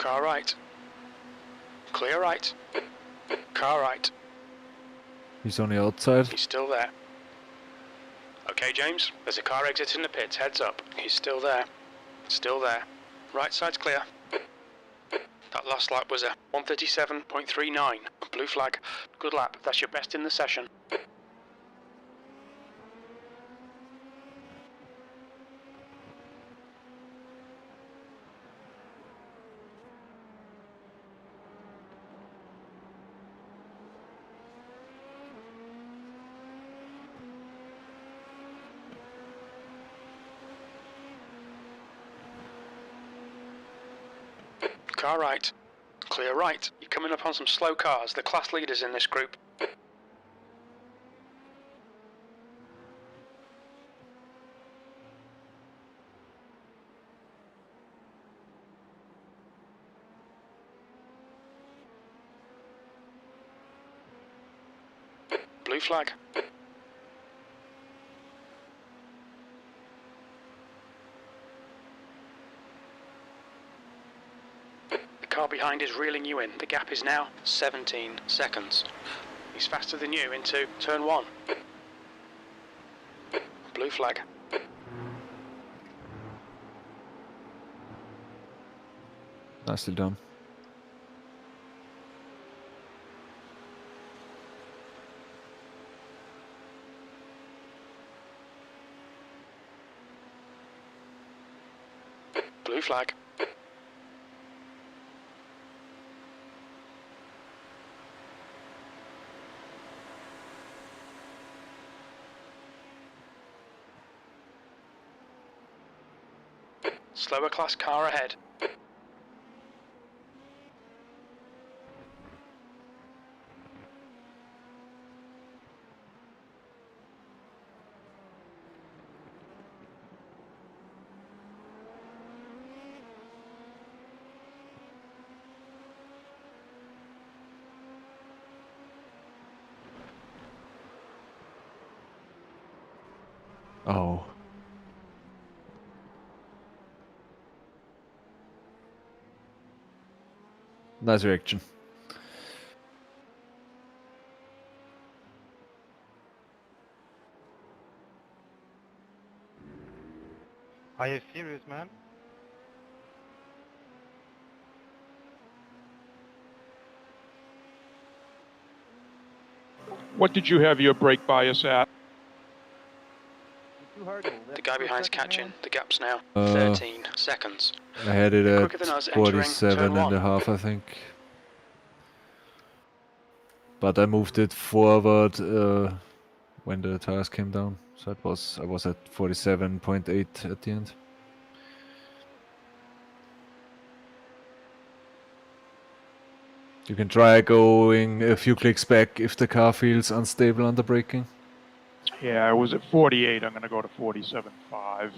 Car right. Clear right. Car right. He's on the outside. He's still there. Okay, James, there's a car exiting the pits, heads up. He's still there. Still there. Right side's clear. That last lap was a 1:37.39. Blue flag. Good lap. That's your best in the session. Car right. Clear right. You're coming up on some slow cars. The class leaders in this group. Blue flag. The car behind is reeling you in. The gap is now 17 seconds. He's faster than you into turn 1. Blue flag. Nicely done. Blue flag. Slower class car ahead. Oh. Nice reaction. Are you serious, man? What did you have your brake bias at? The guy behind's catching. The gap's now 13 seconds. I had it You're at quicker than us entering 47 turn and a 1. half, I think. But I moved it forward when the tires came down. So I was at 47.8 at the end. You can try going a few clicks back if the car feels unstable under braking. Yeah, I was at 48. I'm going to go to 47.5.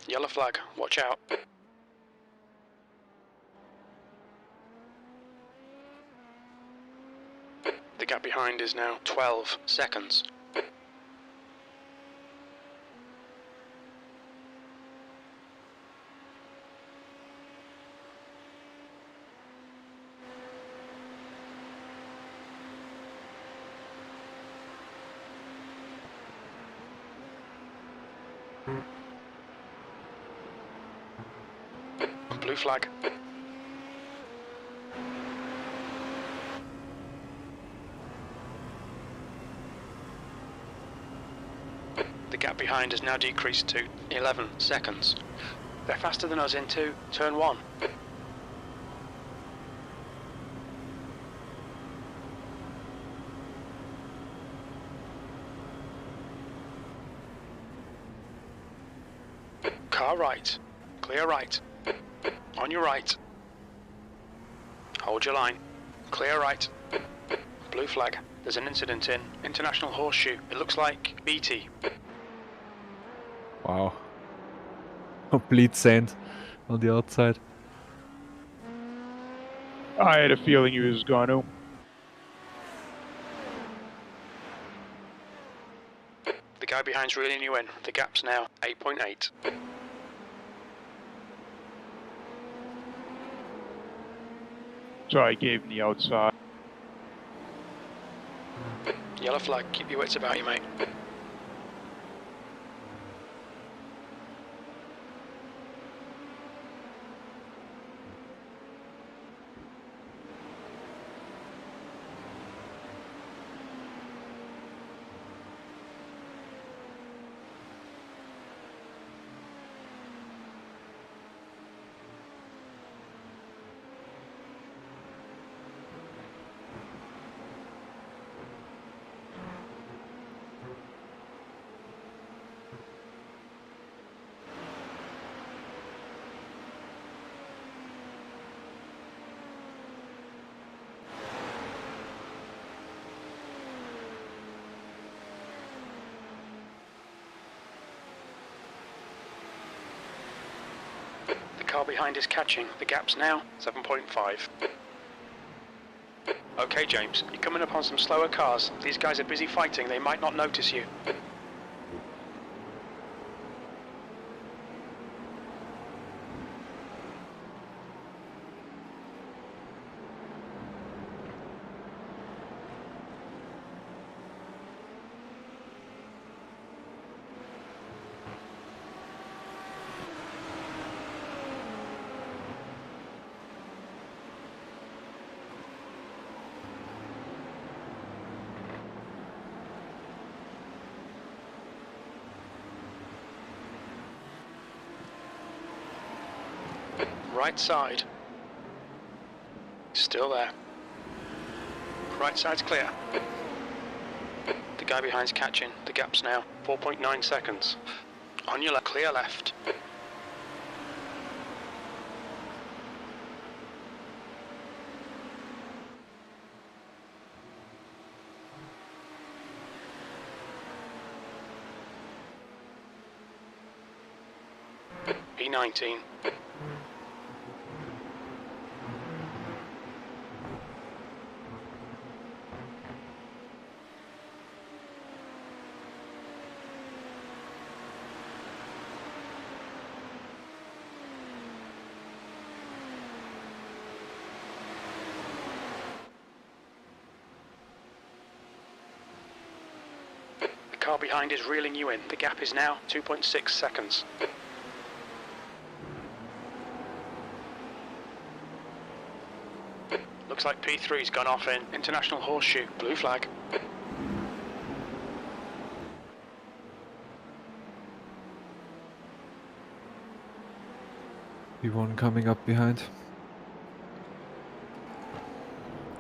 Yellow flag. Watch out. The gap behind is now 12 seconds. Blue flag. The gap behind has now decreased to 11 seconds. They're faster than us into turn 1. Car right. Clear right. On your right. Hold your line. Clear right. Blue flag. There's an incident in International Horseshoe. It looks like BT. Wow. Complete sand on the outside. I had a feeling he was going to. The guy behind's reeling you in. The gap's now 8.8. So I gave him the outside. Yellow flag. Keep your wits about you, mate. The car behind is catching. The gap's now 7.5. Okay, James, you're coming up on some slower cars. These guys are busy fighting. They might not notice you. Right side. Still there. Right side's clear. The guy behind's catching. The gap's now 4.9 seconds. On your left, clear left. P19. The car behind is reeling you in. The gap is now 2.6 seconds. Looks like P3's gone off in International Horseshoe. Blue flag. P1 coming up behind.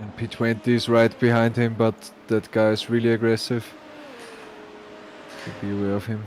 And P20 is right behind him, but that guy is really aggressive. So be aware of him.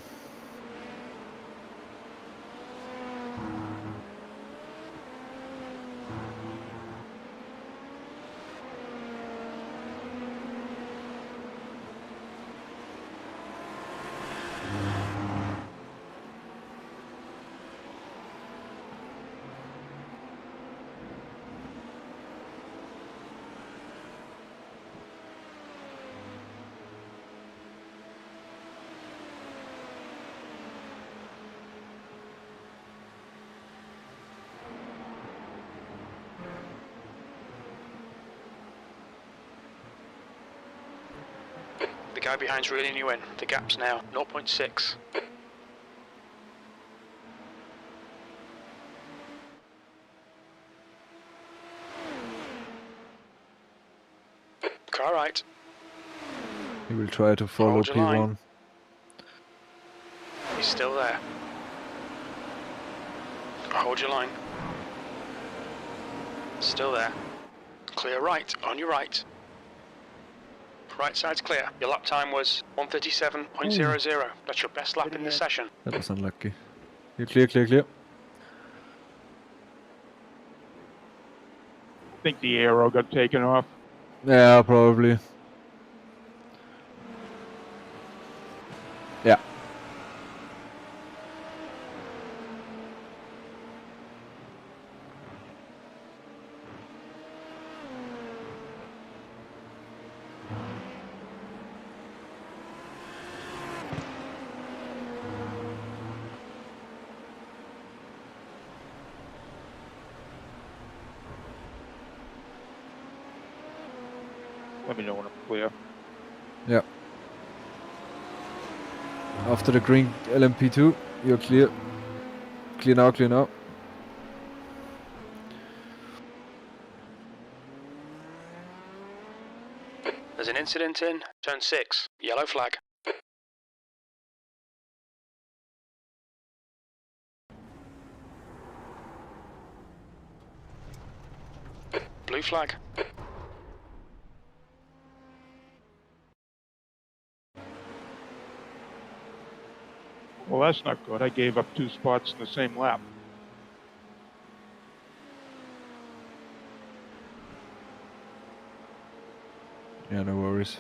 The guy behind's reeling you in. The gap's now 0.6. Car right. He will try to follow Hold your line. P1. He's still there. Hold your line. Still there. Clear right, on your right. Right side's clear. Your lap time was 1:37.00. That's your best lap in the session. That was unlucky. You're clear, clear, clear. I think the arrow got taken off. Yeah, probably. Yeah. Let me know when I'm clear. Yeah. After the green LMP2, you're clear. Clear now, clear now. There's an incident in turn 6. Yellow flag. Blue flag. Well, that's not good. I gave up 2 spots in the same lap. Yeah, no worries.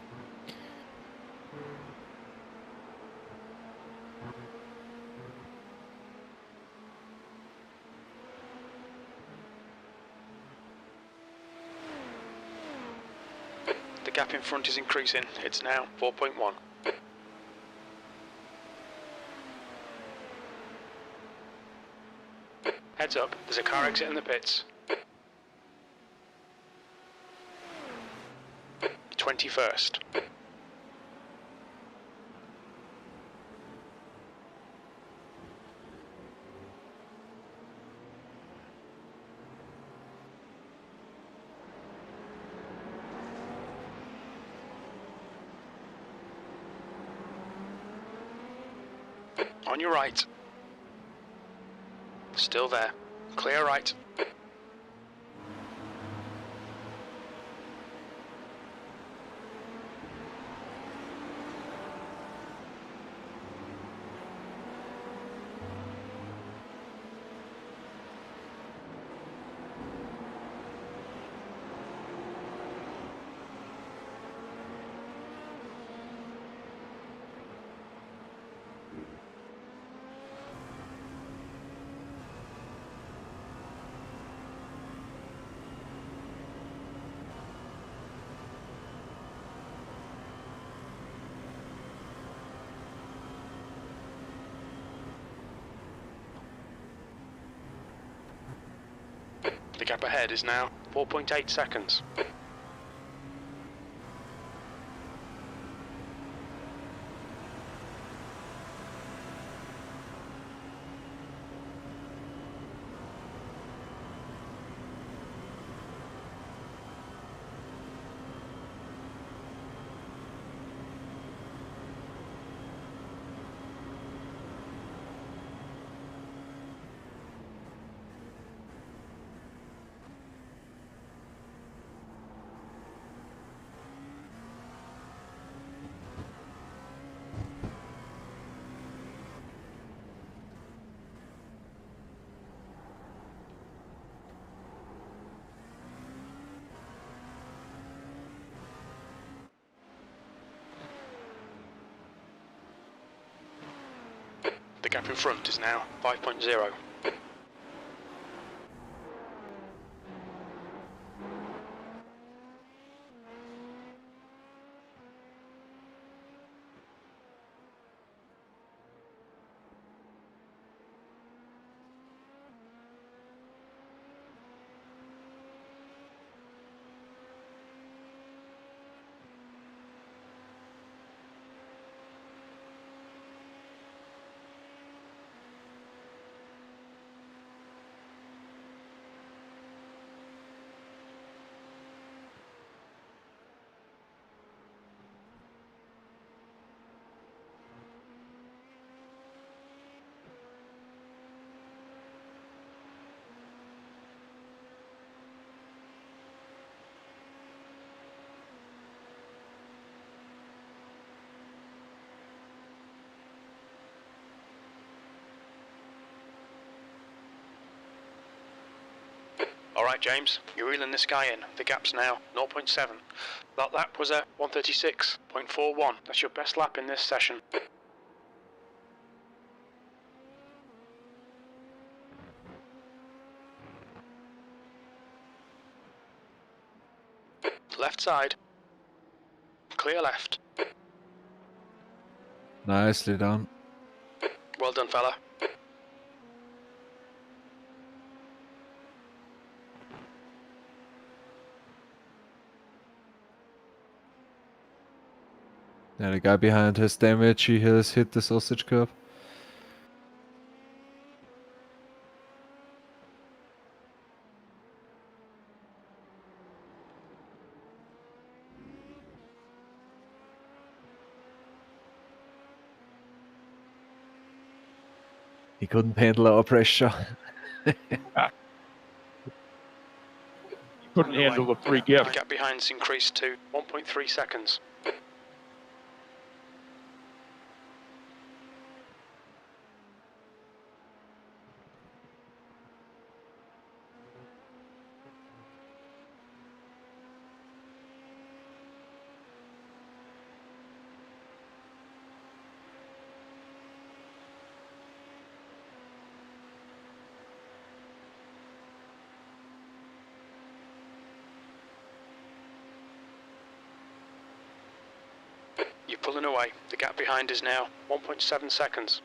The gap in front is increasing. It's now 4.1. Heads up, there's a car exit in the pits. 21st. On your right. Still there. Clear right. The gap ahead is now 4.8 seconds. The gap in front is now 5.0. Alright James, you're reeling this guy in. The gap's now 0.7. That lap was a 136.41. That's your best lap in this session. Left side. Clear left. Nicely done. Well done, fella. Yeah, the guy behind has damage. He has hit the sausage curb. He couldn't handle our pressure. Couldn't handle the free gift. The gap behind's increased to 1.3 seconds. You're pulling away. The gap behind is now 1.7 seconds.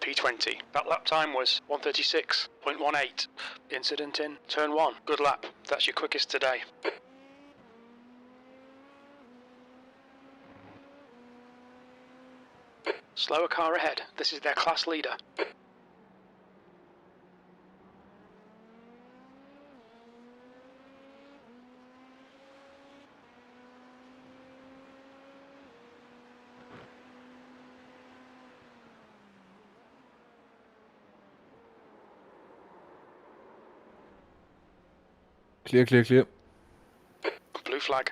P20. That lap time was 136.18. Incident in turn 1. Good lap. That's your quickest today. Slower car ahead. This is their class leader. Clear, clear, clear. Blue flag.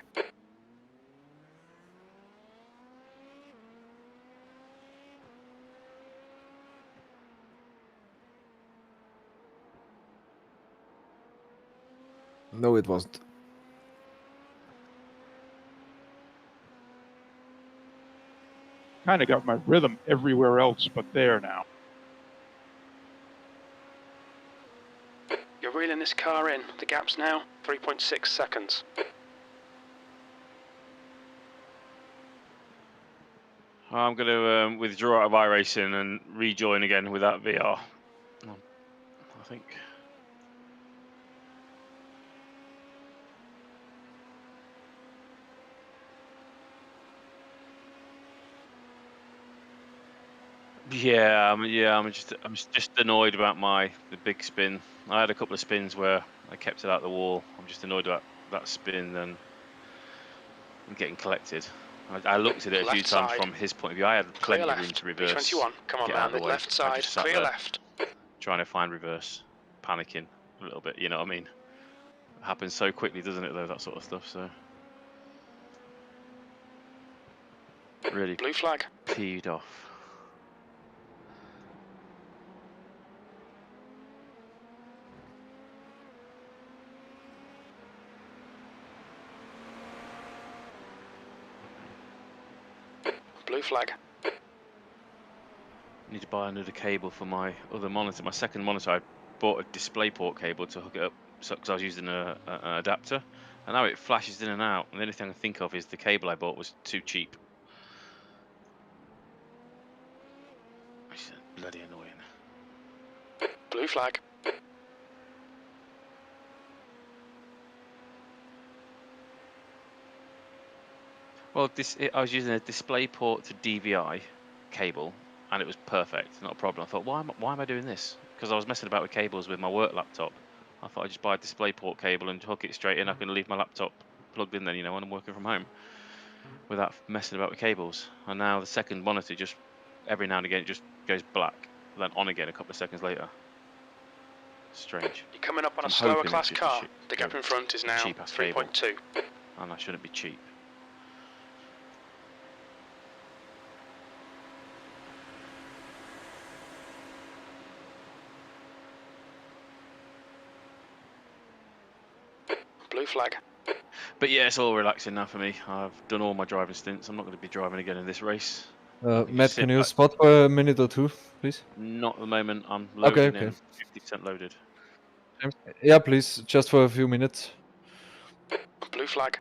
No, it wasn't. Kind of got my rhythm everywhere else but there now. You're reeling this car in. The gap's now 3.6 seconds. I'm going to withdraw out of iRacing and rejoin again with that VR. I think. Yeah, I'm just annoyed about the big spin. I had a couple of spins where I kept it out the wall. I'm just annoyed about that spin and getting collected. I looked at it a few times from his point of view. I had plenty of room to reverse. P21. Come on, get out man. of the way. Left side. I just sat Clear there left. trying to find reverse, panicking a little bit. You know what I mean? It happens so quickly, doesn't it? Though that sort of stuff. So really Blue flag. peed off. Blue flag. Need to buy another cable for my other monitor. My second monitor, I bought a DisplayPort cable to hook it up because I was using an adapter, and now it flashes in and out. And the only thing I can think of is the cable I bought was too cheap. It's bloody annoying. Blue flag. Well, I was using a DisplayPort to DVI cable, and it was perfect, not a problem. I thought, why am I doing this? Because I was messing about with cables with my work laptop. I thought I'd just buy a DisplayPort cable and hook it straight in. I can leave my laptop plugged in then, you know, when I'm working from home, without messing about with cables. And now the second monitor just every now and again it just goes black, then on again a couple of seconds later. Strange. You're coming up on I'm a slower hoping class it's just car. The gap in front is now cheap-ass cable. 3.2. And I shouldn't be cheap. Blue flag. But yeah, it's all relaxing now for me. I've done all my driving stints. I'm not going to be driving again in this race. can Matt, just can sit you back. spot for a minute or two, please? Not at the moment. I'm Okay, loading okay. in. 50% loaded. Yeah, please, just for a few minutes. Blue flag.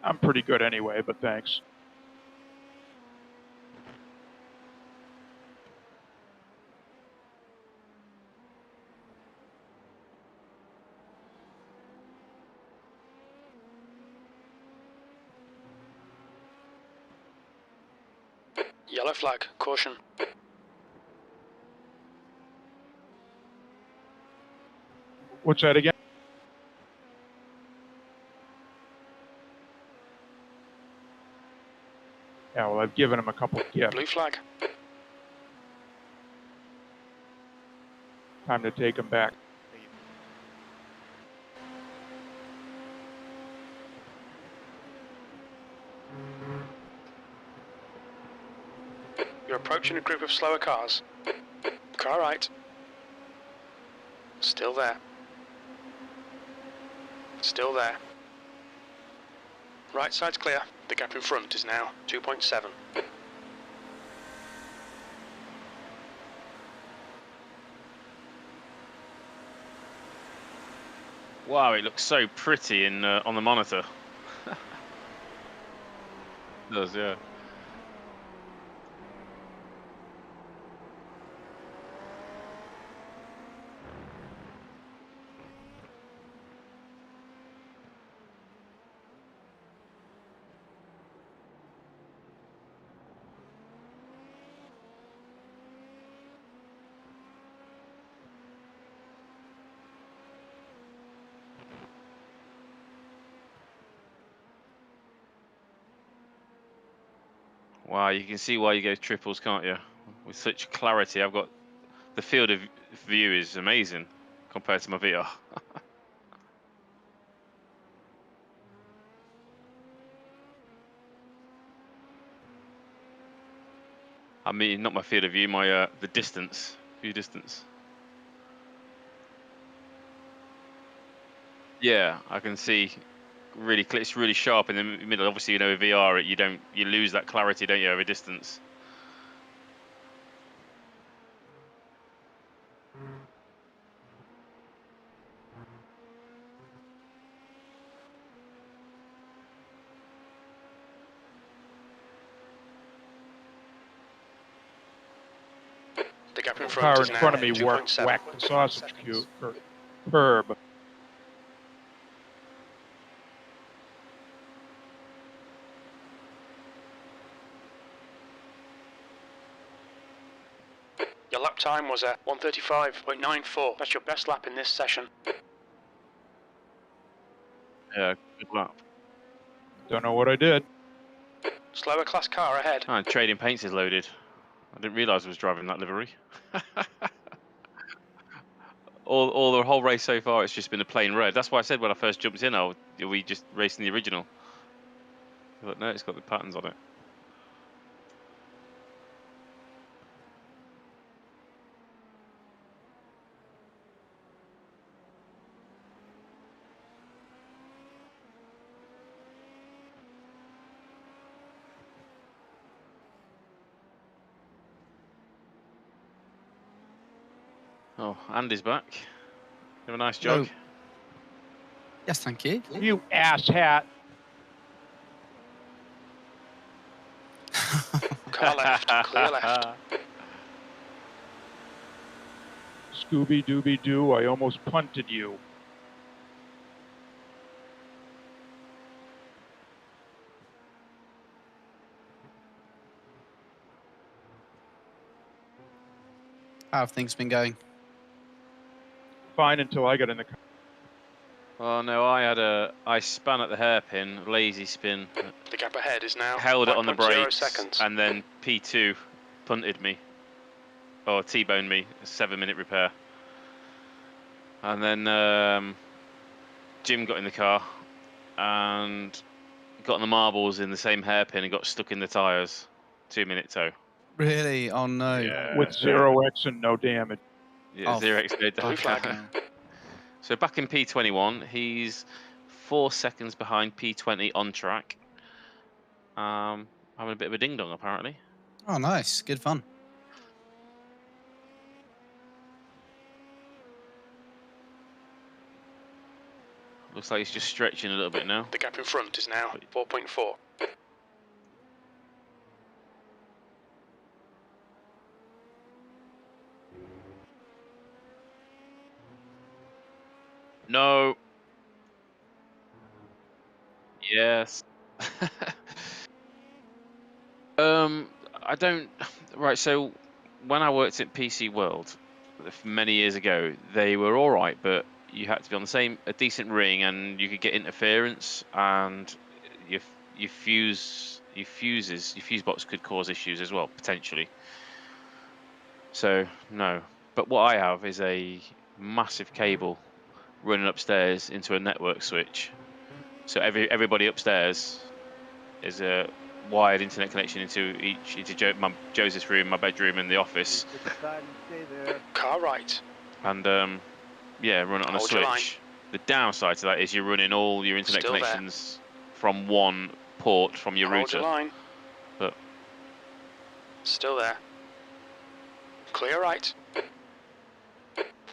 I'm pretty good anyway, but thanks. Yellow flag. Caution. What's that again? Yeah, well, I've given him a couple of gifts. Blue flag. Time to take him back. You're approaching a group of slower cars. Car right. Still there. Still there. Right side's clear. The gap in front is now 2.7. Wow, it looks so pretty in on the monitor. It does, yeah. Wow, you can see why you go triples, can't you? With such clarity, I've got the field of view is amazing compared to my VR. I mean, not my field of view, my the distance, view distance. Yeah, I can see really clear. It's really sharp in the middle. Obviously, you know, with VR, you lose that clarity, don't you, over distance. The gap in The front car is in now front of me 2.7. whacked the sausage curb. Your lap time was a 1:35.94. That's your best lap in this session. Yeah, good luck. Don't know what I did. Slower class car ahead. Oh, and trading paints is loaded. I didn't realise I was driving that livery. all the whole race so far, it's just been a plain red. That's why I said when I first jumped in, are we just racing the original? But no, it's got the patterns on it. Oh, Andy's back. Have a nice jog. Hello. Yes, thank you. You asshat. Car left. Clear left. Scooby Dooby Doo, I almost punted you. How have things been going? Fine until I got in the car. Oh no, I spun at the hairpin, lazy spin, The gap ahead is now held it on the 5.0 brakes, seconds. and then P2 punted me, or T-boned me, a 7-minute repair. And then Jim got in the car and got on the marbles in the same hairpin and got stuck in the tyres. 2-minute tow. Really? Oh no. Yeah. With 0x and no damage. Yeah, Oh, 0x did. Blue flag. So back in P21, he's 4 seconds behind P20 on track. Having a bit of a ding dong apparently. Oh, nice. Good fun. Looks like he's just stretching a little bit now. The gap in front is now 4.4. No. Yes. I don't. Right. So when I worked at PC World many years ago, they were all right, but you had to be on a decent ring, and you could get interference, and your fuse box could cause issues as well potentially. So no. But what I have is a massive cable running upstairs into a network switch. So everybody upstairs is a wired internet connection into Joseph's room, my bedroom, and the office. Car right. And yeah, run it on a Hold your line. switch. The downside to that is you're running all your internet Still there. connections from one port from your Hold router. your line. But Still there. Clear right.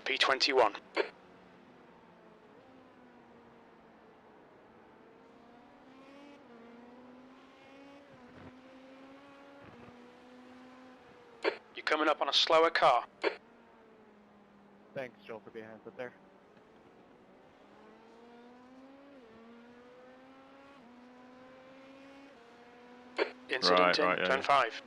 P21. You're coming up on a slower car. Thanks, Joel, for being hands up there. Incident in Right, yeah, turn yeah. 5.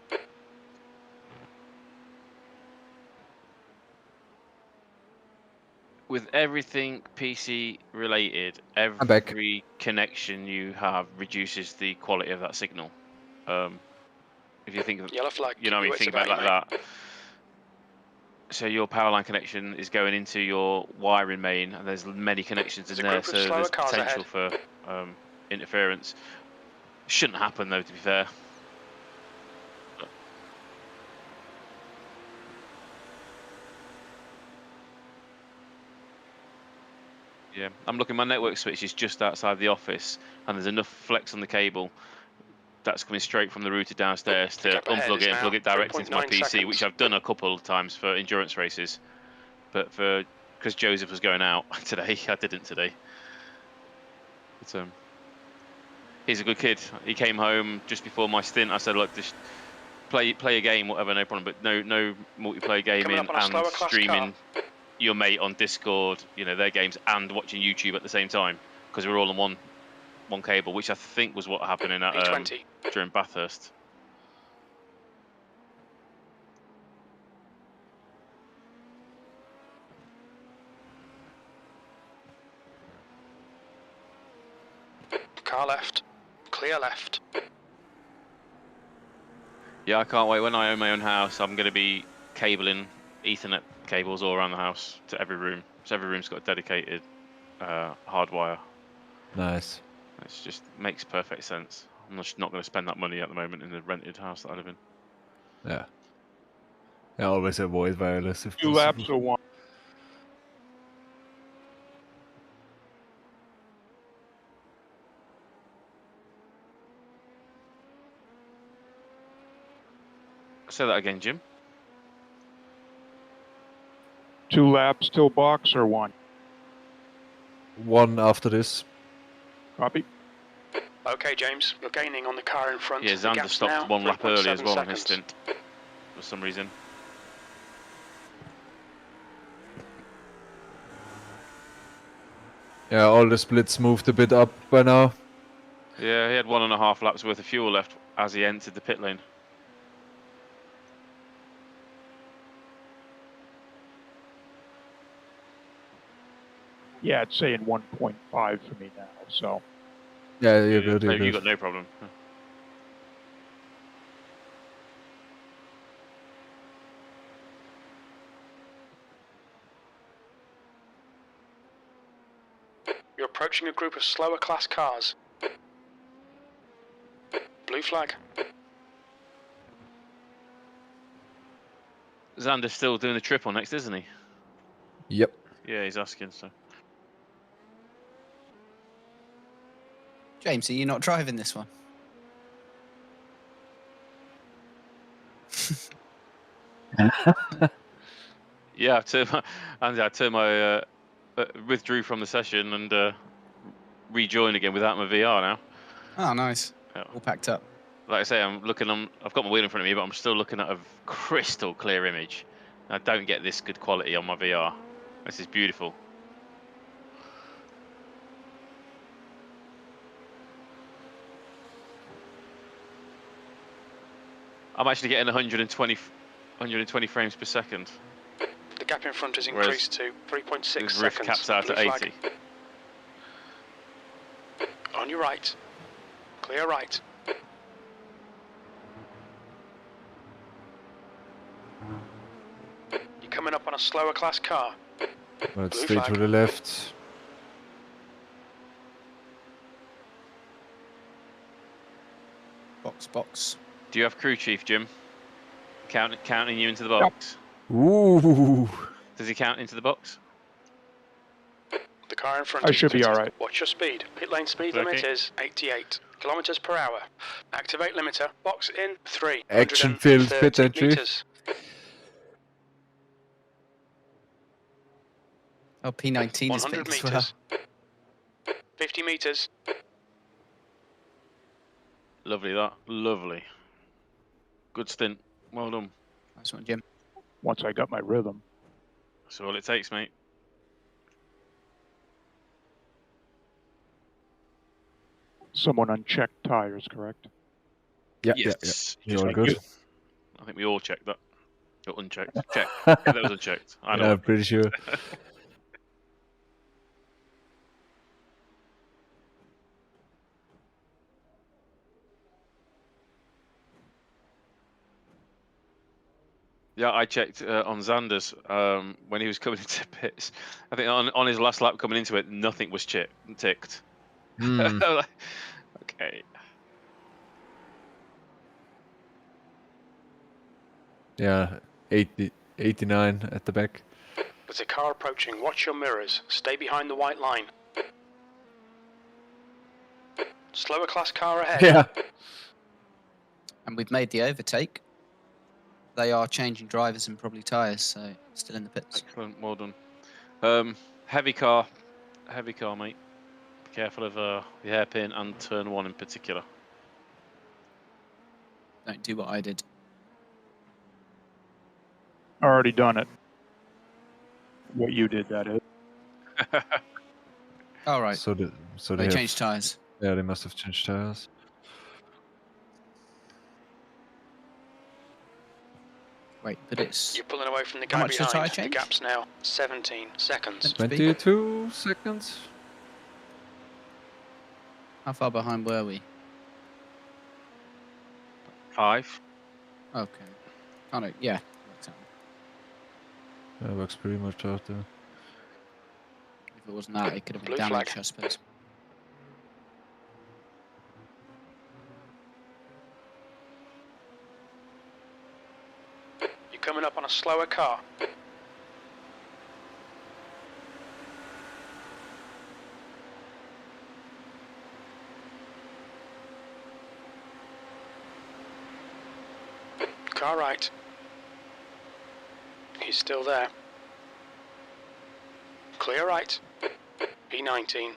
with everything PC related, back. every connection you have reduces the quality of that signal. If you think of, Yellow flag. you know, keep you your think wits about it about like that. So your power line connection is going into your wiring main, and there's many connections There's in a there, group of so slower there's cars potential ahead. for interference. Shouldn't happen though, to be fair. Yeah, I'm looking. My network switch is just outside the office, and there's enough flex on the cable that's coming straight from the router downstairs The to gap ahead unplug is it and now plug it direct into my 3.9 PC, seconds. which I've done a couple of times for endurance races. But because Joseph was going out today, I didn't today. But he's a good kid. He came home just before my stint. I said, look, just play a game, whatever, no problem. But no multiplayer Coming gaming up on a and slower class streaming your mate on Discord, you know, their games, and watching YouTube at the same time, because we're all on one cable, which I think was what happened in that P20. during Bathurst. Car left. Clear left. Yeah, I can't wait. When I own my own house, I'm going to be cabling Ethernet cables all around the house to every room. So every room's got a dedicated hardwire. Nice. It just makes perfect sense. I'm just not going to spend that money at the moment in the rented house that I live in. Yeah. I always avoid wireless if 2 laps possible. or 1? Say that again, Jim. 2 laps till box or 1? One after this. Copy. Okay, James, you're gaining on the car in front. Yeah, The Xander gap's stopped now 1 lap early as 3.7 well in his seconds. stint for some reason. Yeah, all the splits moved a bit up by now. Yeah, he had 1.5 laps worth of fuel left as he entered the pit lane. Yeah, it's saying 1.5 for me now, so. Yeah, you're good, you're You good. got no problem. You're approaching a group of slower class cars. Blue flag. Xander's still doing the triple next, isn't he? Yep. Yeah, he's asking. So James, are you not driving this one? yeah, I turned my withdrew from the session and rejoined again without my VR now. Oh, nice. Yeah. All packed up. Like I say, I've got my wheel in front of me, but I'm still looking at a crystal clear image. I don't get this good quality on my VR. This is beautiful. I'm actually getting 120 frames per second. The gap in front has Whereas increased to 3.6 seconds. This riff caps out Blue at flag. 80. On your right. Clear right. You're coming up on a slower class car. Let's Blue stay flag. to the left. Box, box. Do you have crew chief, Jim? Counting you into the box? Ooh. Does he count into the box? The car in front I is should be pitted. alright. Watch your speed. Pit lane speed limit Okay. is 88 kilometers per hour. Activate limiter. Box in 3. Action filled pit entry. Meters. Oh, P19 is 100 big as well. meters. 50 meters. Lovely that. Lovely. Good stint. Well done. Nice one, Jim. Once I got my rhythm. That's all it takes, mate. Someone unchecked tires, correct? Yeah, Yes. yeah. You're good. I think we all checked that. Or unchecked. Check. Yeah, that was unchecked. I know. Yeah, I'm pretty sure. Yeah, I checked on Xander's when he was coming into pits. I think on his last lap coming into it, nothing was ticked. Mm. Okay. Yeah, 89 at the back. There's a car approaching. Watch your mirrors. Stay behind the white line. Slower class car ahead. Yeah. And we've made the overtake. They are changing drivers and probably tyres, so still in the pits. Excellent. Well done. Heavy car, mate. Be careful of the hairpin and turn 1 in particular. Don't do what I did. Already done it. What you did, that is. All right. So they They have, changed tyres. yeah, they must have changed tires. Wait, but it's... You're pulling away from the How guy much the tyre behind. The change? gap's now 17 seconds. Speed. 22 seconds. How far behind were we? 5. Okay. Kind of, yeah. Works out. That works pretty much out there. If it wasn't that, it could have been Blue flag. damage, I suppose. You're coming up on a slower car. Car right. He's still there. Clear right. P19.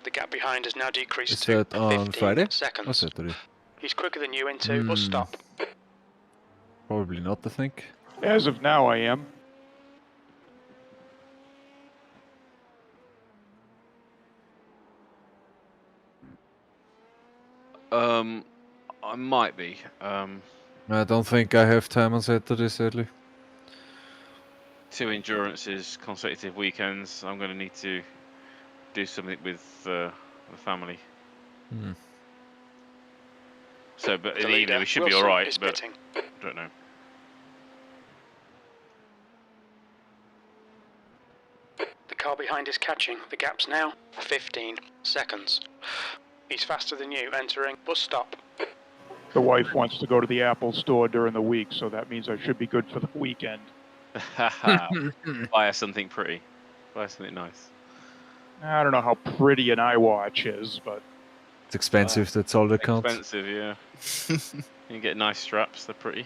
The gap behind has now decreased Is to that on 15 Friday? Or seconds. Saturday? He's quicker than you into bus Hmm. stop. Probably not, I think. As of now, I am. I might be. I don't think I have time on Saturday, sadly. 2 endurances, consecutive weekends. I'm going to need to do something with the family. Hmm. So, but in The the evening leader, we should be Wilson, alright, is but pitting. I don't know. The car behind is catching. The gap's now 15 seconds. He's faster than you, entering bus stop. The wife wants to go to the Apple store during the week, so that means I should be good for the weekend. Buy us something pretty. Buy us something nice. I don't know how pretty an iWatch is, but It's expensive, that's all that counts. Expensive, yeah. You can get nice straps, they're pretty.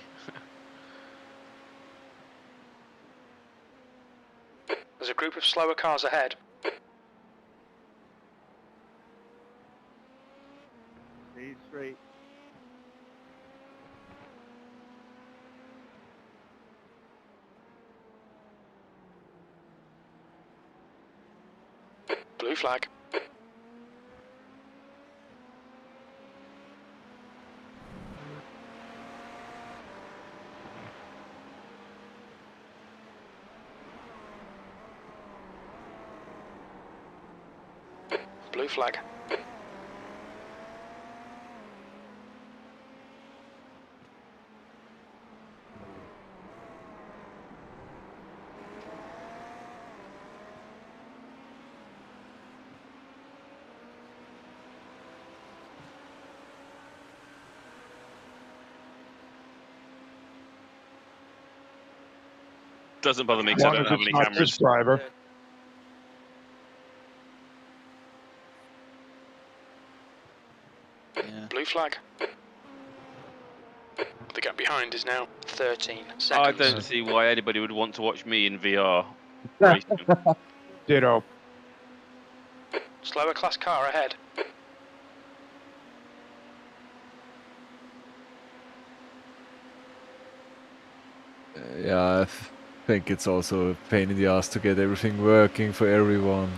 There's a group of slower cars ahead. Stay straight. Blue flag. Blue flag. Doesn't bother me as because I long don't as have it's any not cameras. this driver. Yeah. Blue flag. The gap behind is now 13 seconds. I don't see why anybody would want to watch me in VR racing. Ditto. Slower class car ahead. Yeah, I think it's also a pain in the ass to get everything working for everyone.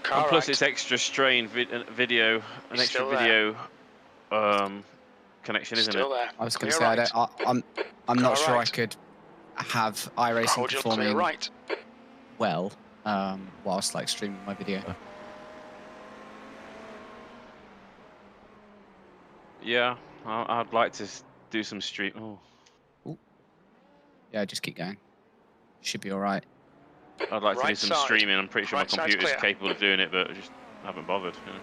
Car And plus, right. it's extra strain video, an He's extra still there. video connection, isn't Still it? there. I was going to Clear say, right. I'm not Car sure right. I could have iRacing Hold your clear performing right. well whilst like streaming my video. Yeah, I'd like to do some stream. Oh, Yeah, just keep going. Should be all right. I'd like to do Right some side. streaming. I'm pretty sure Right my side's computer's clear. capable of doing it, but I just haven't bothered. You know?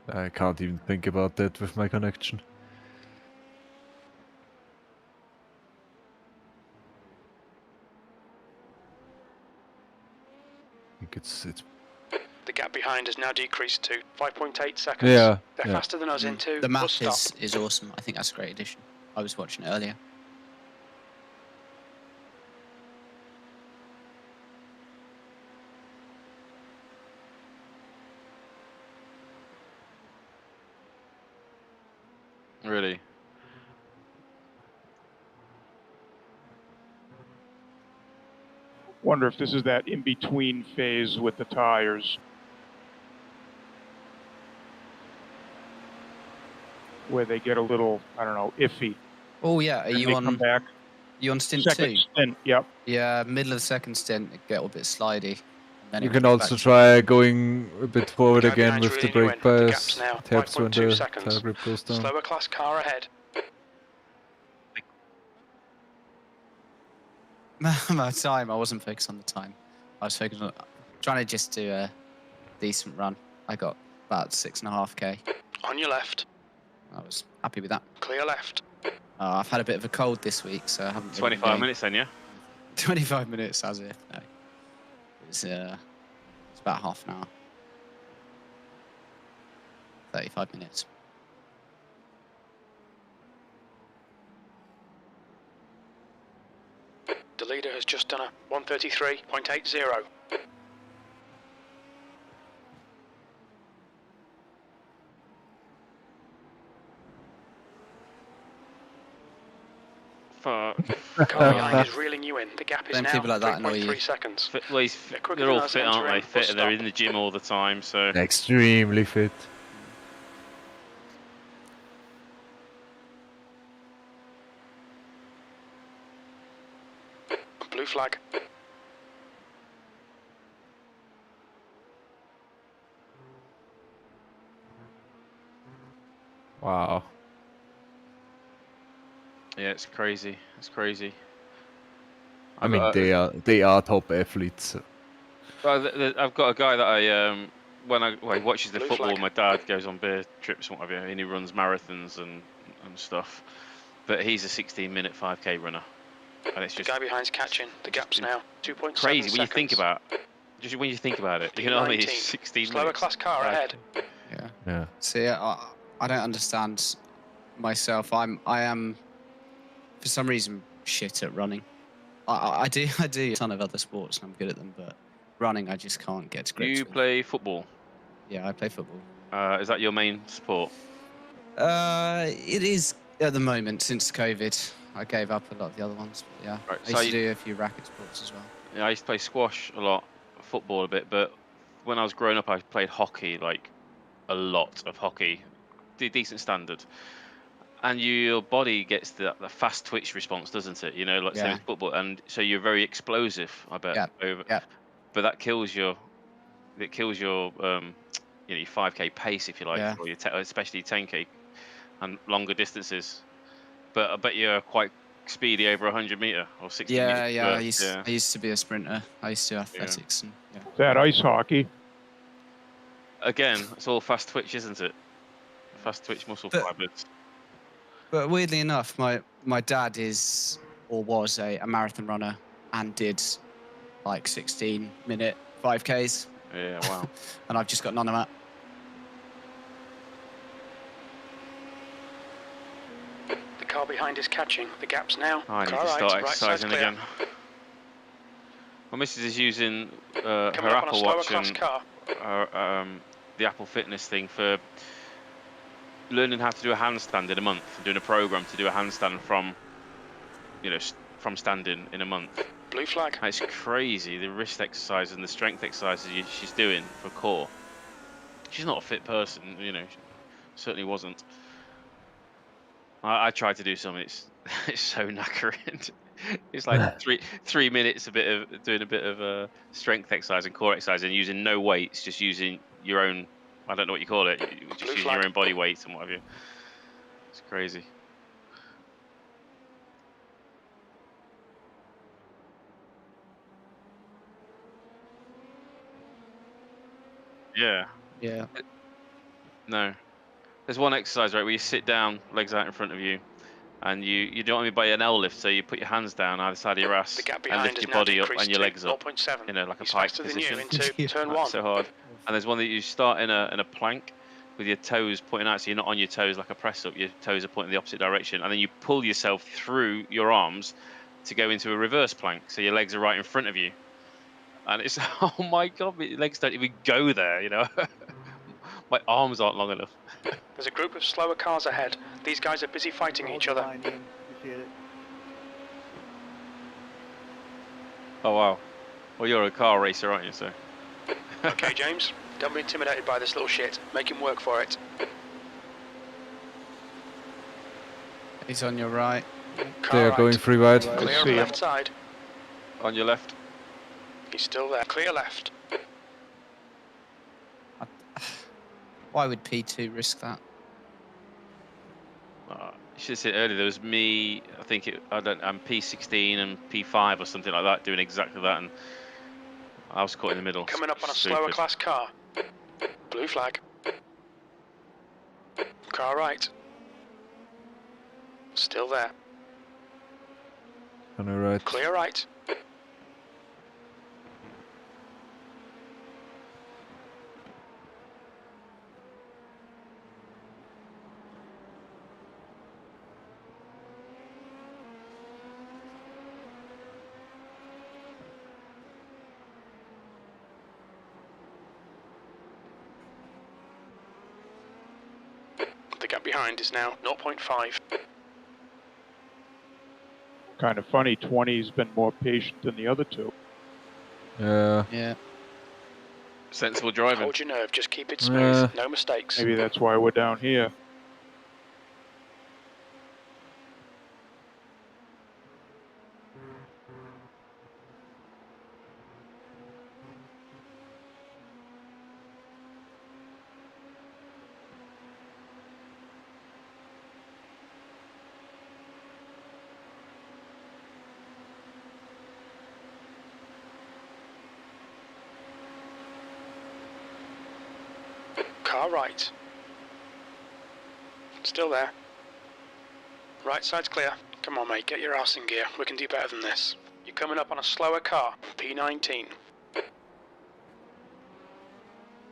I can't even think about that with my connection. I think it's The gap behind has now decreased to 5.8 seconds. yeah. They're Yeah. faster than us into The map bus stop. is awesome. I think that's a great addition. I was watching it earlier. Really. Wonder if this is that in-between phase with the tires. Where they get a little, I don't know, iffy. Oh yeah, are And you they come on? back. You on stint Second 2? stint, yep. Yeah, middle of the second stint, it get a bit slidey. And then You it can goes also back to- try going a bit forward The guy again behind's with the reeling you brake in. The bias. gap's now It helps when 5.2 the seconds. tire grip goes down. Slower class car ahead. my time, I wasn't focused on the time. I was focused on trying to just do a decent run. I got about 6.5k. On your left. I was happy with that. Clear left. I've had a bit of a cold this week, so I haven't. really 25 been going- minutes then, yeah? 25 minutes, as if. No. It's about half an hour. 35 minutes. The leader has just done a 133.80. Fuck. The car behind is reeling you in. The gap is Then now people like that annoy 3.3 you. seconds. Well, They're quicker they're than all us fit, aren't they? entering Fit, bus they're stop. in the gym all the time, so Extremely fit. Blue flag. Wow. Yeah, it's crazy. It's crazy. I mean, they are top athletes. Well, I've got a guy that I when he watches the Blue football, flag. my dad goes on beer trips and what have you, and he runs marathons and stuff. But he's a 16-minute 5K runner, and it's The just guy behind's catching. The gap's now 2.7 crazy seconds. when you think about. Just when you think about it, you know what I mean? It's 16 Slower minutes. class car ahead. Yeah. Yeah. See, I don't understand myself. I am, for some reason, shit at running. I do a ton of other sports and I'm good at them, but running I just can't get to grips You with. play football. Yeah, I play football. Is that your main sport? It is at the moment since COVID. I gave up a lot of the other ones, but yeah. Right, I used to do a few racket sports as well. Yeah, I used to play squash a lot, football a bit, but when I was growing up, I played hockey, like a lot of hockey, decent standard. And your body gets the fast twitch response, doesn't it? You know, like same Yeah. as football, and so you're very explosive. I bet. Yeah. But that kills your, you know, your 5K pace, if you like, Yeah. or your especially 10K and longer distances. But I bet you're quite speedy over 100-meter or 60 Yeah, meters. yeah. Yeah. I used to be a sprinter. I used to do athletics and yeah. That ice hockey. Again, it's all fast twitch, isn't it? Fast twitch muscle fibers. But weirdly enough, my dad is or was a marathon runner and did like 16-minute 5Ks. Yeah, wow. And I've just got none of that. The car behind is catching. The gap's now. I need car to start right exercising side's clear. again. My missus is using her Coming up on a Apple slower Watch class and car. the Apple Fitness thing for learning how to do a handstand in a month, and doing a program to do a handstand from, you know, from standing in a month. Blue flag. And it's crazy, the wrist exercise and the strength exercises she's doing for core. She's not a fit person, you know, she certainly wasn't. I tried to do some, it's so knackering. It's like 3 minutes doing a bit of strength exercise and core exercise and using no weights, just using your own, I don't know what you call it, just using your own body weight and what have you. It's crazy. Yeah. Yeah. No. There's one exercise, right, where you sit down, legs out in front of you, and you don't want to by an L lift, so you put your hands down either side of your ass The gap and behind lift is your now body up decreased and your to legs up, 0.7. you know, like a He's pike faster than you position. into turn 1. So hard. And there's one that you start in a plank with your toes pointing out, so you're not on your toes like a press up. Your toes are pointing the opposite direction, and then you pull yourself through your arms to go into a reverse plank, so your legs are right in front of you. And it's oh my god, my legs don't even go there, you know. My arms aren't long enough. There's a group of slower cars ahead. These guys are busy fighting each other. Appreciate it. Oh wow. Well, you're a car racer, aren't you? So. Okay, James, don't be intimidated by this little shit. Make him work for it. He's on your right. Car They are right. going free wide. Clear on See him. left side. On your left. He's still there. Clear left. Why would P2 risk that? You should have said earlier. There was me. I think I'm P16 and P5 or something like that, doing exactly that, and I was caught in the middle. Coming up on a Stupid. slower class car. Blue flag. Car right. Still there. On the right. Clear right. The gap behind is now 0.5. Kind of funny, 20's been more patient than the other two. Yeah. Yeah. Sensible driving. Hold your nerve, just keep it smooth. No mistakes. Maybe that's why we're down here. Car right. Still there. Right side's clear. Come on, mate, get your ass in gear. We can do better than this. You're coming up on a slower car, P19.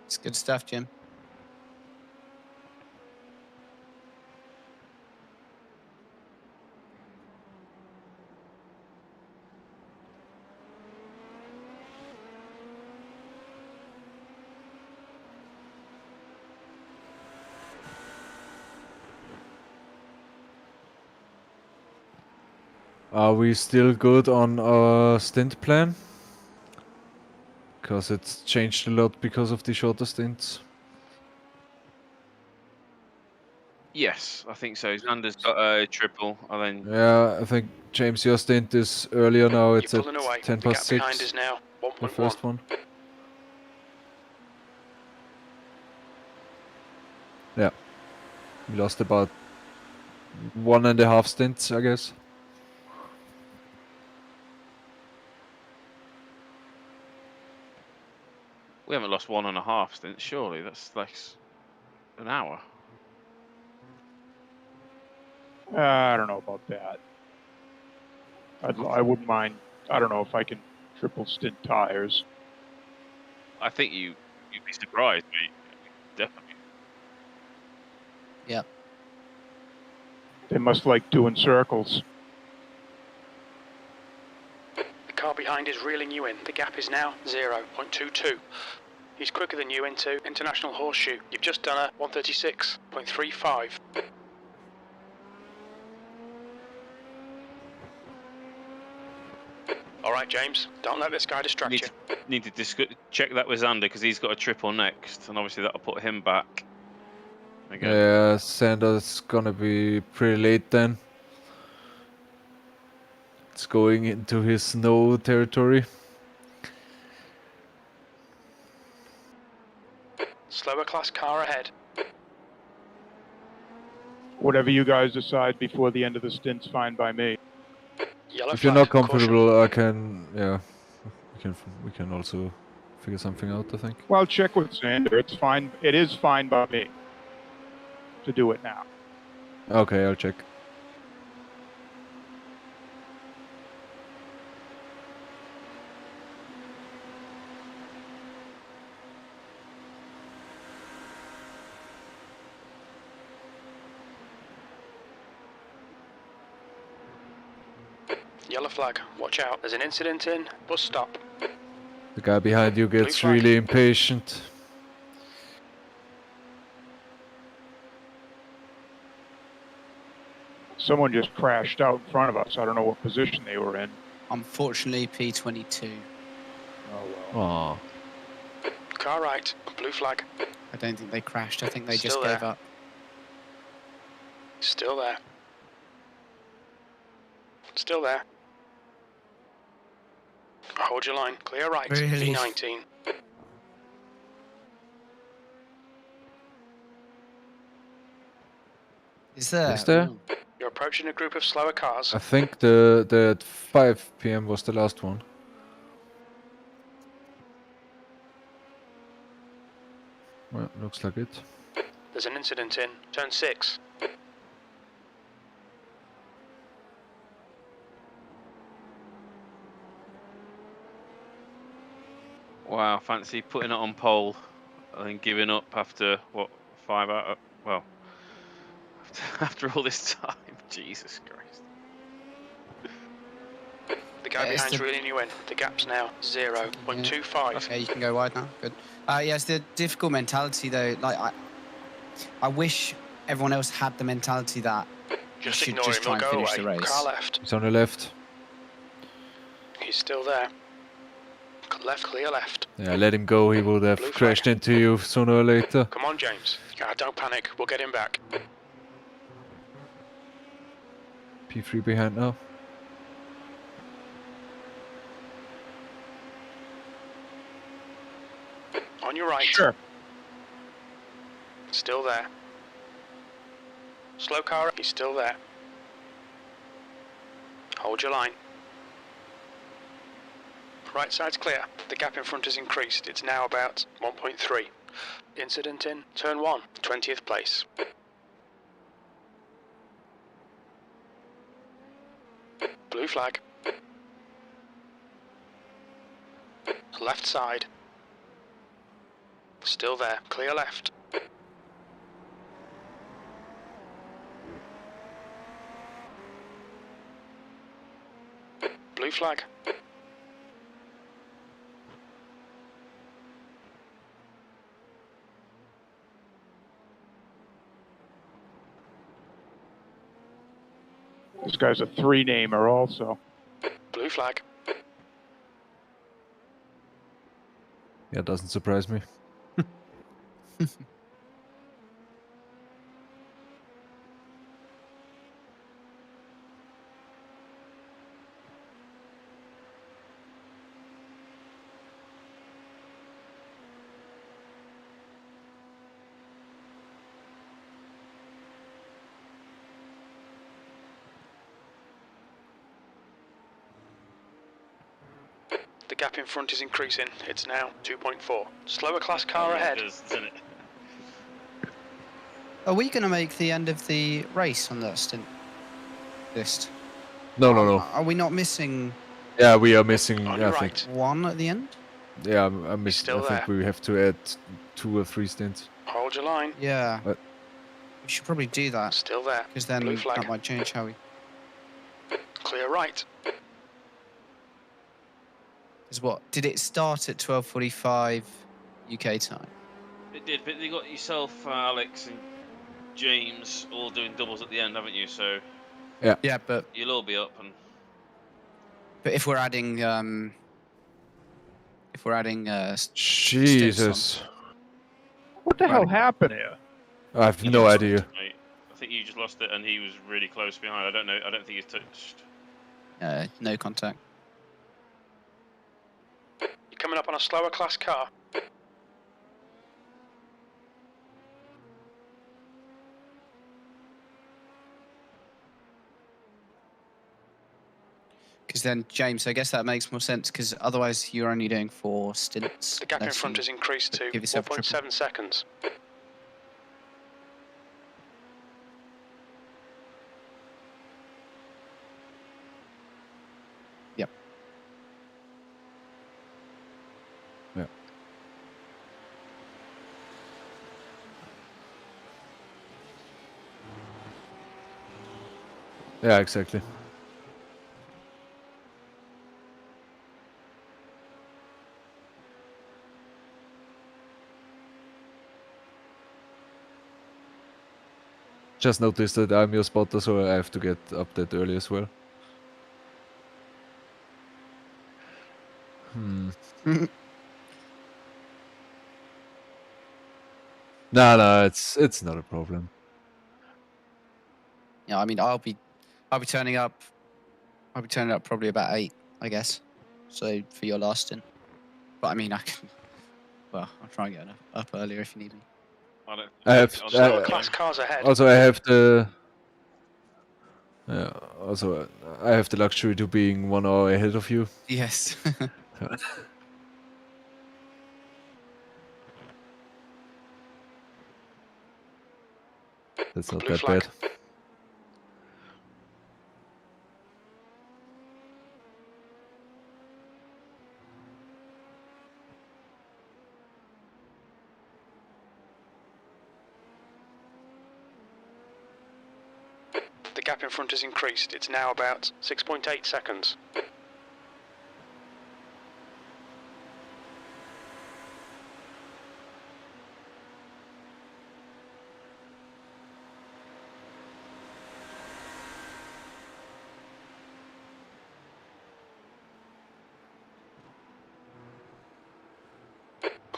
It's good stuff, Jim. Are we still good on our stint plan? Because it's changed a lot because of the shorter stints. Yes, I think so. Xander's got a triple, and then Yeah, I think James, your stint is earlier now. It's You're at pulling away. 10 The gap past behind 6. is now The 1.1. first one. Yeah. We lost about 1.5 stints, I guess. we haven't lost 1.5 stints. Surely that's like an hour. I don't know about that. I wouldn't mind. I don't know if I can triple stint tires. I think you'd be surprised, mate. Definitely. Yeah. They must like doing circles. The car behind is reeling you in. The gap is now 0.22. He's quicker than you into International Horseshoe. You've just done a 136.35. All right, James, don't let this guy distract you. Need to check that with Xander because he's got a triple next, and obviously that'll put him back. Again. Yeah, Sander's gonna be pretty late then. It's going into his snow territory. Slower class car ahead. Whatever you guys decide before the end of the stint's fine by me. Yellow If you're flag, not caution. comfortable, I can. Yeah, we can also figure something out, I think. Well, check with Xander. It's fine. It is fine by me to do it now. Okay, I'll check. Yellow flag, watch out. There's an incident in. Bus stop. The guy behind you gets flag. really impatient. Someone just crashed out in front of us. I don't know what position they were in. Unfortunately, P22. Oh well. Aw. Car right, blue flag. I don't think they crashed. I think they Still just gave there. up. Still there. Still there. Hold your line. Clear right. Really? P19. Is there? Is there? Ooh. You're approaching a group of slower cars. I think the 5 PM was the last one. Well, looks like it. There's an incident in turn 6. Wow, fancy putting it on pole and then giving up after what 5 hours? Well, after all this time, Jesus Christ. The guy Yeah, it's behind's the- reeling you in. The gap's now 0.25. Okay, you can go wide now. Good. Yeah, it's the difficult mentality though. Like I wish everyone else had the mentality that Just should ignore just him, try he'll and go finish away. the race. Car left. He's on the left. He's still there. Left, clear left. Yeah, let him go. He would have Blue crashed flag. into you sooner or later. Come on, James. Don't panic. We'll get him back. P3 behind now. On your right. Sure. Still there. Slow car. He's still there. Hold your line. Right side's clear. The gap in front has increased. It's now about 1.3. Incident in turn 1, 20th place. Blue flag. Left side. Still there, clear left. Blue flag. This guy's a three-namer also. Blue flag. Yeah, doesn't surprise me. The gap in front is increasing. It's now 2.4. Slower class car ahead. It does, doesn't it? Are we going to make the end of the race on that stint list? No, no, no. Are we not missing Yeah, we are missing. On Yeah, your I think. right. one at the end? Yeah, I'm missing. still I think we have to add 2 or 3 stints. Hold your line. Yeah. What? We should probably do that, Still there. because then Blue flag. that might change how we... Clear right. Because what? Did it start at 12:45 UK time? It did, but you got yourself, Alex, and James all doing doubles at the end, haven't you? So Yeah, but you'll all be up, and if we're adding Jesus, What the hell happened here? I have you no lost idea. it, mate. I think you just lost it, and he was really close behind. I don't know. I don't think he's touched. no contact. You're coming up on a slower class car. Because then, James, I guess that makes more sense, because otherwise you're only doing 4 stints. The gap in unless front you has increased to give yourself a triple. 4.7 seconds. Yep. Yeah. Yeah, exactly. Just noticed that I'm your spotter, so I have to get up that early as well. No, it's not a problem. Yeah, I mean, I'll be turning up. I'll be turning up probably about 8, I guess. So for your last stint. But I mean, I can. Well, I'll try and get up earlier if you need me. I don't. I have Slower class cars ahead. also I have the also I have the luxury to being 1 hour ahead of you. Yes. That's not Blue that flag. bad. The gap in front has increased. It's now about 6.8 seconds.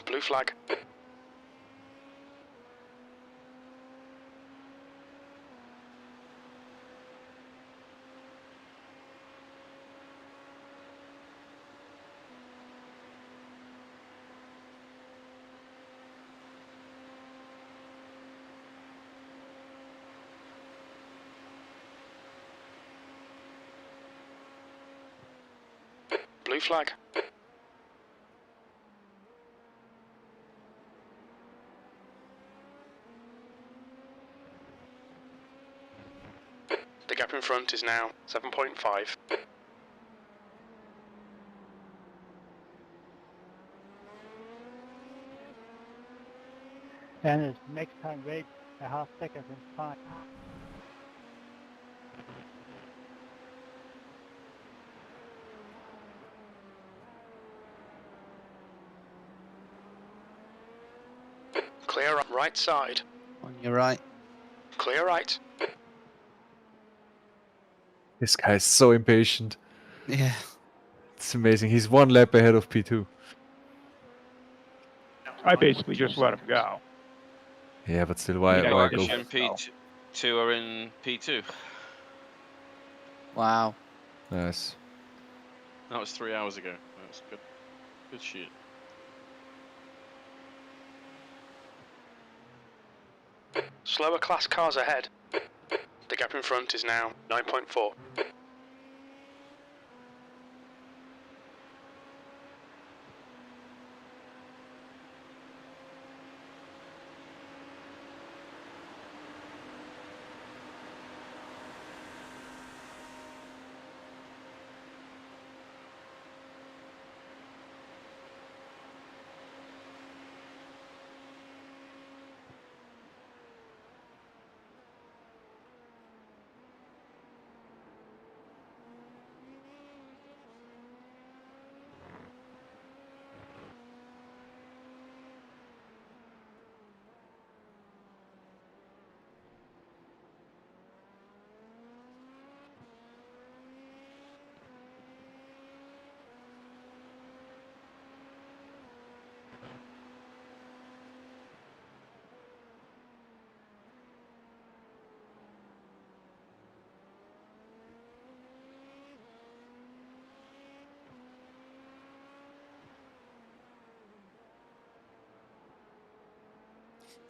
Blue flag. Blue flag. in front is now 7.5. And it's next time wait a half second and fine. Clear right side. On your right. Clear right. This guy is so impatient. Yeah. It's amazing. He's one lap ahead of P2. I basically just let him go. Yeah, but still, why Yeah, why Cook go? and Jim P2 are in P2. Wow. Nice. That was 3 hours ago. That was good. Good shit. Slower class cars ahead. The gap in front is now 9.4.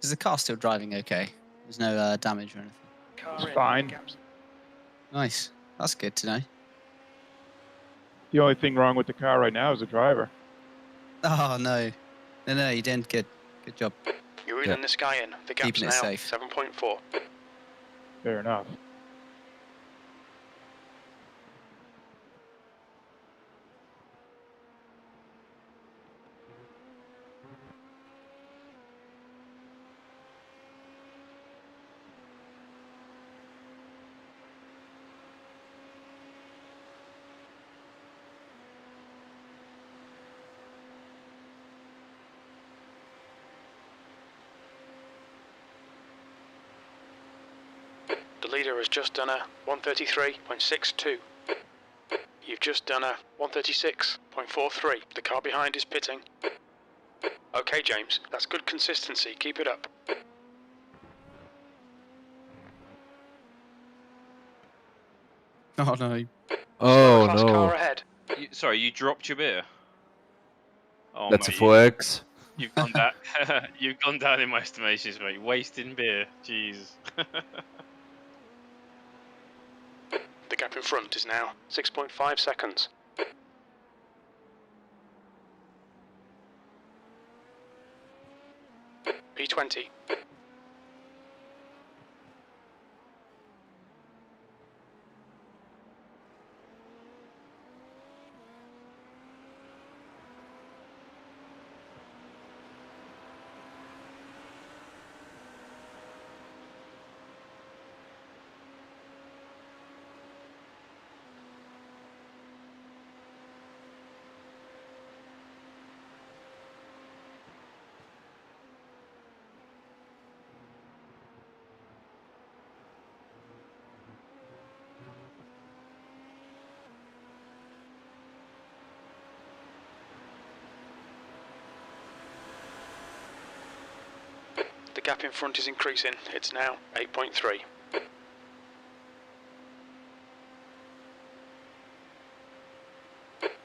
Is the car still driving okay? There's no damage or anything. It's fine. Nice. That's good to know. The only thing wrong with the car right now is the driver. Oh, no. No, you did good. Good job. You're reeling this guy in. The gap's Keeping it now safe. 7.4. Fair enough. The leader has just done a 133.62. You've just done a 136.43. The car behind is pitting. Okay, James, that's good consistency. Keep it up. Oh, no. Oh Class car no, ahead. Sorry, you dropped your beer. Oh, that's a mate, 4X. you've gone down. You've gone down in my estimations, mate. Wasting beer. Jesus. The gap in front is now 6.5 seconds. P20. The gap in front is increasing. It's now 8.3.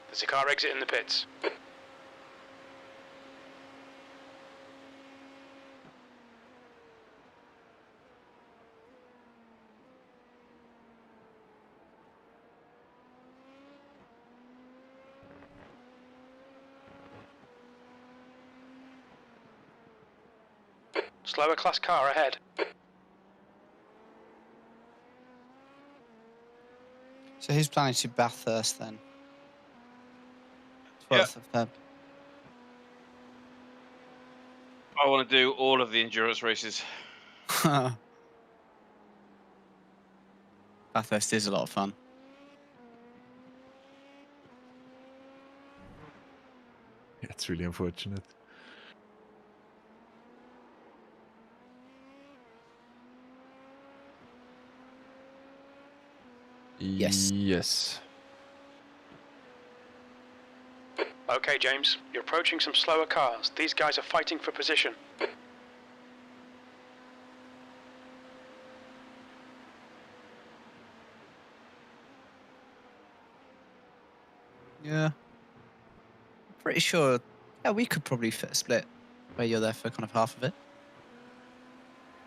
There's a car exiting the pits. Slower class car ahead. So who's planning to Bathurst then? Yeah. 12th of Feb. I want to do all of the endurance races. Bathurst is a lot of fun. Yeah, it's really unfortunate. Yes. Yes. Okay, James, you're approaching some slower cars. These guys are fighting for position. Yeah. Pretty sure. Yeah, we could probably fit a split where you're there for kind of half of it.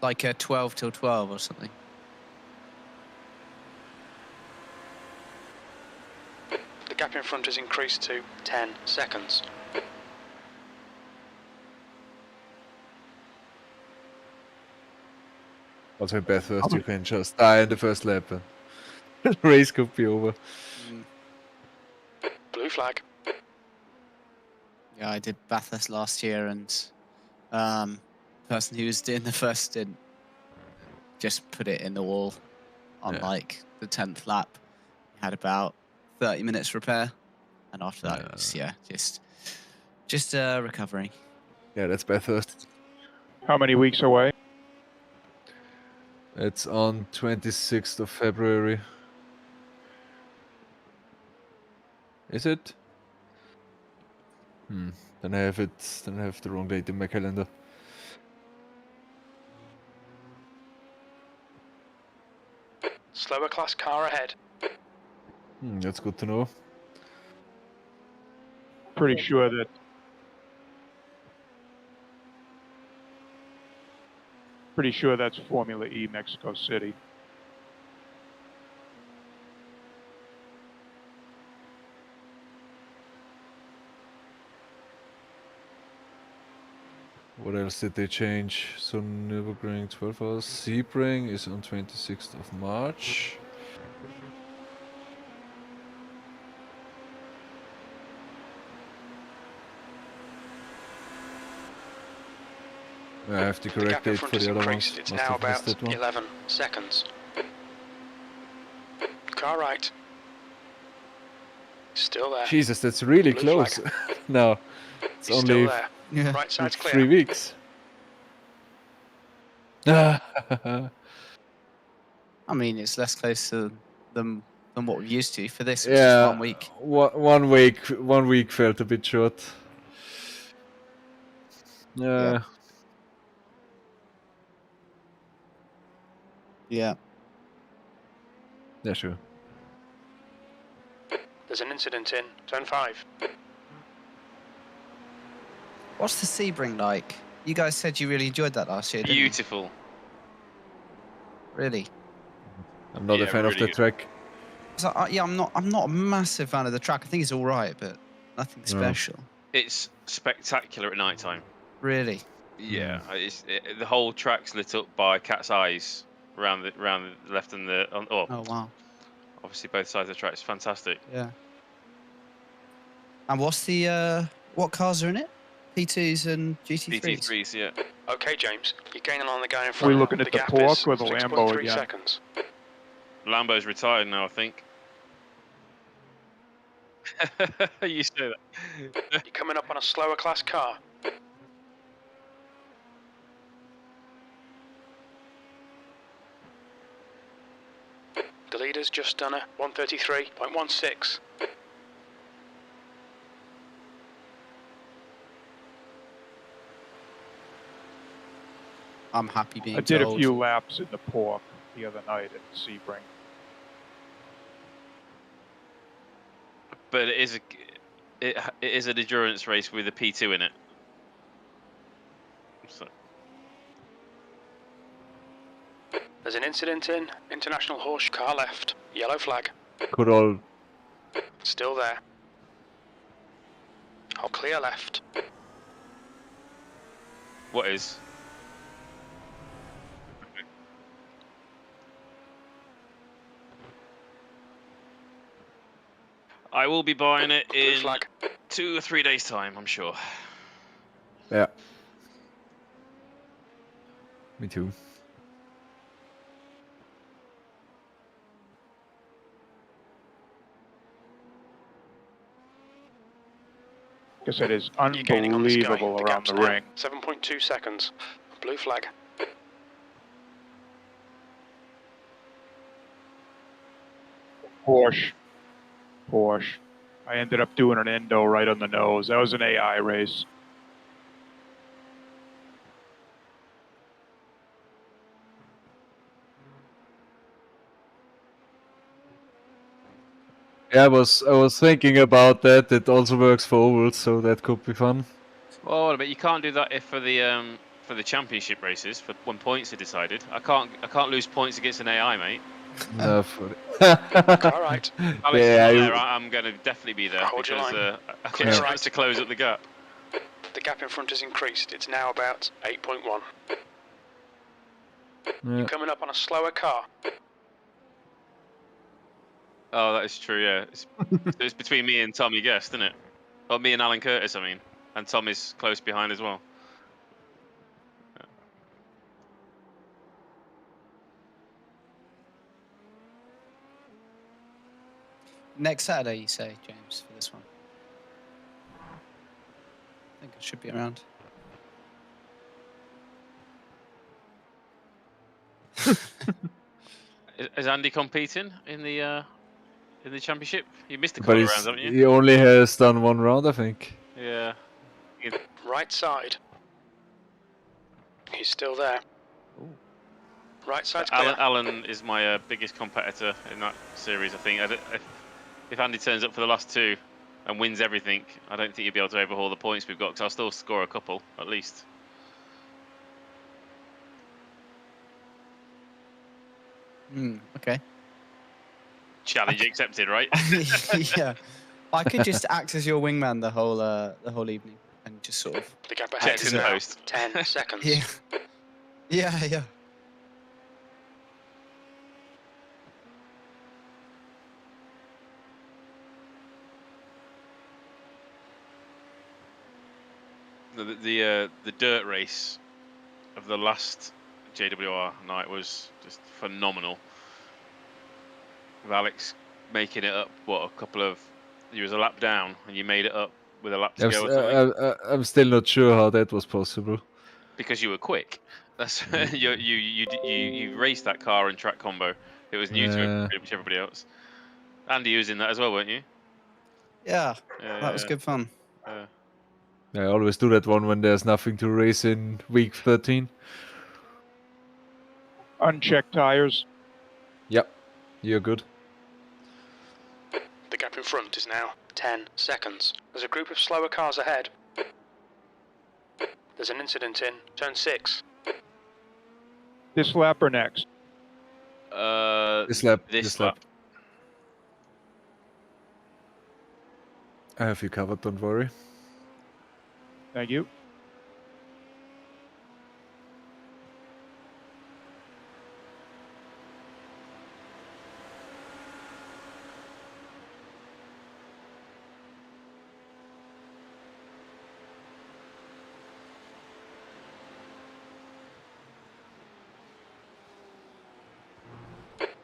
Like 12 till 12 or something. The gap in front has increased to 10 seconds. Also in Bathurst, you can just die in the first lap. And the race could be over. Blue flag. Yeah, I did Bathurst last year, and the person who was doing the first stint just put it in the wall on Yeah. like the 10th lap. Had about 30 minutes repair, and after that, it was just recovering. Yeah, that's Bathurst. How many weeks away? It's on 26th of February. Is it? Then I have it. Then I have the wrong date in my calendar. Slower class car ahead. That's good to know. Pretty sure that's Formula E Mexico City. What else did they change? So Nürburgring 12 hours. Sebring is on 26th of March. I have the The correct gap in date front for has the other increased. ones. It's Must now have missed about that one. 11 seconds. Car right. Still there. Jesus, that's really Blue close. flag. No, it's He's only still there. Yeah. Right side's 3 clear. weeks. I mean, it's less close than what we're used to. For this, it was just Yeah, 1 week. 1 week. 1 week felt a bit short. Yeah. Yeah, sure. There's an incident in turn 5. What's the Sebring like? You guys said you really enjoyed that last year, didn't you? Beautiful. Really? I'm not a Yeah, fan of really the good. track. So, I'm not a massive fan of the track. I think it's all right, but nothing special. It's spectacular at night time. Really? Yeah, the whole track's lit up by cat's eyes around the left and Oh wow. obviously both sides of the track. It's fantastic. Yeah. And what's the what cars are in it? P2s and GT3s. GT3s, yeah. Okay, James, you're gaining on the guy in front. We looking at the gap Pork is or the Lambo 6.3 again? seconds. Lambo's retired now, I think. You say that. You're coming up on a slower class car. The leader's just done a 133.16. I'm happy being I did a told. few laps in the Pork the other night at Sebring. But it is an endurance race with a P2 in it. So, There's an incident in International Horse car left. Yellow flag. Could all. Still there. I'll clear left. what is? I will be buying it Blue in flag. 2 or 3 days' time, I'm sure. Yeah. Me too. Guess it is You're gaining on this guy. unbelievable The around gap's the now ring. 7.2 seconds. Blue flag. Porsche. Porsche. I ended up doing an endo right on the nose. That was an AI race. Yeah, I was thinking about that. It also works for ovals, so that could be fun. Oh, but you can't do that if for the championship races for when points are decided. I can't lose points against an AI, mate. No, for Car right. Alex is not there. I'm going to definitely be there Hold your because line. I Clear get a right. chance to close up the gap. The gap in front has increased. It's now about 8.1. yeah. Coming up on a slower car. Oh, that is true. Yeah, it's between me and Tommy Guest, isn't it? Or me and Alan Curtis, I mean, and Tom is close behind as well. Next Saturday, you say, James, for this one? I think I should be around. Is Andy competing in the championship? You missed a But couple of rounds, haven't you? he only has done one round, I think. Yeah. Right side. He's still there. Ooh. Right side's clear. Alan is my biggest competitor in that series, I think. If Andy turns up for the last two and wins everything, I don't think he'll be able to overhaul the points we've got, because I'll still score a couple, at least. Okay. Challenge accepted, right? Yeah. I could just act as your wingman the whole evening and just sort of. The gap Check ahead is in the now post. 10 seconds. Yeah. Yeah. The dirt race of the last JWR night was just phenomenal. With Alex making it up, you was a lap down and you made it up with a lap to go or something, I'm still not sure how that was possible. because you were quick. That's you raced that car and track combo. It was new to pretty much everybody else. Andy was in that as well, weren't you? Yeah. That was good fun. I always do that one when there's nothing to race in week 13. Unchecked tires. Yep, you're good. The gap in front is now 10 seconds. There's a group of slower cars ahead. There's an incident in turn 6. This lap or next? This lap. This lap. I have you covered, don't worry. Thank you.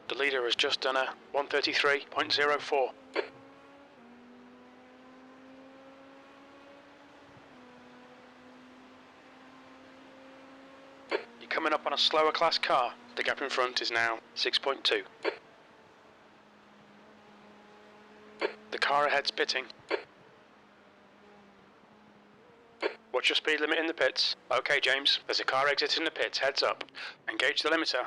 The leader has just done a 133.04. You're coming up on a slower class car. The gap in front is now 6.2. The car ahead's pitting. Watch your speed limit in the pits. Okay, James, there's a car exiting the pits. Heads up. Engage the limiter.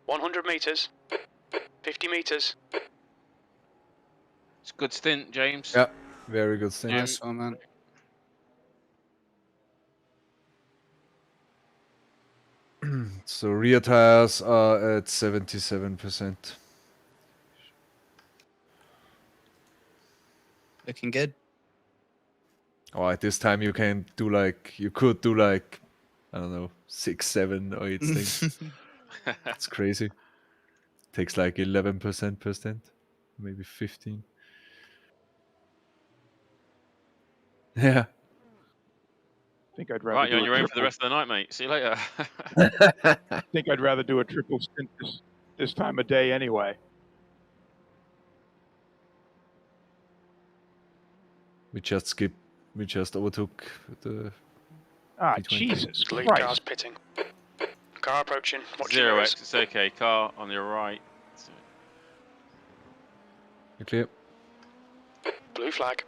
100 meters. 50 meters. It's a good stint, James. Yeah, very good thing. Nice one, man. So rear tires are at 77%. Looking good. Oh, at this time you could do like I don't know, 6, 7, or 8 things. It's crazy. Takes like 11%, maybe 15. Yeah. I think I'd rather Right, you're do on a your own for the triple. rest of the night, mate. See you later. I think I'd rather do a triple stint this time of day anyway. We just overtook the Ah, P20. Jesus Lead car's Christ. pitting. Car approaching. Watch your 0x, mirrors. it's okay. Car on your right. You're clear. Blue flag.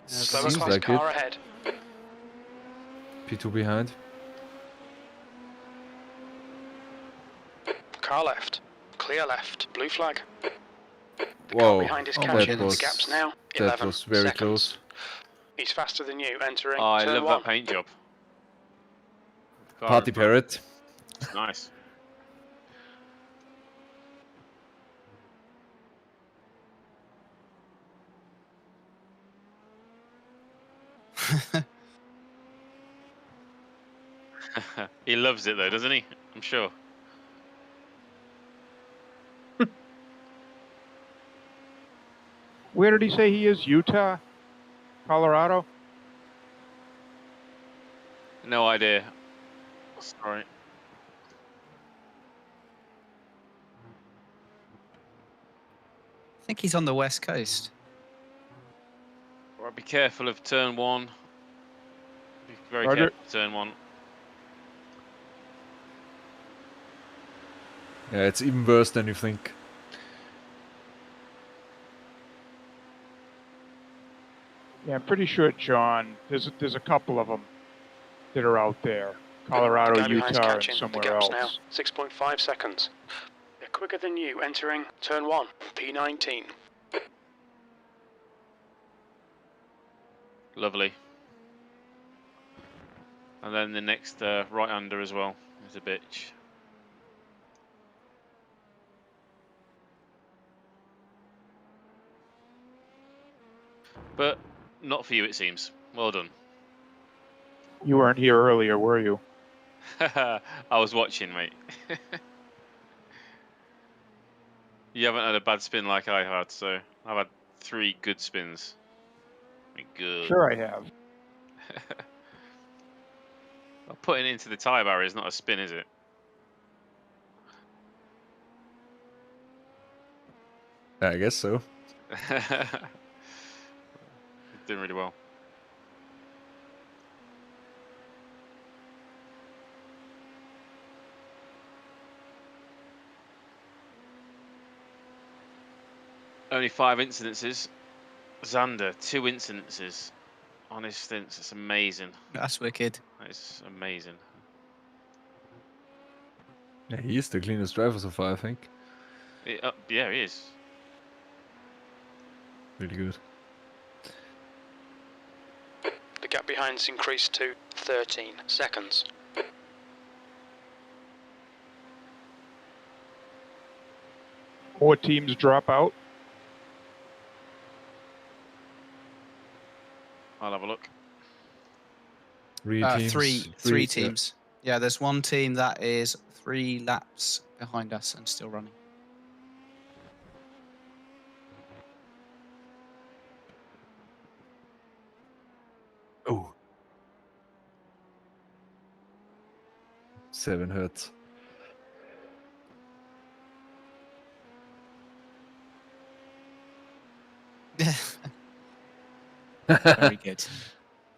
Slower Seems class like car it. ahead. P2 behind. Car left. Clear left. Blue flag. The car Whoa, behind is Oh my catching. goodness. The gap's now that 11 was very seconds. close. He's faster than you, entering Oh, I turn love 1. that paint job. Car Party in front. parrot. It's nice. He loves it though, doesn't he? I'm sure. Where did he say he is? Utah? Colorado? No idea. Sorry. I think he's on the west coast. Right, be careful of turn 1. Be very Roger. careful of turn 1. Yeah, it's even worse than you think. Yeah, I'm pretty sure, John, there's a couple of them that are out there. Colorado, The guy behind's Utah, and catching. The somewhere gap's else. now 6.5 seconds. They're quicker than you, entering turn 1. P19. Lovely. And then the next right under as well is a bitch. But not for you, it seems. Well done. You weren't here earlier, were you? I was watching, mate. You haven't had a bad spin like I had, so I've had 3 good spins. I mean, good. Sure I have. Well, putting it into the tyre barrier is not a spin, is it? I guess so. Doing really well. Only 5 incidences. Xander, 2 incidences on his stints. It's amazing. That's wicked. It's amazing. Yeah, he is the cleanest driver so far, I think. Yeah, he is. Really good. The gap behind's increased to 13 seconds. More teams drop out. I'll have a look. Three teams. Three yeah. teams. Yeah, there's one team that is 3 laps behind us and still running. Oh. 7 hertz. Very good.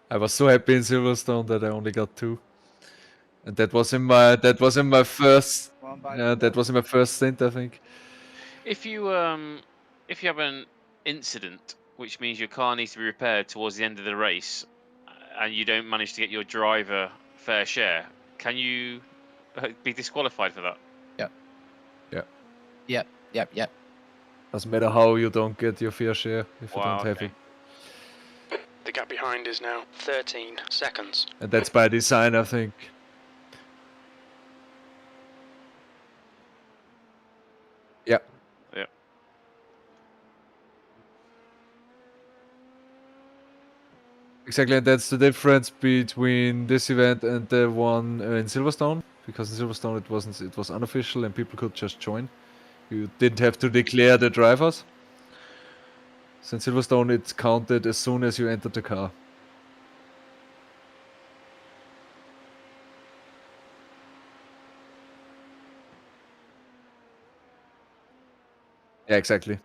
I was so happy in Silverstone that I only got 2, and that was in my first. One by Yeah, that was in my first stint, I think. If you have an incident, which means your car needs to be repaired towards the end of the race, and you don't manage to get your driver fair share, can you be disqualified for that? Yep. Doesn't matter how you don't get your fair share if you Wow, don't have okay. it, The gap behind is now 13 seconds. and that's by design, I think. Yeah. Yeah. Exactly, and that's the difference between this event and the one in Silverstone. Because in Silverstone it was unofficial and people could just join. You didn't have to declare the drivers. So in Silverstone it counted as soon as you entered the car. Yeah, exactly.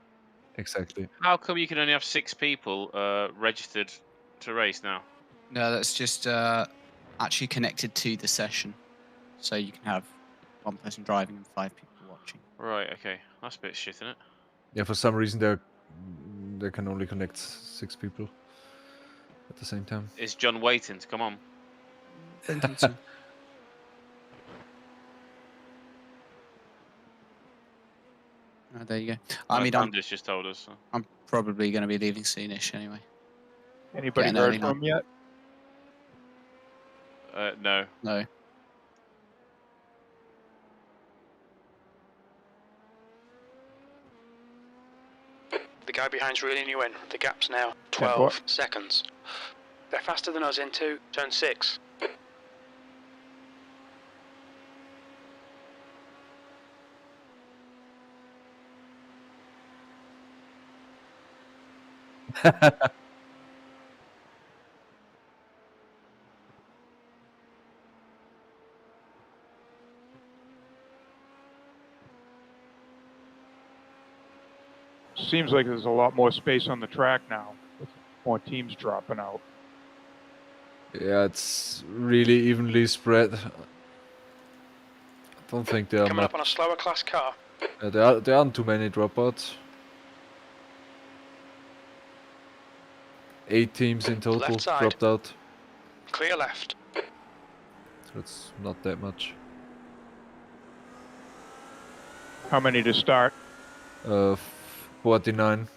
Exactly. How come you can only have 6 people registered to race now? No, that's just actually connected to the session, so you can have one person driving and 5 people watching. Right, okay. That's a bit shit, isn't it? Yeah, for some reason they can only connect 6 people at the same time. Is John waiting to come on? Don't think so. Oh, there you go. I mean, Anders just told us. So. I'm probably going to be leaving soonish anyway. Anybody Getting heard early from him yet? No. No. The guy behind's reeling you in. The gap's now 10 12 foot. seconds. They're faster than us into turn 6. Seems like there's a lot more space on the track now, with more teams dropping out. Yeah, it's really evenly spread. I don't think there are Coming much. up on a slower class car. There aren't too many dropouts. 8 teams in total Left side. dropped out. Clear left. So it's not that much. How many to start? 49.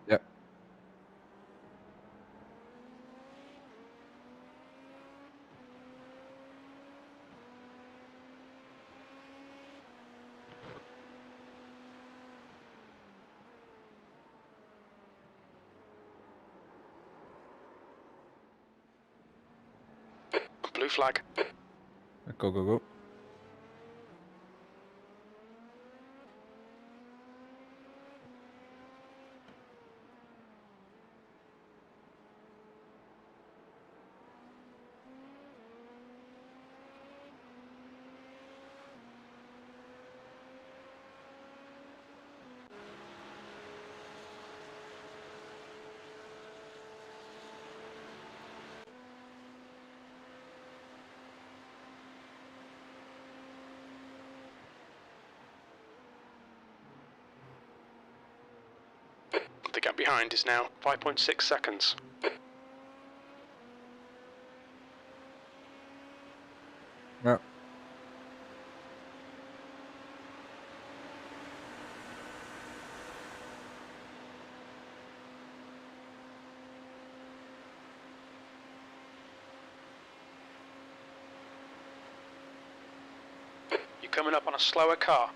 Yeah. Blue flag. Go, go, go. The gap behind is now 5.6 seconds. Yeah. You're coming up on a slower car.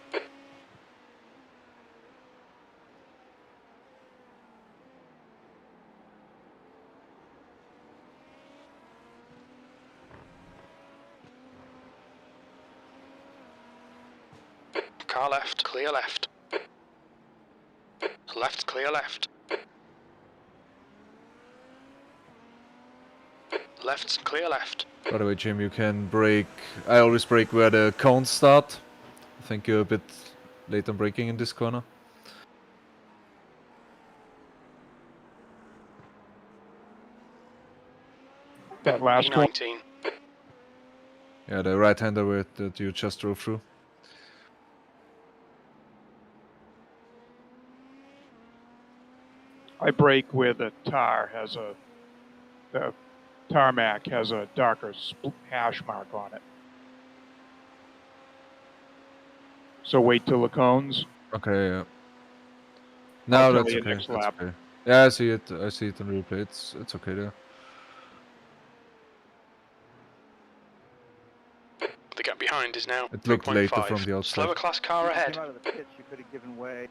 Car left, clear left. Left, clear left. Left's clear left. By the way, Jim, you can brake. I always brake where the cones start. I think you're a bit late on braking in this corner. That last one. E19. Yeah, the right-hander that you just drove through. I brake where the tarmac has a darker hash mark on it. So wait till the cones. Okay, yeah. No, tell that's you okay. next That's lap. okay. Yeah, I see it. I see it on replay. It's okay there. The gap behind is now It looked later 3.5. from the outside. Slower class car If you ahead. came out of the pits, you could have given way.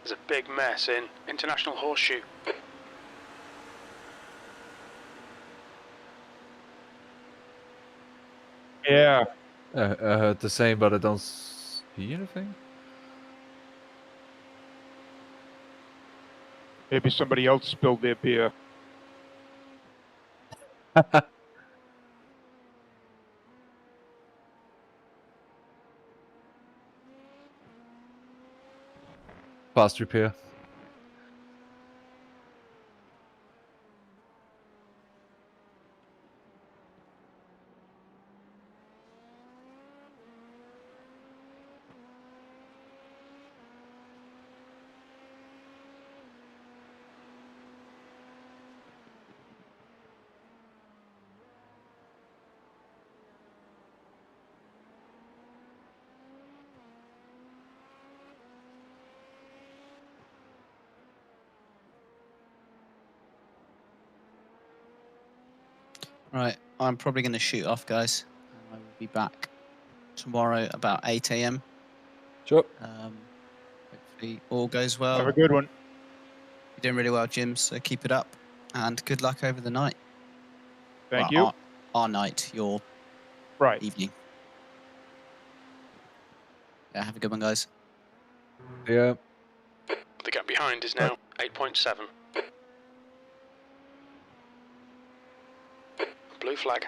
There's a big mess in International Horseshoe. Yeah. I heard the same, but I don't see anything. Maybe somebody else spilled their beer. Fast repair. Right, I'm probably going to shoot off, guys. I will be back tomorrow about 8 a.m. Sure. Hopefully all goes well. Have a good one. You're doing really well, Jim, so keep it up. And good luck over the night. Thank Well, you. Our night, your Right. evening. Yeah, have a good one, guys. Yeah. The gap behind is now 8.7. Blue flag.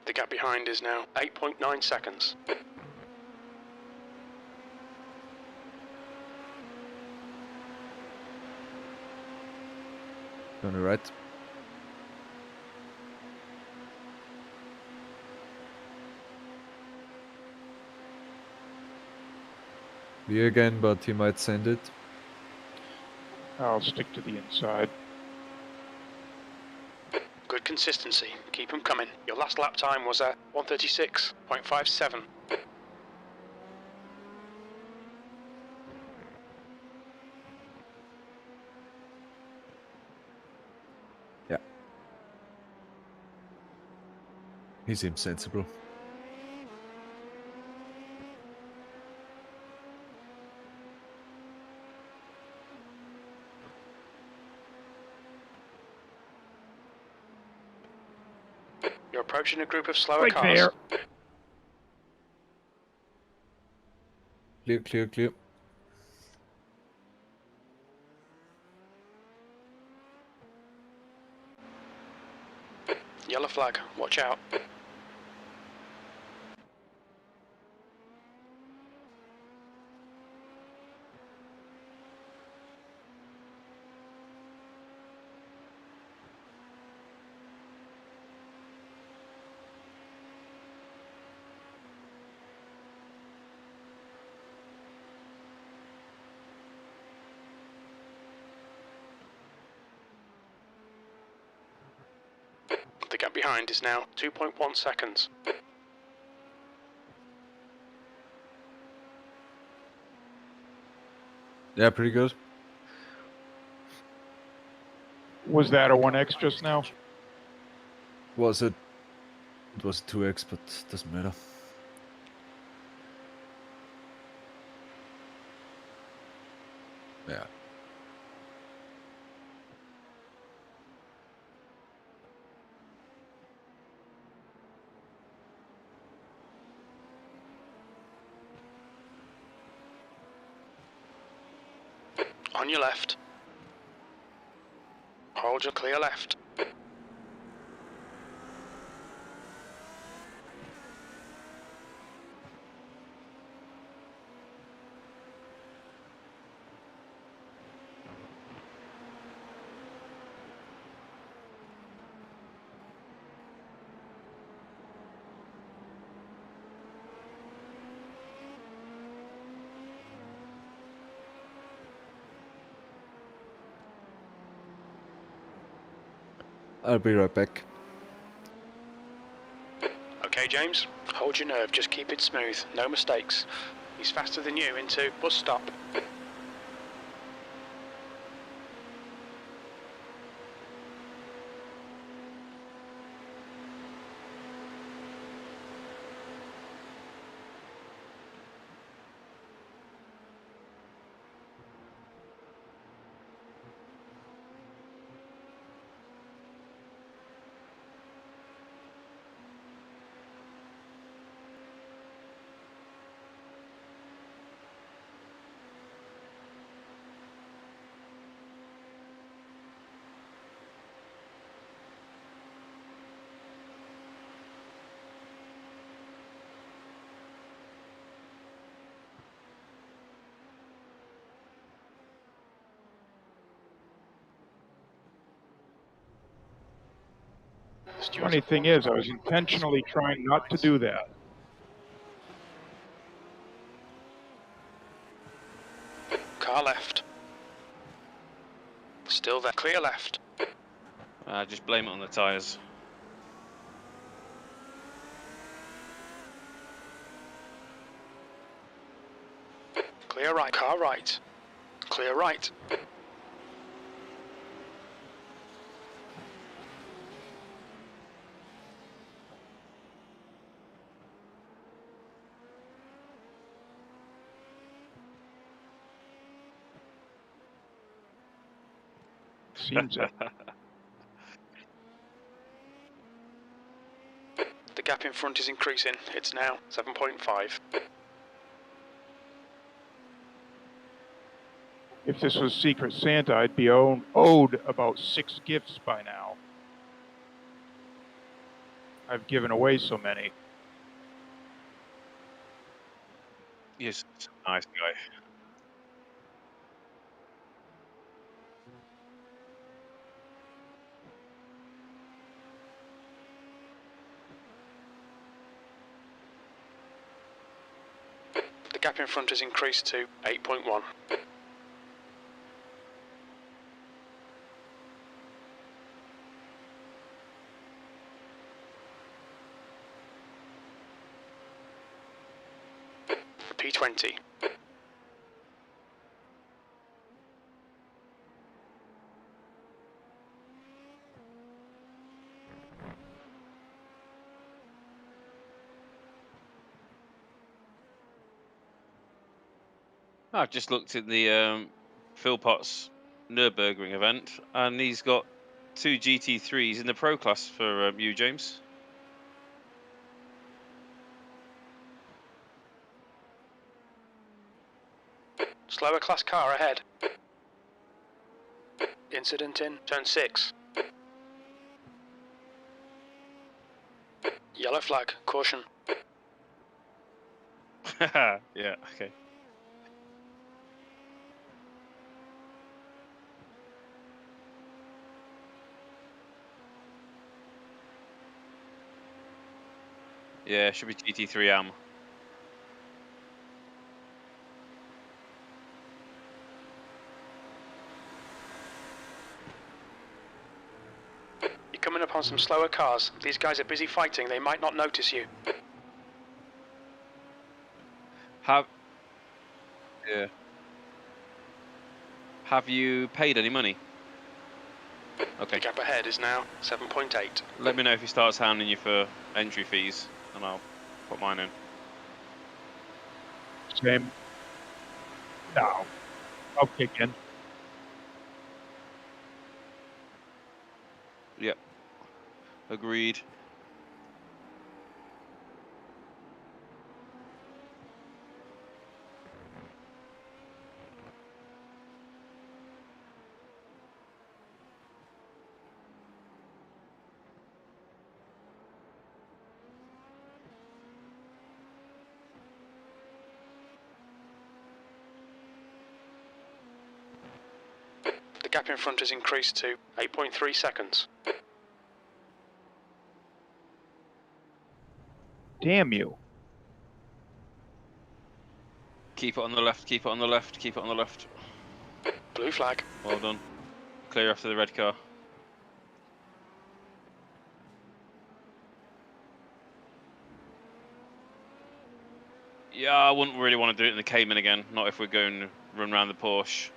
The gap behind is now 8.9 seconds. On the right. Me again, but he might send it. I'll stick to the inside. Good consistency. Keep them coming. Your last lap time was a 1:36.57. Yeah. He seems sensible. You're approaching a group of slower Right cars. there. Clear, clear, clear. Yellow flag. Watch out. The gap behind is now 2.1 seconds. Yeah, pretty good. Was that a 1X just now? Was it? It was 2x, but doesn't matter. Yeah. On your left. Hold your clear left. I'll be right back. Okay, James, hold your nerve, just keep it smooth, no mistakes. He's faster than you into bus stop. Funny thing is, I was intentionally trying not to do that. Car left. Still there, clear left. Just blame it on the tyres. Clear right, car right. Clear right. Seems it. The gap in front is increasing. It's now 7.5. If this was Secret Santa, I'd be owed about 6 gifts by now. I've given away so many. Yes, nice guy. The gap in front has increased to 8.1. P20. I've just looked at the Phil Potts Nürburgring event, and he's got 2 GT3s in the pro class for you, James. Slower class car ahead. Incident in turn 6. Yellow flag, caution. Yeah, okay. Yeah, should be GT3 AM. You're coming up on some slower cars. These guys are busy fighting, they might not notice you. Have you paid any money? Okay. The gap ahead is now 7.8. Let me know if he starts hounding you for entry fees, and I'll put mine in. Same. No. I'll kick in. Yep. Agreed. The gap in front has increased to 8.3 seconds. Damn you. Keep it on the left, keep it on the left, keep it on the left. Blue flag. Well done. Clear after the red car. Yeah, I wouldn't really want to do it in the Cayman again, not if we're going to run around the Porsche.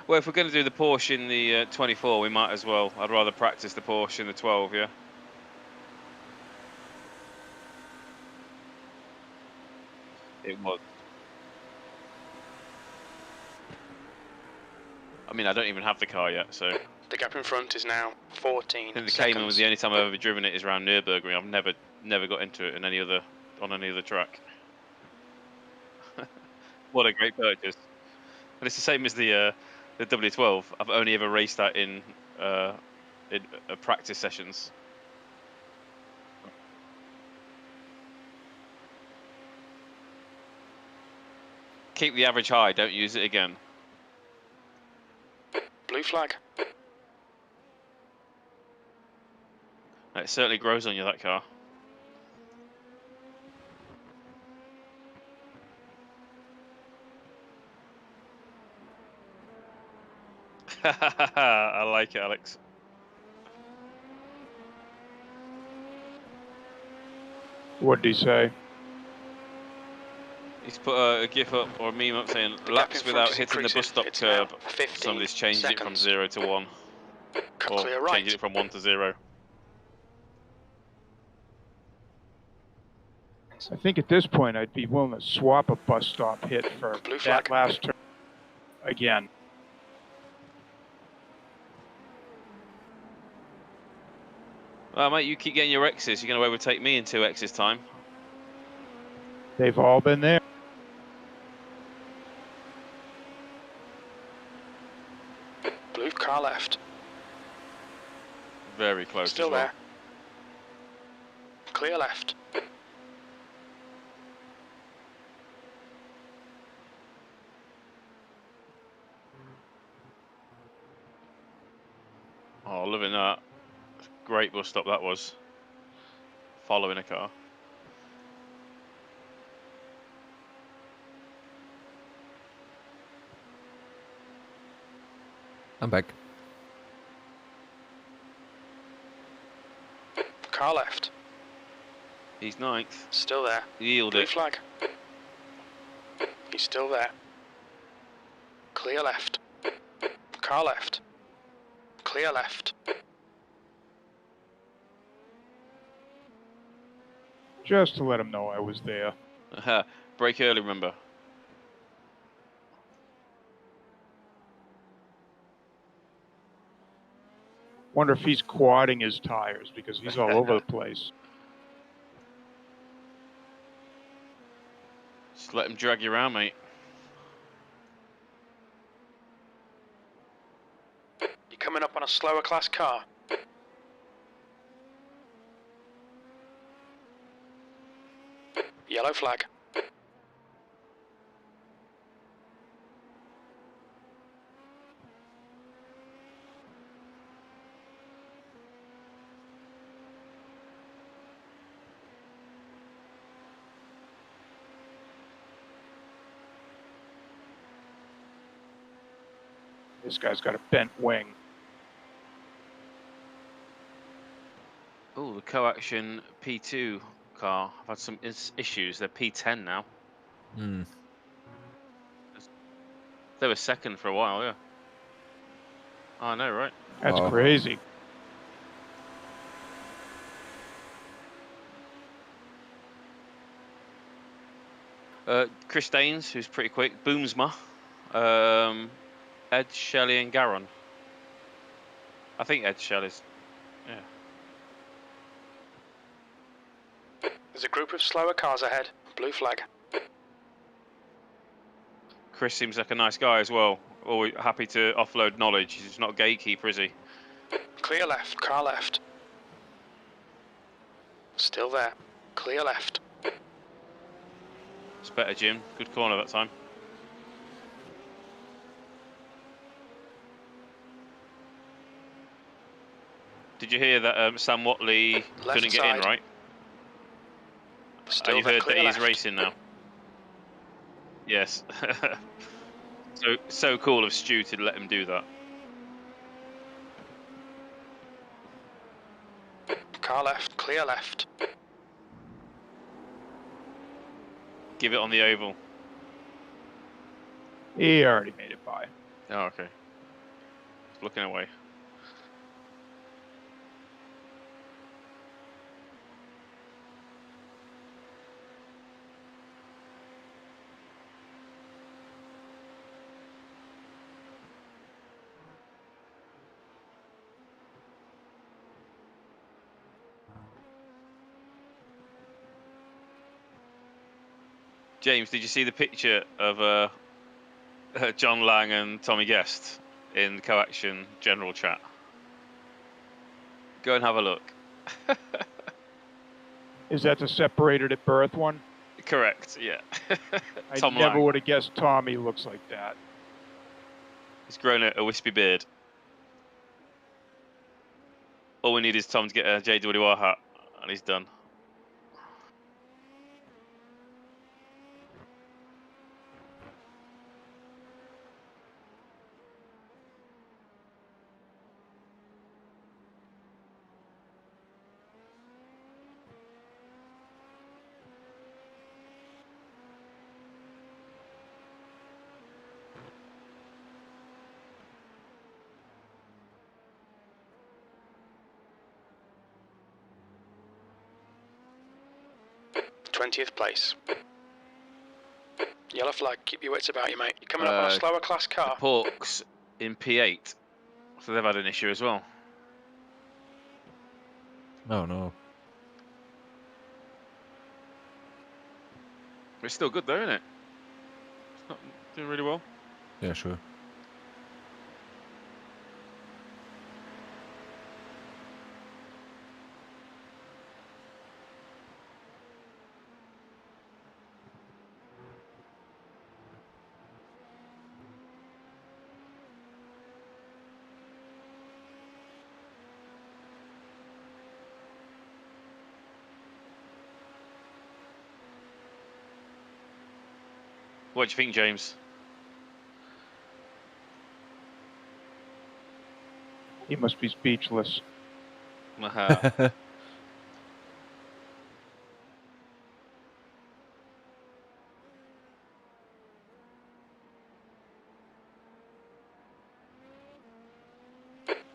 Well, if we're going to do the Porsche in the 24, we might as well. I'd rather practice the Porsche in the 12, yeah? It was. I mean, I don't even have the car yet, so... The gap in front is now 14 I think the seconds. Cayman was the only time I've ever driven it is around Nürburgring. I've never got into it in on any other track. What a great purchase! And it's the same as the W12. I've only ever raced that in practice sessions. Keep the average high. Don't use it again. Blue flag. It certainly grows on you, that car. I like it, Alex. What'd he say? He's put a gif up or a meme up saying laps without hitting the bus stop curb. Somebody's changed it from 0 to 1. Or changed it from 1 to 0. I think at this point I'd be willing to swap a bus stop hit for that last turn again. Well, mate, you keep getting your X's. You're going to overtake me in 2 X's time. They've all been there. Blue car left. Very close. Still as well. there. Clear left. Oh, loving that. Great bus stop that was. Following a car. I'm back. Car left. He's 9th. Still there. Yield Blue it. flag. He's still there. Clear left. Car left. Clear left. Just to let him know I was there. Brake early, remember. Wonder if he's quadding his tires because he's all over the place. Just let him drag you around, mate. You're coming up on a slower class car. Yellow flag. This guy's got a bent wing. Oh, the Coaction P2 car. I've had some issues. They're P10 now. Hmm. They were second for a while, yeah. I know, right? That's Wow. crazy. Chris Daines, who's pretty quick. Boomsma. Ed, Shelley, and Garon. I think Ed Shelley's. Yeah. There's a group of slower cars ahead. Blue flag. Chris seems like a nice guy as well. Always happy to offload knowledge. He's not a gatekeeper, is he? Clear left, car left. Still there. Clear left. It's better, Jim. Good corner that time. Did you hear that Sam Watley Left couldn't get in, side. right? Still And you there, heard that clear he's left. racing now. Yes. So cool of Stu to let him do that. Car left, clear left. Give it on the oval. He already made it by. Oh, okay. Looking away. James, did you see the picture of John Lang and Tommy Guest in the Co-Action general chat? Go and have a look. Is that the separated at birth one? Correct, yeah. I Tom never Lang. would have guessed Tommy looks like that. He's grown a wispy beard. All we need is Tom to get a JWR hat, and he's done. th place. Yellow flag, keep your wits about you, mate. You're coming up on a slower class car. Porks in P8, so they've had an issue as well. Oh no. It's still good though, isn't it? It's not doing really well. Yeah, sure. What do you think, James? He must be speechless. Uh-huh.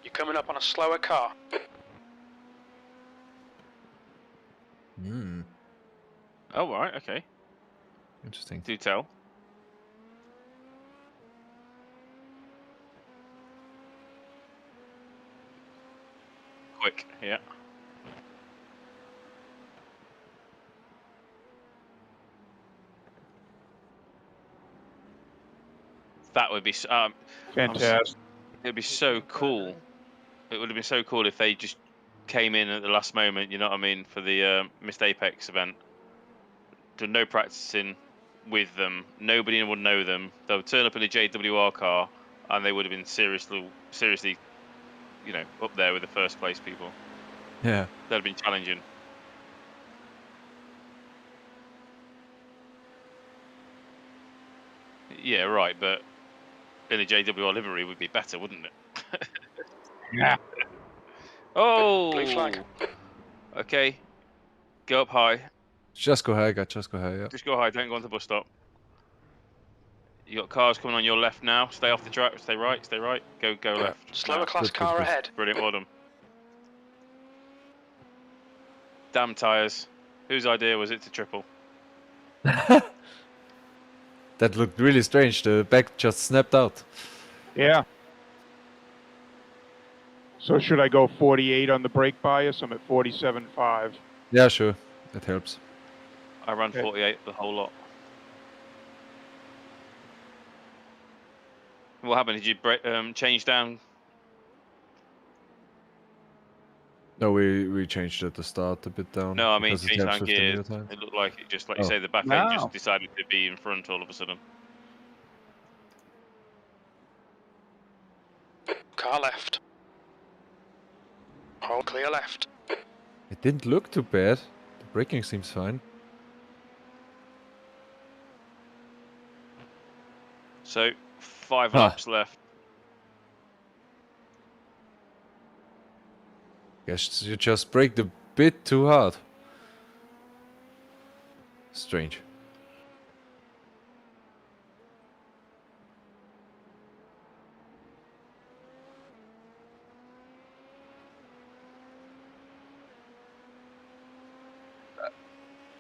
You're coming up on a slower car. Hmm. Oh, right, okay. Interesting. Do tell. Quick, yeah. That would be Fantastic. it'd be so cool. It would have been so cool if they just came in at the last moment, you know what I mean, for the Missed Apex event. Done no practicing with them. Nobody would know them. They would turn up in a JWR car, and they would have been seriously, you know, up there with the first place people. Yeah. That'd have been challenging. Yeah, right, but in a JWR livery would be better, wouldn't it? Yeah. Oh! Blue flag. Okay. Go up high. Just go high, guy. Just go high. Yeah. Just go high, don't go on the bus stop. You got cars coming on your left now. Stay off the track. Stay right. Stay right. Go left. Slower now. class Good, car good. ahead. Brilliant. Well done. Damn tyres. Whose idea was it to triple? That looked really strange. The back just snapped out. Yeah. So should I go 48 on the brake bias? I'm at 47.5. Yeah, sure. That helps. I ran Okay. 48 the whole lot. What happened? Did you change down? No, we changed at the start a bit down. No, I mean because it change helps down with the gears. new tires. It looked like it just, like you Oh. say, the back end Wow. just decided to be in front all of a sudden. Car left. Hold clear left. It didn't look too bad. The braking seems fine. So 5 Huh. laps left. Guess you just braked a bit too hard. Strange.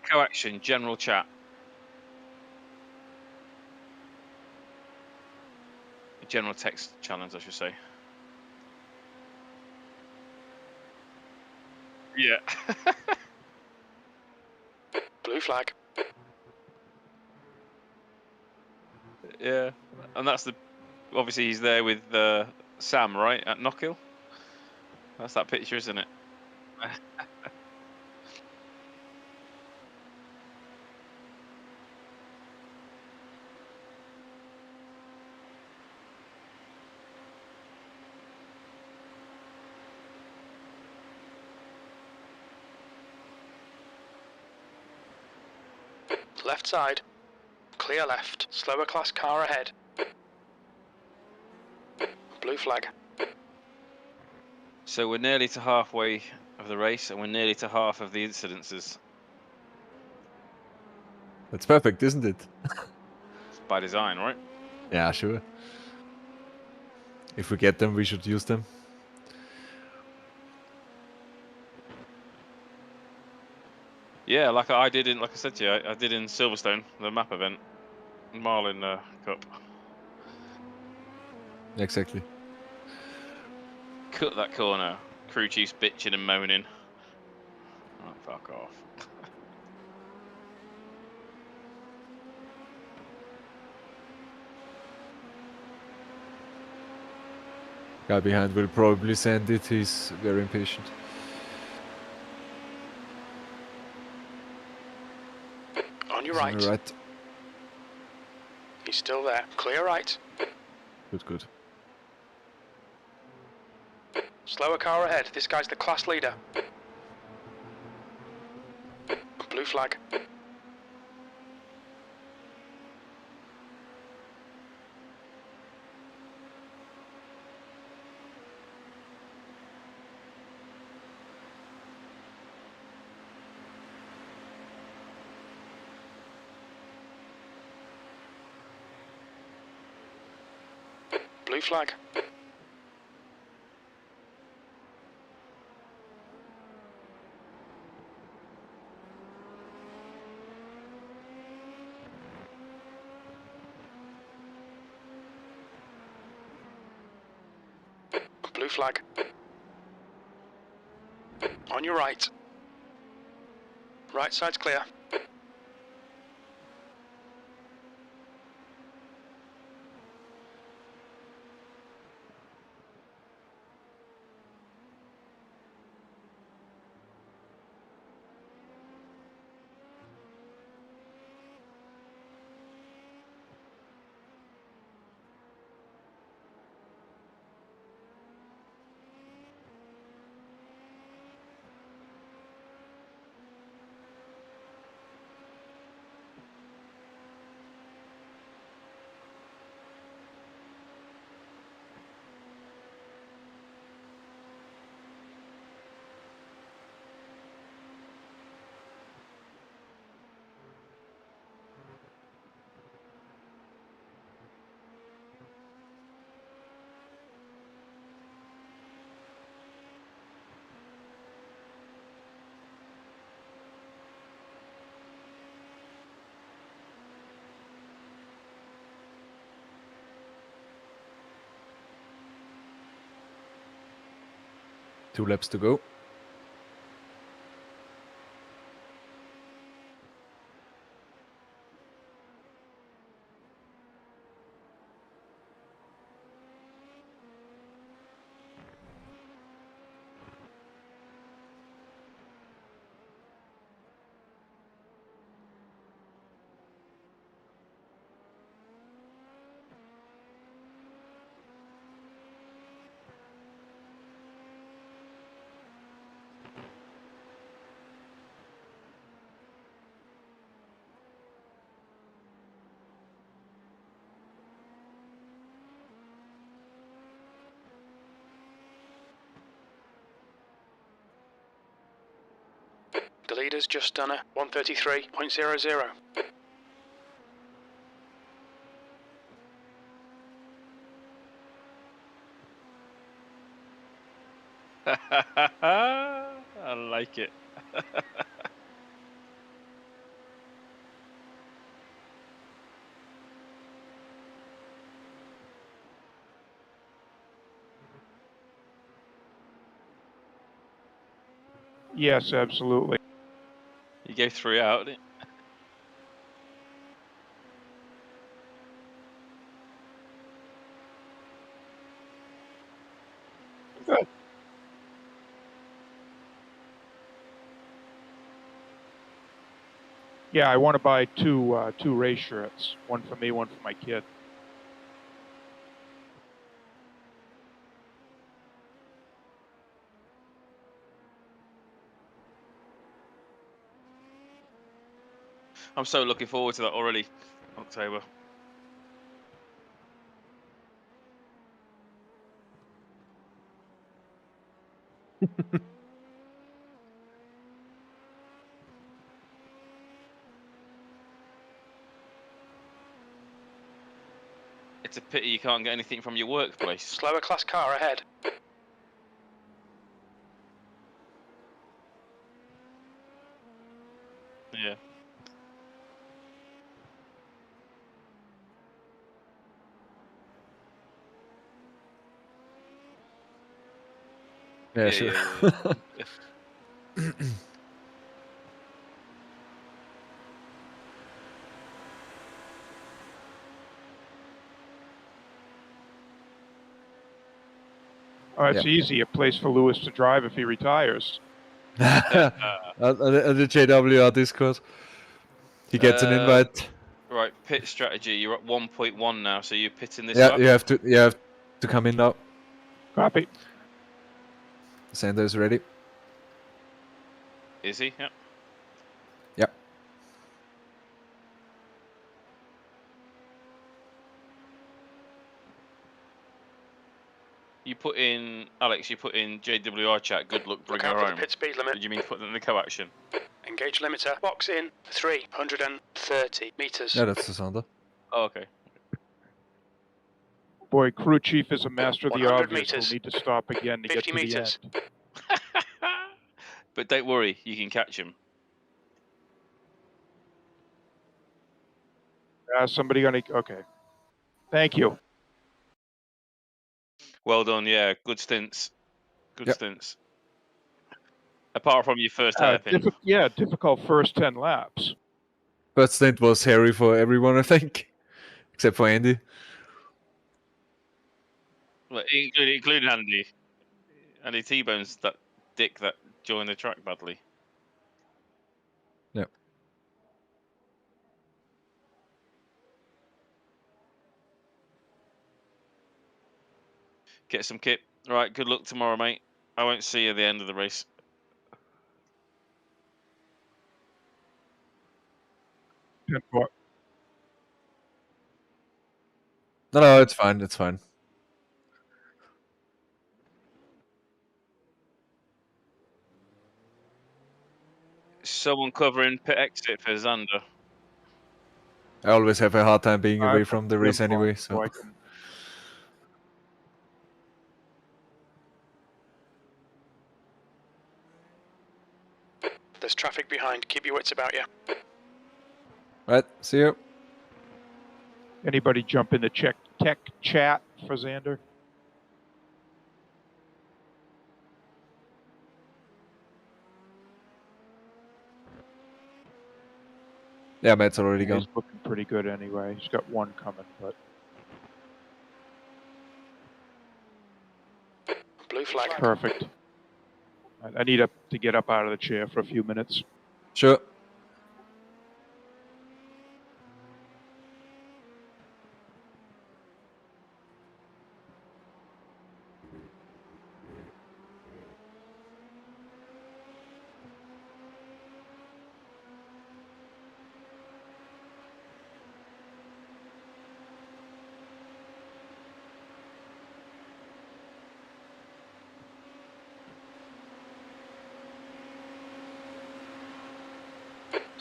Coaction, general chat. General text challenge, I should say. Yeah. Blue flag. Yeah. And that's the. Obviously, he's there with Sam, right? At Knockhill? That's that picture, isn't it? Left side. Clear left. Slower class car ahead. Blue flag. So we're nearly to halfway of the race, and we're nearly to half of the incidences. That's perfect, isn't it? It's by design, right? Yeah, sure. If we get them, we should use them. Yeah, like I did in, like I said to you, I did in Silverstone, the map event, Marlin Cup. Exactly. Cut that corner. Crew chief's bitching and moaning. Oh, fuck off. Guy behind will probably send it. He's very impatient. On your He's right. on the right. He's still there. Clear right. Good, good. Slower car ahead. This guy's the class leader. Blue flag. Blue flag. Blue flag. On your right. Right side's clear. 2 laps to go. The leader's just done a 1:33.00. I like it. Yes, absolutely. You go 3 out. Didn't Good. Yeah, I want to buy two race shirts. One for me, one for my kid. I'm so looking forward to that already. October. It's a pity you can't get anything from your workplace. Slower class car ahead. Yeah. Yeah, sure. Yeah. Oh, it's Yeah. easy. A place for Lewis to drive if he retires. On the JWR Discord. He gets an invite. Right, pit strategy. You're at 1.1 now, so you're pitting this Yeah, lap. you have to come in now. Copy. Sander is ready. Is he? Yeah. Yep. You put in, Alex, you put in JWR chat, good luck, bring Look out her for the home. pit speed limit. Did you mean to put them in the co-action? Engage limiter. Box in 330 meters. Yeah, that's the Sander. Oh, okay. Boy, crew chief is a master of the 100 obvious. We'll meters. need to stop again to get 50 to meters. the end. But don't worry, you can catch him. Somebody gonna... Okay. Thank you. Well done, yeah. Good stints. Good Yep. stints. Apart from your first hairpin. Difficult first 10 laps. First stint was hairy for everyone, I think. Except for Andy. Well, including Andy. Andy T-Bone's that dick that joined the track badly. Yep. Get some kit. Right, good luck tomorrow, mate. I won't see you at the end of the race. No, it's fine. It's fine. Someone covering pit exit for Xander. I always have a hard time being away from the race anyway, so. There's traffic behind. Keep your wits about you. Right, see you. Anybody jump in the tech chat for Xander? Yeah, Matt's already He's gone. looking pretty good anyway. He's got one coming, but Blue flag. perfect. I need to get up out of the chair for a few minutes. Sure.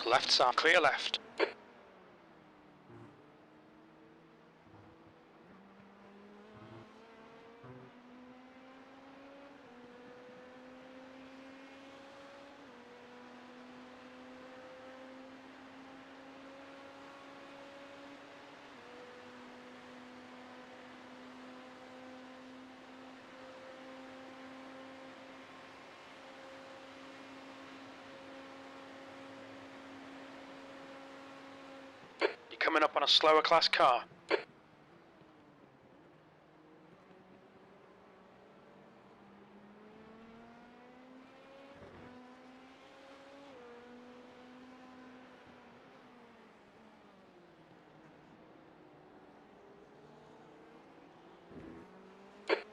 Left side, clear left. You're coming up on a slower class car.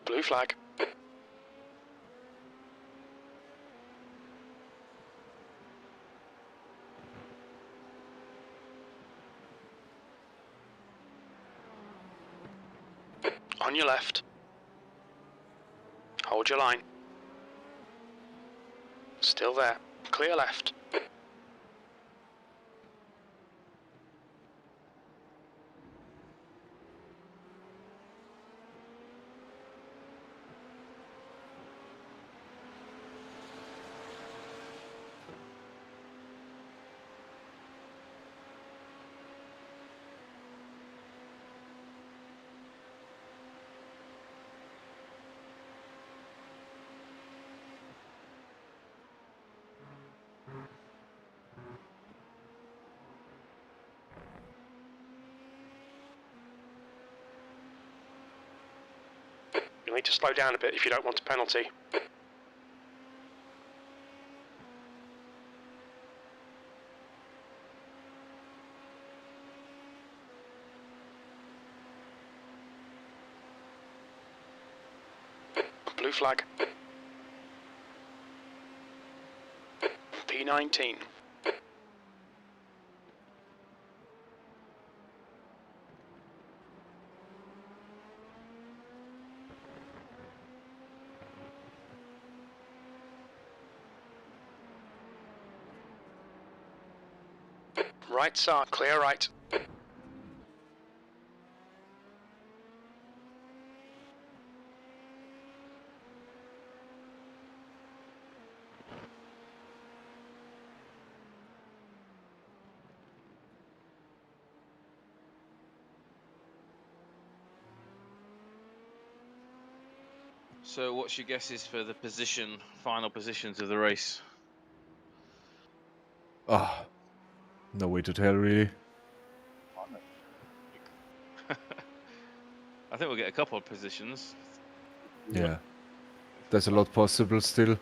Blue flag. On your left. Hold your line. Still there. Clear left. You'll need to slow down a bit if you don't want a penalty. Blue flag. P19. Right side, clear right. So, what's your guesses for the final positions of the race? Ah, no way to tell really. I think we'll get a couple of positions. Yeah, there's a lot possible still.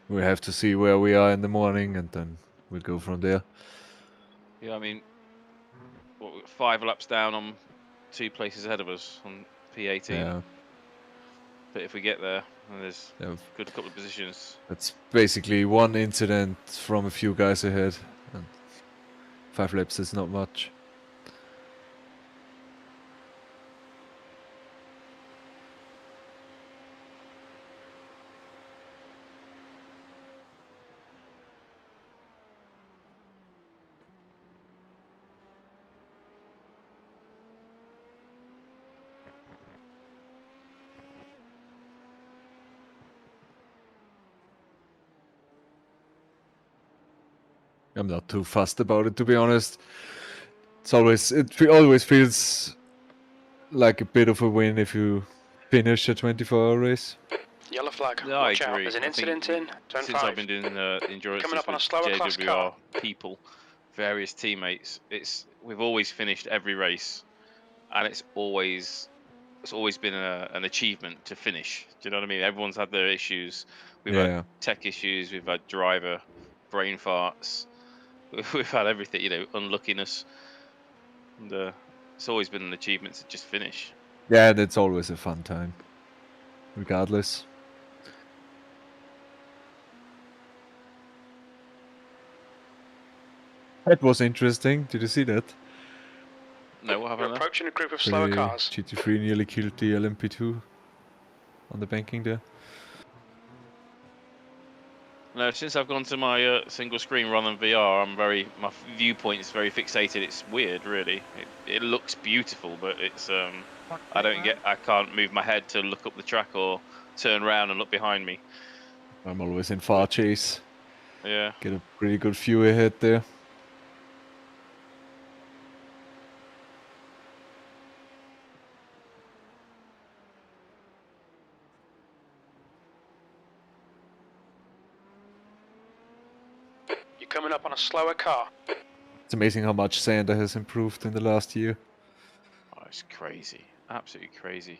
We have to see where we are in the morning, and then we'll go from there. Yeah, I mean, what, we've got 5 laps down on 2 places ahead of us on P18. Yeah, But if we get there, then there's yeah. a good couple of positions. That's basically one incident from a few guys ahead, and 5 laps is not much. I'm not too fussed about it, to be honest. It always feels like a bit of a win if you finish a 24-hour race. Yellow flag. Yeah, I Watch out. agree. There's an I think incident in turn since 5. I've been doing endurances Coming up on a with slower class car. JWR people, various teammates, we've always finished every race, and it's always been an achievement to finish. Do you know what I mean? Everyone's had their issues. We've had Yeah. tech issues. We've had driver brain farts. We've had everything. You know, unluckiness. And it's always been an achievement to just finish. Yeah, and it's always a fun time, regardless. That was interesting. Did you see that? No, what You're happened there? approaching a group of slower The cars. GT3 nearly killed the LMP2 on the banking there. No, since I've gone to my single screen rather than VR, my viewpoint is very fixated. It's weird, really. It looks beautiful, but it's I can't move my head to look up the track or turn around and look behind me. I'm always in far chase. Yeah. Get a pretty good view ahead there. You're coming up on a slower car. It's amazing how much Sander has improved in the last year. Oh, it's crazy. Absolutely crazy.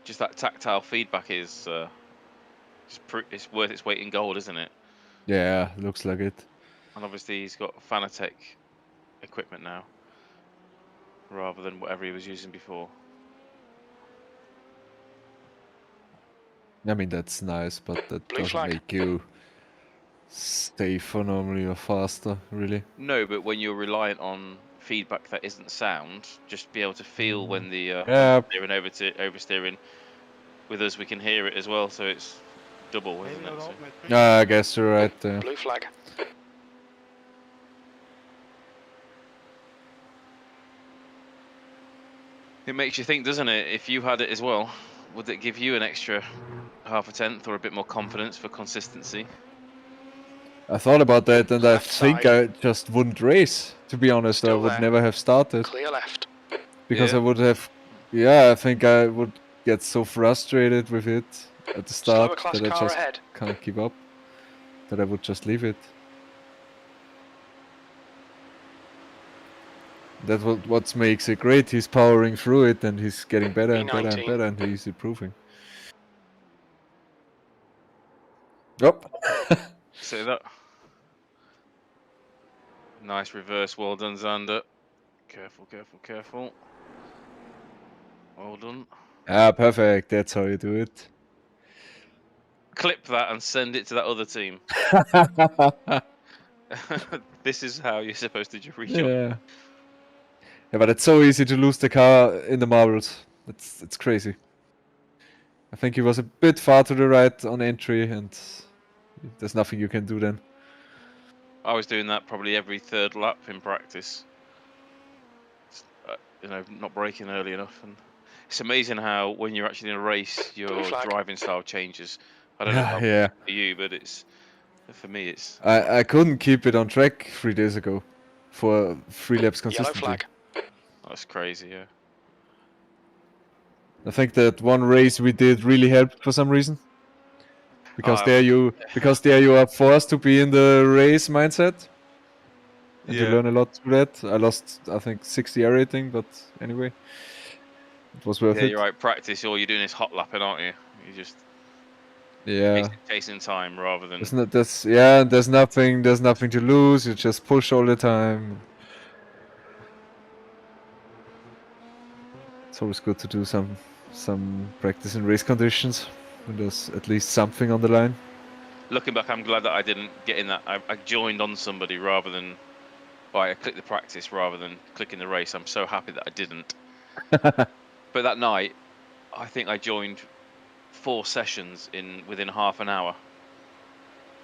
Just that tactile feedback is it's worth its weight in gold, isn't it? Yeah, looks like it. And obviously he's got Fanatec equipment now, rather than whatever he was using before. I mean, that's nice, but that Blue doesn't flag. make you safer normally or faster, really. No, but when you're reliant on feedback that isn't sound, just be able to feel when the Yeah. steering oversteering. With us, we can hear it as well, so it's double, isn't it? So. I guess you're right there. Blue flag. It makes you think, doesn't it? If you had it as well, would it give you an extra half a tenth or a bit more confidence for consistency? I thought about that, and I Left think side. I just wouldn't race. To be honest, Still I would there. never have started Clear left. because Yeah. I would have. Yeah, I think I would get so frustrated with it at the Slower start class that I car just ahead. can't keep up. That I would just leave it. That's what makes it great. He's powering through it, and he's getting better and better and B19. better, and he's improving. Yep. See that? Nice reverse. Well done, Xander. Careful, careful, careful. Well done. Ah, perfect. That's how you do it. Clip that and send it to that other team. This is how you're supposed to rejoin. Yeah. Yeah, but it's so easy to lose the car in the marbles. It's crazy. I think he was a bit far to the right on entry, and there's nothing you can do then. I was doing that probably every third lap in practice. You know, not braking early enough, and it's amazing how when you're actually in a race, your flag. driving style changes. I don't know how Yeah. for you, but it's for me. It's I couldn't keep it on track 3 days ago for 3 laps Yellow consistently. flag. that's crazy. Yeah. I think that one race we did really helped for some reason. Because there you are forced to be in the race mindset. And you learn a lot through that. I lost, I think, 60 air rating, but anyway, it was worth Yeah, it. you're right. Practice, all you're doing is hot lapping, aren't you? You just chasing time rather than. There's nothing to lose. You just push all the time. It's always good to do some practice in race conditions when there's at least something on the line. Looking back, I'm glad that I didn't get in that. I joined on somebody rather than. I clicked the practice rather than clicking the race. I'm so happy that I didn't. But that night, I think I joined 4 sessions within half an hour.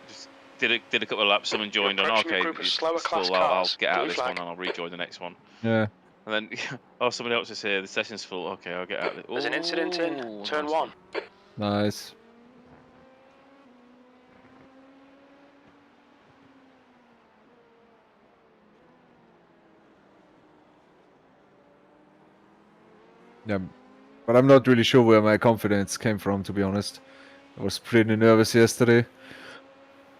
Just did a couple of laps. Someone joined on. Okay, it's full. I'll get out of this one and I'll rejoin the next one. Yeah. And then, someone else is here. The session's full. Okay, I'll get out of it. There's an incident in turn 1. Nice. Yeah, but I'm not really sure where my confidence came from, to be honest. I was pretty nervous yesterday.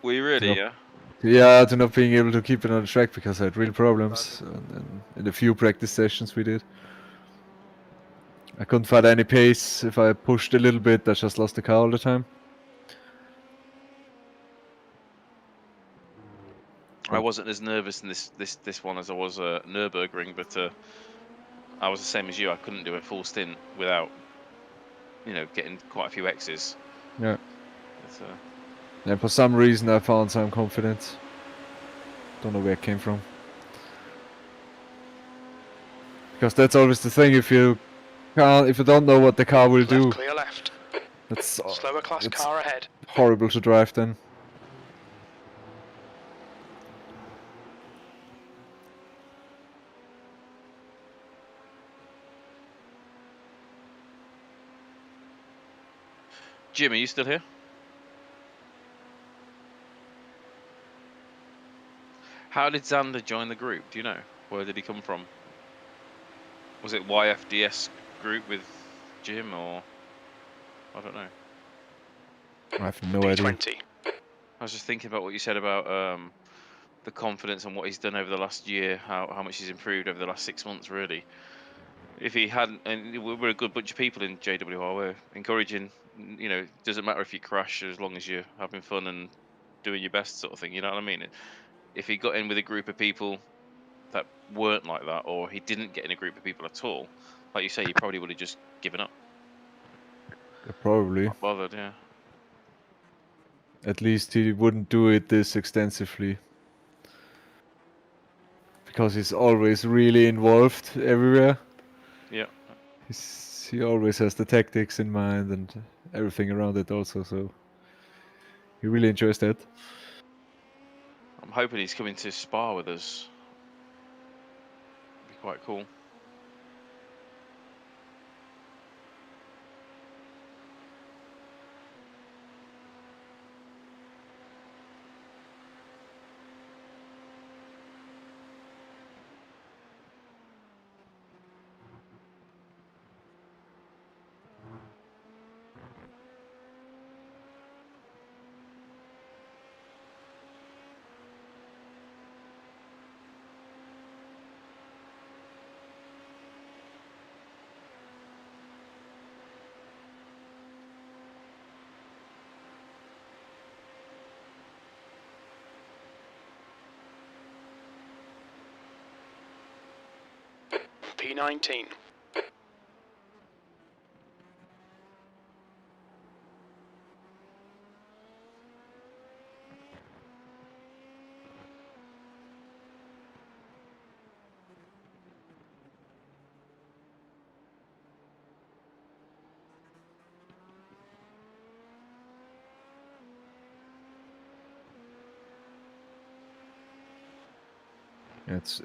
Were you really? Nope. Yeah. Yeah, to not being able to keep it on the track because I had real problems in the few practice sessions we did. I couldn't find any pace. If I pushed a little bit, I just lost the car all the time. I wasn't as nervous in this one as I was Nürburgring, but I was the same as you. I couldn't do a full stint without, getting quite a few X's. Yeah. But, And for some reason, I found some confidence. Don't know where it came from. Because that's always the thing. If you don't know what the car will do, Clear left. it's Slower class it's car ahead. horrible to drive then. Jim, are you still here? How did Xander join the group? Do you know? Where did he come from? Was it YFDS group with Jim, or I don't know. I have no idea. P20. I was just thinking about what you said about the confidence and what he's done over the last year, how much he's improved over the last 6 months, really. If he hadn't, and we're a good bunch of people in JWR, we're encouraging, doesn't matter if you crash as long as you're having fun and doing your best, sort of thing, you know what I mean? If he got in with a group of people that weren't like that, or he didn't get in a group of people at all, like you say, he probably would have just given up. Yeah, probably. Not bothered, yeah. At least he wouldn't do it this extensively. Because he's always really involved everywhere. Yeah. He always has the tactics in mind and everything around it also, so he really enjoys that. I'm hoping he's coming to Spa with us. Be quite cool. P19.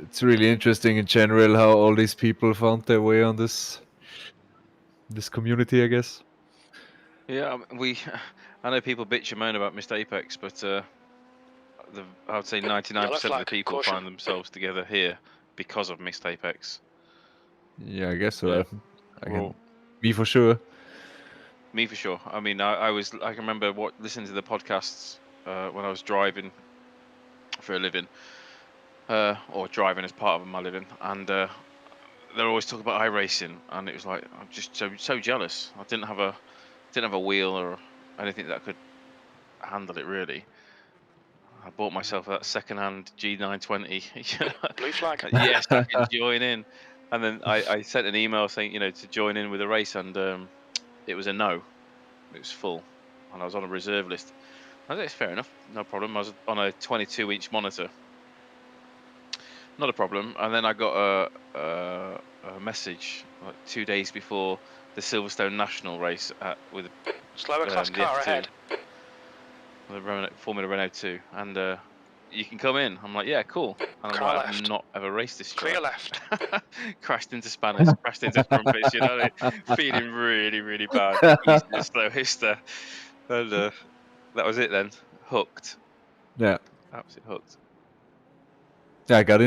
It's really interesting in general how all these people found their way on this community, I guess. Yeah, I know people bitch and moan about missed Apex, but I would say 99% of the Flag, people caution. find themselves together here because of missed Apex. Yeah, I guess so. Yeah. I can Well, be for sure. me for sure. I mean, I can remember listening to the podcasts when I was driving for a living, or driving as part of my living, and they're always talking about iRacing, and it was like I'm just so jealous. I didn't have a wheel or anything that could handle it really. I bought myself that second-hand G920. Blue flag. Yes, I can join in. And then I sent an email saying, to join in with a race, and it was a no. It was full, and I was on a reserve list. I said, it's fair enough, no problem. I was on a 22-inch monitor, not a problem. And then I got a message like 2 days before the Silverstone National race with Slower class the car F2. ahead. The Formula Renault 2, and you can come in. I'm like, yeah, cool. And I'm Car like, left. I've not ever raced this track. Clear left. Crashed into spanners, crashed into trumpets, feeling really, really bad. Easy to slow hister. And that was it then. Hooked. Yeah. Absolutely hooked. Yeah, I got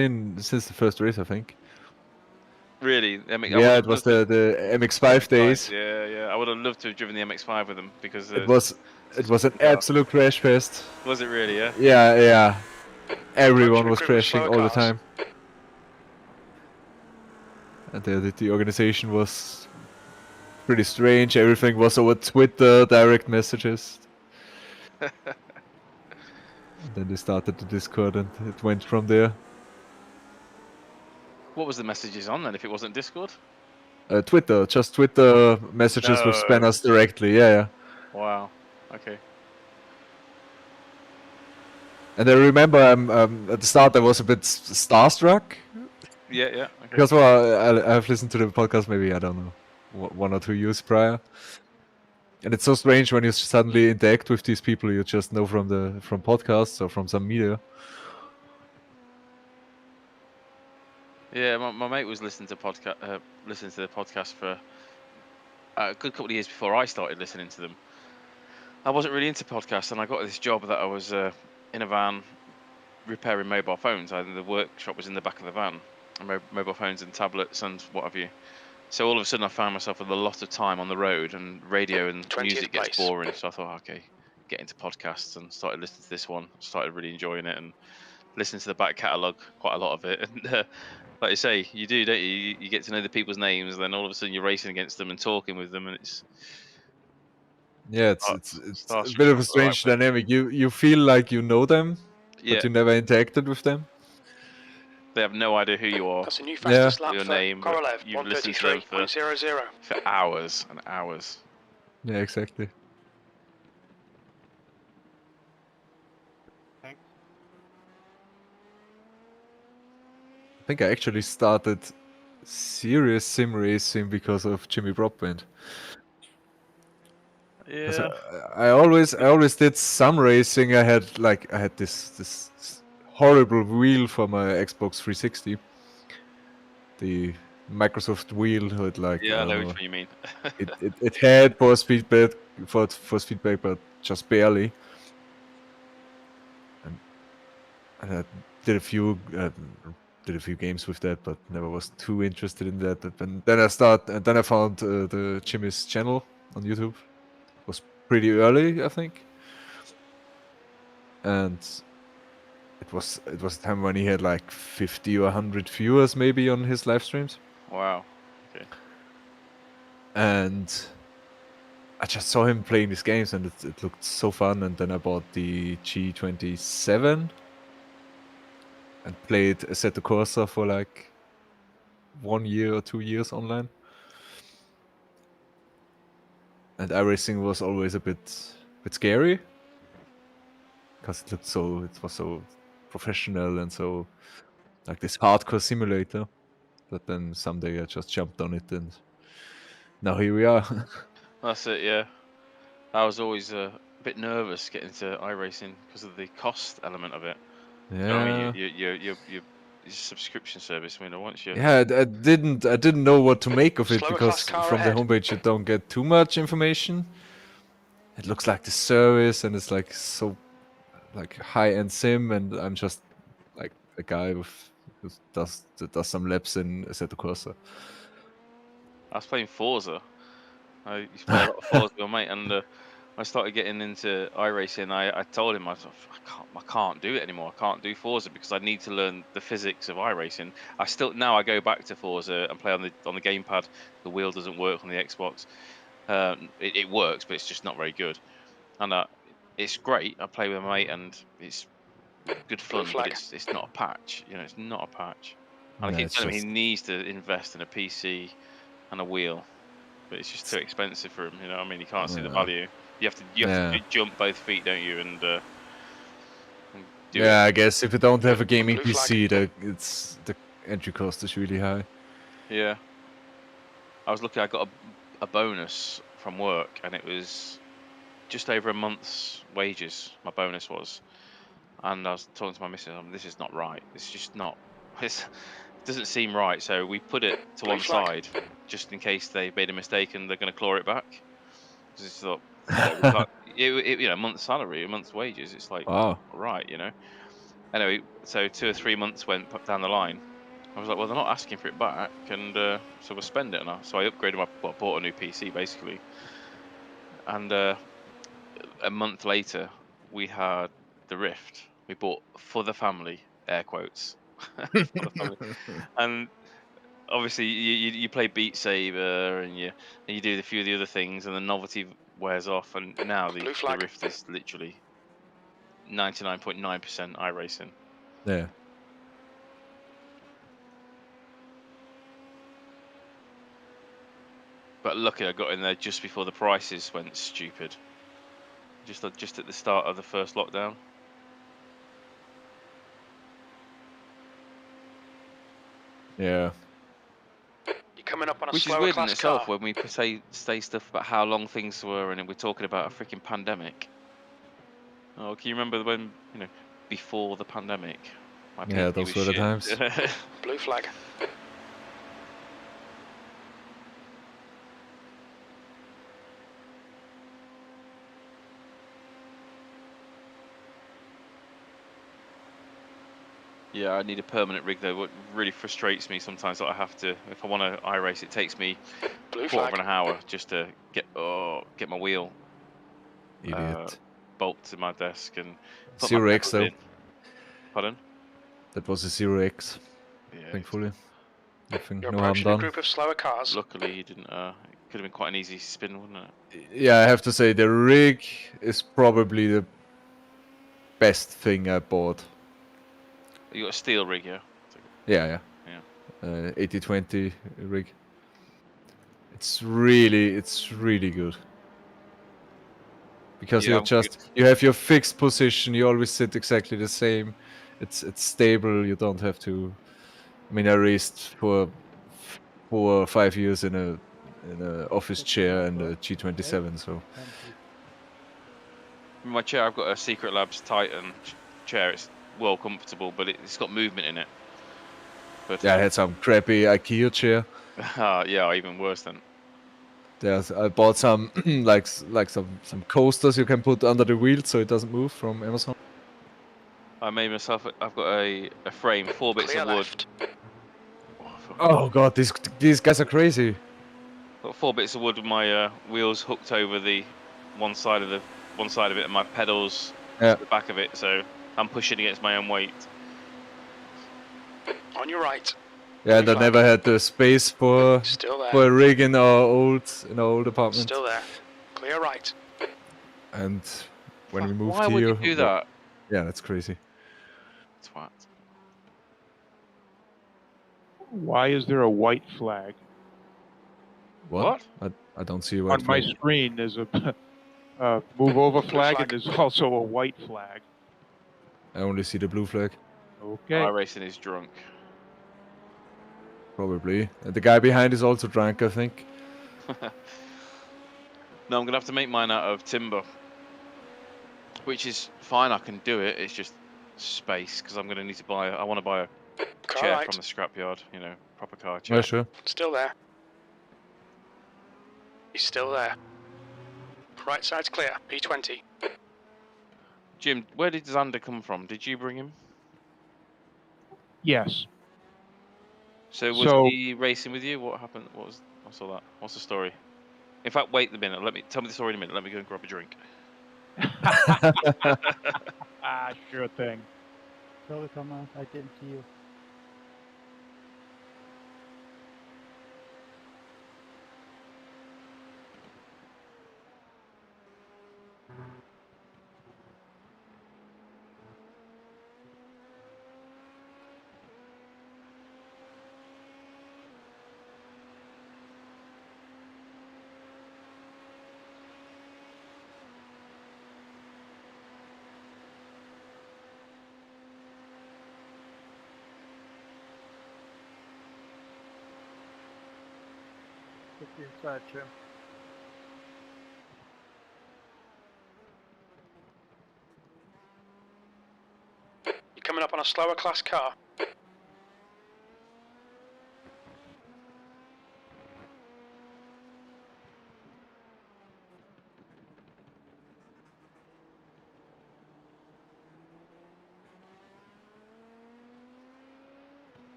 in since the first race, I think. Really? I Yeah, it would've was loved the MX-5 days. Yeah, yeah. I would have loved to have driven the MX-5 with them because It was such an a fun car. absolute crash fest. Was it really? Yeah. Yeah, yeah. Everyone to was recruit with crashing slower all the cars. time. And the organization was pretty strange. Everything was over Twitter, direct messages. And then they started the Discord and it went from there. What was the messages on then? If it wasn't Discord? Twitter, just Twitter messages with No. spammers directly, yeah. Wow. Okay. And I remember at the start I was a bit starstruck. Yeah, yeah. Okay. Because, well, I've listened to the podcast maybe, I don't know, 1 or 2 years prior. And it's so strange when you suddenly interact with these people you just know from podcasts or from some media. Yeah, my mate was listening to the podcast for a good couple of years before I started listening to them. I wasn't really into podcasts, and I got this job that I was in a van repairing mobile phones. The workshop was in the back of the van, and mobile phones and tablets and what have you. So all of a sudden, I found myself with a lot of time on the road, and radio and 20th music gets place. boring. So I thought, okay, get into podcasts, and started listening to this one. Started really enjoying it, and listening to the back catalogue, quite a lot of it. And like you say, you do, don't you? You get to know the people's names, and then all of a sudden you're racing against them and talking with them, and it's Yeah, it's a starstruck. bit of a Right strange way. dynamic. You feel like you know them, Yeah, but you never interacted with them. they have no idea who you are, That's a new Yeah. fastest lap your for name, but Korolev, you've listened to them for 133.00. hours and hours. Yeah, exactly. Thanks. I think I actually started serious sim racing because of Jimmy Broadbent. 'Cause Yeah, I always did some racing. I had this horrible wheel for my Xbox 360. The Microsoft wheel had like, I yeah, I know don't which know. one you mean. It had force feedback, but just barely. And I did a few games with that, but never was too interested in that. And then I found the Jimmy's channel on YouTube. It was pretty early, I think. And it was a time when he had like 50 or 100 viewers maybe on his live streams. Wow. Okay. And I just saw him playing these games and it looked so fun. And then I bought the G27 and played Assetto Corsa for like 1 year or 2 years online. And iRacing was always a bit scary because it was so professional and so like this hardcore simulator. But then someday I just jumped on it and now here we are. That's it. Yeah, I was always a bit nervous getting into iRacing because of the cost element of it. You know what I Yeah. mean, your subscription service. I mean, once you Yeah, I didn't know what to make of it Slower because class car from the ahead. homepage you don't get too much information. It looks like the service and it's like so like high-end sim, and I'm just like a guy who does some laps in Assetto Corsa. I was playing Forza. I used to play a lot of Forza with my mate, and I started getting into iRacing. I told him I can't do it anymore. I can't do Forza because I need to learn the physics of iRacing. Now I go back to Forza and play on the gamepad. The wheel doesn't work on the Xbox. It works, but it's just not very good. And it's great. I play with my mate, and it's good fun. But Flagg. it's not a patch. You know, it's not a patch. And I Yeah, keep it's telling him just he needs to invest in a PC and a wheel, but it's just too expensive for him. You know, what I mean, he can't see the value. You have to Yeah. jump both feet, don't you? And do yeah, it. I guess if you don't have a gaming Blue flag. PC, the entry cost is really high. Yeah. I was lucky. I got a bonus from work, and it was just over a month's wages. My bonus was, and I was talking to my missus. This is not right. It's just not. It doesn't seem right. So we put it to Blue one flag. side, just in case they made a mistake and they're going to claw it back. Because thought, we can't. A month's salary, a month's wages. It's like Wow. right, Anyway, so 2 or 3 months went down the line, I was like, well, they're not asking for it back, and so we'll spend it. So I upgraded bought a new PC basically, and a month later we had the Rift. We bought for the family, air quotes, for the family, and obviously you play Beat Saber and you do a few of the other things, and the novelty wears off, and now the Blue flag. Rift is literally 99.9% iRacing. Yeah. But lucky I got in there just before the prices went stupid. Just at the start of the first lockdown. Yeah. You're coming up on a Which is slower weird in class itself car. when we say stuff about how long things were, and then we're talking about a freaking pandemic. Oh, can you remember when, before the pandemic? My Yeah, PC those was were the shit. times. Blue flag. Yeah, I need a permanent rig though. What really frustrates me sometimes that I have to, if I want to iRace, it takes me Blue quarter of flag. an hour just to get my wheel Idiot. bolt to my desk and put my Zero X pedals though. in. Pardon? That was a 0x, Yeah. thankfully. Nothing, You're no harm approaching a done. group of slower cars. Luckily, he didn't. It could have been quite an easy spin, wouldn't it? Yeah, I have to say the rig is probably the best thing I bought. You got a steel rig, yeah. Yeah. Yeah. 8020 rig. It's really good. Because Yeah, you have your fixed position, you always sit exactly the same. It's stable, you don't have to. I mean, I raced for 4 or 5 years in a office chair and a G27, so in my chair, I've got a Secret Labs Titan chair. It's well comfortable, but it's got movement in it. But yeah, I had some crappy IKEA chair. yeah, even worse than. I bought some like some coasters you can put under the wheel so it doesn't move from Amazon. I made myself. I've got a frame, 4 bits Clear of wood. left. Oh god, these guys are crazy. Got 4 bits of wood with my wheels hooked over the one side of it, and my pedals Yeah. to the back of it. So I'm pushing against my own weight. On your right. Yeah, and I Blue flag. never had the space for Still a there. rig in our old apartment. Still there. Clear right. And when we Fuck, moved why would here, you do that? yeah, that's crazy. Twat. Why is there a white flag? What? I don't see a white On my flag. screen, there's a move over flag, flag. and there's also a white flag. I only see the blue flag, Okay. iRacing is drunk. probably. And the guy behind is also drunk, I think. No, I'm gonna have to make mine out of timber, which is fine. I can do it. It's just space because I'm gonna need to buy. I want to buy a Car chair right. from the scrapyard. Proper car Yeah, chair. sure. Still there. He's still there. Right side's clear. P20. Jim, where did Xander come from? Did you bring him? Yes. So was So- he racing with you? What happened? I saw that. What's the story? In fact, wait a minute. Tell me the story in a minute. Let me go and grab a drink. Sure thing. Sorry, Thomas, I didn't see you. Get inside, Jim. You're coming up on a slower class car.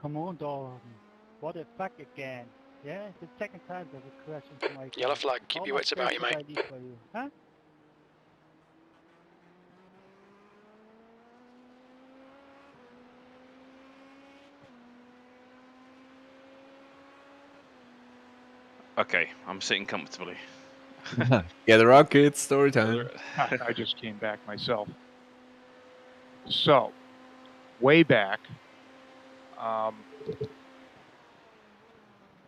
come on, Dallara. What the fuck again? Yeah, the second time there's a question to my Yellow car. flag, keep How your much wits about space you, did mate. I leave for you? Huh? Okay, I'm sitting comfortably. Get a rocket, story time. I just came back myself. So, way back,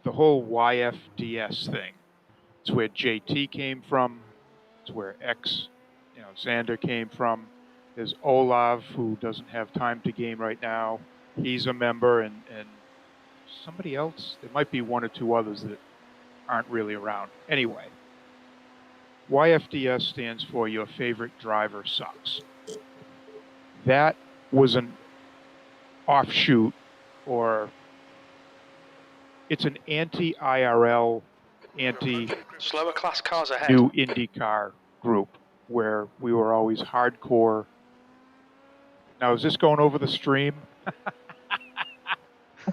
the whole YFDS thing. It's where JT came from. It's where Xander came from. There's Olav, who doesn't have time to game right now. He's a member, and somebody else. There might be one or two others that aren't really around. Anyway, YFDS stands for Your Favorite Driver Sucks. That was an offshoot, or it's an anti-IRL, anti-new Slower class cars ahead. IndyCar group where we were always hardcore. Now, is this going over the stream?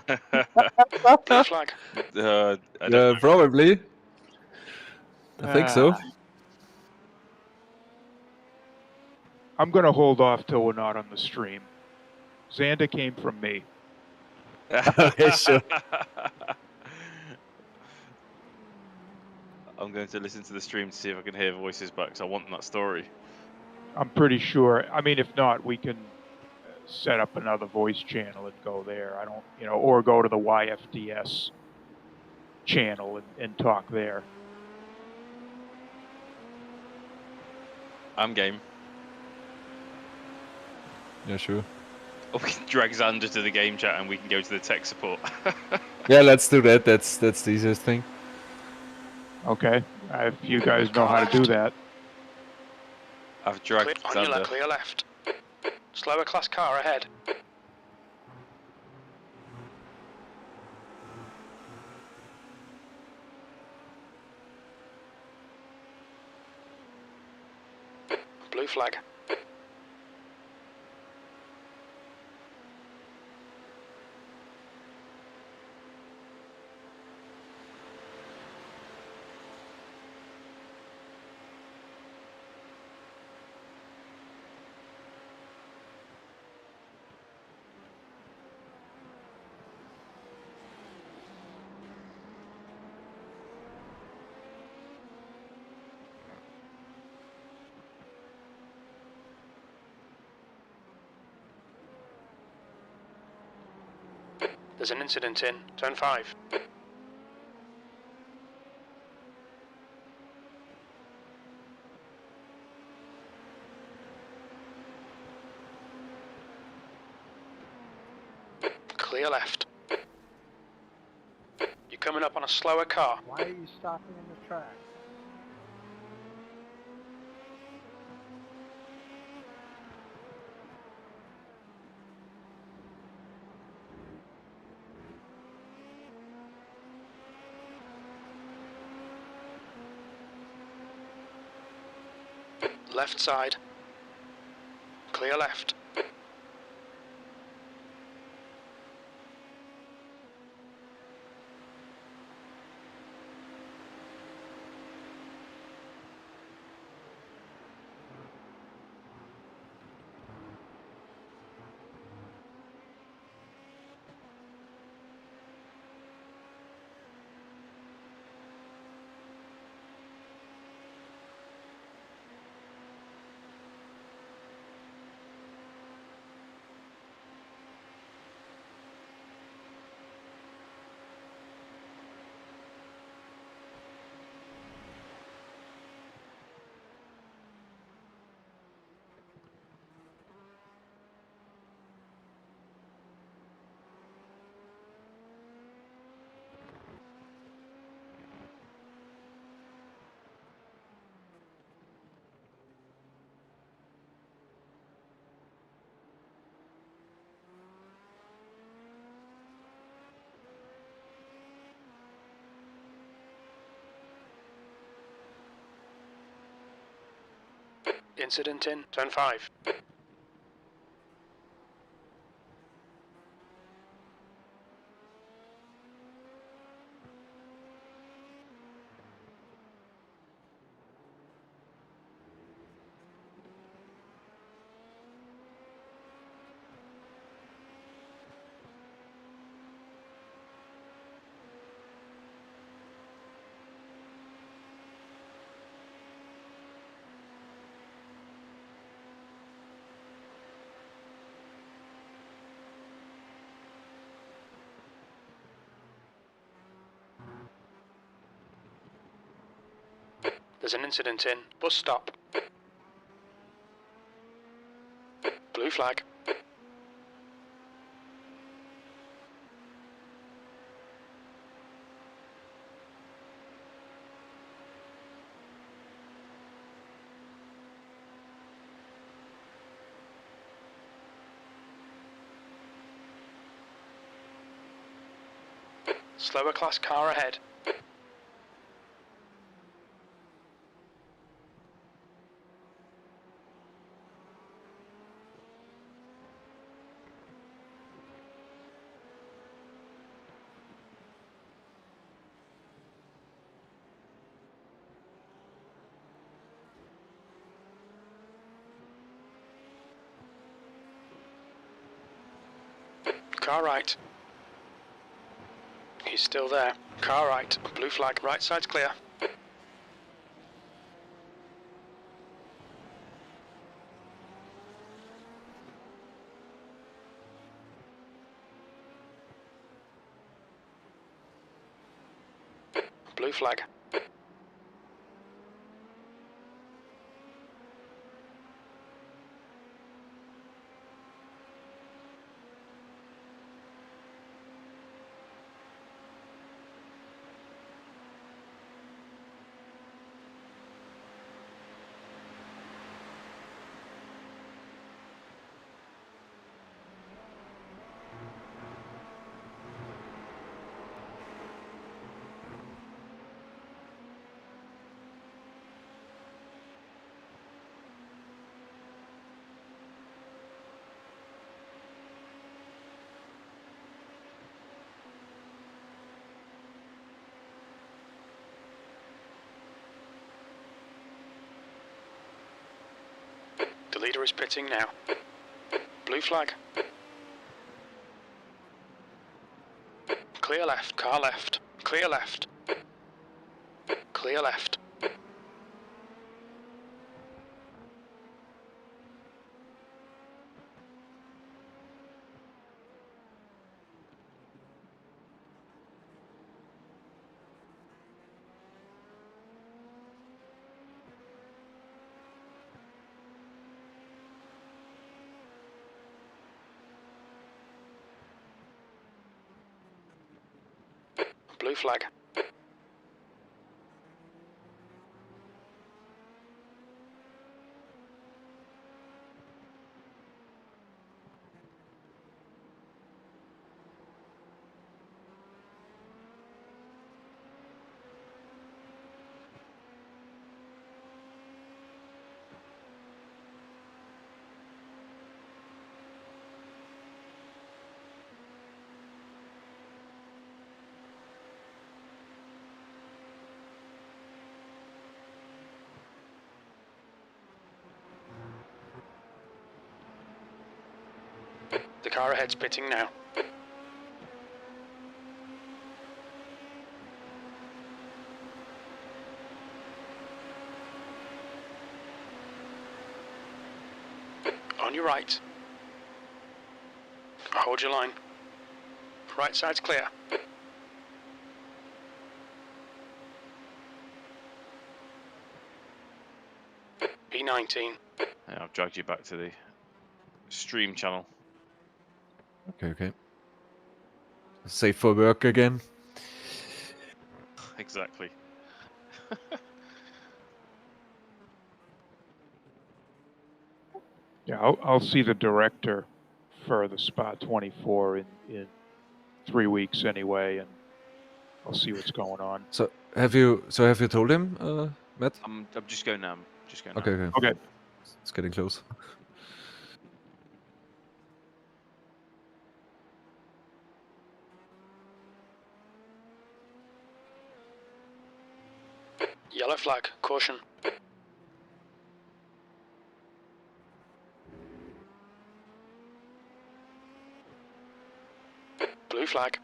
Blue flag. I don't know. Probably. I think so. I'm going to hold off till we're not on the stream. Xander came from me. Okay, sure. I'm going to listen to the stream to see if I can hear voices back, because I want that story. I'm pretty sure. I mean, if not, we can set up another voice channel and go there. I don't, or go to the YFDS channel and talk there. I'm game. Yeah, sure. Or we can drag Xander to the game chat and we can go to the tech support. Yeah, let's do that. That's the easiest thing. Okay, if you guys know how to do that. I've dragged On your Xander. left, clear left. Slower class car ahead. Blue flag. There's an incident in turn 5. Clear left. You're coming up on a slower car. Why are you stopping in the track? Left side. Clear left. Incident in turn 5. There's an incident in. Bus stop. Blue flag. Slower class car ahead. Car right. He's still there. Car right. Blue flag. Right side's clear. Blue flag. The leader is pitting now. Blue flag. Clear left, car left. Clear left. Clear left. Blue flag. The car ahead's pitting now. On your right. Hold your line. Right side's clear. P19. Yeah, I've dragged you back to the stream channel. Okay. Safe for work again. Exactly. Yeah, I'll see the director for the Spa 24 in 3 weeks anyway, and I'll see what's going on. So have you told him, Matt? I'm just going now. Just going now. Okay. Okay. It's getting close. Yellow flag. Caution. Blue flag.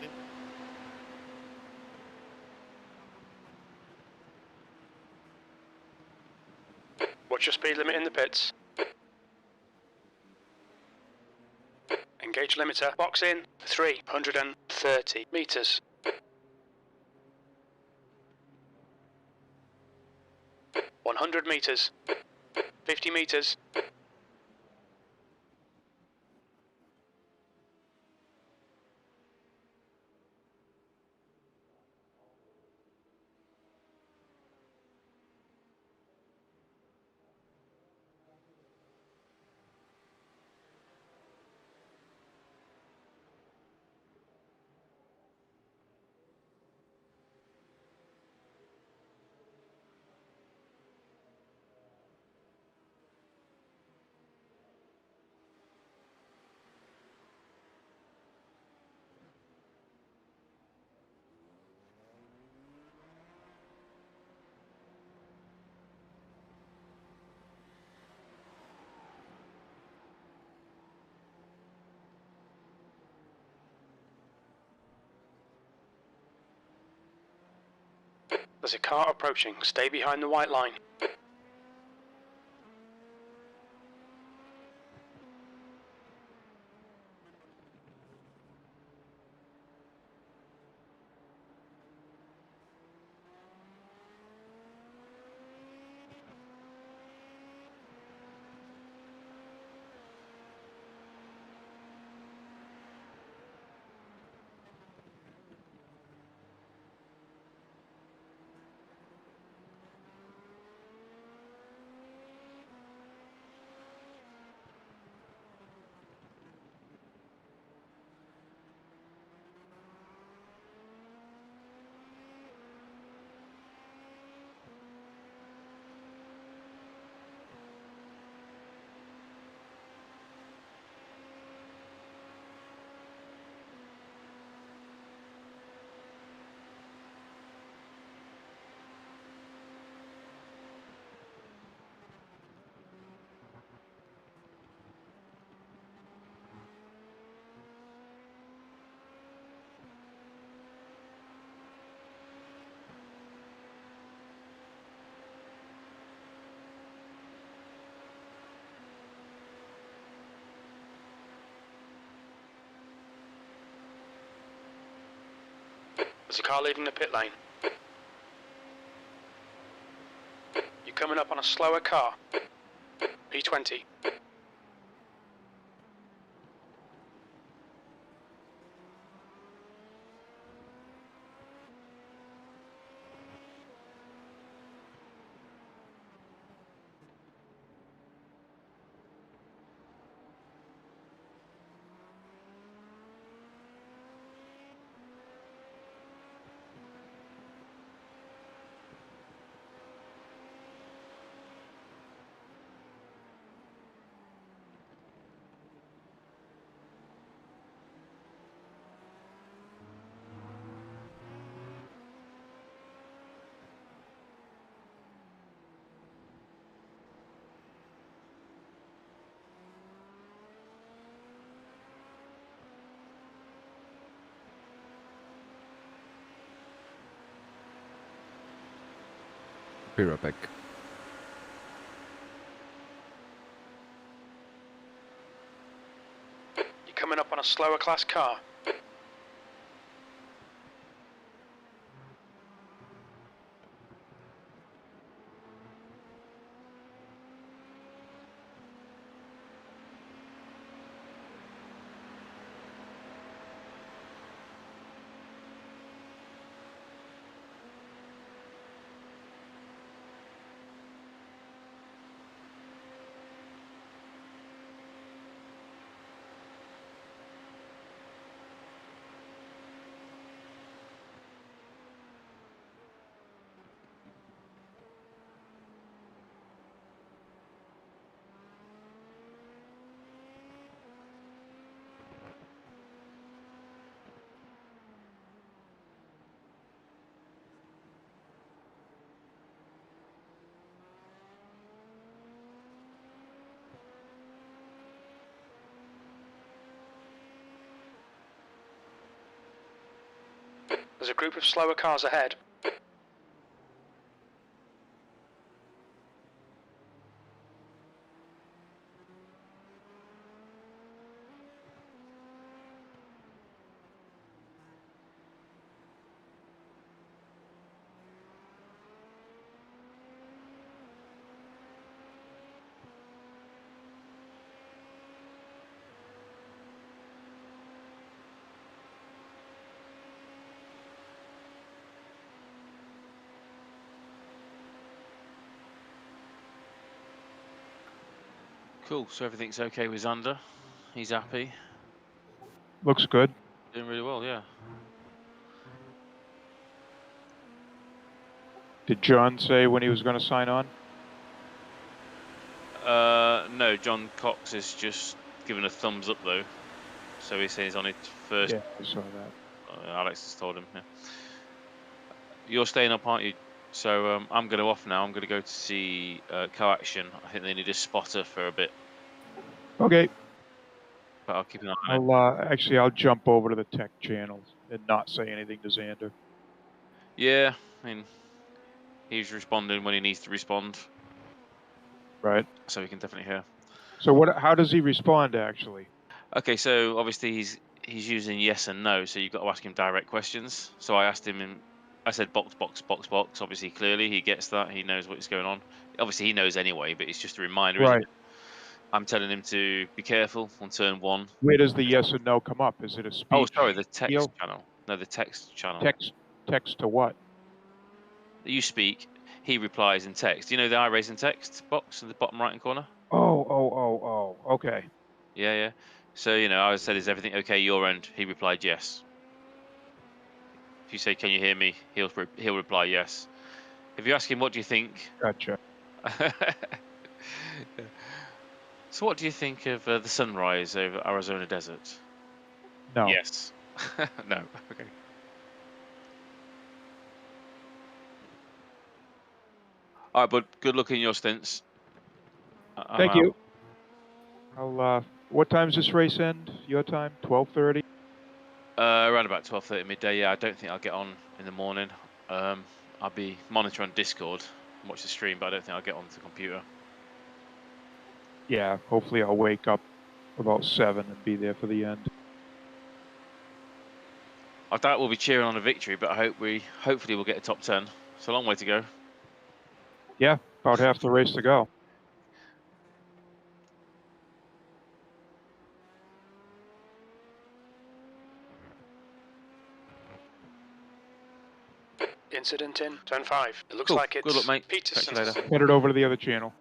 Martin. What's your speed limit in the pits? Engage limiter. Box in. 330 meters. 100 meters. 50 meters. There's a car approaching. Stay behind the white line. There's a car leaving the pit lane. You're coming up on a slower car. P20. Be right back. You're coming up on a slower class car. There's a group of slower cars ahead. Cool. So everything's okay with Xander. He's happy. Looks good. Doing really well, yeah. Did John say when he was going to sign on? No, John Cox is just given a thumbs up though. So he says on it first. Yeah, I saw that. Alex has told him. Yeah. You're staying up, aren't you? So I'm going to off now. I'm going to go to see Co-Action. I think they need a spotter for a bit, Okay. but I'll keep an eye on it. I'll jump over to the tech channel and not say anything to Xander. Yeah, I mean, he's responding when he needs to respond, Right. so we can definitely hear. So what? How does he respond actually? Okay, so obviously he's using yes and no, so you've got to ask him direct questions. So I asked him, I said box, box, box, box. Obviously, clearly he gets that. He knows what's going on. Obviously, he knows anyway, but it's just a reminder, isn't Right. it? I'm telling him to be careful on turn 1. Where does the yes and no come up? Is it a speech? Oh, sorry, the text deal? channel. No, the text channel. Text to what? You speak, he replies in text. You know the iRacing text box in the bottom right-hand corner? Oh. Okay. Yeah, yeah. So, you know, I said, is everything okay your end? He replied yes. If you say, can you hear me? He'll reply yes. If you ask him, what do you think? Gotcha. So what do you think of the sunrise over Arizona desert? No. Yes. No. Okay. All right, but good luck in your stints. I'm Thank out. you. I'll. What time's this race end? Your time? 12:30. Around about 12:30 midday. Yeah, I don't think I'll get on in the morning. I'll be monitoring Discord and watch the stream, but I don't think I'll get on the computer. Yeah. Hopefully I'll wake up about 7 and be there for the end. I doubt we'll be cheering on a victory, but hopefully we'll get a top 10. It's a long way to go. Yeah. About half the race to go. Incident in turn 5. It looks Cool. like it's Good luck, mate. Peterson. Catch you later. Headed over to the other channel.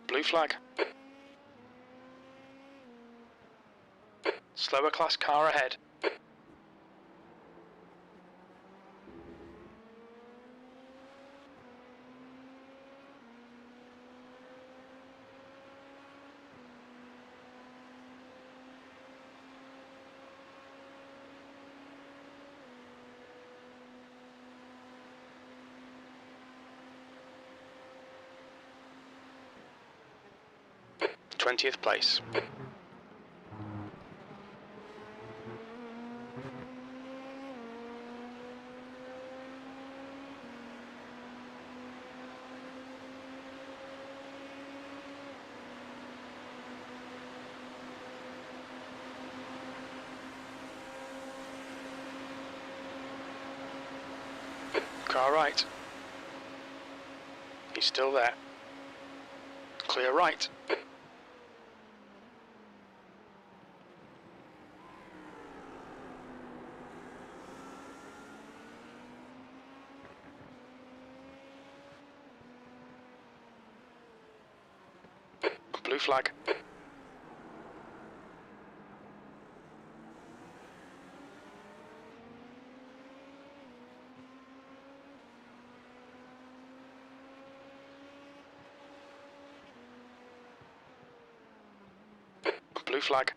Blue flag. Slower class car ahead. th place. Car right. He's still there. Clear right. Blue flag. Blue flag.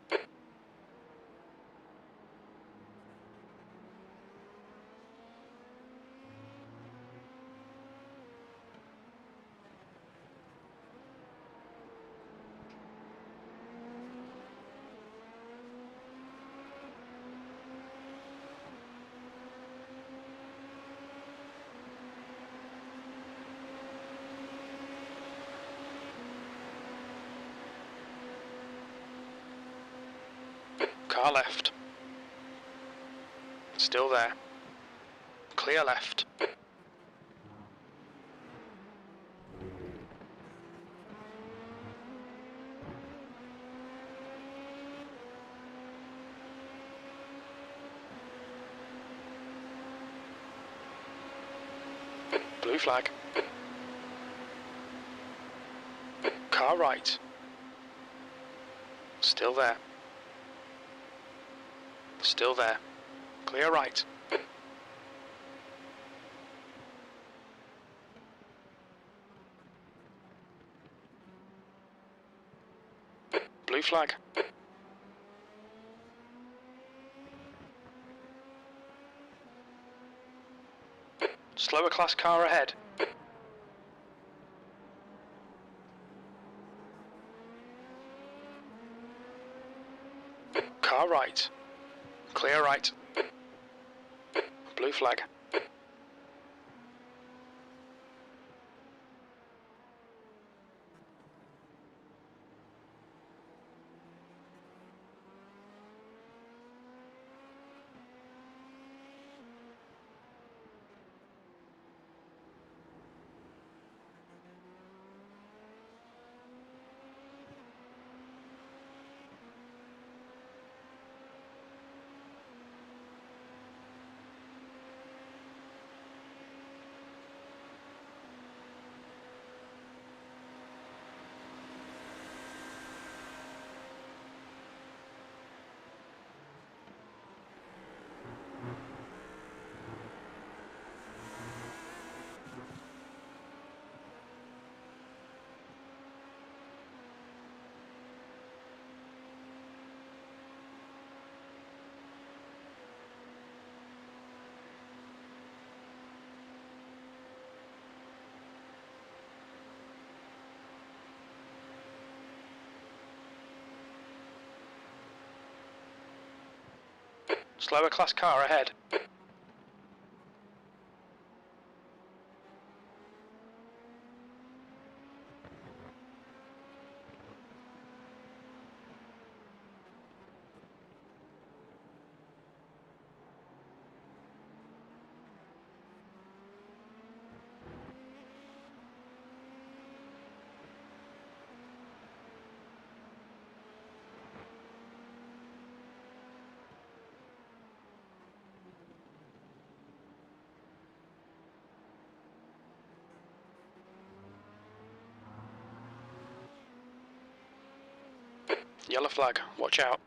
Car left. Still there. Clear left. Blue flag. Car right. Still there. Still there. Clear right. Blue flag. Slower class car ahead. Car right. Clear right. Blue flag. Slower class car ahead. Yellow flag, watch out.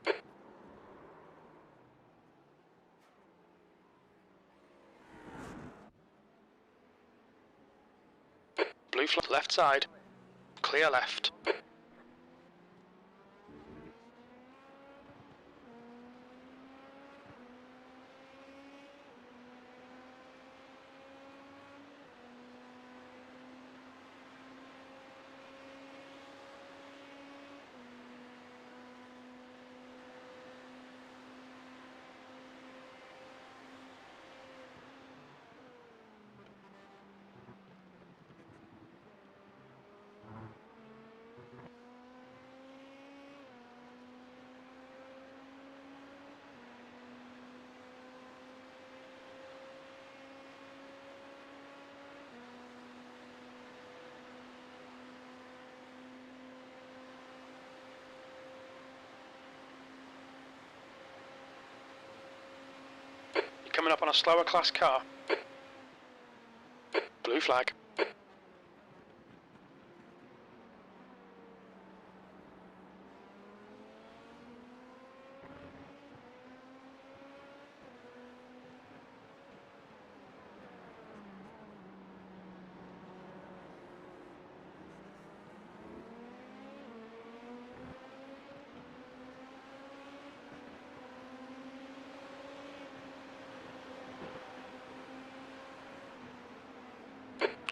Blue flag, left side. Clear left. Coming up on a slower class car. Blue flag.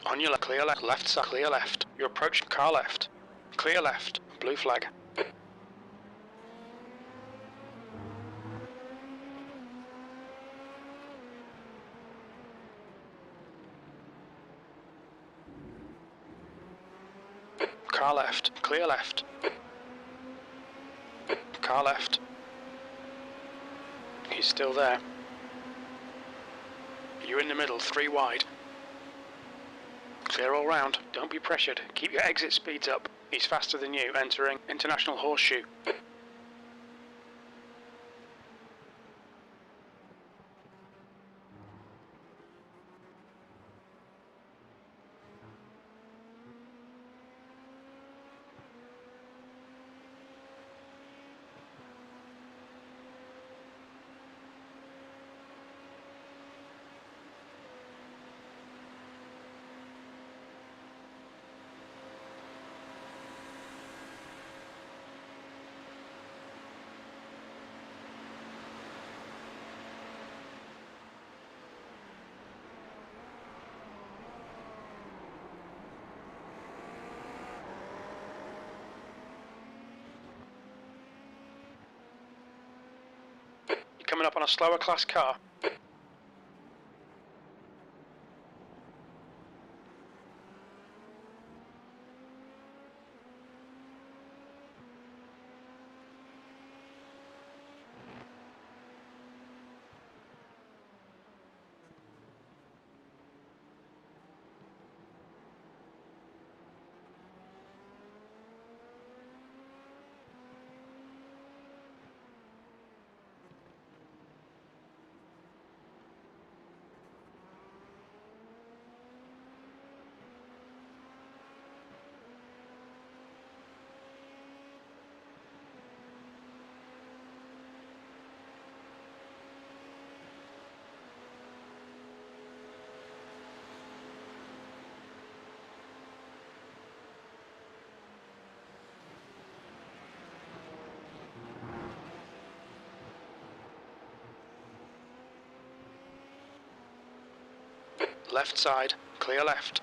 On your left, clear left, left side, clear left. You're approaching car left. Clear left, blue flag. Car left, clear left. Car left. He's still there. You're in the middle, 3 wide. Clear all round. Don't be pressured. Keep your exit speeds up. He's faster than you, entering International Horseshoe. Coming up on a slower class car. Left side, clear left.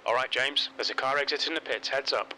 Alright James, there's a car exiting the pits, heads up.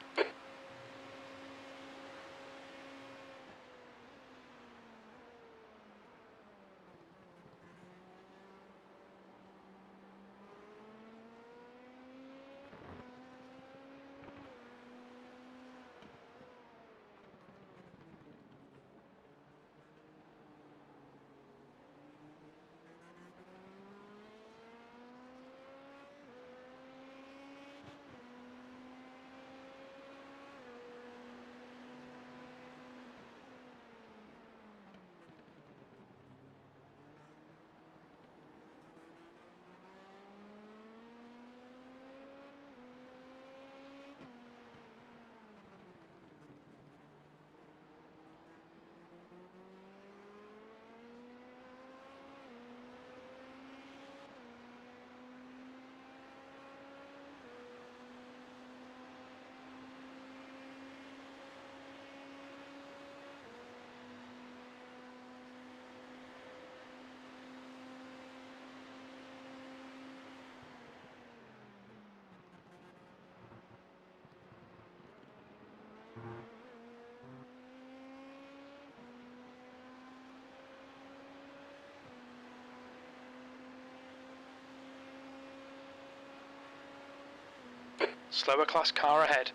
Slower class car ahead.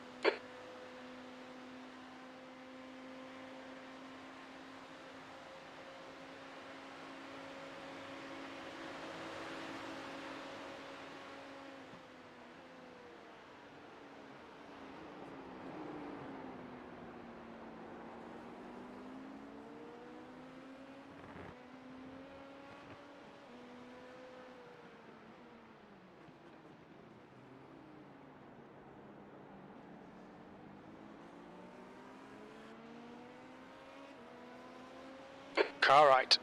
Car right.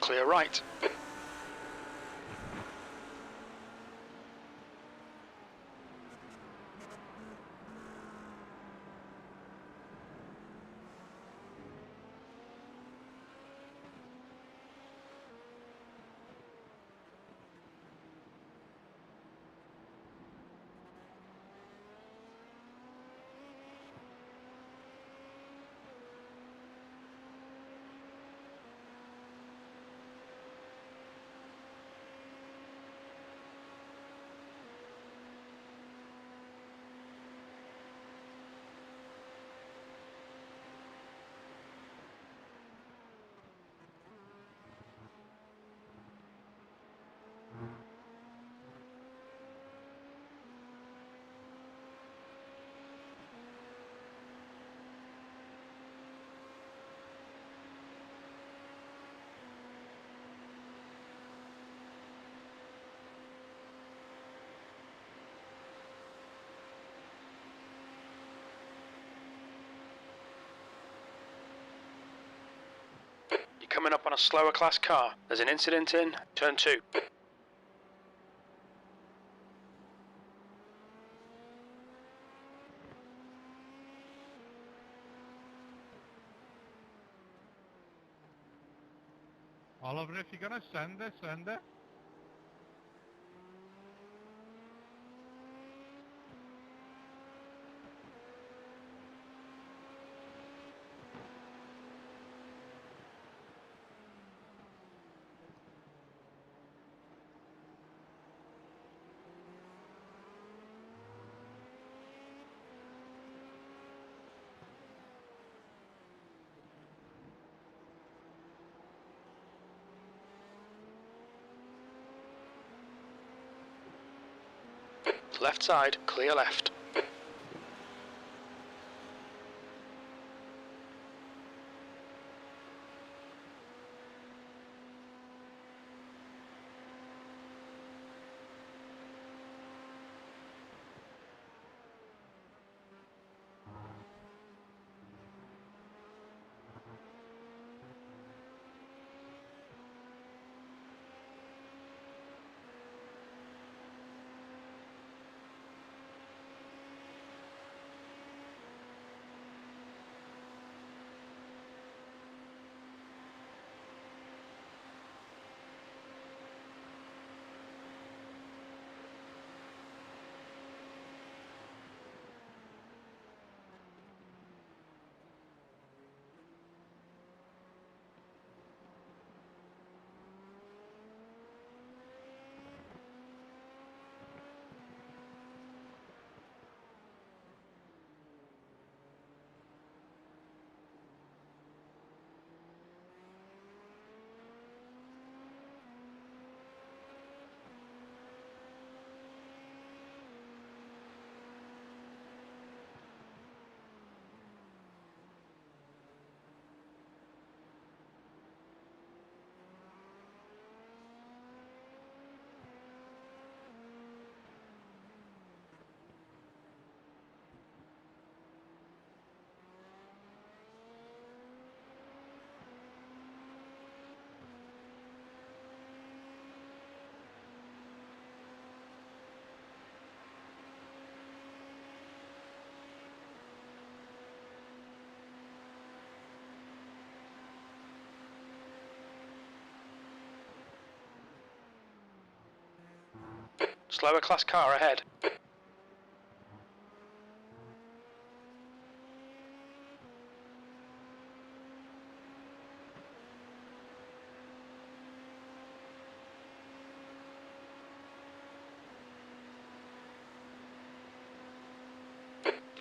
Clear right. coming up on a slower class car. There's an incident in turn 2. Oliver, if you're gonna send it, send it. Left side, clear left. Slower class car ahead.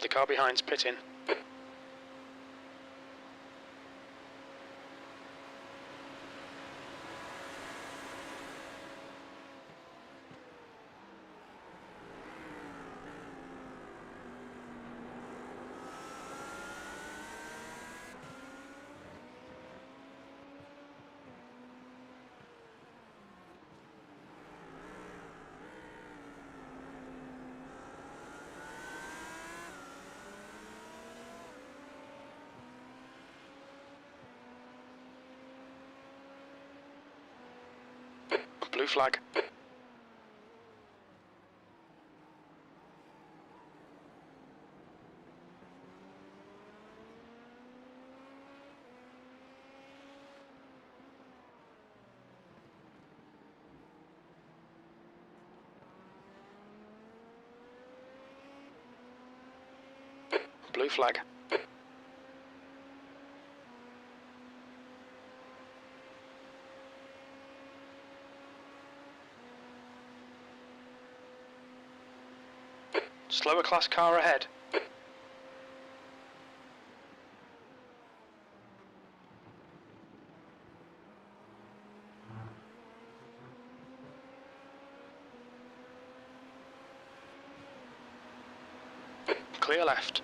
The car behind's pitting. Blue flag. Blue flag. Slower class car ahead. Clear left.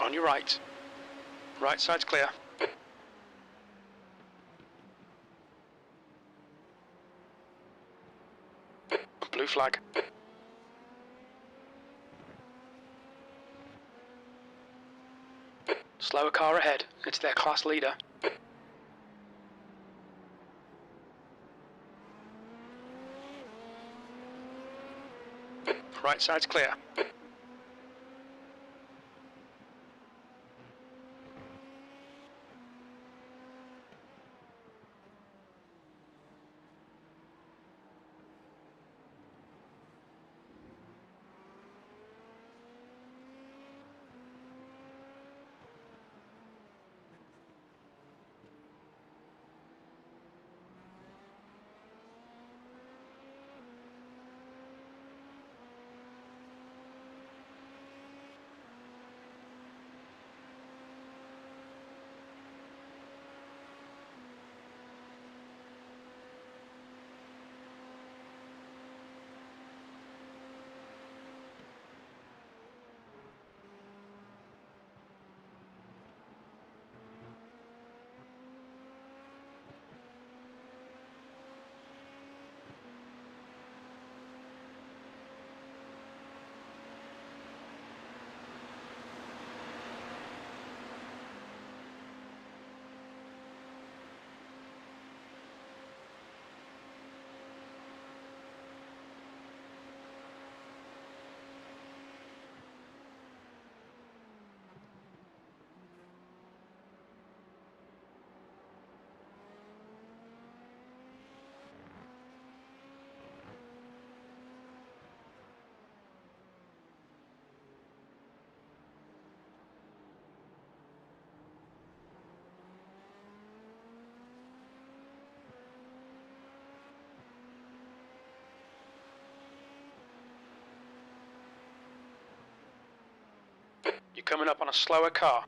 On your right. Right side's clear. Blue flag. Slower car ahead. It's their class leader. Right side's clear. You're coming up on a slower car.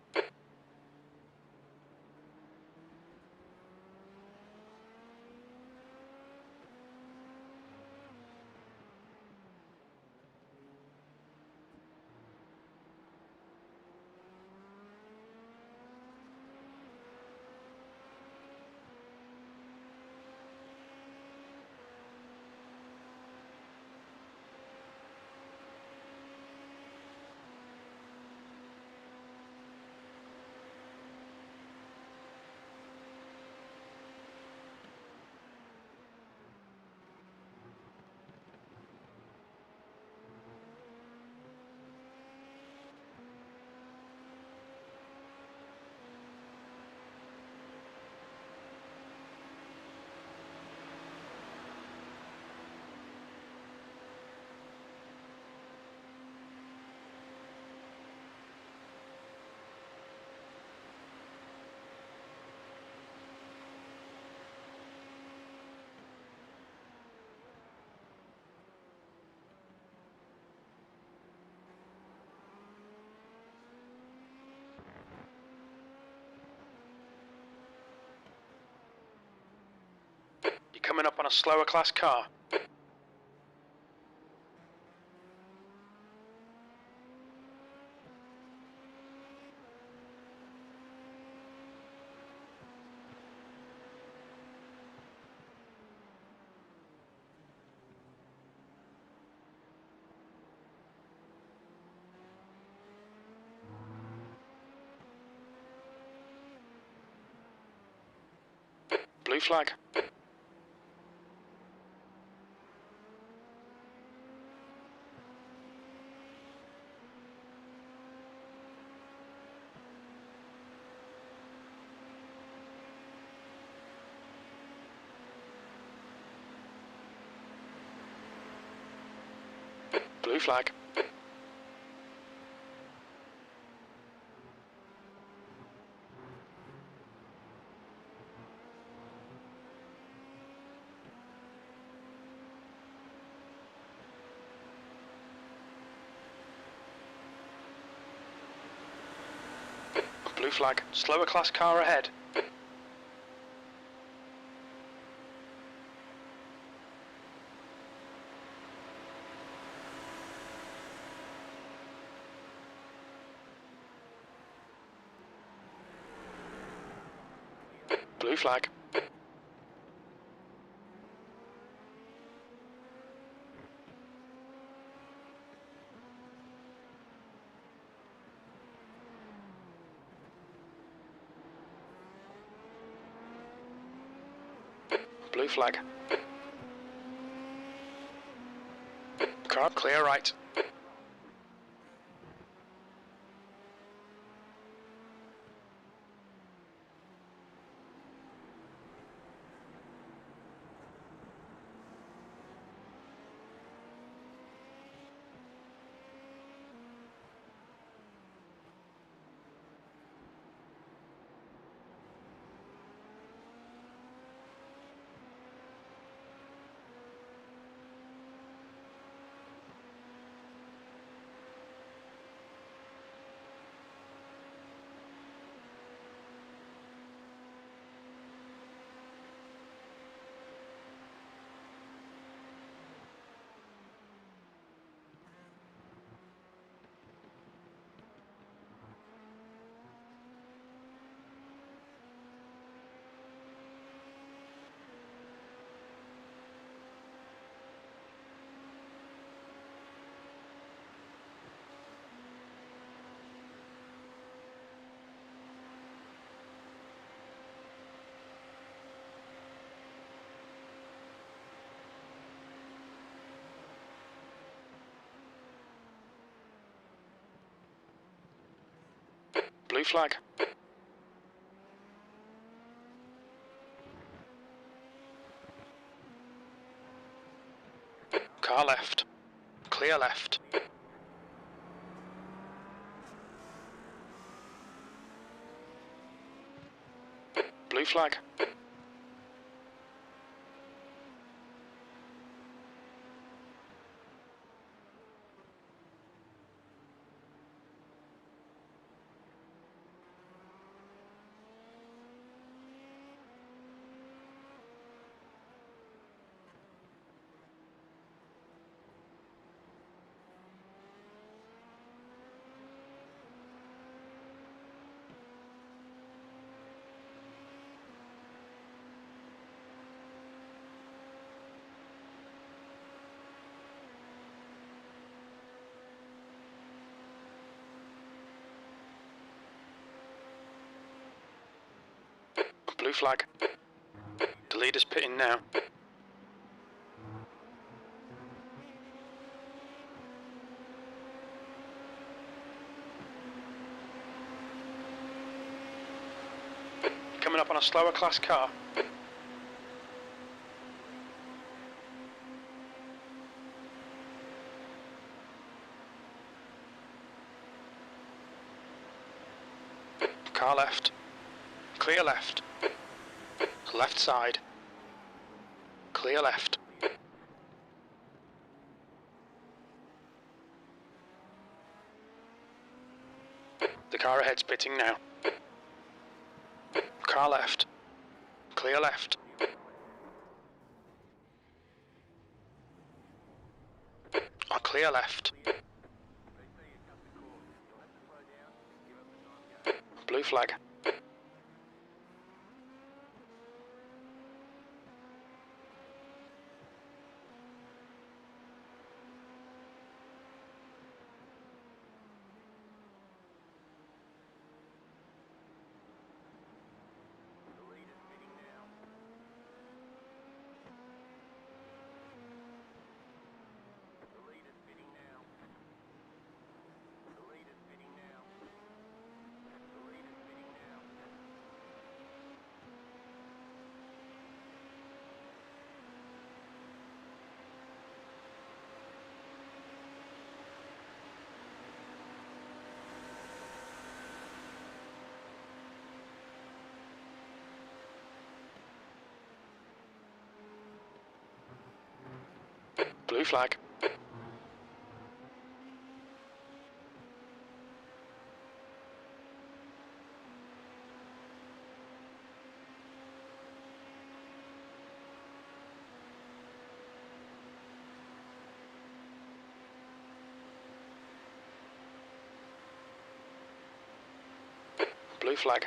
You're coming up on a slower class car. Blue flag. Blue flag. Blue flag. Slower class car ahead. Blue flag. Blue flag. Car clear right. Blue flag. Car left. Clear left. Blue flag. Blue flag. The leader's pitting now. Coming up on a slower class car. Car left. Clear left. Left side. Clear left. The car ahead's pitting now. Car left. Clear left. Clear left. Blue flag. Blue flag. Blue flag.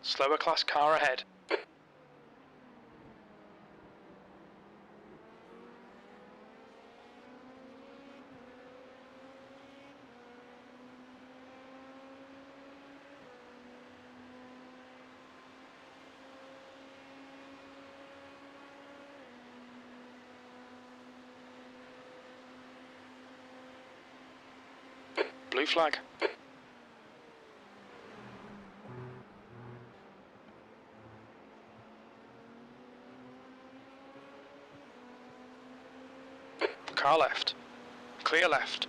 Slower class car ahead. Blue flag. Car left. Clear left.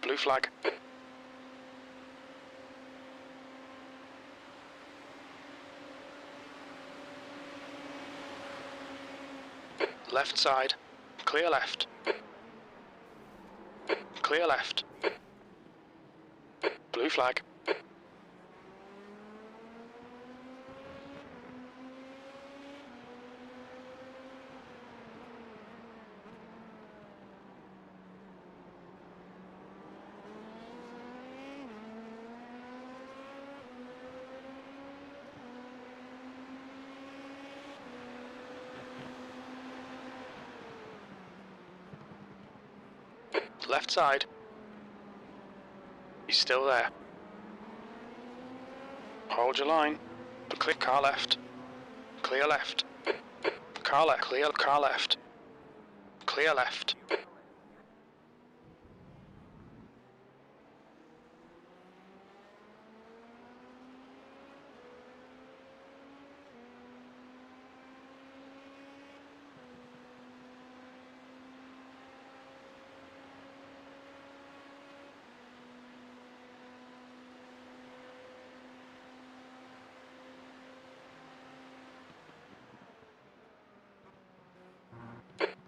Blue flag. Left side. Clear left. Clear left. Blue flag. Left side. He's still there. Hold your line. Clear car left. Clear left. Car left. Clear car left. Clear left.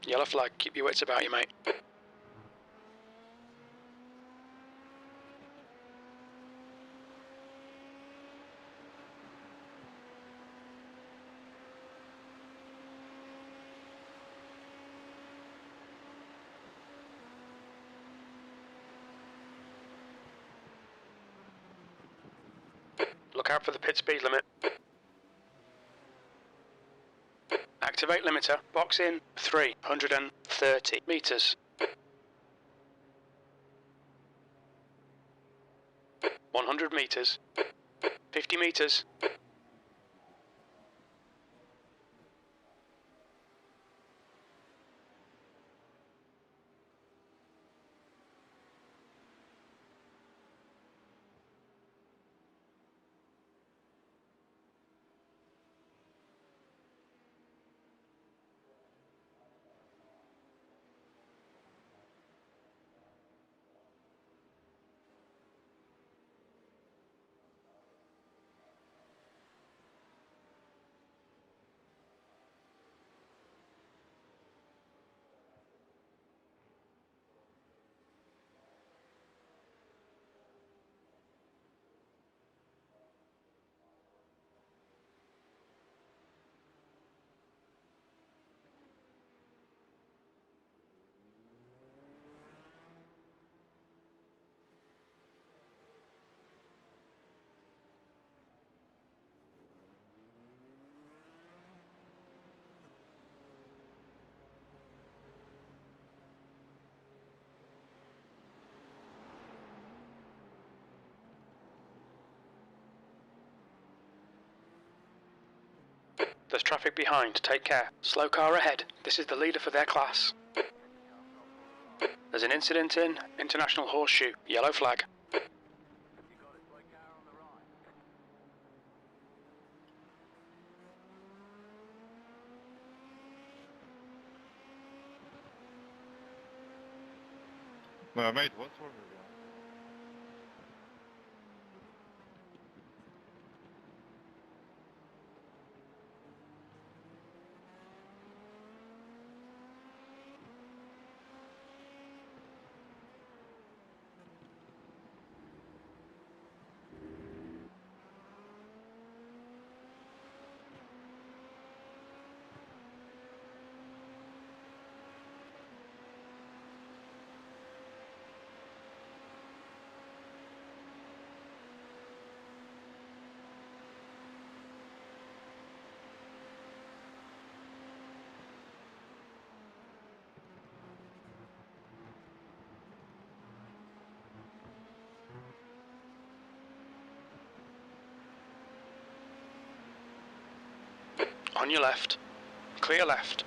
Yellow flag, keep your wits about you, mate. Look out for the pit speed limit. Activate limiter. Box in 330 meters. 100 meters. 50 meters. There's traffic behind, take care. Slow car ahead, this is the leader for their class. There's an incident in International Horseshoe, yellow flag. Mate, what's wrong with you? On your left. Clear left.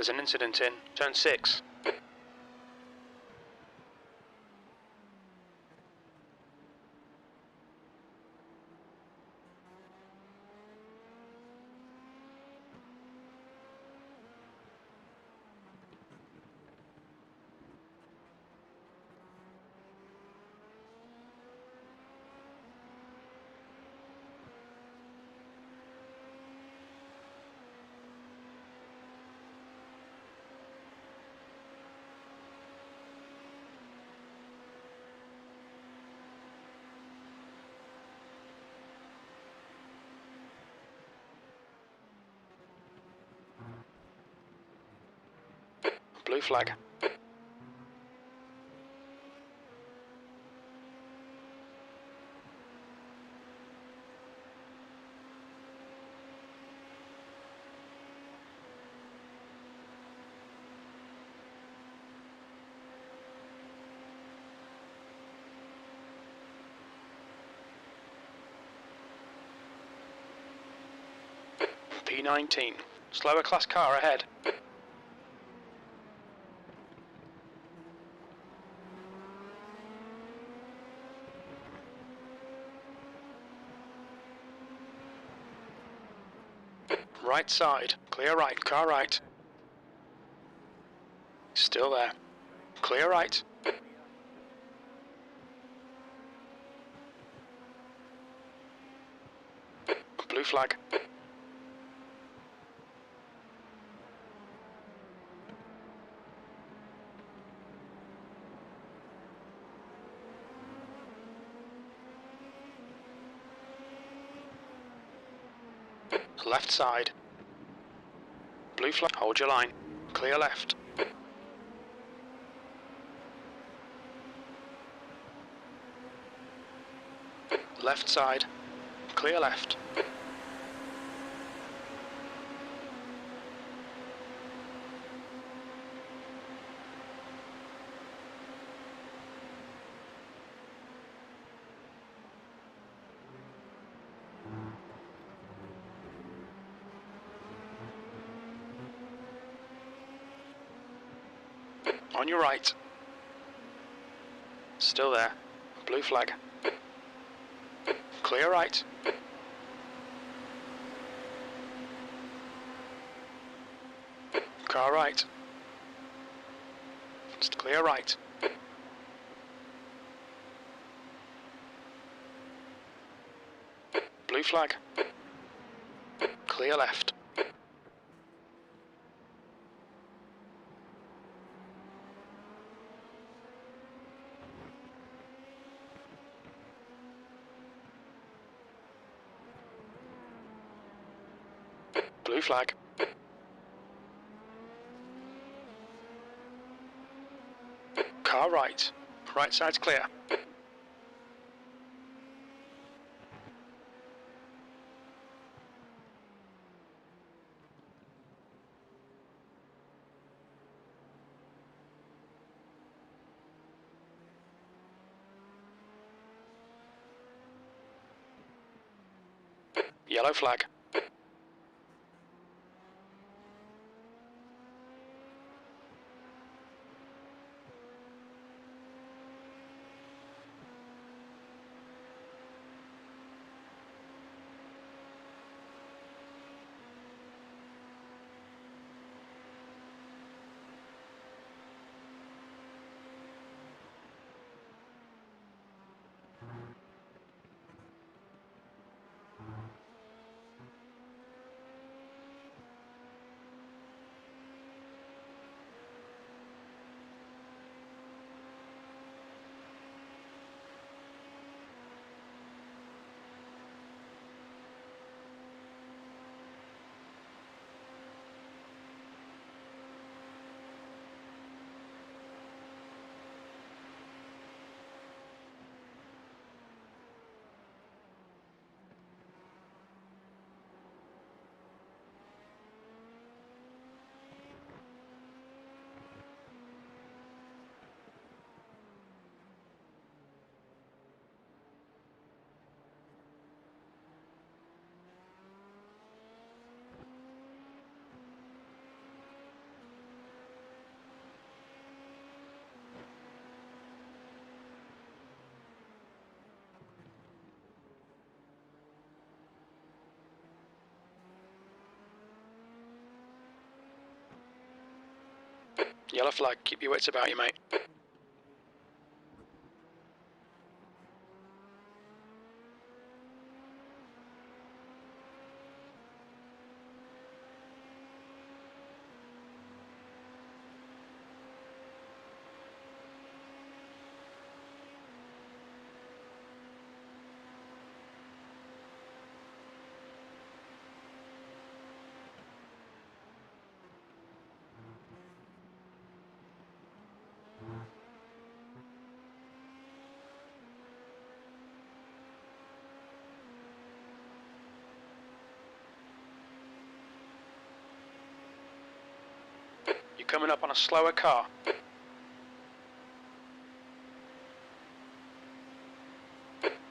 There's an incident in turn 6. Blue flag. P19. Slower class car ahead. Right side. Clear right. Car right. Still there. Clear right. Blue flag. Left side. Blue flag. Hold your line. Clear left. Left side. Clear left. On your right. Still there. Blue flag. Clear right. Car right. Clear right. Blue flag. Clear left. Blue flag. Car right. Right side's clear. Yellow flag. Yellow flag, keep your wits about you, mate. You're coming up on a slower car.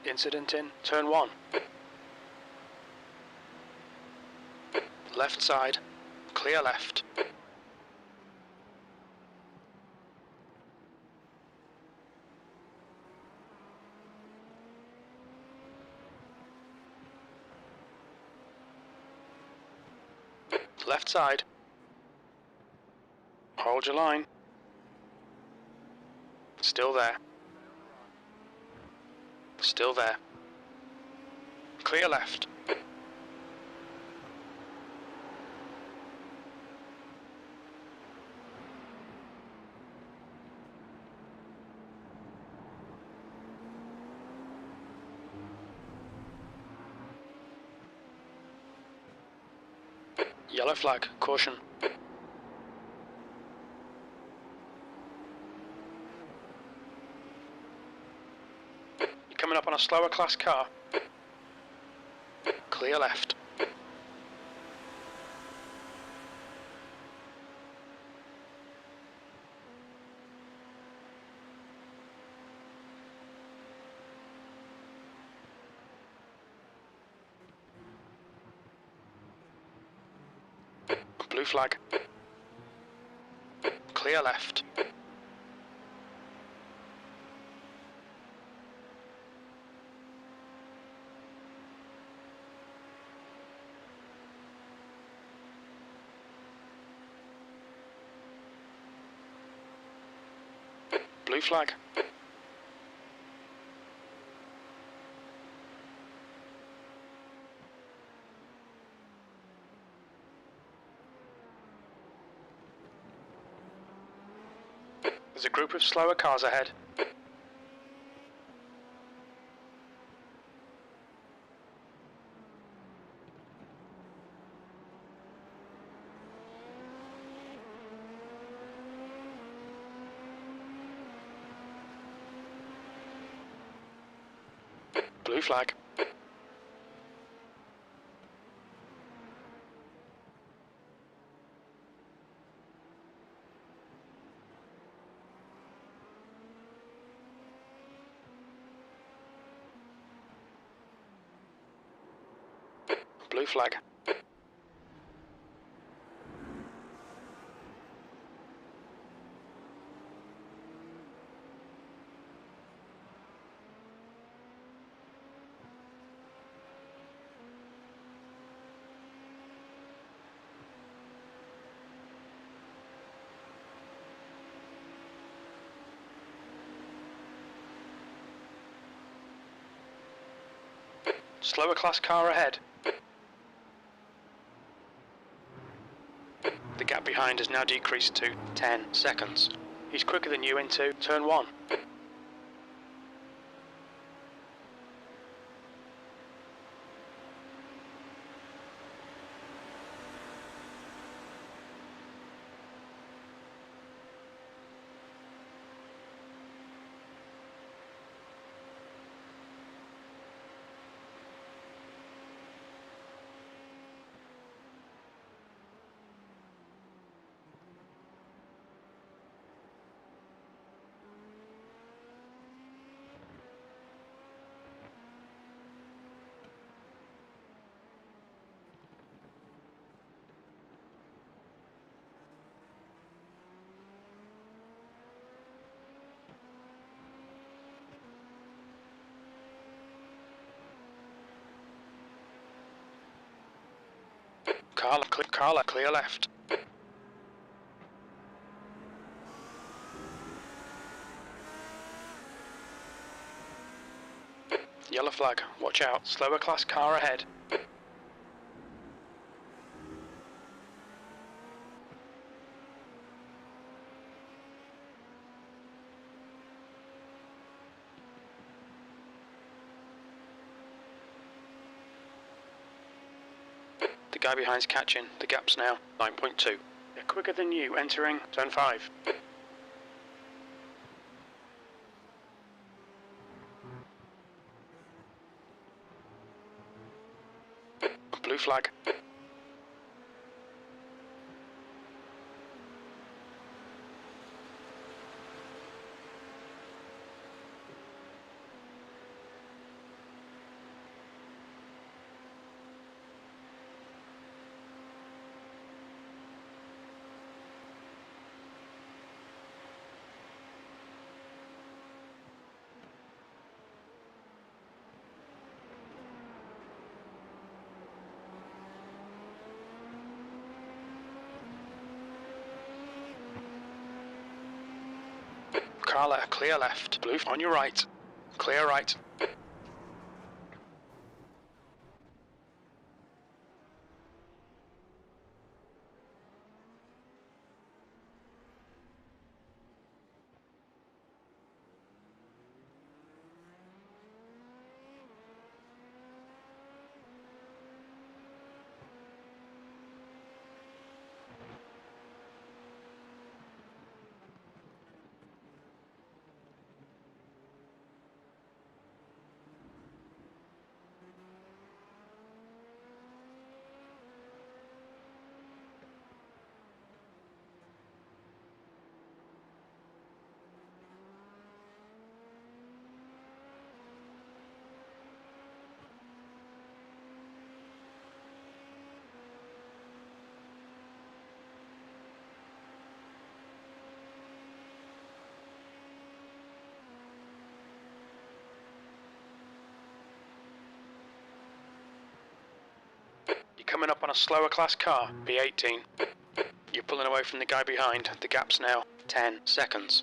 Incident in turn 1. Left side, clear left. Left side. Hold your line. Still there. Still there. Clear left. Yellow flag, caution. You're coming up on a slower class car. Clear left. Blue flag. Clear left. Blue flag. There's a group of slower cars ahead. Blue flag. Blue flag. Slower class car ahead. The gap behind has now decreased to 10 seconds. He's quicker than you into turn 1. Carla, clear left. Yellow flag, watch out. Slower class car ahead. The guy behind's catching. The gap's now 9.2. They're quicker than you entering turn 5. Blue flag. Carla, clear left. Blue on your right. Clear right. You're coming up on a slower class car, B18. You're pulling away from the guy behind. The gap's now 10 seconds.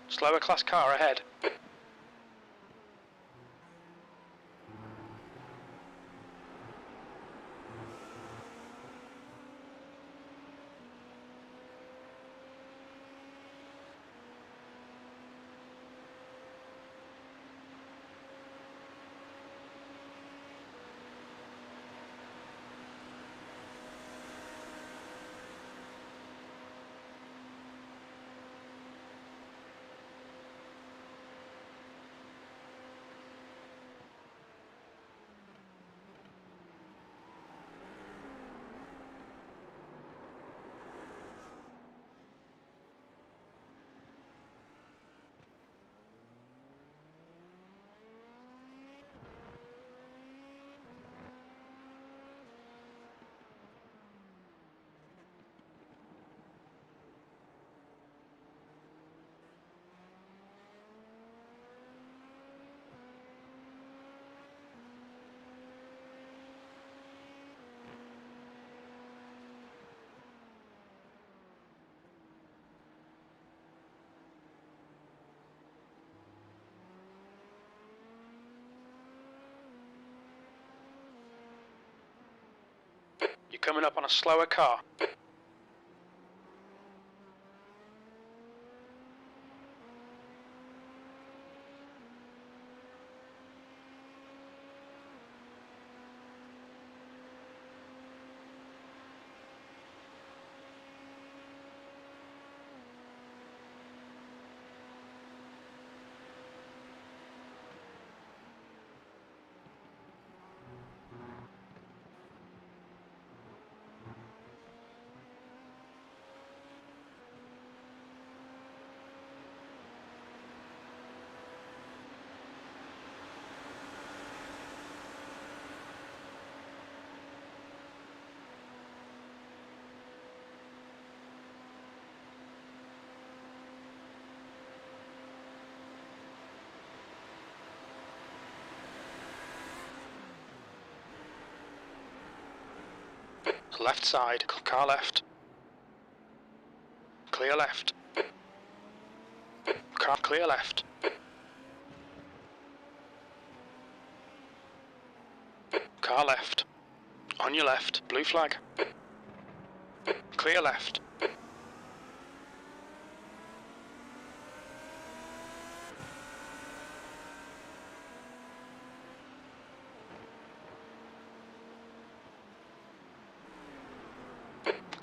Slower class car ahead. coming up on a slower car. Left side, car left. Clear left. Car clear left. Car left. On your left, blue flag. Clear left.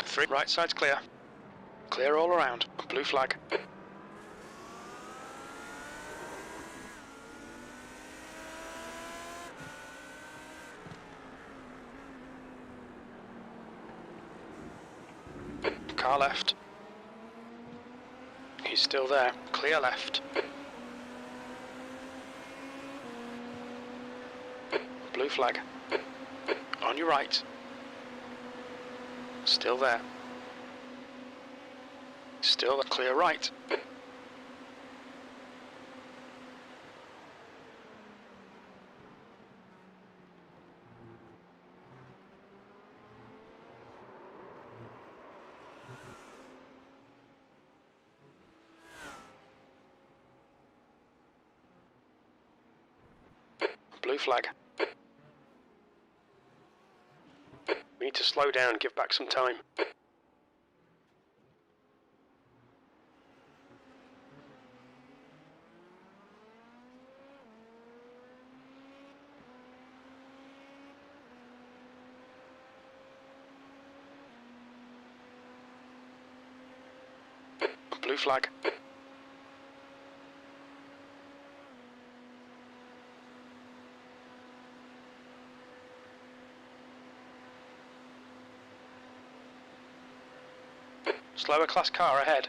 Three, right side's clear. Clear all around, blue flag. Car left. He's still there, clear left. Blue flag. On your right. Still there. Still a clear right. Blue flag. We need to slow down, give back some time. Blue flag. Slower class car ahead.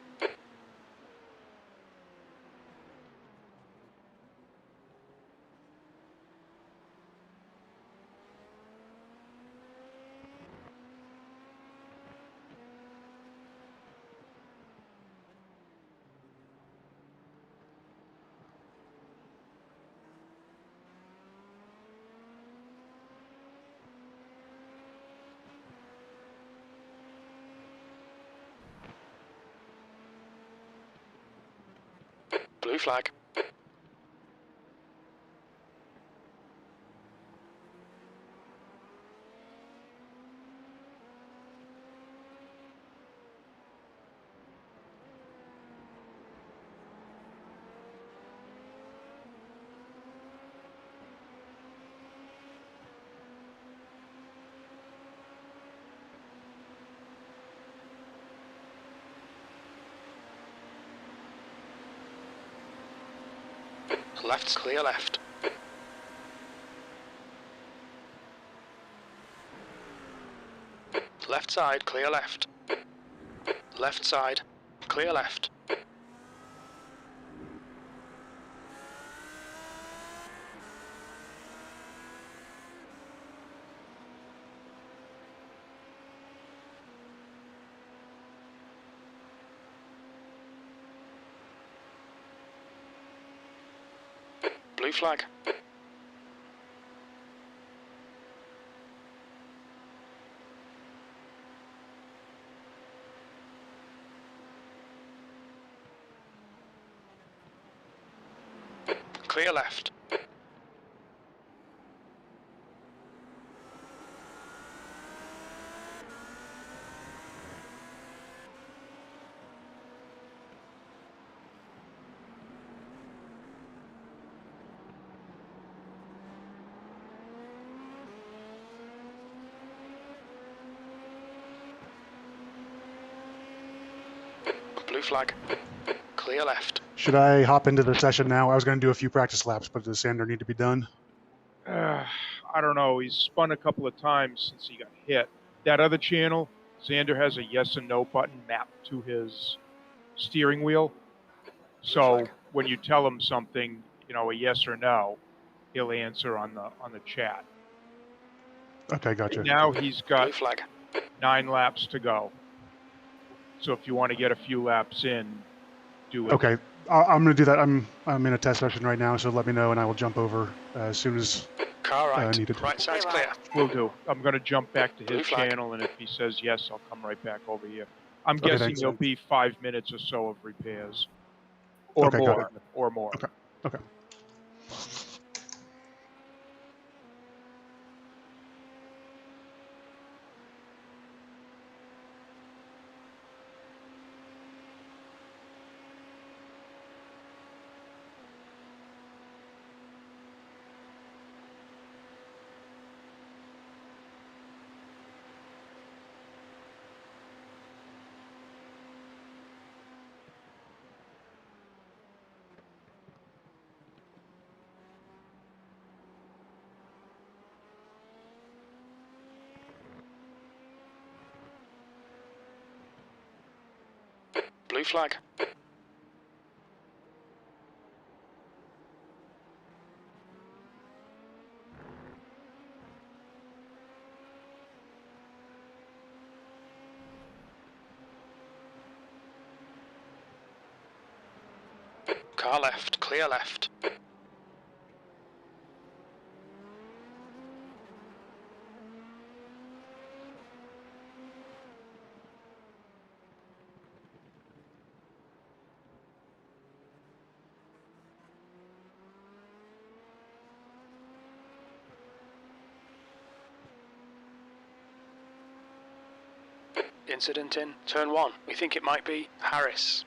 Blue flag. Left's clear left. Left side, clear left. Left side, clear left. Blue flag. Clear left. flag. Clear left. Should I hop into the session now? I was going to do a few practice laps, but does Sander need to be done? I don't know. He's spun a couple of times since he got hit. That other channel, Xander has a yes and no button mapped to his steering wheel. So when you tell him something, you know, a yes or no, he'll answer on the chat. Okay, gotcha. Now he's got Blue flag. 9 laps to go. So if you want to get a few laps in, do it. Okay, I'm going to do that. I'm in a test session right now, so let me know, and I will jump over as soon as Car right. needed. Right side's clear. Will do. I'm going to jump back to Blue his flag. channel, and if he says yes, I'll come right back over here. I'm Okay, guessing thanks. there'll be 5 minutes or so of repairs. Or Okay, got more. it. Or more. Okay. Okay. Blue flag. Car left. Clear left. Incident in turn 1. We think it might be Harris.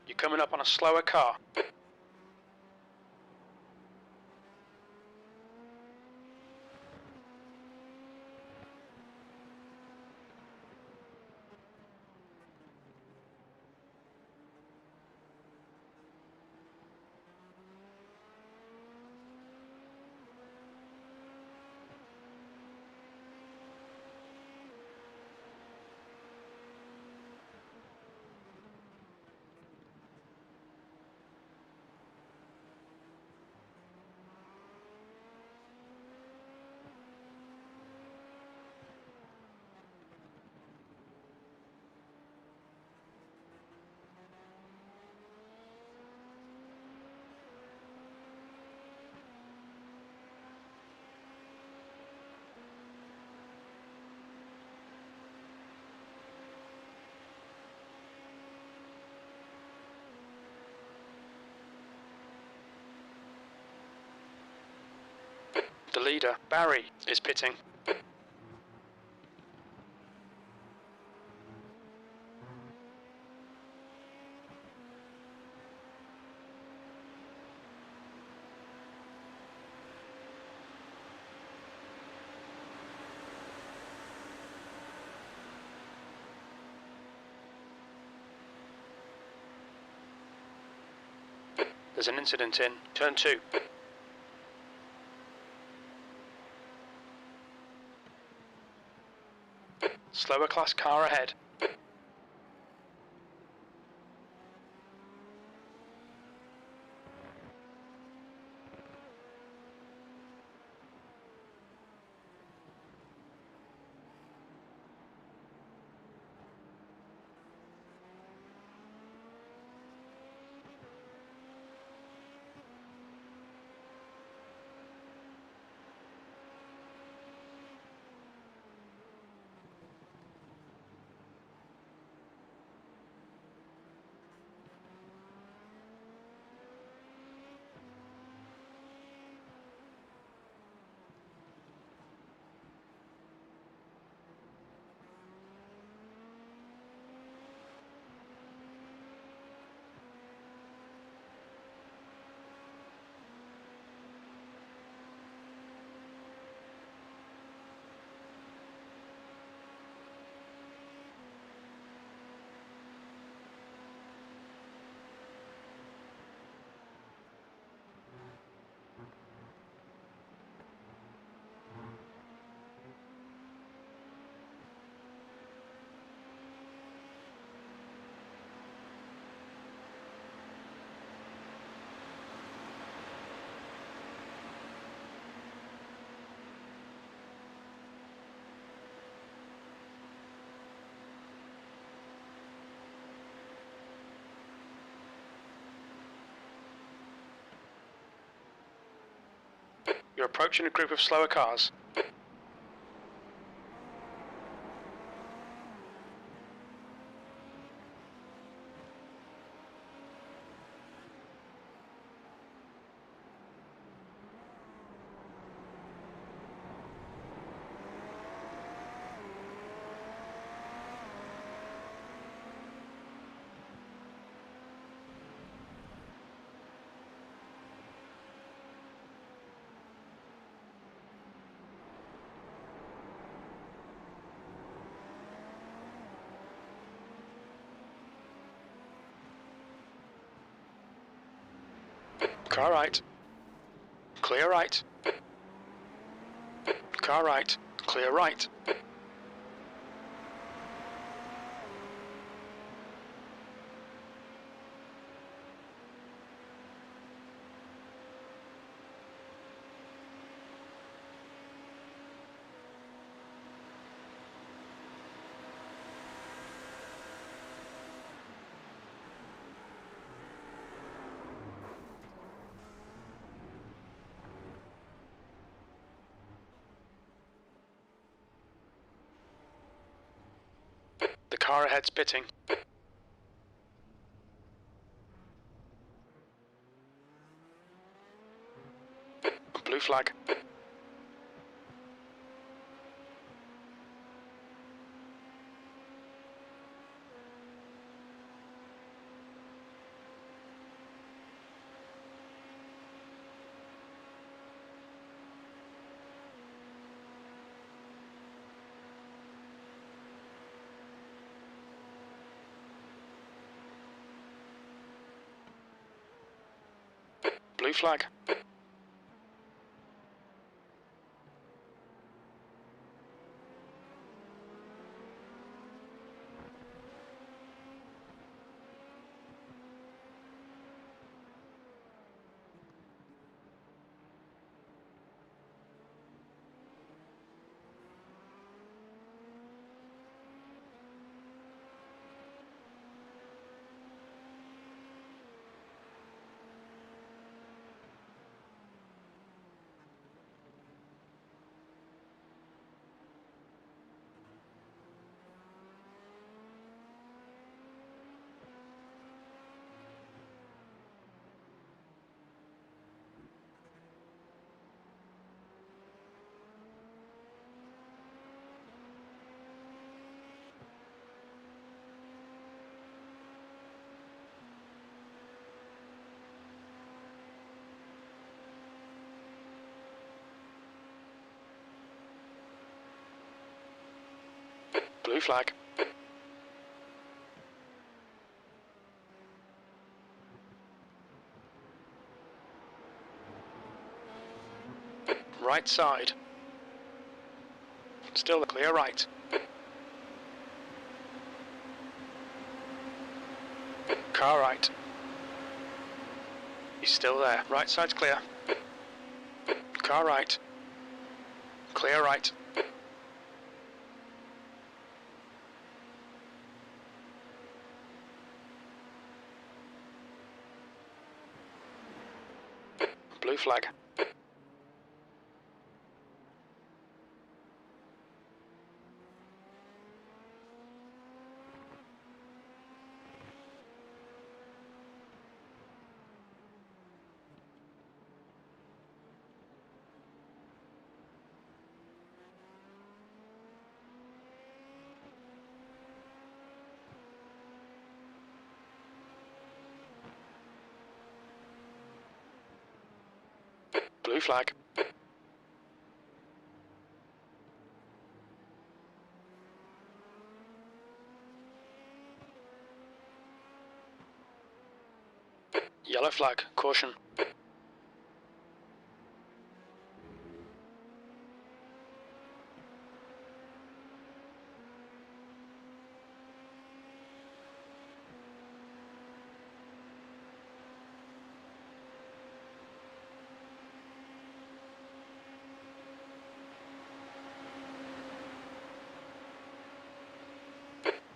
You're coming up on a slower car. leader, Barry, is pitting. There's an incident in turn 2. Slower class car ahead. You're approaching a group of slower cars. Car right. Clear right. Car right. Clear right. The car ahead's pitting. Blue flag. Blue flag. Blue flag. Right side. Still the clear right. Car right. He's still there. Right side's clear. Car right. Clear right. Blue flag. Blue flag. Yellow flag. Caution.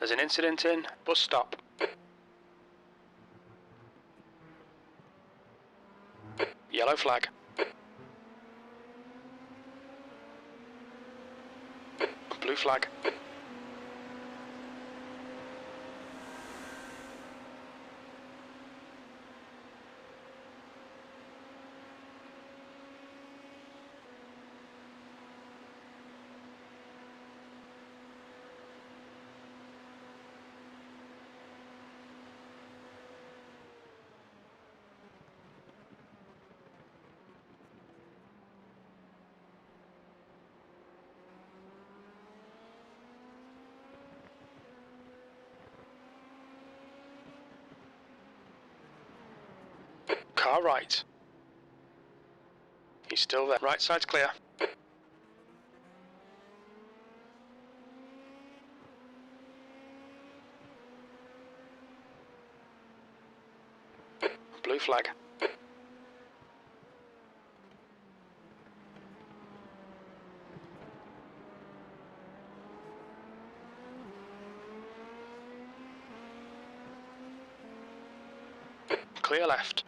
There's an incident in bus stop. Yellow flag. Blue flag. Car right. He's still there. Right side's clear. Blue flag. Clear left.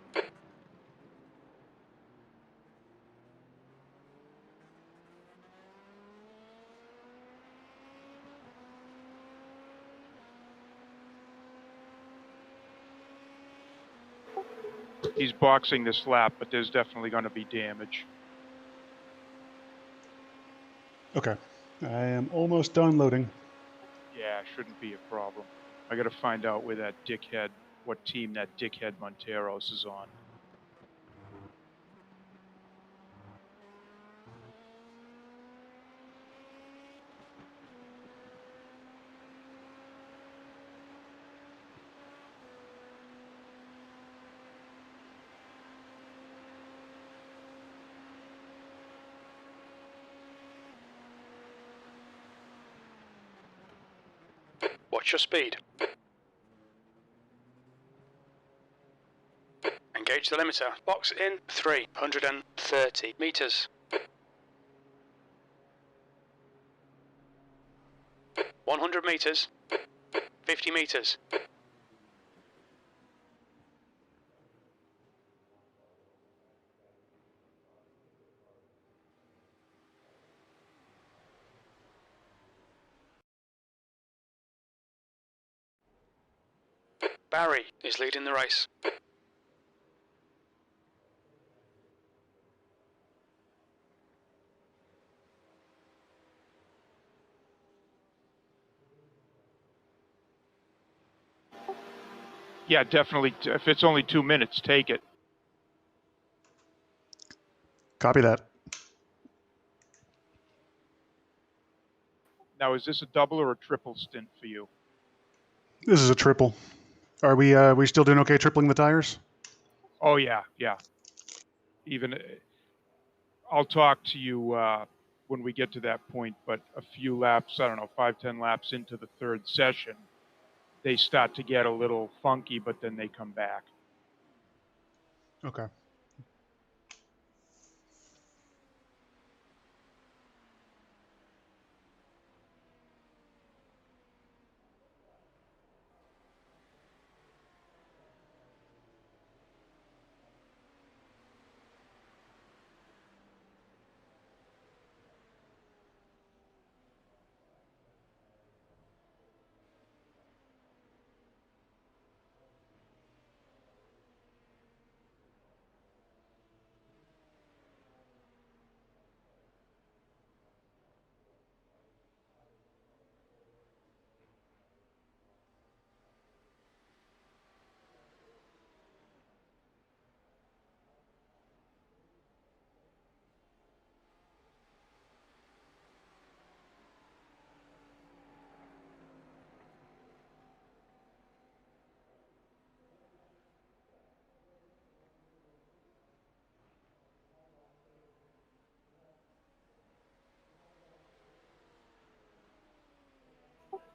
He's boxing this lap, but there's definitely going to be damage. Okay. I am almost done loading. Yeah, shouldn't be a problem. I got to find out where that dickhead, what team that dickhead Monteros is on. Watch your speed. Engage the limiter. Box in 330 meters. 100 meters. 50 meters. Barry is leading the race. Yeah, definitely. If it's only 2 minutes, take it. Copy that. Now, is this a double or a triple stint for you? This is a triple. Are we still doing okay tripling the tires? Oh yeah, yeah. Even I'll talk to you when we get to that point. But a few laps, I don't know, 5-10 laps into the third session, they start to get a little funky, but then they come back. Okay.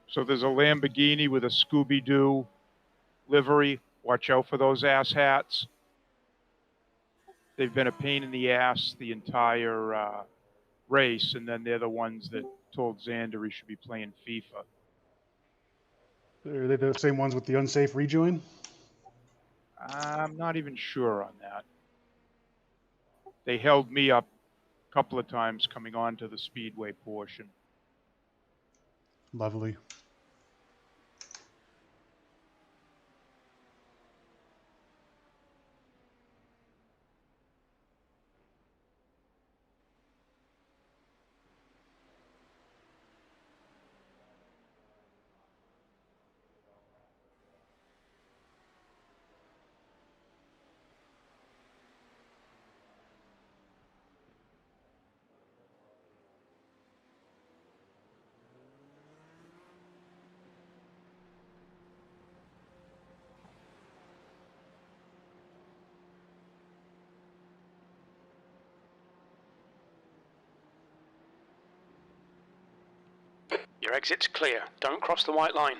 So there's a Lamborghini with a Scooby-Doo livery. Watch out for those ass hats. They've been a pain in the ass the entire race, and then they're the ones that told Xander he should be playing FIFA. Are they the same ones with the unsafe rejoin? I'm not even sure on that. They held me up a couple of times coming onto the speedway portion. Lovely. Your exit's clear. Don't cross the white line.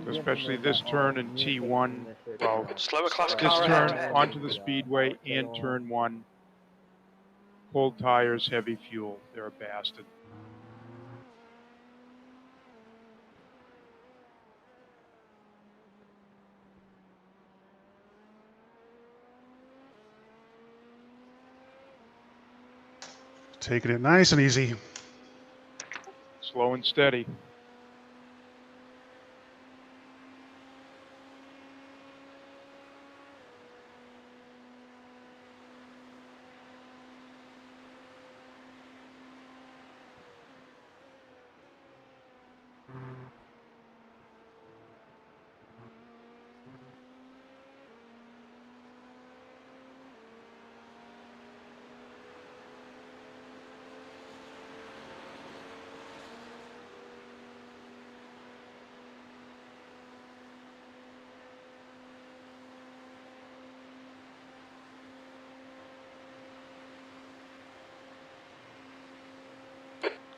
Especially this turn in T1. Well, Slower class this car turn ahead. onto the speedway and turn 1. Cold tires, heavy fuel. They're a bastard. Taking it nice and easy. Slow and steady.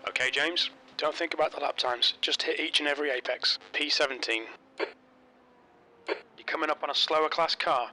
Okay, James, don't think about the lap times. Just hit each and every apex. P17. You're coming up on a slower class car.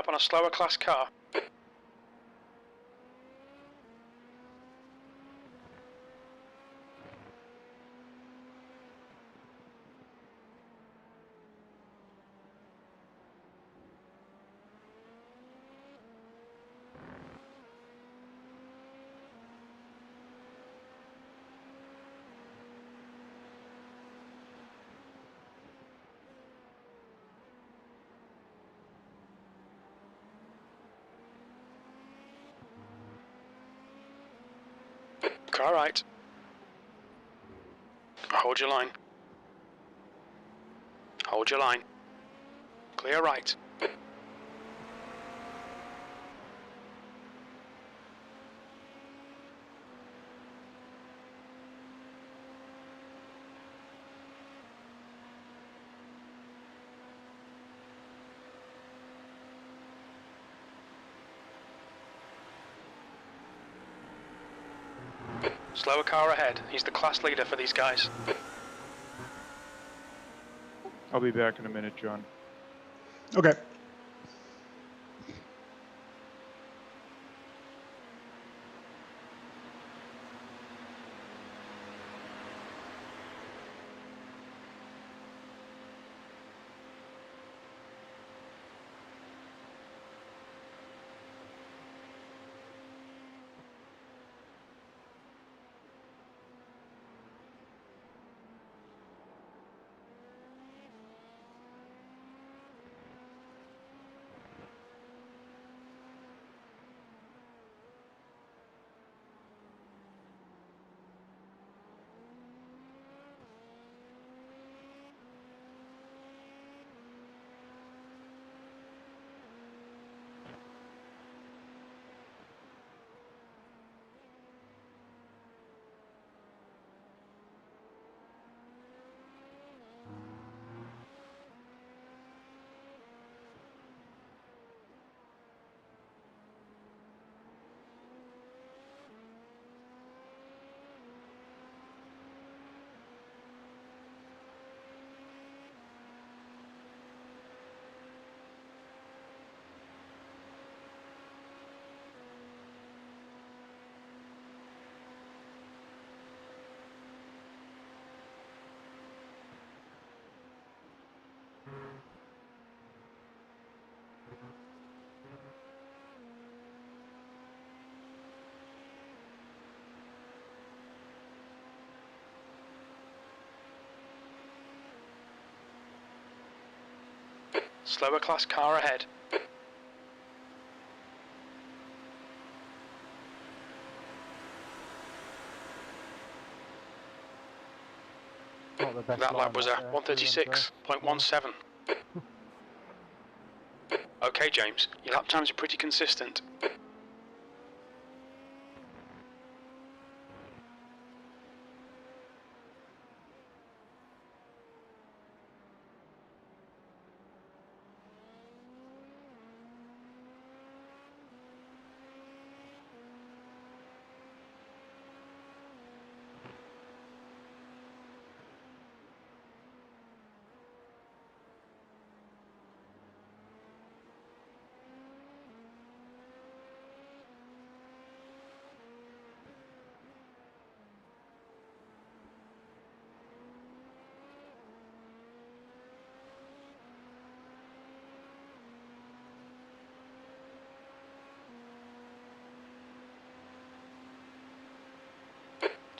up on a slower class car. Car right. Hold your line. Hold your line. Clear right. Slower car ahead. He's the class leader for these guys. I'll be back in a minute, John. Okay. Slower class car ahead. Not the best That lap line, was a that there, 136.17. Okay, James, your lap times are pretty consistent.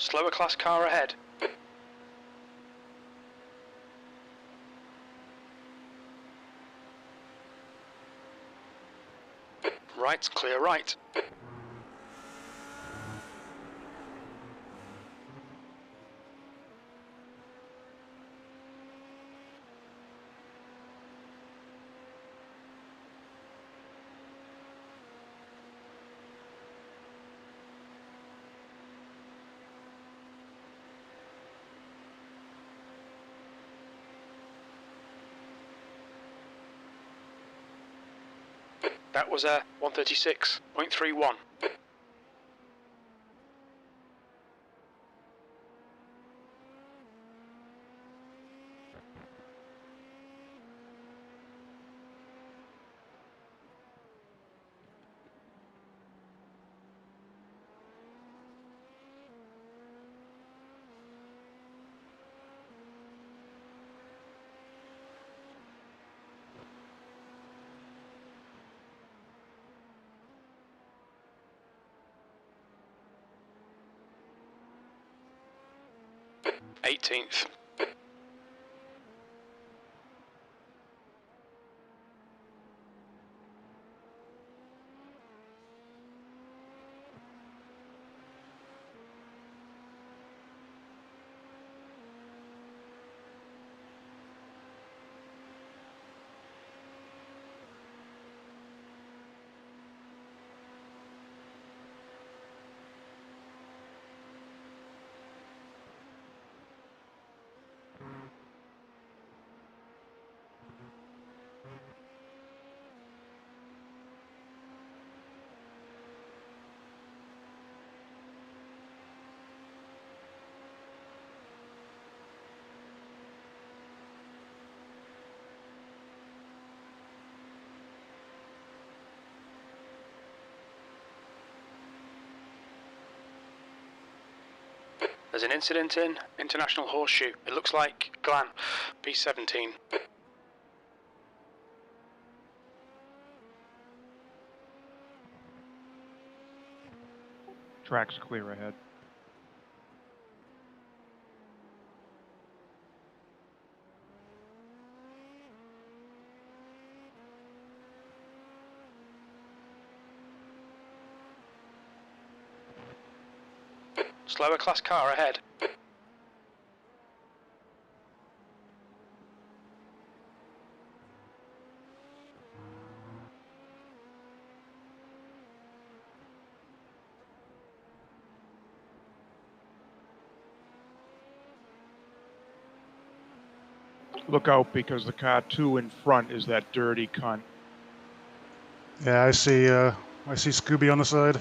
Slower class car ahead. Right, clear right. That was a 136.31. 18th. There's an incident in International Horseshoe. It looks like Glan, P17. Track's clear ahead. Slower class car ahead. Look out, because the car 2 in front is that dirty cunt. Yeah, I see Scooby on the side.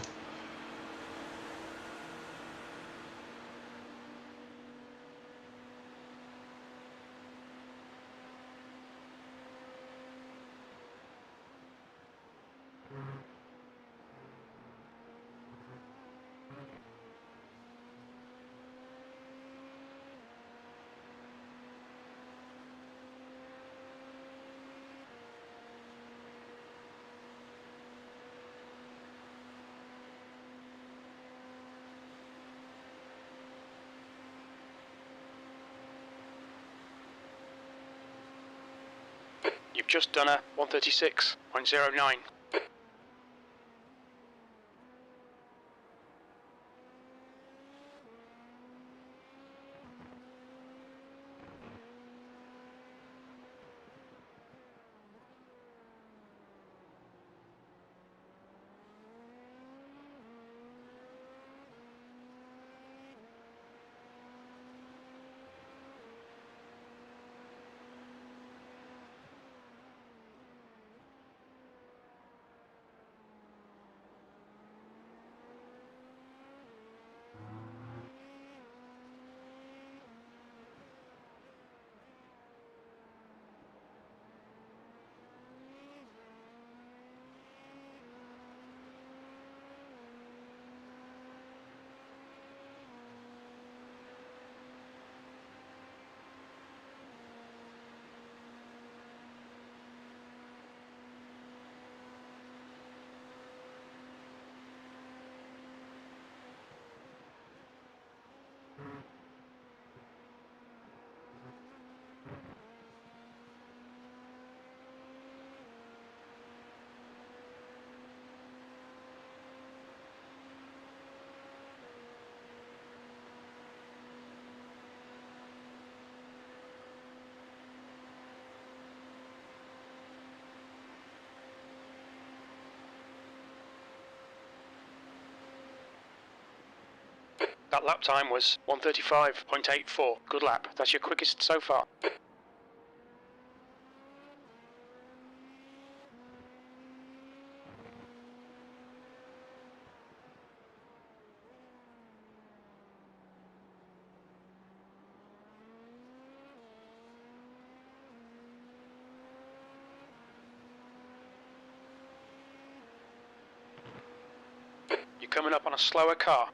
You've just done a 136.09. That lap time was 135.84. Good lap. That's your quickest so far. You're coming up on a slower car.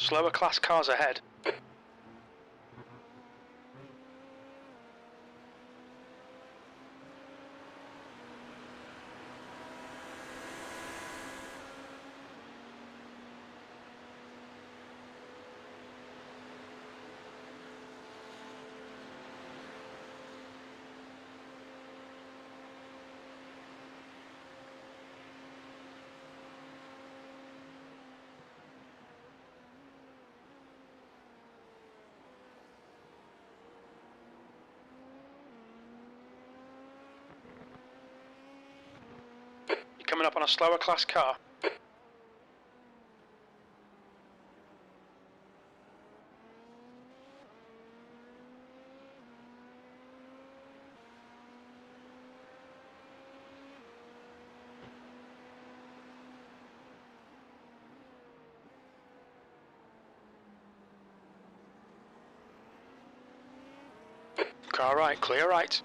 Slower class cars ahead. You're coming up on a slower class car. Car right, clear right.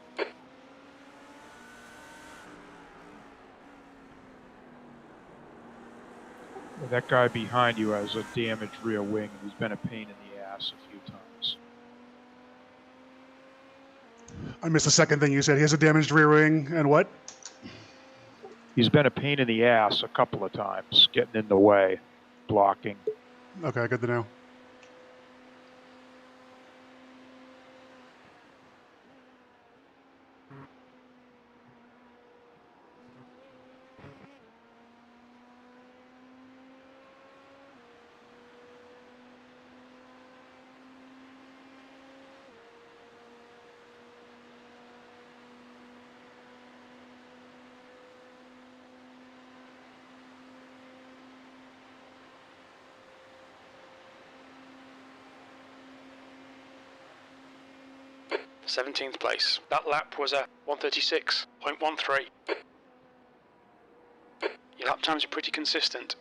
That guy behind you has a damaged rear wing, and he's been a pain in the ass a few times. I missed the second thing you said. He has a damaged rear wing and what? He's been a pain in the ass a couple of times, getting in the way, blocking. Okay, good to know. th place. That lap was a 136.13. Your lap times are pretty consistent.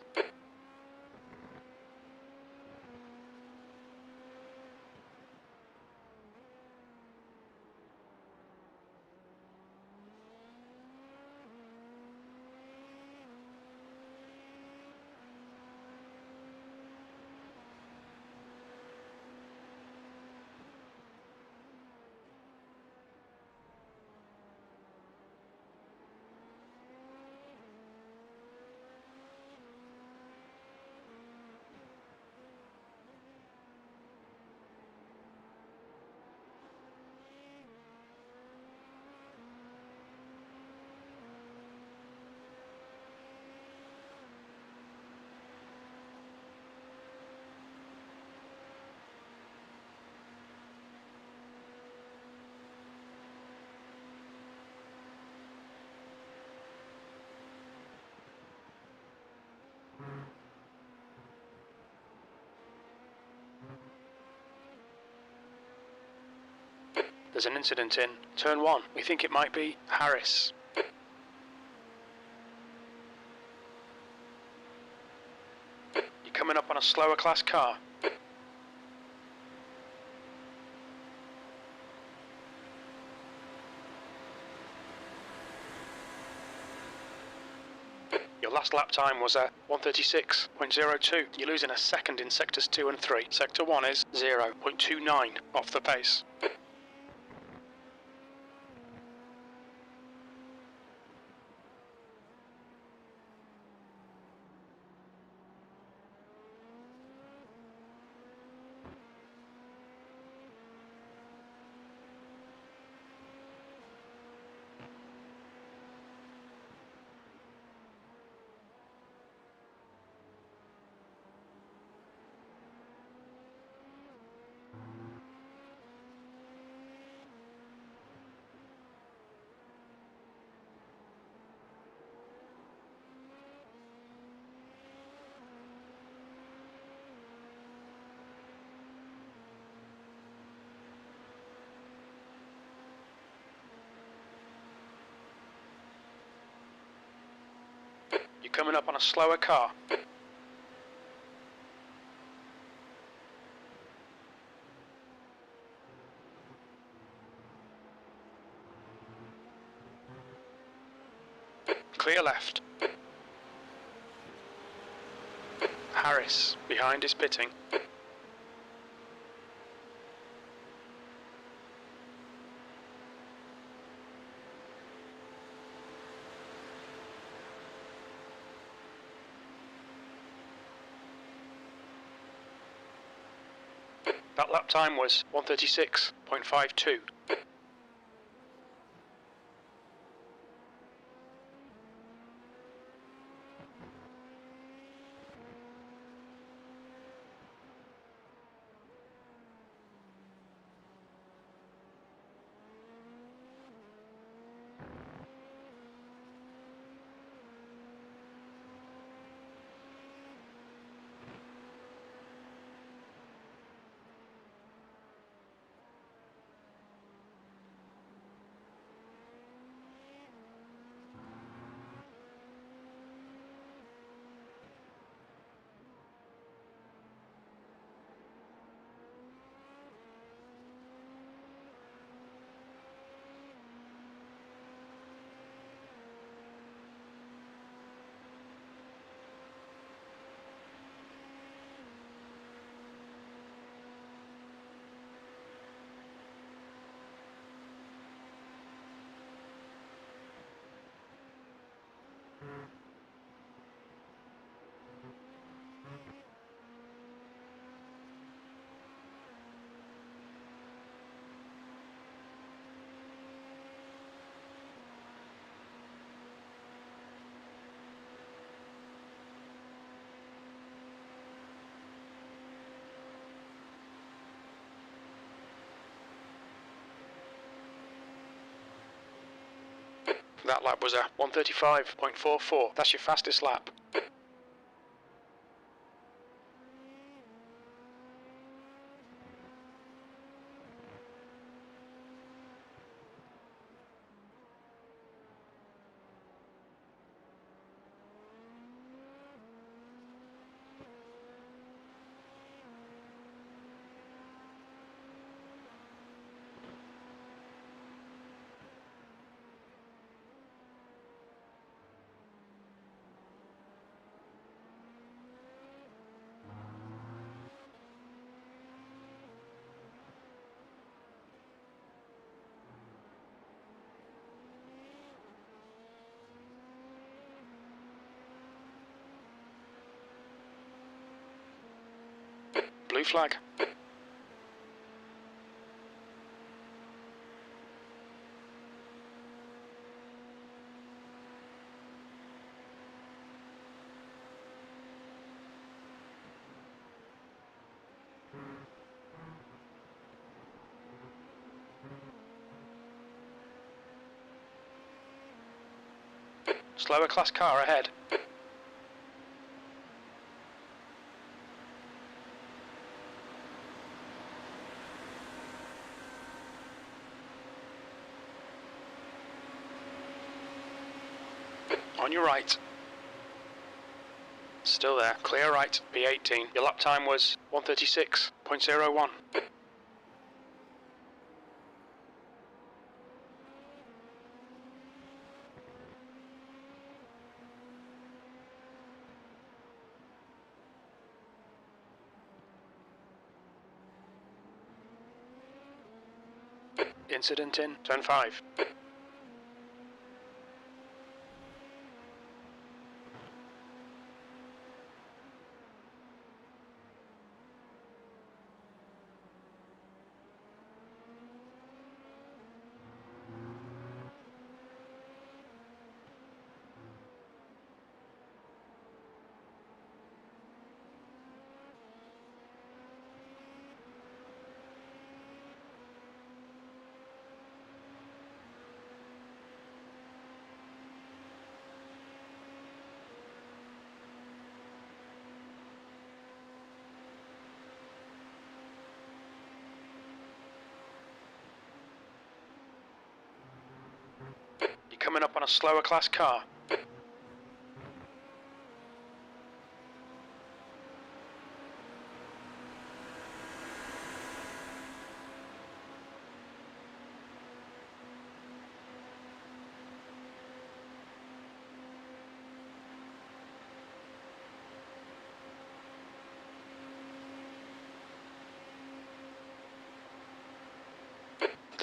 There's an incident in turn 1. We think it might be Harris. You're coming up on a slower class car. Your last lap time was a 136.02. You're losing a second in sectors 2 and 3. Sector 1 is 0.29 off the pace. You're coming up on a slower car. Clear left. Harris, behind is pitting. That lap time was 1:36.52. That lap was a 1:35.44. That's your fastest lap. Blue flag. Slower class car ahead. On your right. Still there. Clear right, P18. Your lap time was 1:36.01. Incident in turn 5. You're coming up on a slower class car.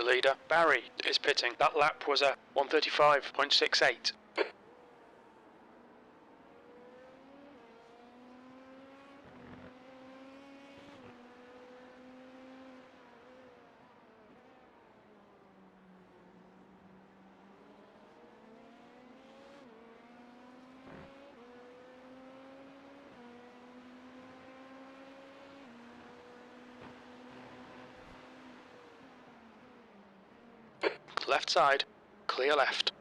leader, Barry, is pitting. That lap was a 1:35.68. Left side, clear left.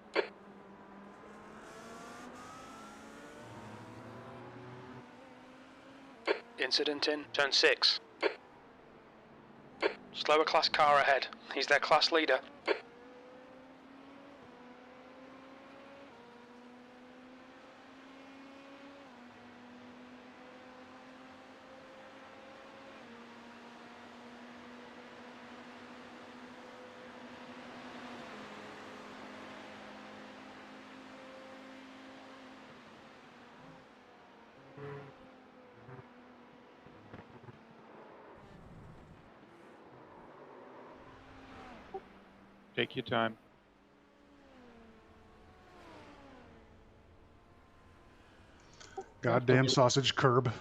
Incident in turn 6. Slower class car ahead. He's their class leader. Take your time. Goddamn sausage curb.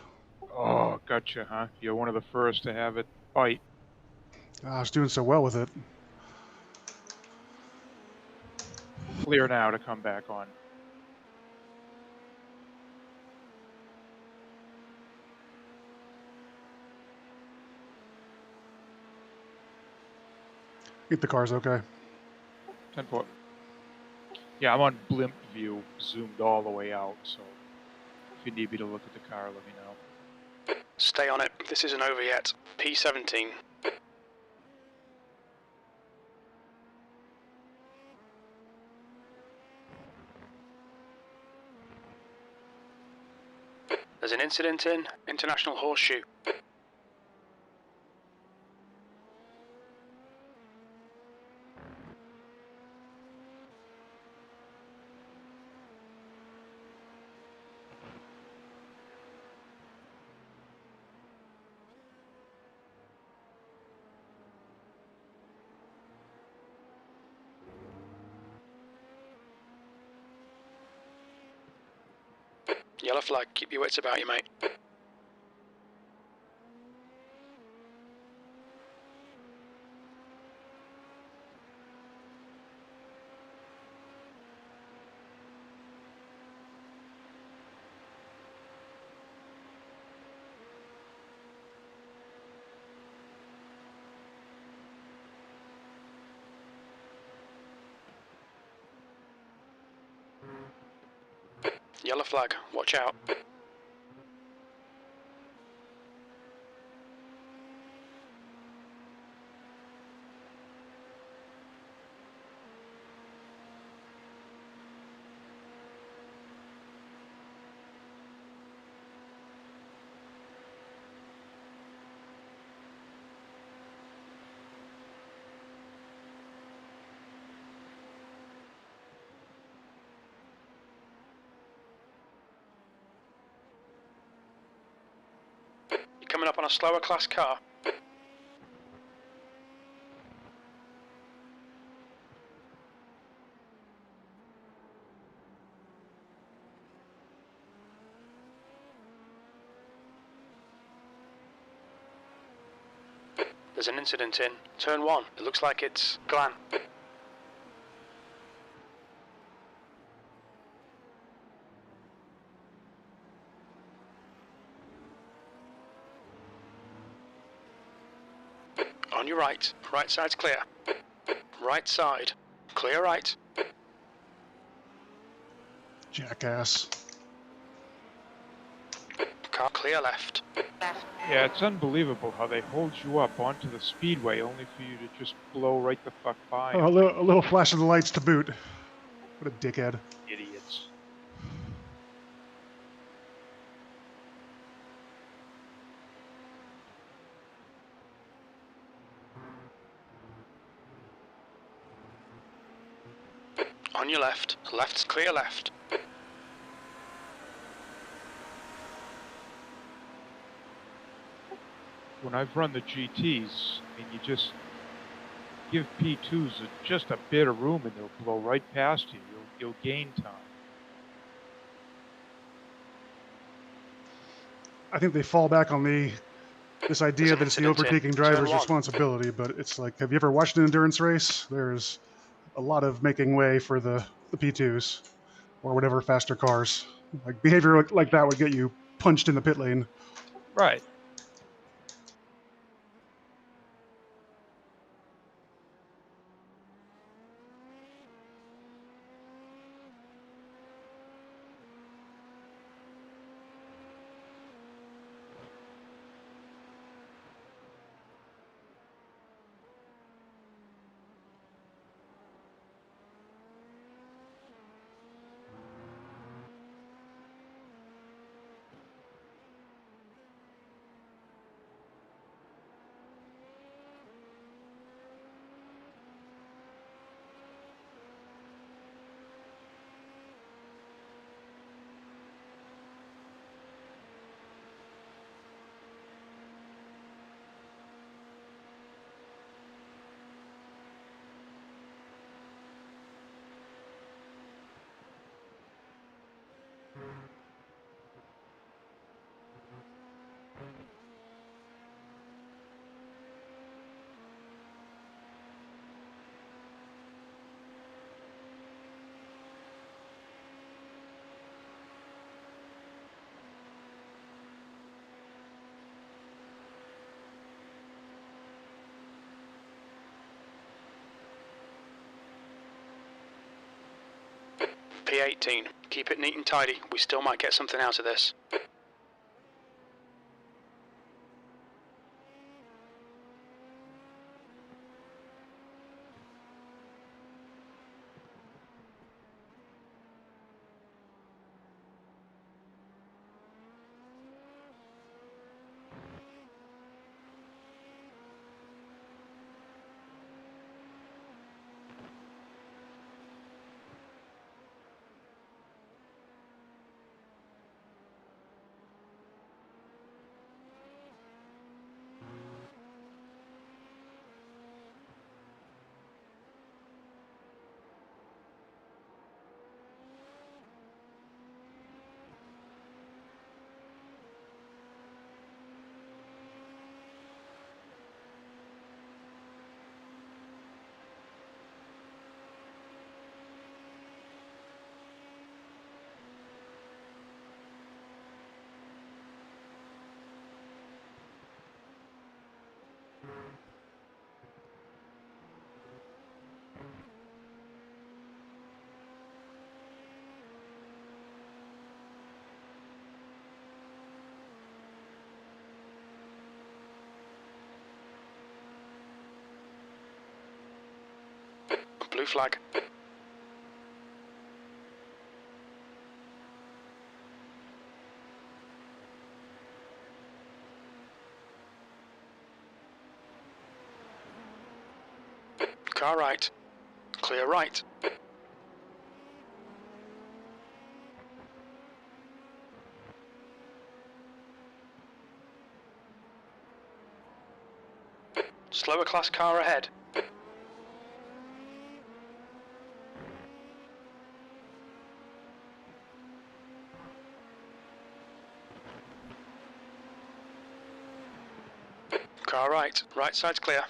Oh, gotcha, huh? You're one of the first to have it bite. I was doing so well with it. Clear now to come back on. Think the car's okay. 10-4. Yeah, I'm on blimp view, zoomed all the way out, so if you need me to look at the car, let me know. Stay on it. This isn't over yet. P17. There's an incident in International Horseshoe. Yellow flag, keep your wits about you, mate. Yellow flag, watch out. You're coming up on a slower class car. There's an incident in turn 1. It looks like it's Glan. On your right. Right side's clear. Right side. Clear right. Jackass. Car clear left. Yeah, it's unbelievable how they hold you up onto the speedway only for you to just blow right the fuck by. Oh, a little flash of the lights to boot. What a dickhead. Idiots. On your left. Left's clear left. When I've run the GTs, I mean, you just give P2s just a bit of room and they'll blow right past you. You'll gain time. I think they fall back on this idea There's an that it's the incident in overtaking turn driver's one. responsibility, but it's like, have you ever watched an endurance race? There's a lot of making way for the P2s or whatever faster cars. Like behavior like that would get you punched in the pit lane. Right. P18. Keep it neat and tidy. We still might get something out of this. Blue flag. Car right. Clear right. Slower class car ahead. Car right. Right side's clear.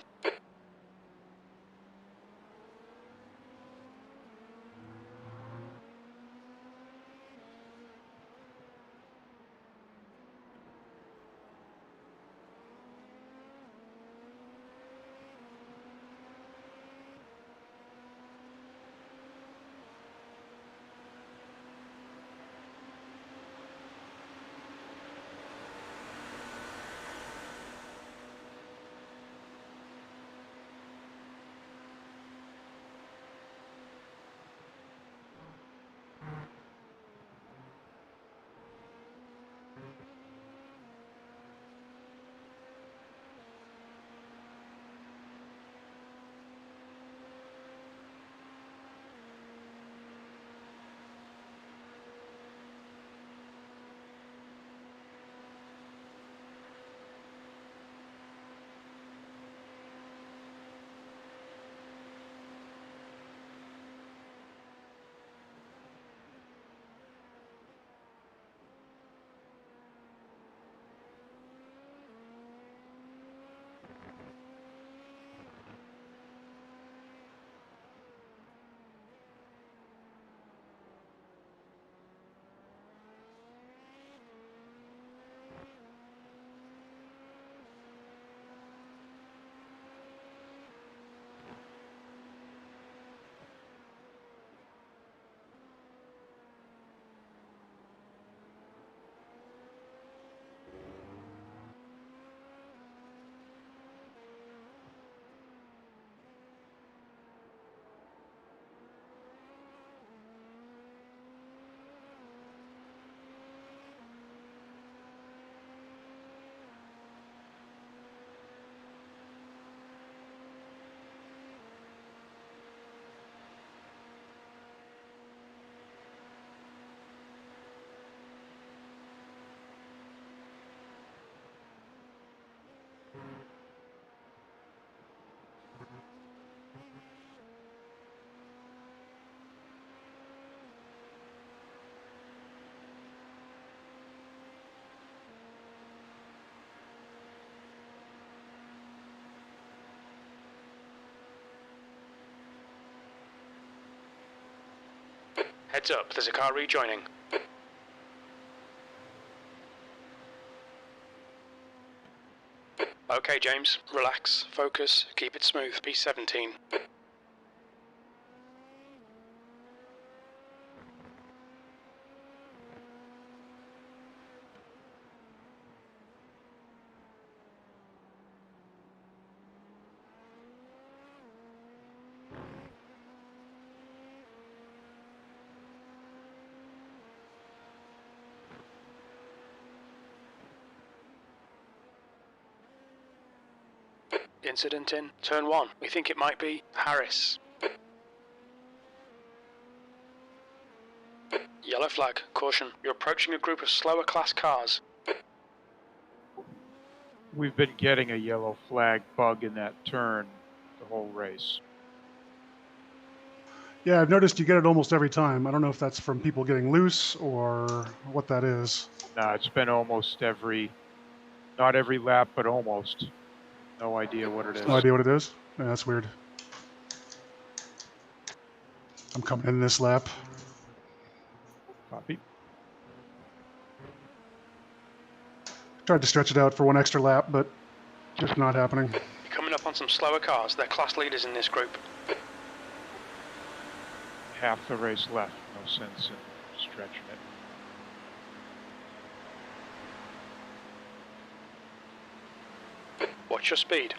Heads up, there's a car rejoining. Okay, James, relax, focus, keep it smooth. P17. Incident in turn 1. We think it might be Harris. Yellow flag, caution. You're approaching a group of slower class cars. We've been getting a yellow flag bug in that turn the whole race. Yeah, I've noticed you get it almost every time. I don't know if that's from people getting loose or what that is. Nah, it's been almost not every lap, but almost. No idea what it is. No idea what it is? Yeah, that's weird. I'm coming in this lap. Copy. Tried to stretch it out for one extra lap, but just not happening. You're coming up on some slower cars. They're class leaders in this group. Half the race left. No sense in stretching it. Watch your speed.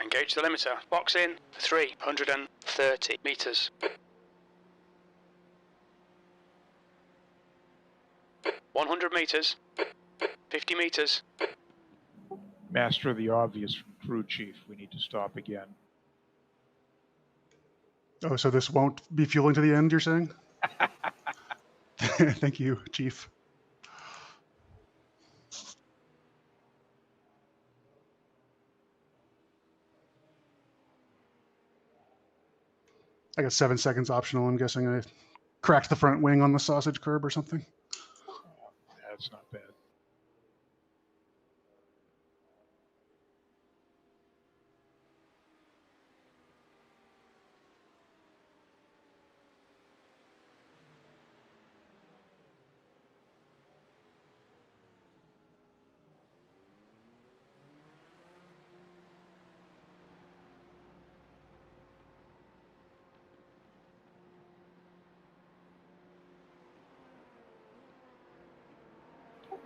Engage the limiter. Box in 330 meters. 100 meters. 50 meters. Master of the obvious from crew chief. We need to stop again. Oh, so this won't be fueling to the end, you're saying? Thank you, Chief. I got 7 seconds optional. I'm guessing I cracked the front wing on the sausage curb or something. That's not bad.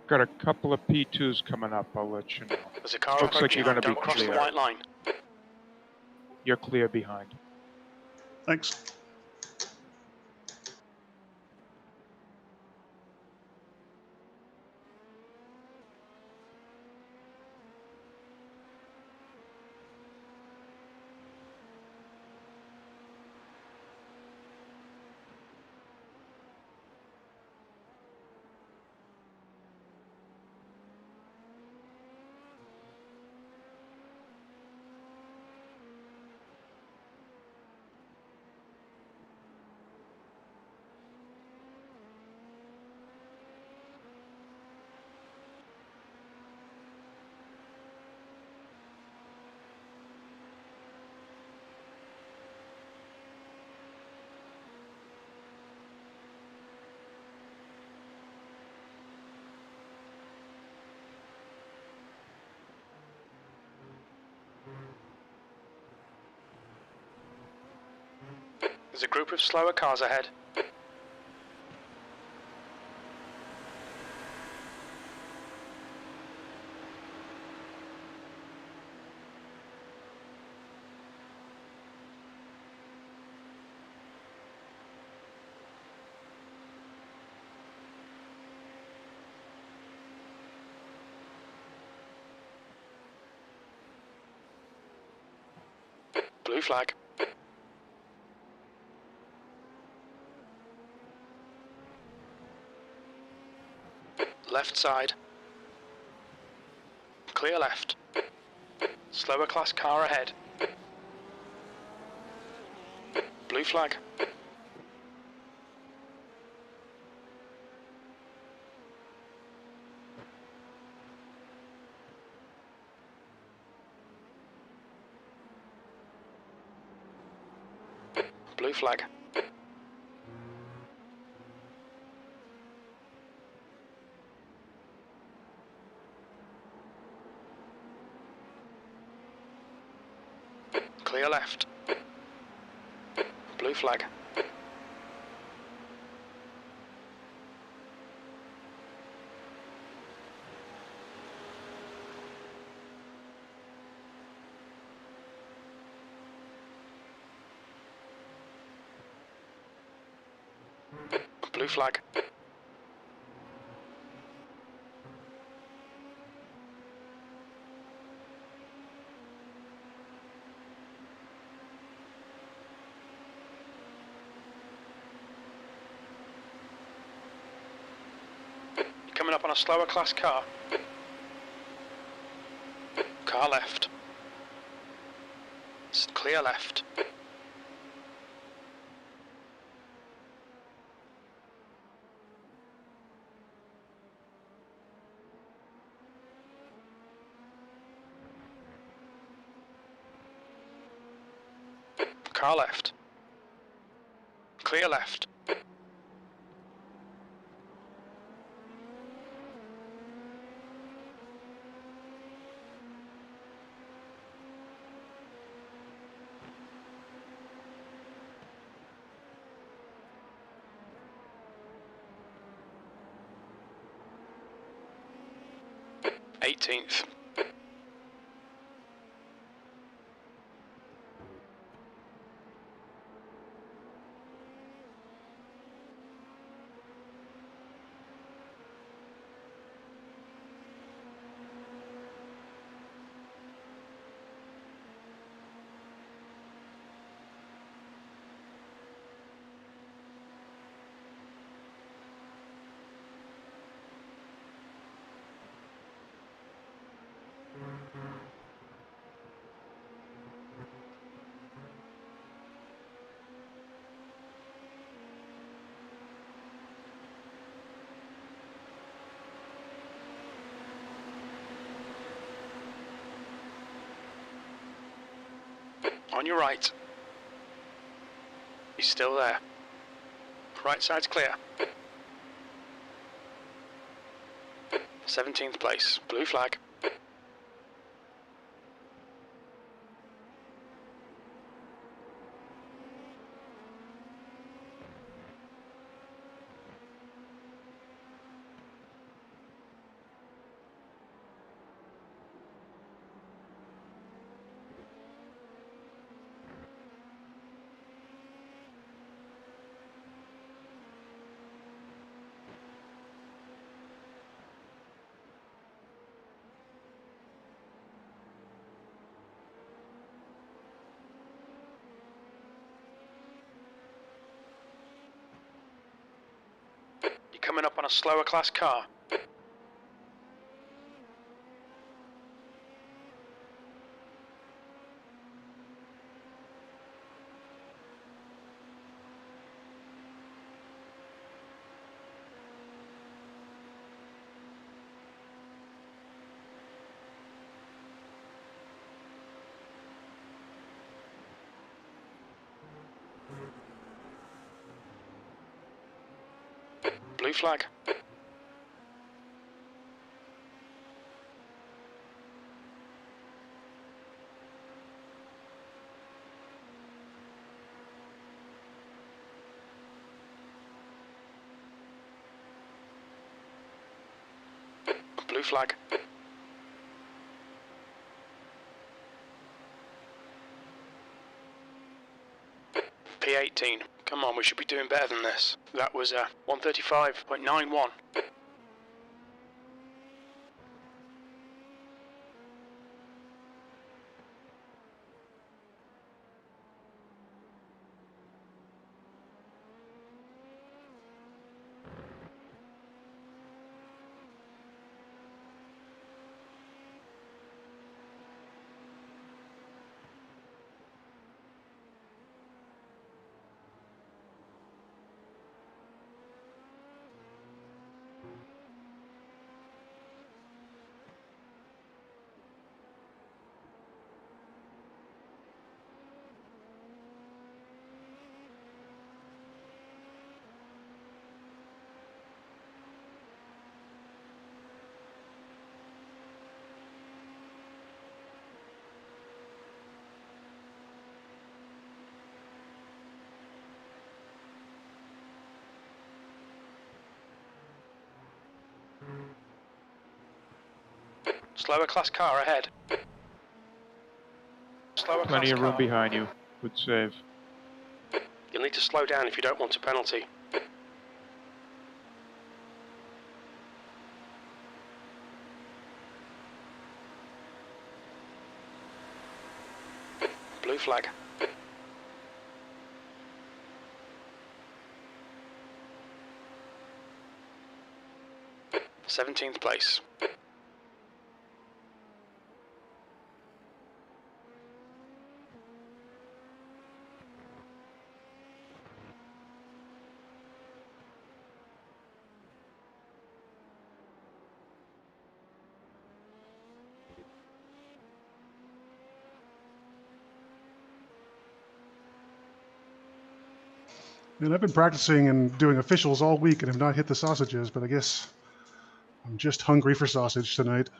Got a couple of P2s coming up. I'll let you know. There's a car Looks like you're approaching. going to be Don't cross the clear. white line. You're clear behind. Thanks. There's a group of slower cars ahead. Blue flag. Left side. Clear left. Slower class car ahead. Blue flag. Blue flag. Clear left. Blue flag. Blue flag. Coming up on a slower class car. Car left. Clear left. Car left. Clear left. Eighteenth. On your right. He's still there. Right side's clear. 17th place. Blue flag. You're coming up on a slower class car. Blue flag. Blue flag. P18. Come on, we should be doing better than this. That was 135.91. Slower class car ahead. Slower Plenty class of room car. behind you. Good save. You'll need to slow down if you don't want a penalty. Blue flag. 17th place. And I've been practicing and doing officials all week and have not hit the sausages, but I guess I'm just hungry for sausage tonight.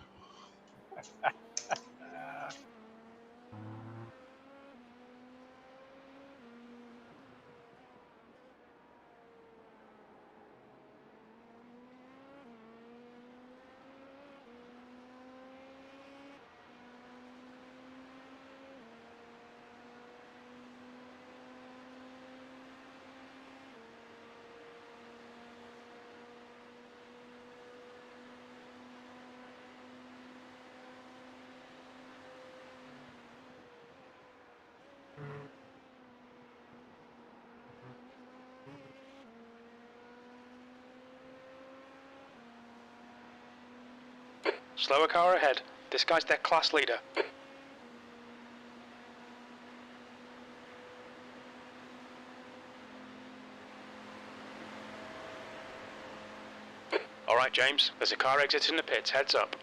Slower car ahead. This guy's their class leader. Alright, James. There's a car exiting the pits. Heads up.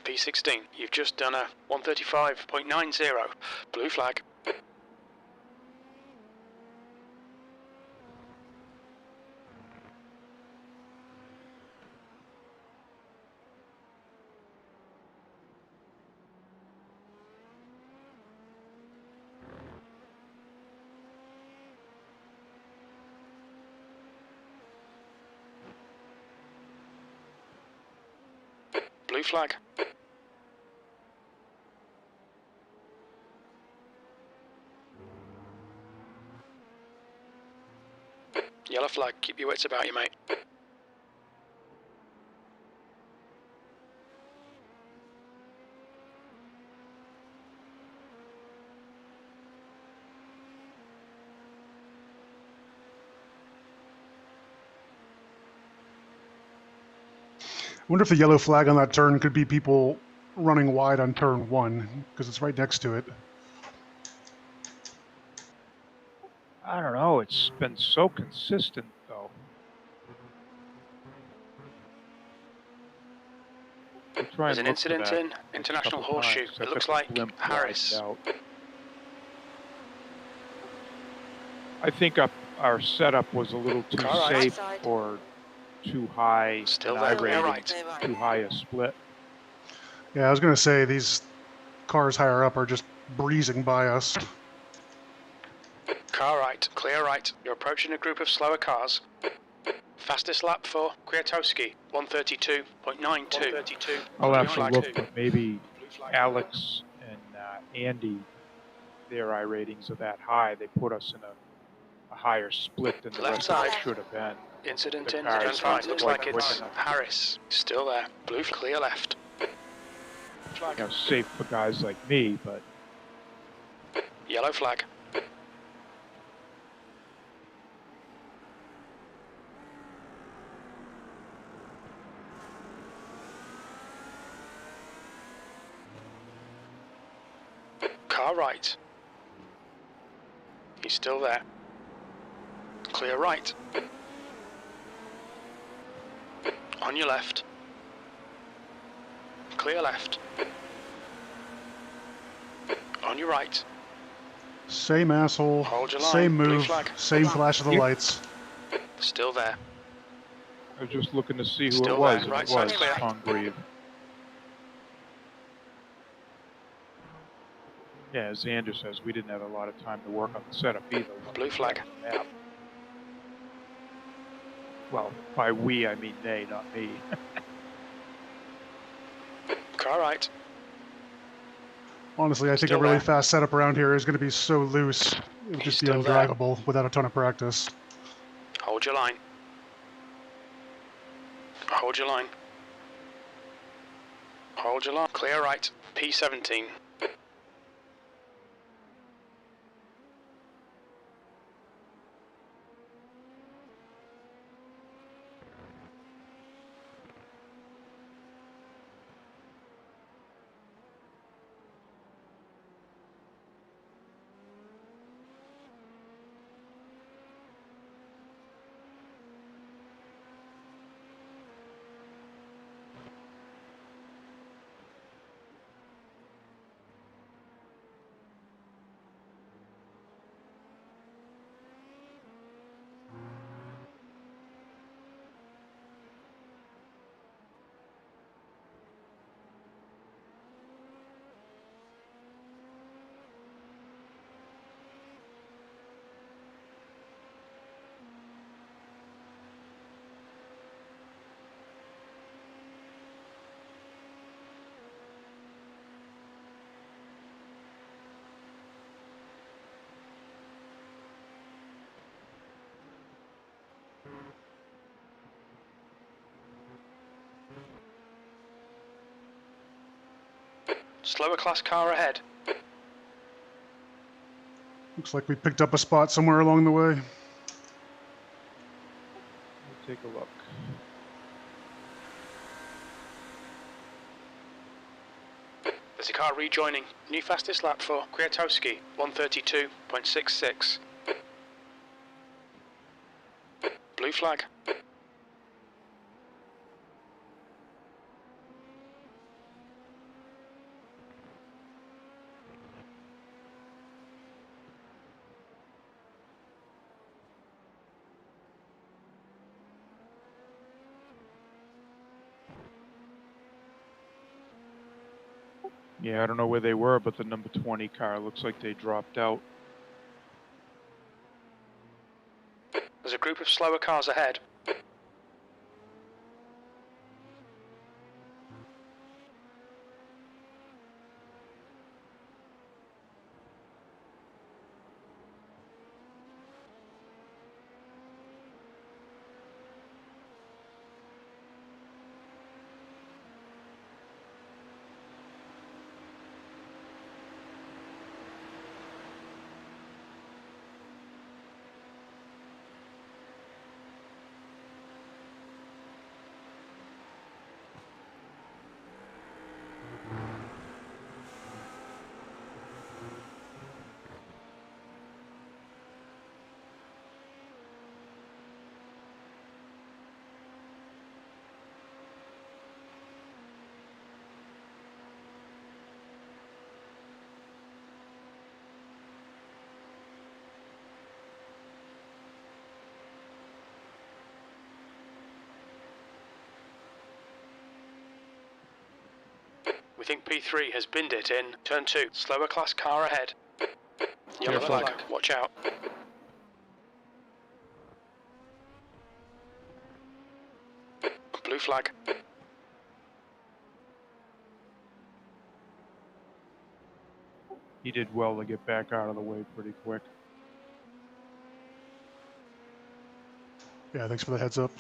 P16, you've just done a 135.90. Blue flag. Blue flag. Yellow flag. Keep your wits about you, mate. I wonder if the yellow flag on that turn could be people running wide on turn 1, because it's right next to it. I don't know. It's been so consistent, though. We'll try There's and an look for incident that in International couple Horseshoe. times. It I looks took a like blimp Harris. riding out. I think our setup was a little too Car right. safe or too high Still an there, I-rating, clear right. too high a split. Yeah, I was going to say these cars higher up are just breezing by us. Car right, clear right. You're approaching a group of slower cars. Fastest lap for Kwiatkowski, 132.92. I'll have to Flag. look, but maybe Alex and Andy, their I-ratings are that high. They put us in a higher split than the Left rest of side. it should have been. Incident The in cars turn 5. aren't Looks quite like quick it's enough. Harris. Still there. Blue clear left. Flag. You know, safe for guys like me, but Yellow flag. Car right. He's still there. Clear right. On your left. Clear left. On your right. Same asshole, Hold your line. same Blue move, flag. same flash of the Yep. lights. Still there. I was just looking to see who Still it was. there. And Right it side's was clear. Congreve. Yeah, as Xander says, we didn't have a lot of time to work on the setup either. Blue flag. Yeah. Well, by we, I mean they, not me. Car right. Honestly, I think a Still really there. fast setup around here is going to be so loose. It would He's just be still there. undrivable without a ton of practice. Hold your line. Hold your line. Hold your line. Clear right. P17. Slower class car ahead. Looks like we picked up a spot somewhere along the way. Let me take a look. There's a car rejoining. New fastest lap for Kwiatkowski, 132.66. Blue flag. Yeah, I don't know where they were, but the number 20 car looks like they dropped out. There's a group of slower cars ahead. We think P3 has binned it in turn 2. Slower class car ahead. Yellow Careful. flag. Watch out. Blue flag. He did well to get back out of the way pretty quick. Yeah, thanks for the heads up.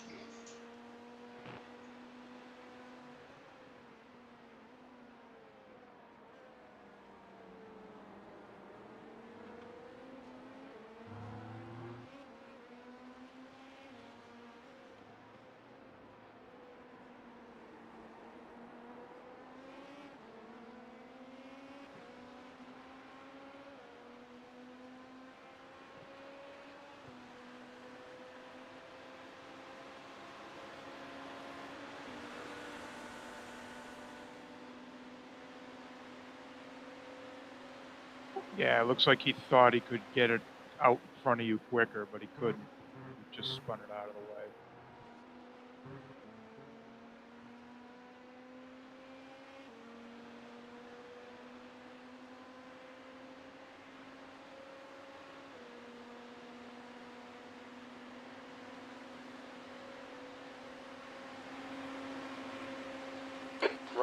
Yeah, it looks like he thought he could get it out in front of you quicker, but he couldn't. He just spun it out of the way.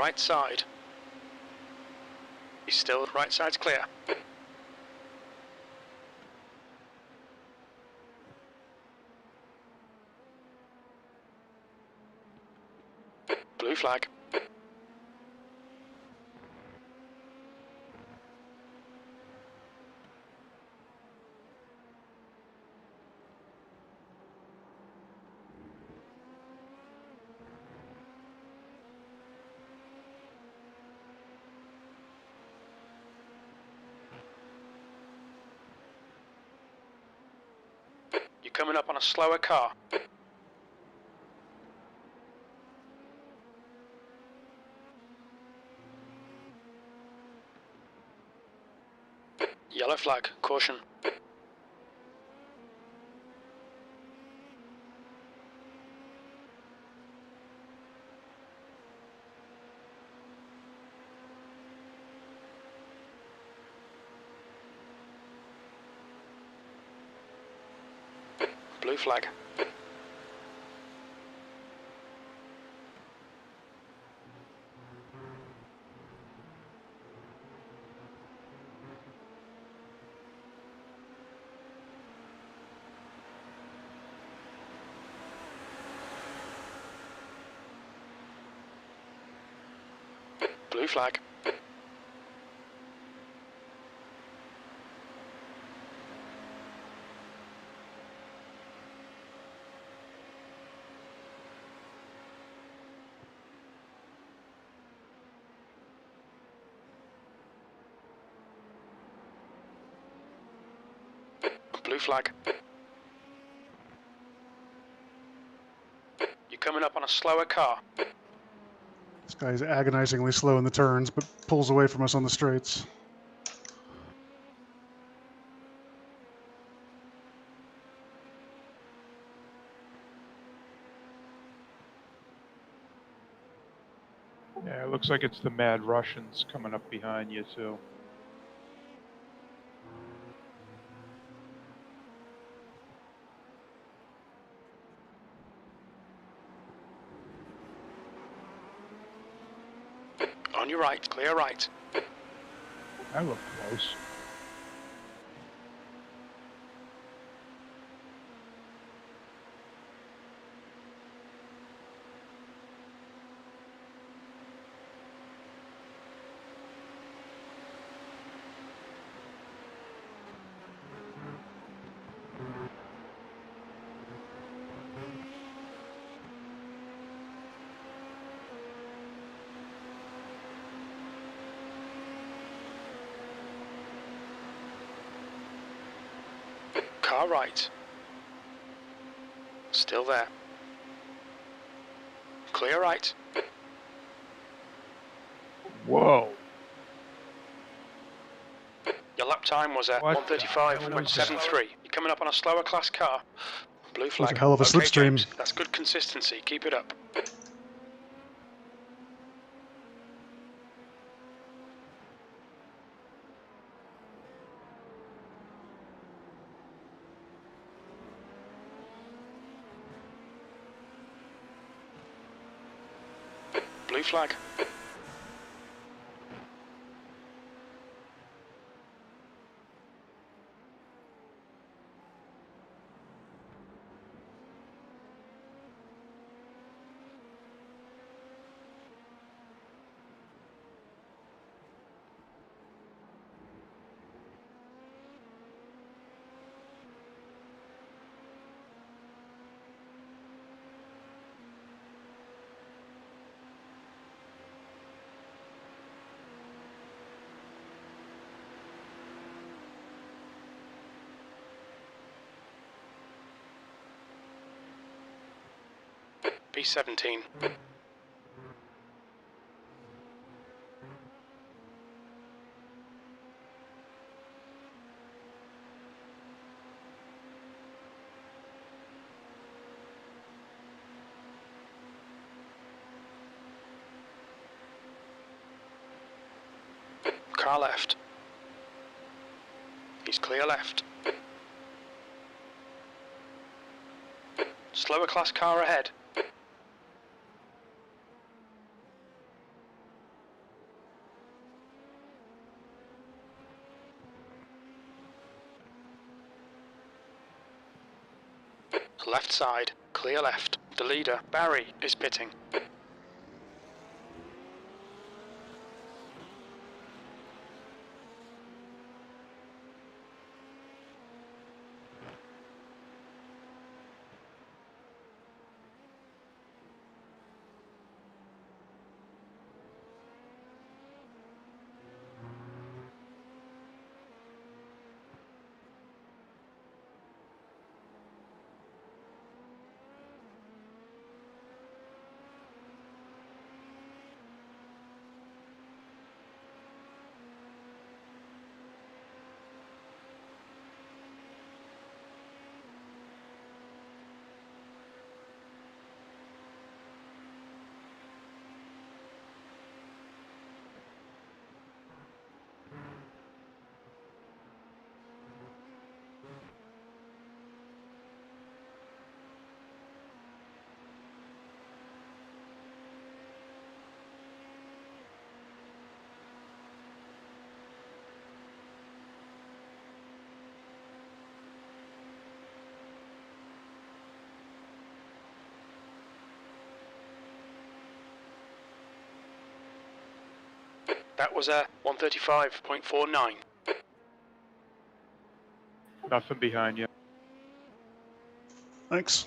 right side. He's still right side's clear. Blue flag. You're coming up on a slower car. Yellow flag, caution. Blue flag. Blue flag. Blue flag. You're coming up on a slower car. This guy's agonizingly slow in the turns, but pulls away from us on the straights. Yeah, it looks like it's the Mad Russians coming up behind you too. On your right, clear right. I look close. Car right. Still there. Clear right. Whoa. Your lap time was a What the hell was that? 1:35.73. You're coming up on a slower class car. Blue was flag. a hell of a Okay, slipstream. James, that's good consistency. Keep it up. Blue flag. P17. Car left. He's clear left. Slower class car ahead. Left side, clear left. The leader, Barry, is pitting. That was a 135.49. Nothing behind you. Thanks.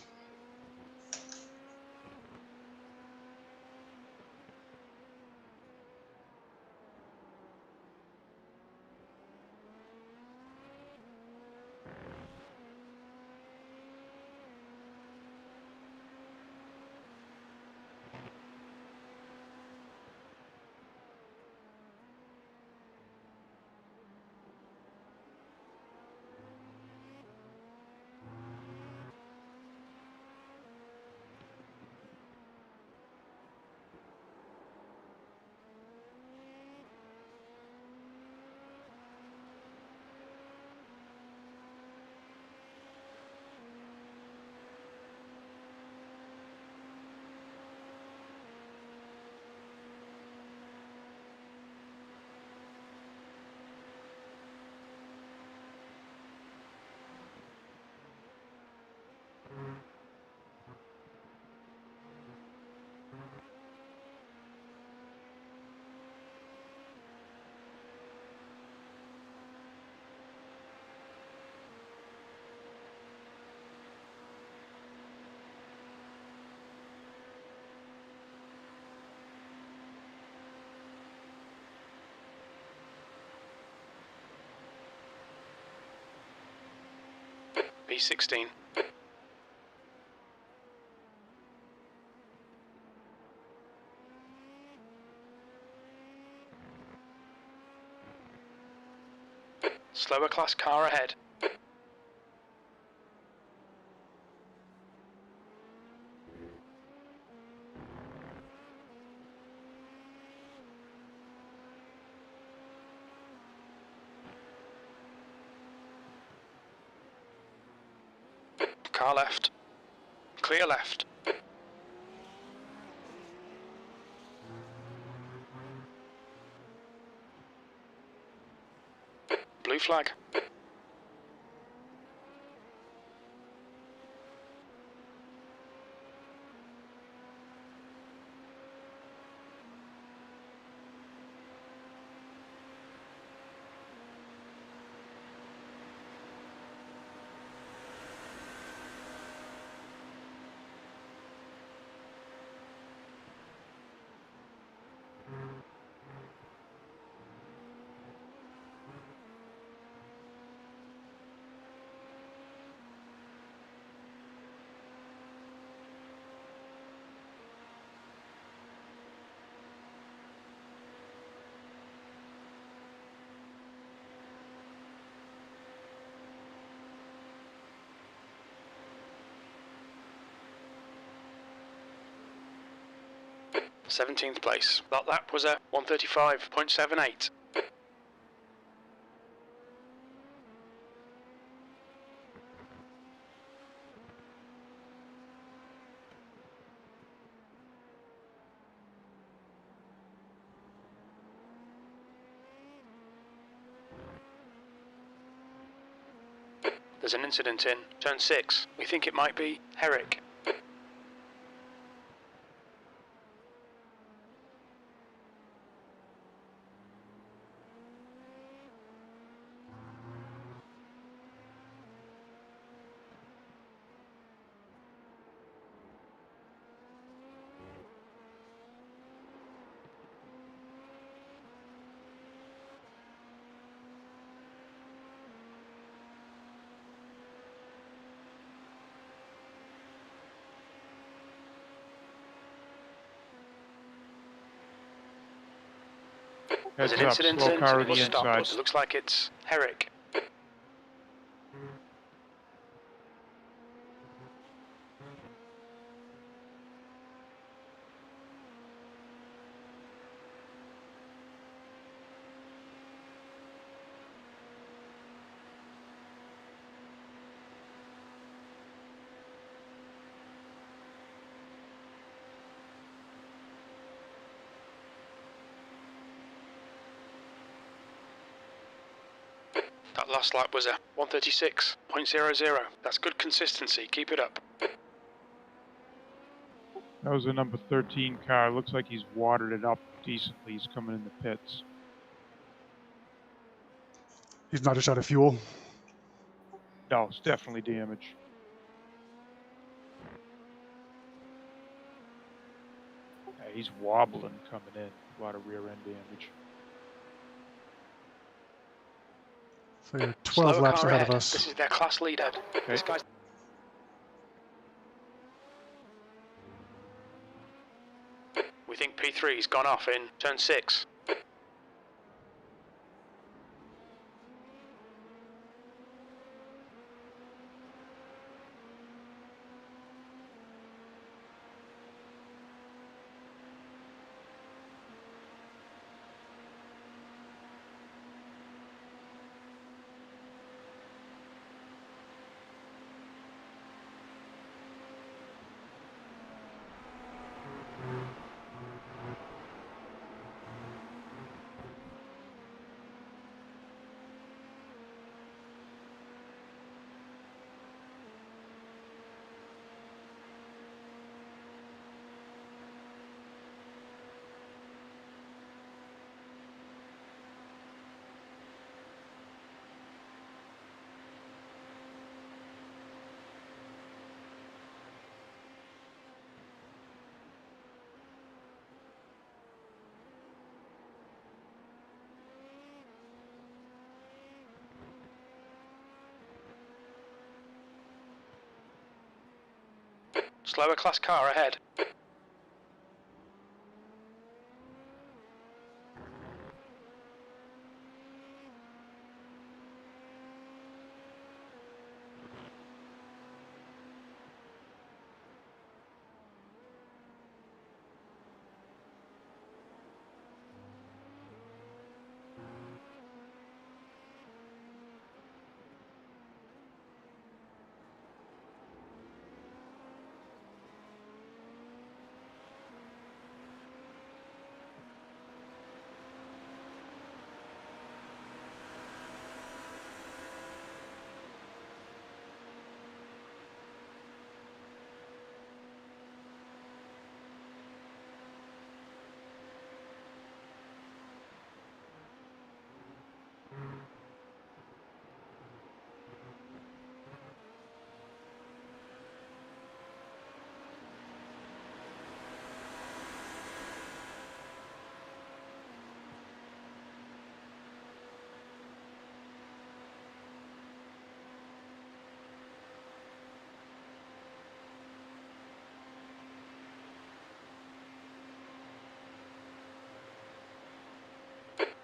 P16. Slower class car ahead. Car left. Clear left. Blue flag. Seventeenth place. That lap was a 135.78. There's an incident in turn 6. We think it might be Herrick. There's Heads an up, incident slow in car on bus the stop. inside. It looks like it's Herrick. That last lap was a 136.00. That's good consistency. Keep it up. That was the number 13 car. Looks like he's watered it up decently. He's coming in the pits. He's not just out of fuel. No, it's definitely damage. Yeah, he's wobbling coming in. A lot of rear end damage. So you're 12 Slower laps car ahead ahead. of us. This is their class leader. This guy's... We think P3's gone off in turn 6. Slower class car ahead.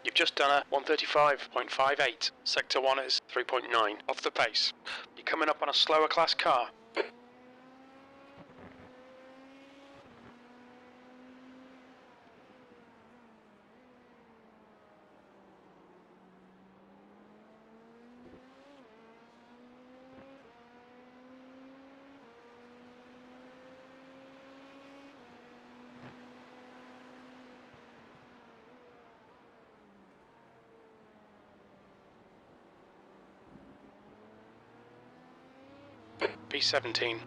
You've just done a 135.58. Sector 1 is 3.9 off the pace. You're coming up on a slower class car. P17.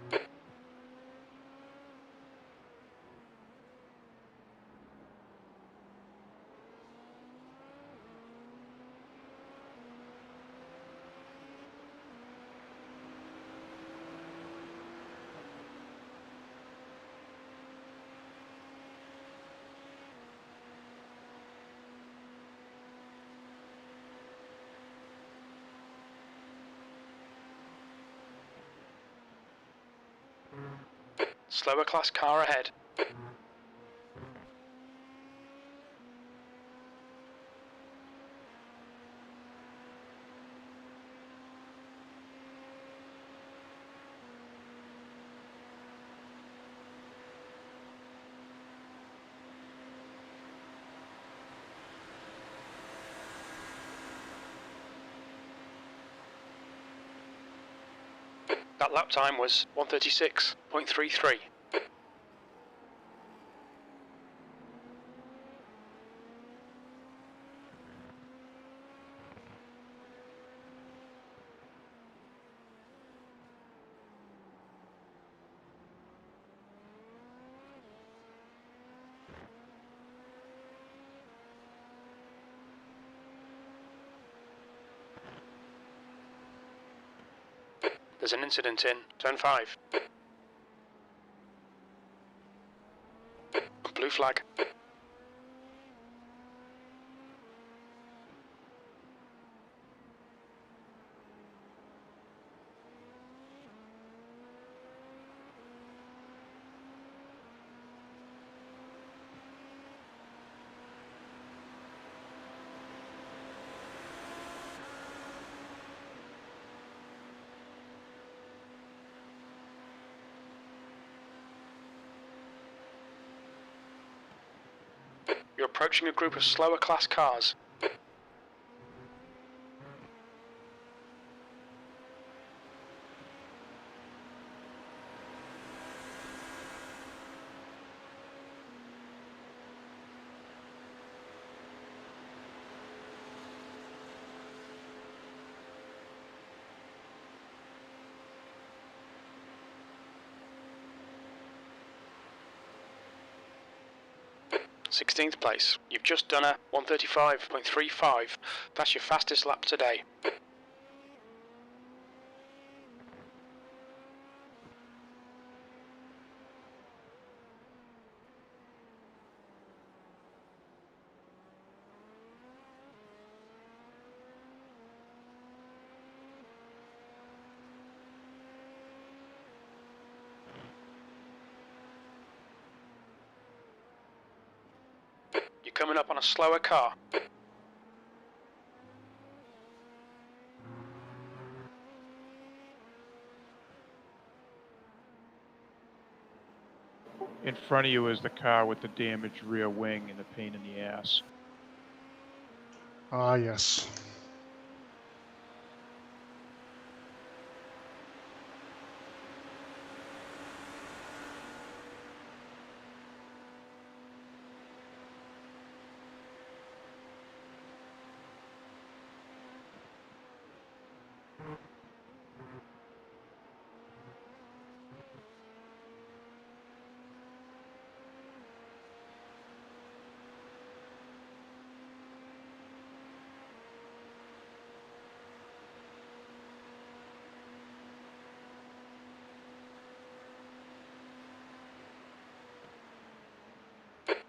Slower class car ahead. That lap time was 1:36.33. There's an incident in turn 5. Blue flag. You're approaching a group of slower class cars. Sixteenth place. You've just done a 1:35.35. That's your fastest lap today. You're coming up on a slower car. In front of you is the car with the damaged rear wing and the pain in the ass. Ah, yes.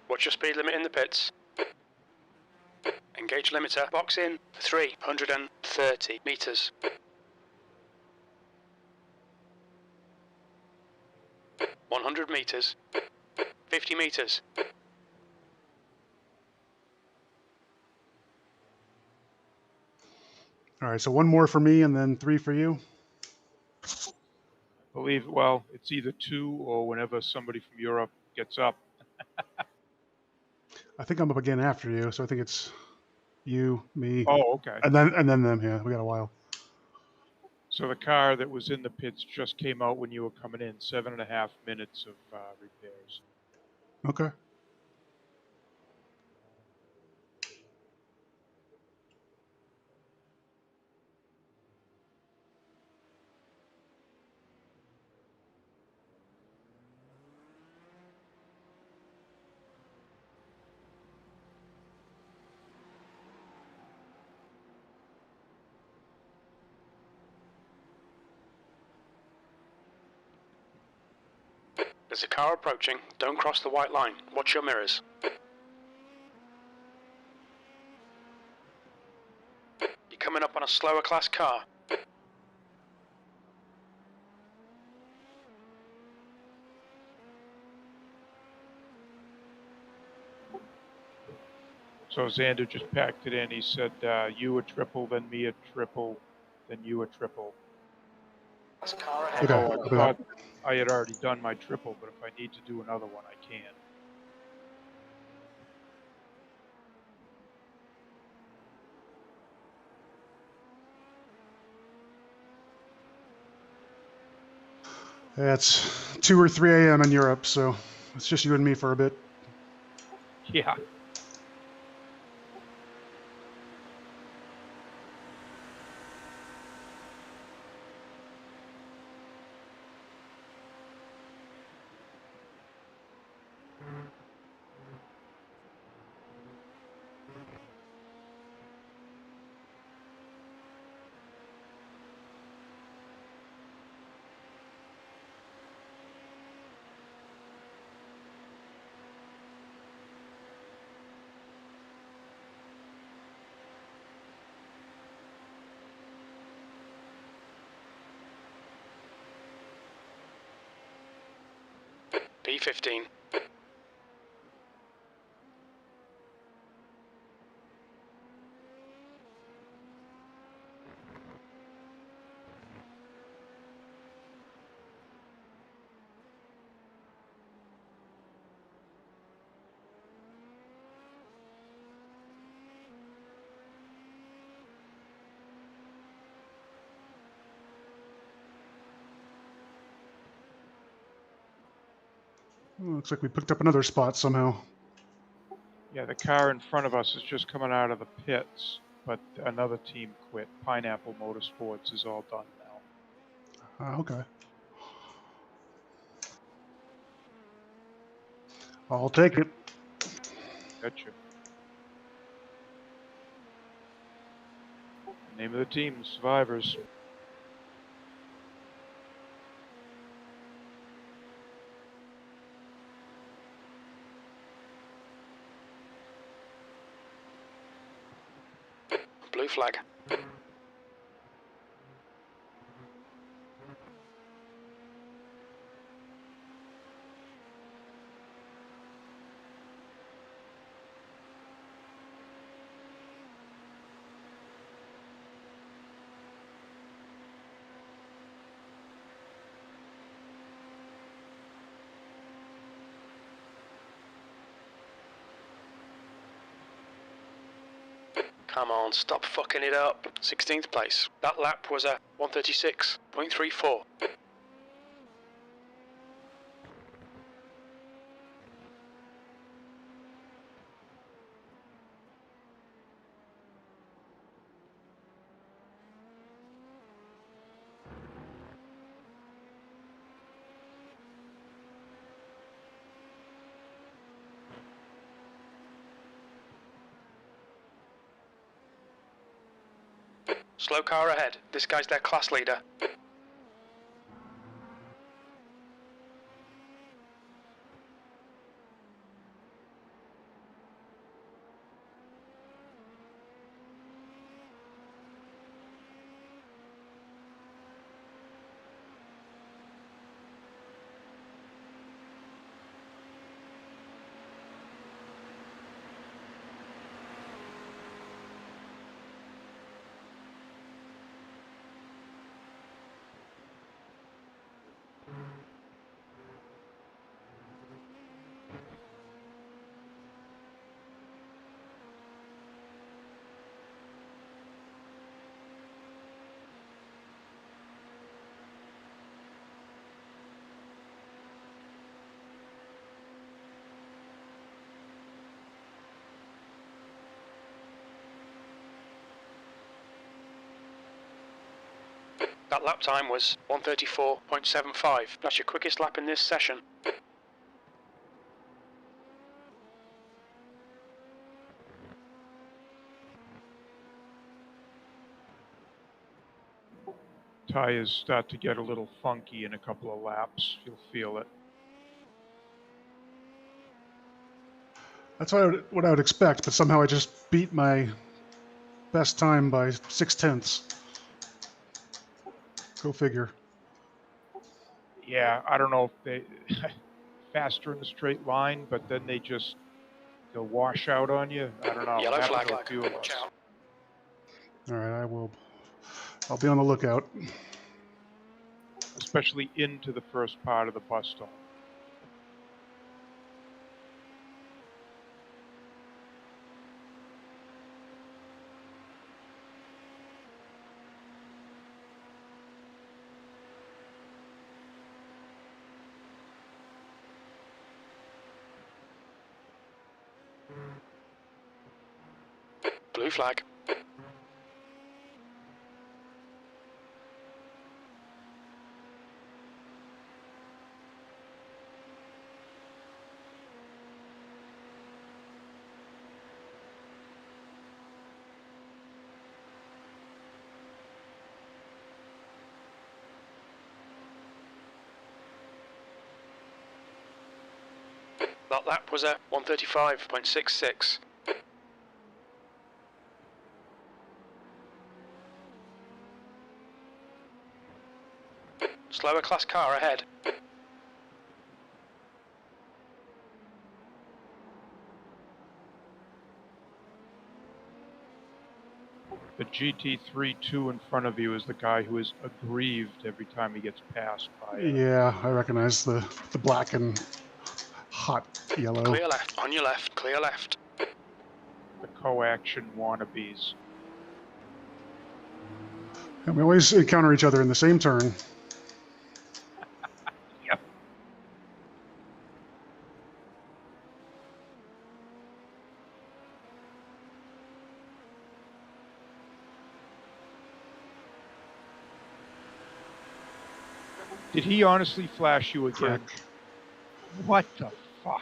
What's your speed limit in the pits? Engage limiter. Box in 330 meters. 100 meters. 50 meters. All right, so one more for me and then 3 for you. Believe, well, it's either 2 or whenever somebody from Europe gets up. I think I'm up again after you, so I think it's you, me, Oh, okay. and then them. Yeah, we got a while. So the car that was in the pits just came out when you were coming in. 7.5 minutes of repairs. Okay. There's a car approaching. Don't cross the white line. Watch your mirrors. You're coming up on a slower class car. So Xander just packed it in. He said, you a triple, then me a triple, then you a triple. Okay. Oh, I copy that. thought I had already done my triple, but if I need to do another one, I can. Yeah, it's 2 or 3 a.m. in Europe, so it's just you and me for a bit. Yeah. P15. Looks like we picked up another spot somehow. Yeah, the car in front of us is just coming out of the pits, but another team quit. Pineapple Motorsports is all done now. Okay. I'll take it. Gotcha. Name of the team, Survivors. Blue flag. Come on, stop fucking it up. 16th place. That lap was a 136.34. Slow car ahead. This guy's their class leader. That lap time was 134.75. That's your quickest lap in this session. Tires start to get a little funky in a couple of laps. You'll feel it. That's what I would expect, but somehow I just beat my best time by 0.6. Go figure. Yeah, I don't know if they faster in a straight line, but then they'll wash out on you. I don't know. Yellow Happened flag. to a few of us. All right, I'll be on the lookout. Especially into the first part of the bus stop. Blue flag. That lap was at 1:35.66. Slower class car ahead. The GT3-2 in front of you is the guy who is aggrieved every time he gets passed by Yeah, I recognize the black and hot yellow. Clear left. On your left. Clear left. the co-action wannabes. And we always encounter each other in the same turn. Yep. Did he honestly flash you again? Frick. What the fuck?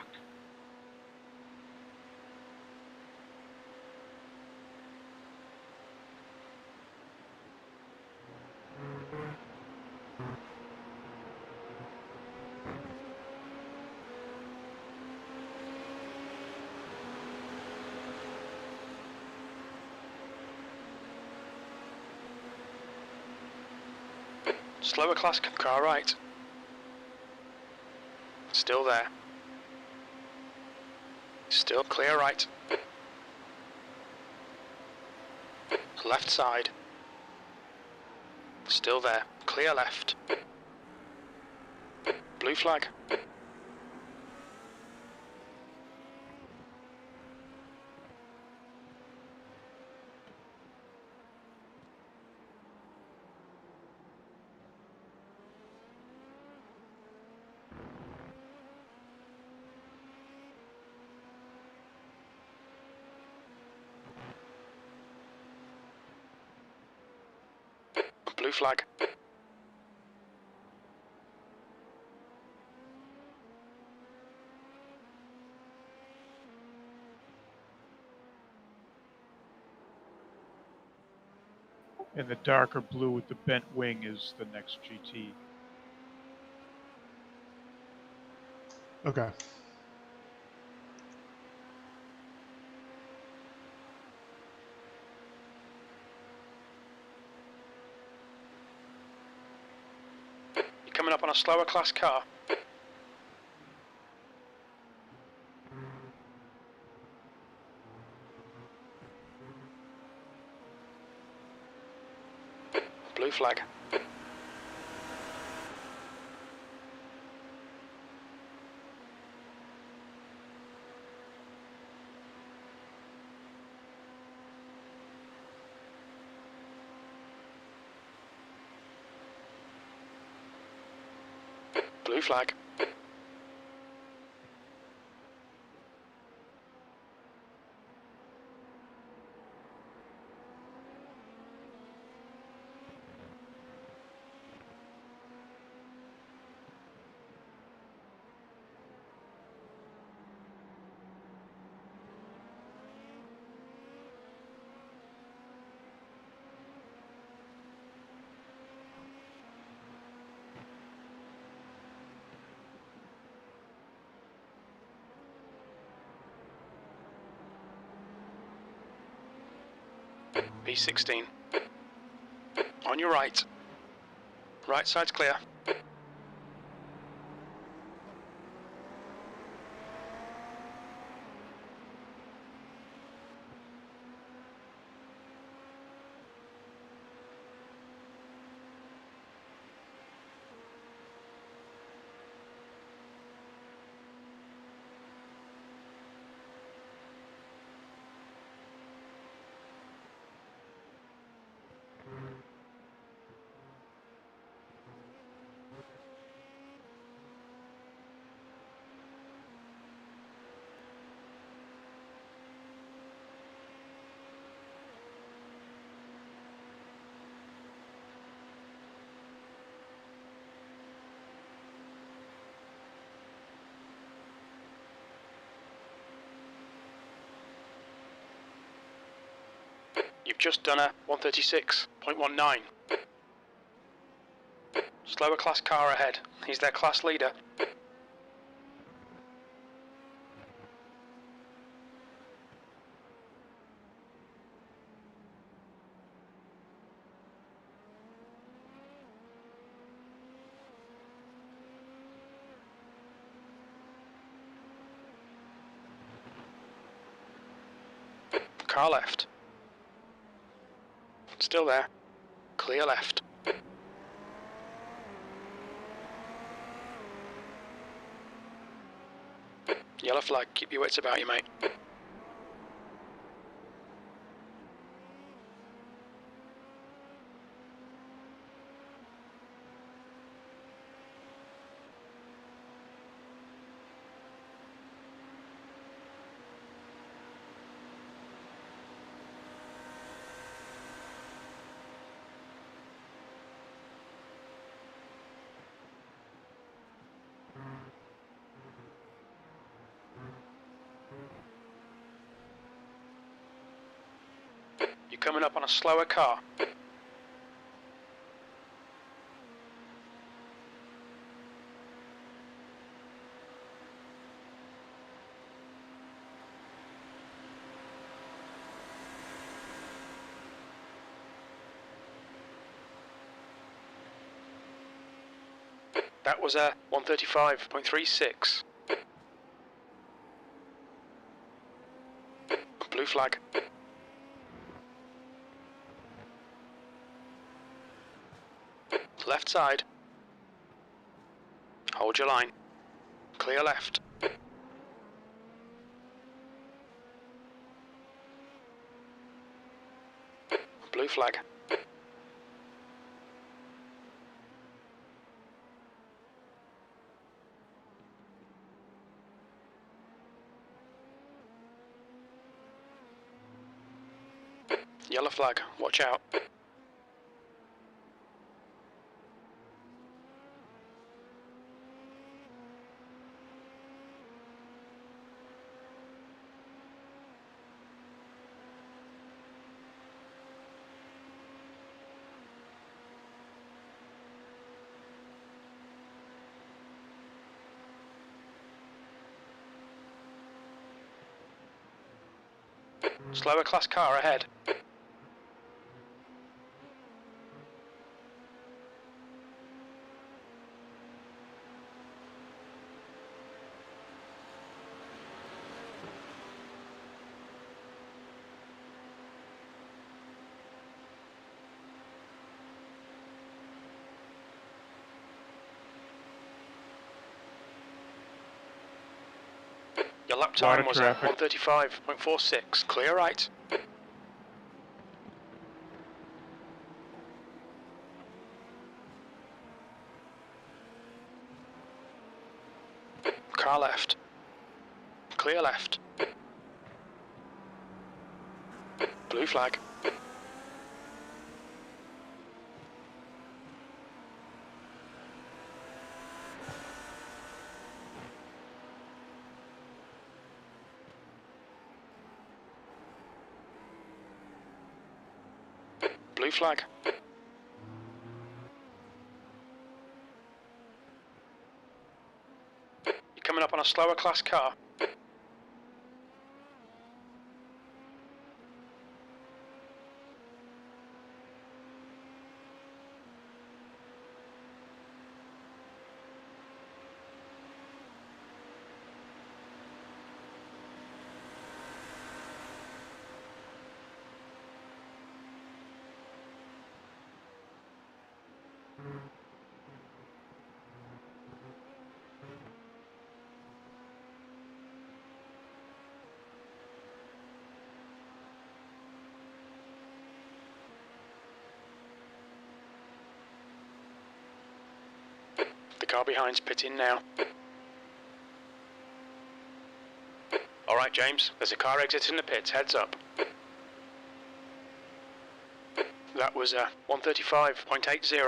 Slower class car right. Still there. Still clear right. Left side. Still there. Clear left. Blue flag. Blue flag. And the darker blue with the bent wing is the next GT. Okay. You're coming up on a slower class car. Blue flag. Blue flag. P16. On your right. Right side's clear. You've just done a 136.19. Slower class car ahead. He's their class leader. Car left. Still there. Clear left. Yellow flag, keep your wits about you, mate. You're coming up on a slower car. That was a 135.36. Blue flag. Left side. Hold your line. Clear left. Blue flag. Yellow flag, watch out. Slower class car ahead. Your lap time was at 135.46. Clear right. Car left. Clear left. Blue flag. Blue flag. You're coming up on a slower class car. The car behind's pitting now. Alright, James, there's a car exiting the pits, heads up. That was 135.80.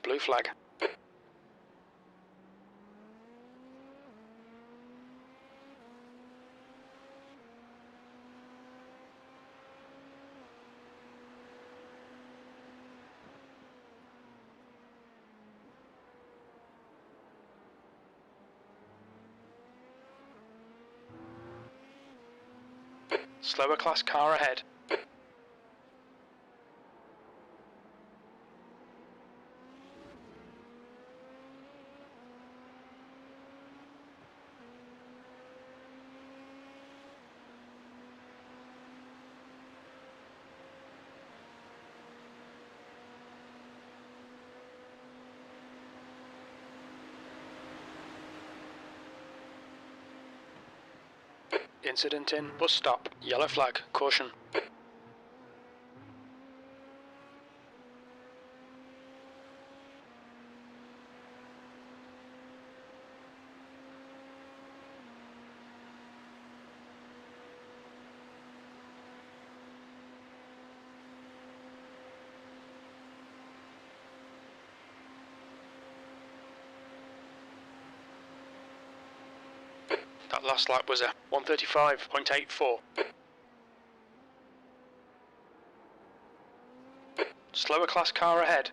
Blue flag. Slower class car ahead. Incident in, bus stop, yellow flag, caution. That last lap was a 135.84. Slower class car ahead.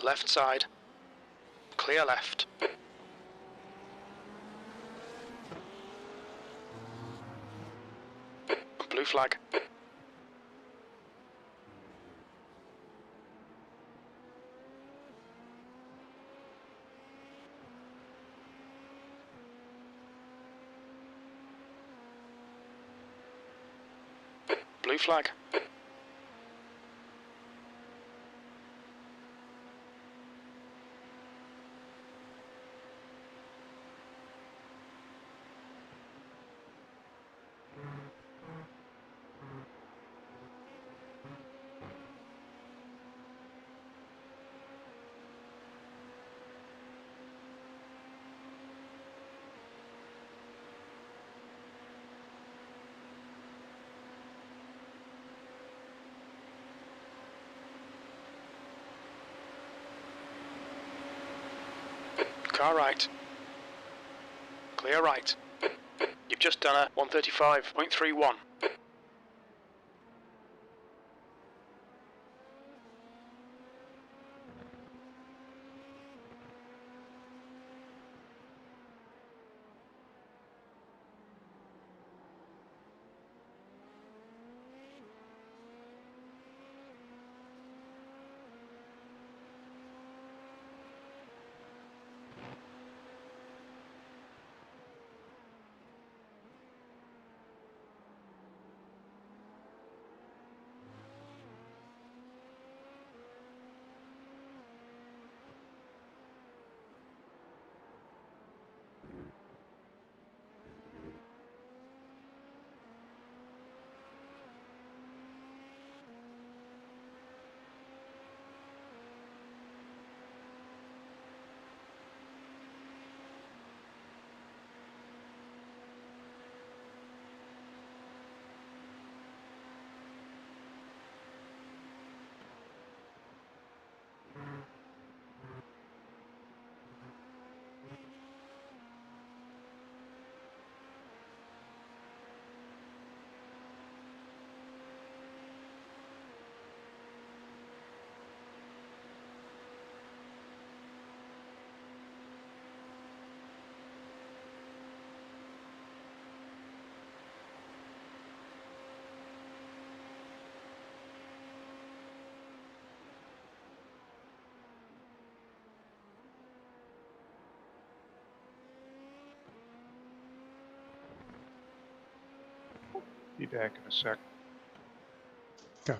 Left side. Clear left. Blue flag. Blue flag. Car right. Clear right. You've just done a 135.31. Be back in a sec. Okay.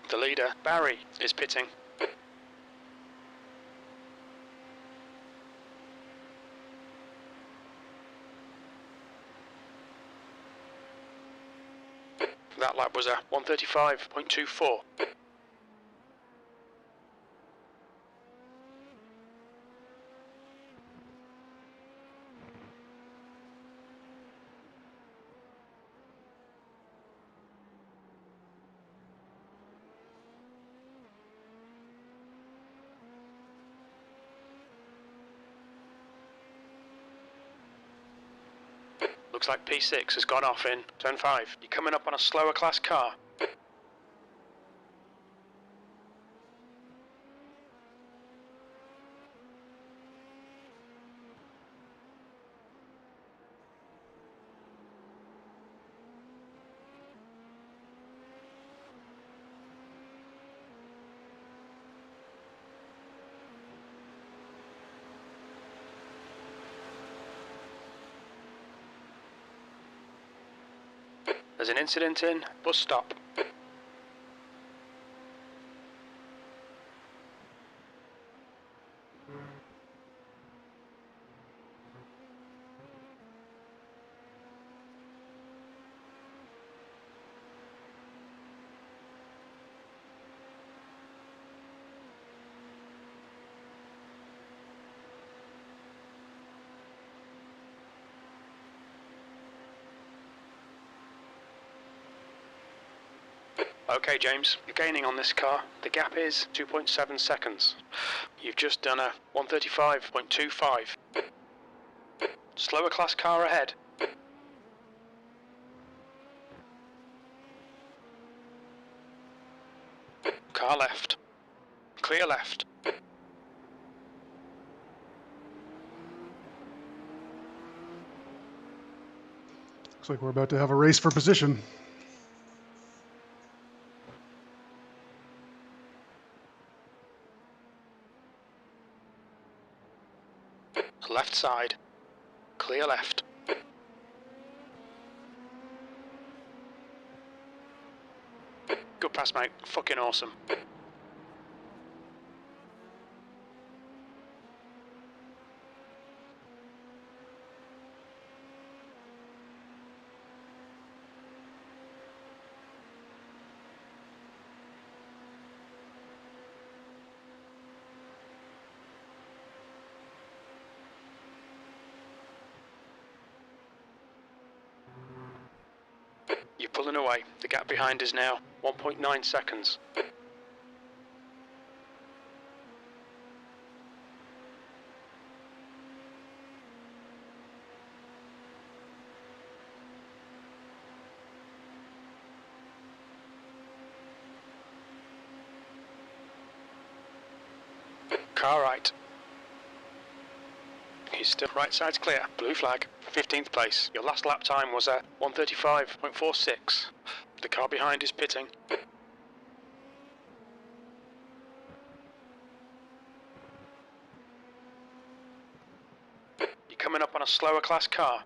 The leader, Barry, is pitting. That lap was a 1:35.24. Looks like P6 has gone off in turn 5. You're coming up on a slower class car. There's an incident in bus stop. Okay, James, you're gaining on this car. The gap is 2.7 seconds. You've just done a 1:35.25. Slower class car ahead. Car left. Clear left. Looks like we're about to have a race for position. Left side. Clear left. Good pass, mate. Fucking awesome. You're pulling away. The gap behind is now 1.9 seconds. Car right. He's still right side's clear. Blue flag. 15th place. Your last lap time was at 1:35.46. The car behind is pitting. You're coming up on a slower class car.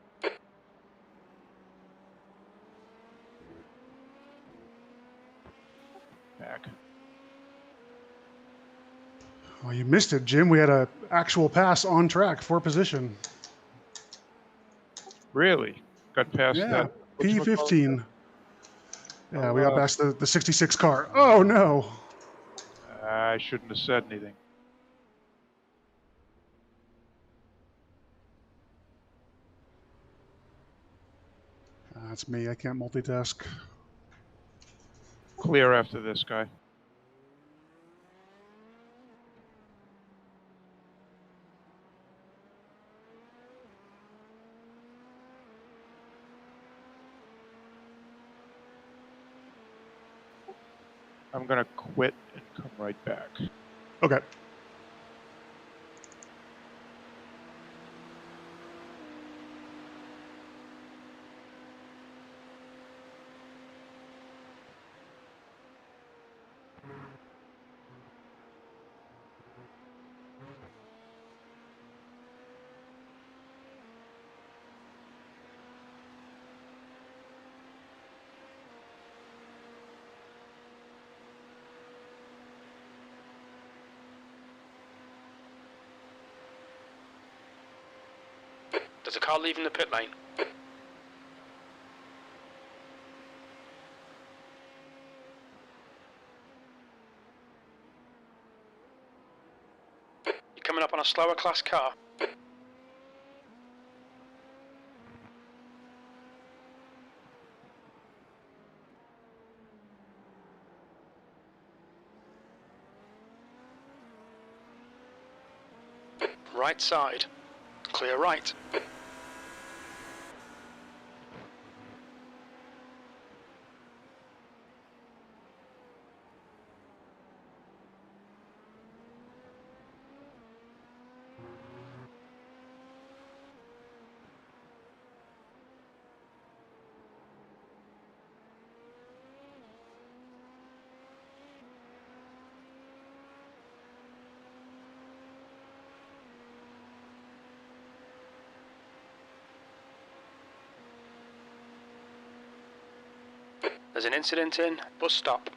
Back. Oh, you missed it, Jim. We had a actual pass on track for position. Really? Got past Yeah, that? P15. Yeah, we got Oh, past the 66 car. Oh, no. I shouldn't have said anything. That's me. I can't multitask. Clear after this guy. I'm gonna quit and come right back. Okay. There's a car leaving the pit lane. You're coming up on a slower class car. Right side. Clear right. There's an incident in bus stop.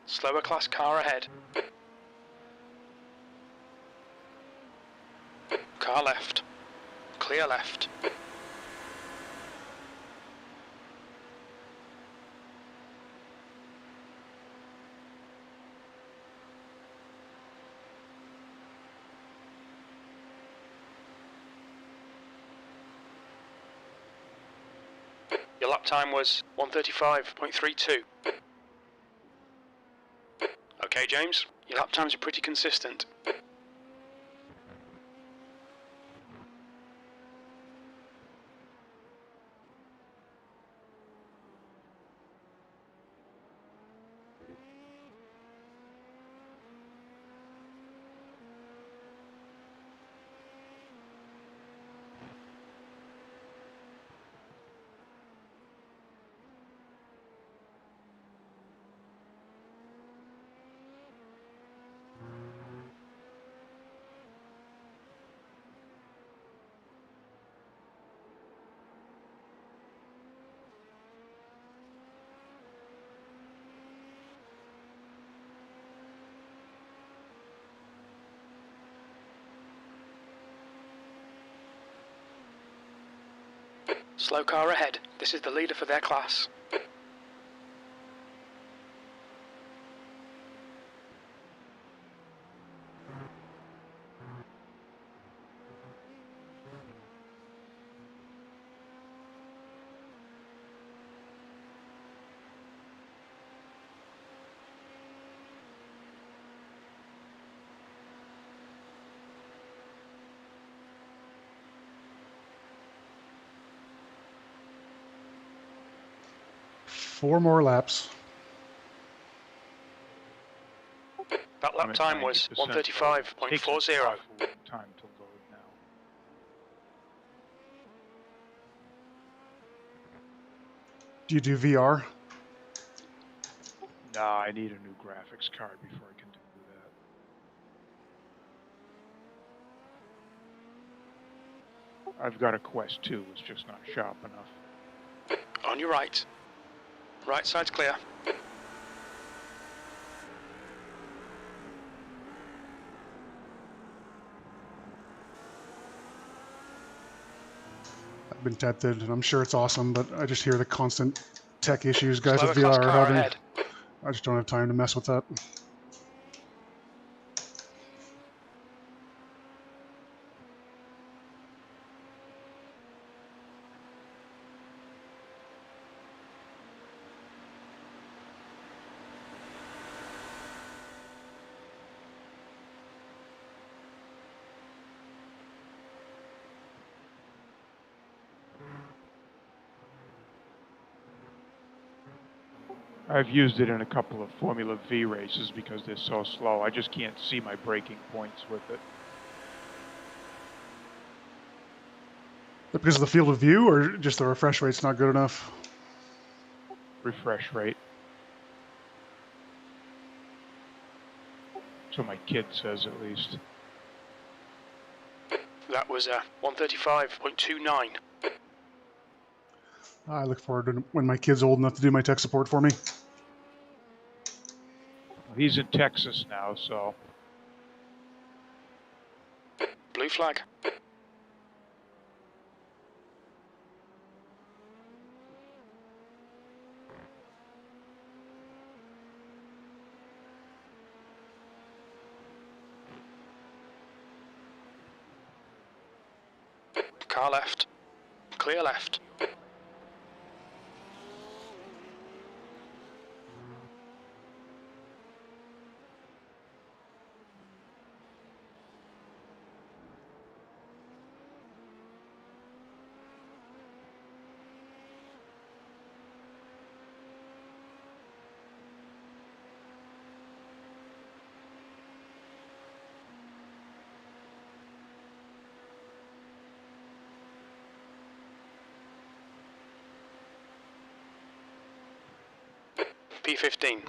Slower class car ahead. Car left. Clear left. Your lap time was 1:35.32. Okay, James, your lap times are pretty consistent. Slow car ahead. This is the leader for their class. Four more laps. That lap time was 1:35.40. Takes an awful long time to load now. Do you do VR? Nah, I need a new graphics card before I can do that. I've got a Quest 2, it's just not sharp enough. On your right. Right side's clear. I've been tested, and I'm sure it's awesome, but I just hear the constant tech issues guys Slower at class VR are car having. ahead. I just don't have time to mess with that. I've used it in a couple of Formula V races because they're so slow. I just can't see my braking points with it. Because of the field of view, or just the refresh rate's not good enough? Refresh rate. So my kid says, at least. That was 135.29. I look forward to when my kid's old enough to do my tech support for me. He's in Texas now, so Blue flag. Car left. Clear left. P15.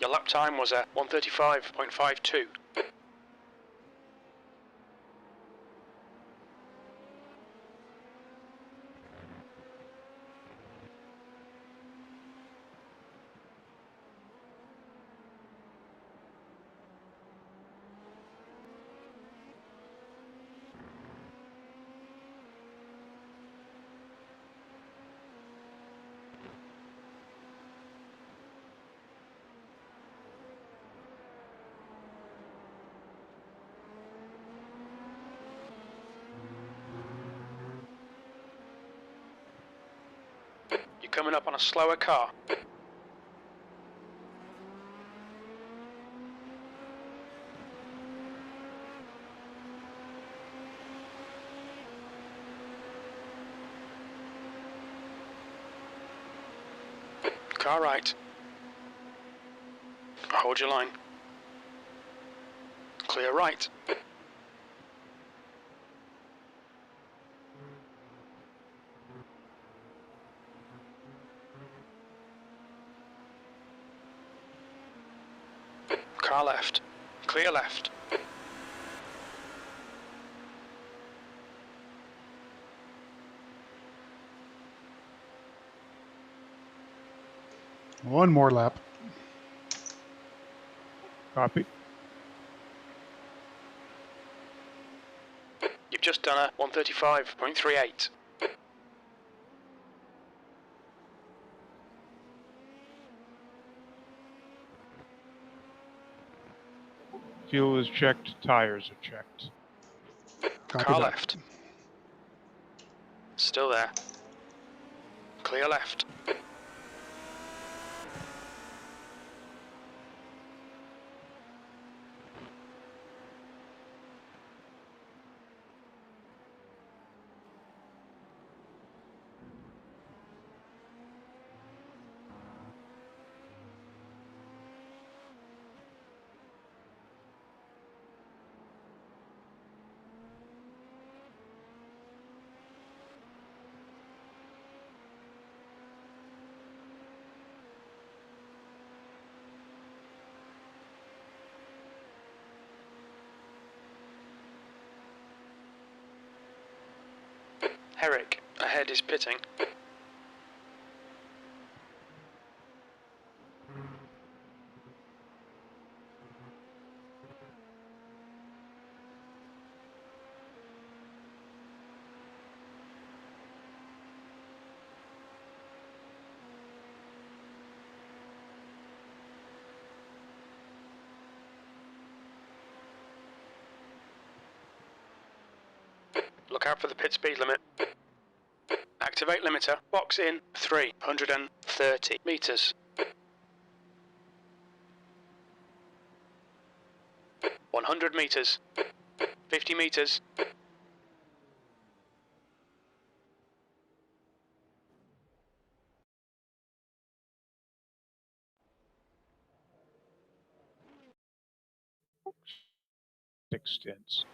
Your lap time was 135.52. You're coming up on a slower car. Car right. Hold your line. Clear right. Car left. Clear left. One more lap. copy. You've just done a 135.38. Fuel is checked, tires are checked. Copy Car that. left. Still there. Clear left. Herrick, ahead is pitting. Look out for the pit speed limit. Activate limiter. Box in 330 meters. 100 meters. 50 meters. Six stints.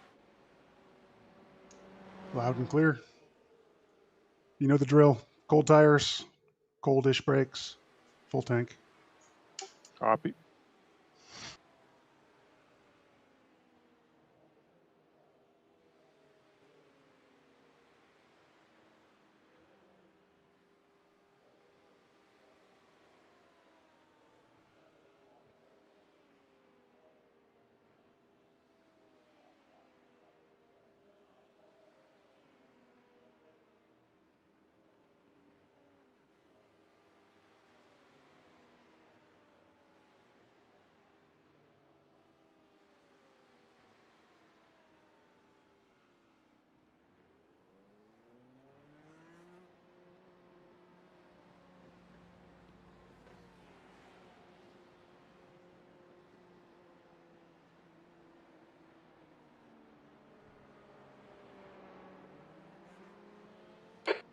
Loud and clear. You know the drill. Cold tires, coldish brakes, full tank. Copy.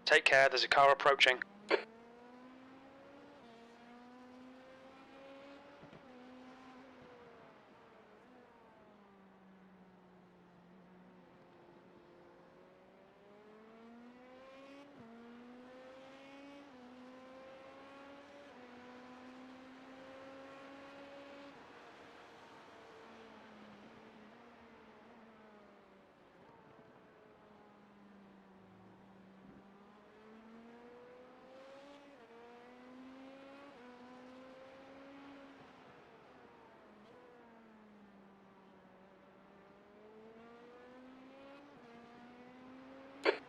Take care, there's a car approaching.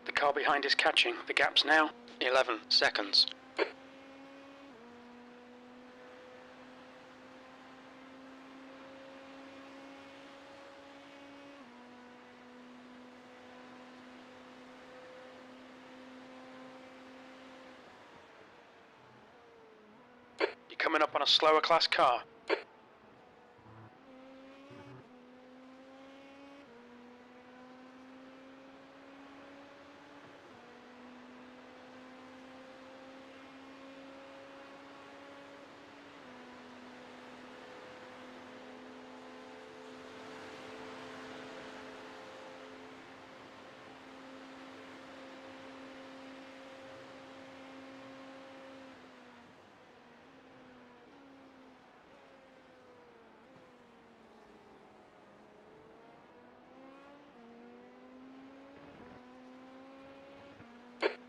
The car behind is catching. The gap's now 11 seconds. You're coming up on a slower class car.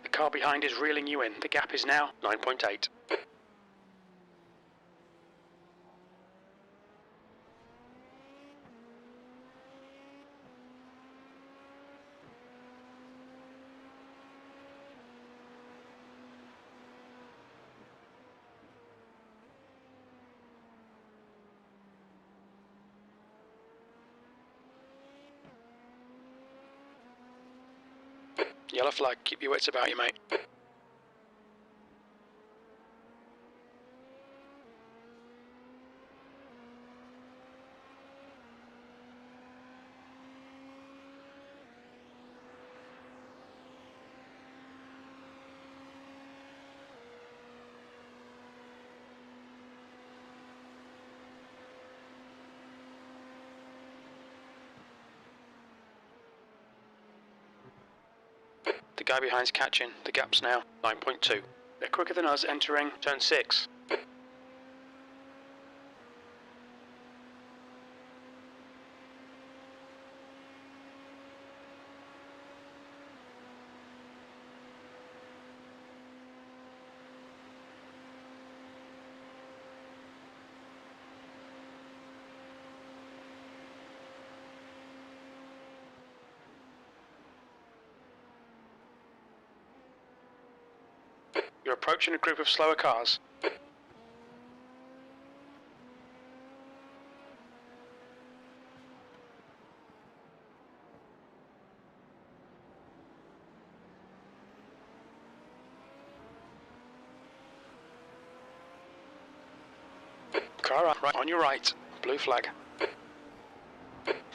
The car behind is reeling you in. The gap is now 9.8. Yellow flag, keep your wits about you, mate. The guy behind's catching. The gap's now 9.2. They're quicker than us entering turn 6. You're approaching a group of slower cars. Car right on your right. Blue flag.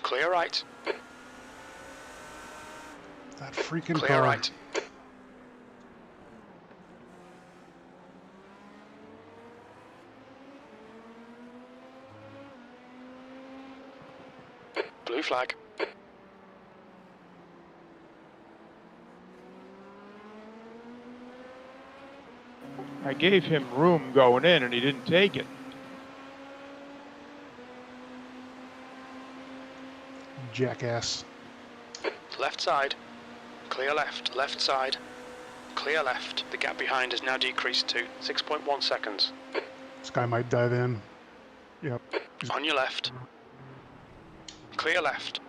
Clear right. That freaking Clear car. right. Blue flag. I gave him room going in and he didn't take it. Jackass. Left side. Clear left. Left side. Clear left. The gap behind has now decreased to 6.1 seconds. This guy might dive in. Yep. On your left. Clear left.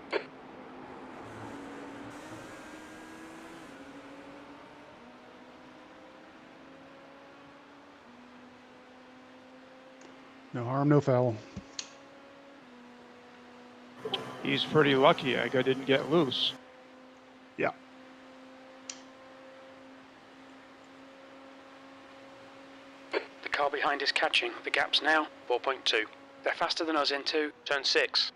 No harm, no foul. He's pretty lucky I didn't get loose. Yeah. The car behind is catching. The gap's now 4.2. They're faster than us into turn 6.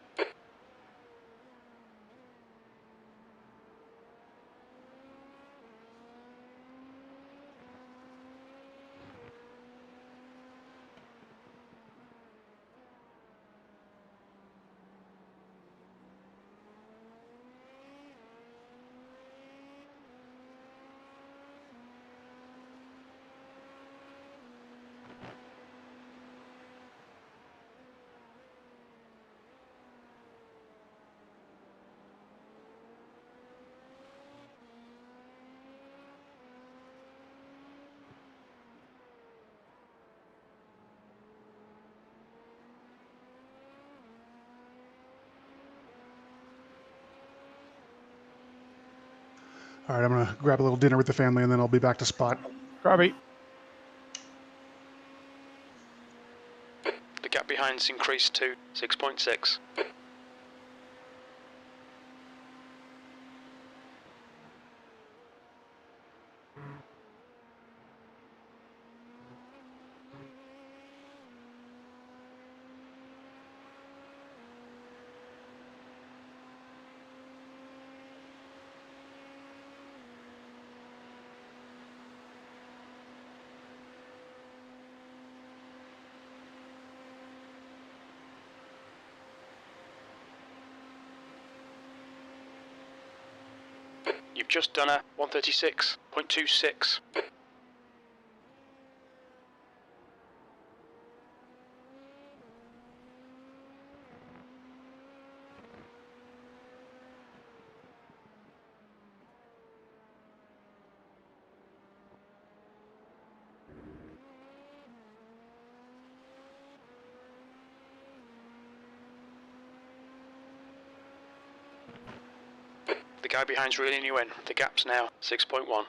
All right, I'm gonna grab a little dinner with the family and then I'll be back to spot. Copy. The gap behind's increased to 6.6. You've just done a 136.26. The guy behind's reeling you in. The gap's now 6.1.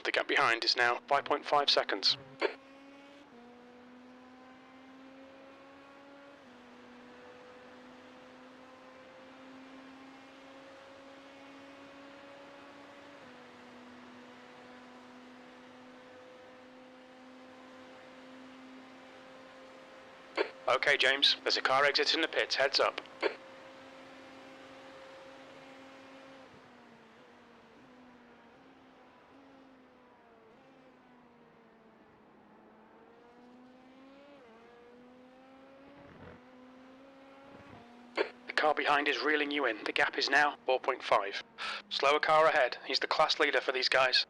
The gap behind is now 5.5 seconds. Okay, James, there's a car exiting the pits. Heads up. car behind is reeling you in. The gap is now 4.5. Slower car ahead. He's the class leader for these guys.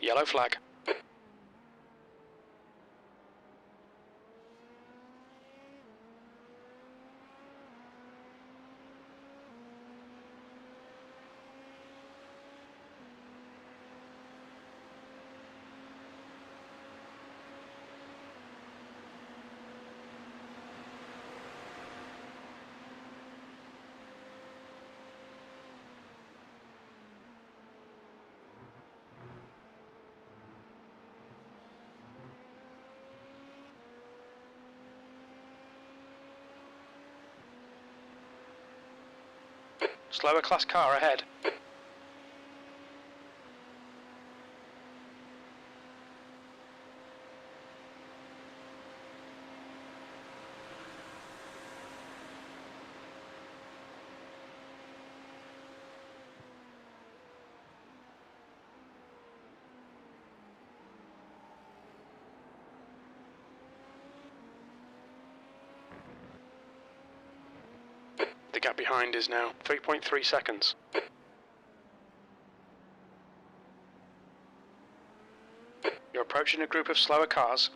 Yellow flag. Slower class car ahead. The gap behind is now 3.3 seconds. You're approaching a group of slower cars.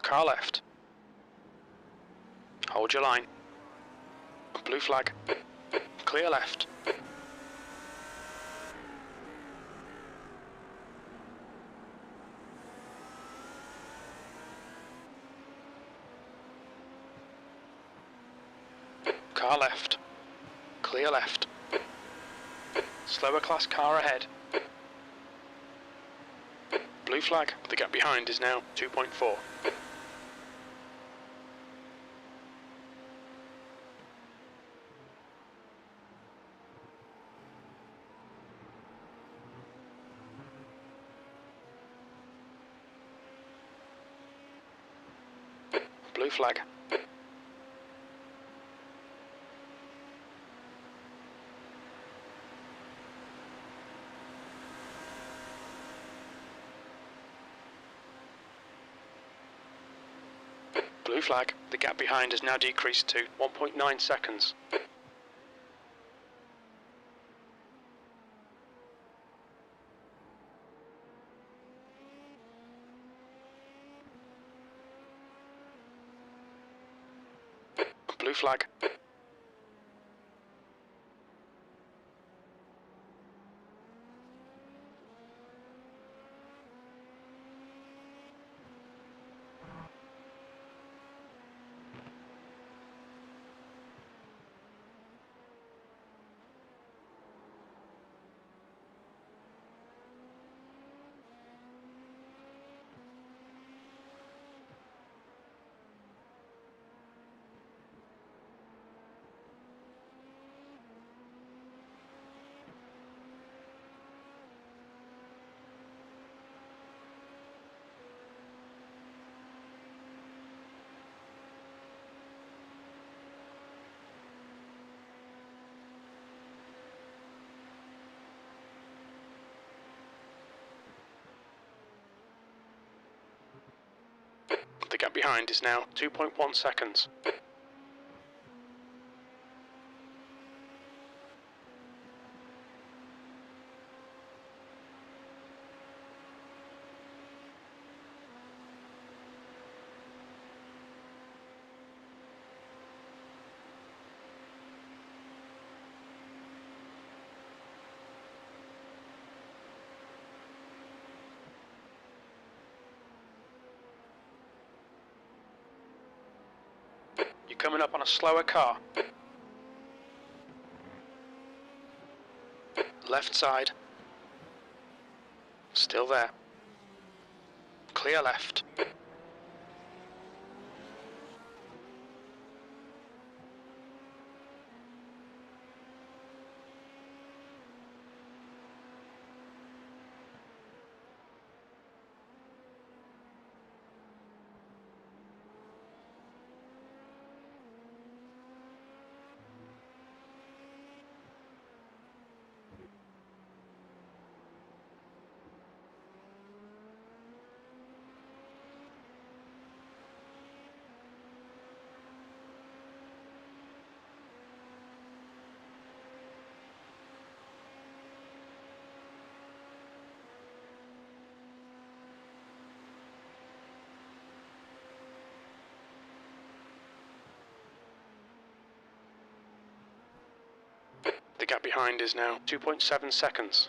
Car left. Hold your line. Blue flag. Clear left. Car left. Clear left. Slower class car ahead. Blue flag. The gap behind is now 2.4. Blue flag. Blue flag. The gap behind has now decreased to 1.9 seconds. Blue flag. The gap behind is now 2.1 seconds. You're coming up on a slower car. Left side. Still there. Clear left. gap behind is now 2.7 seconds.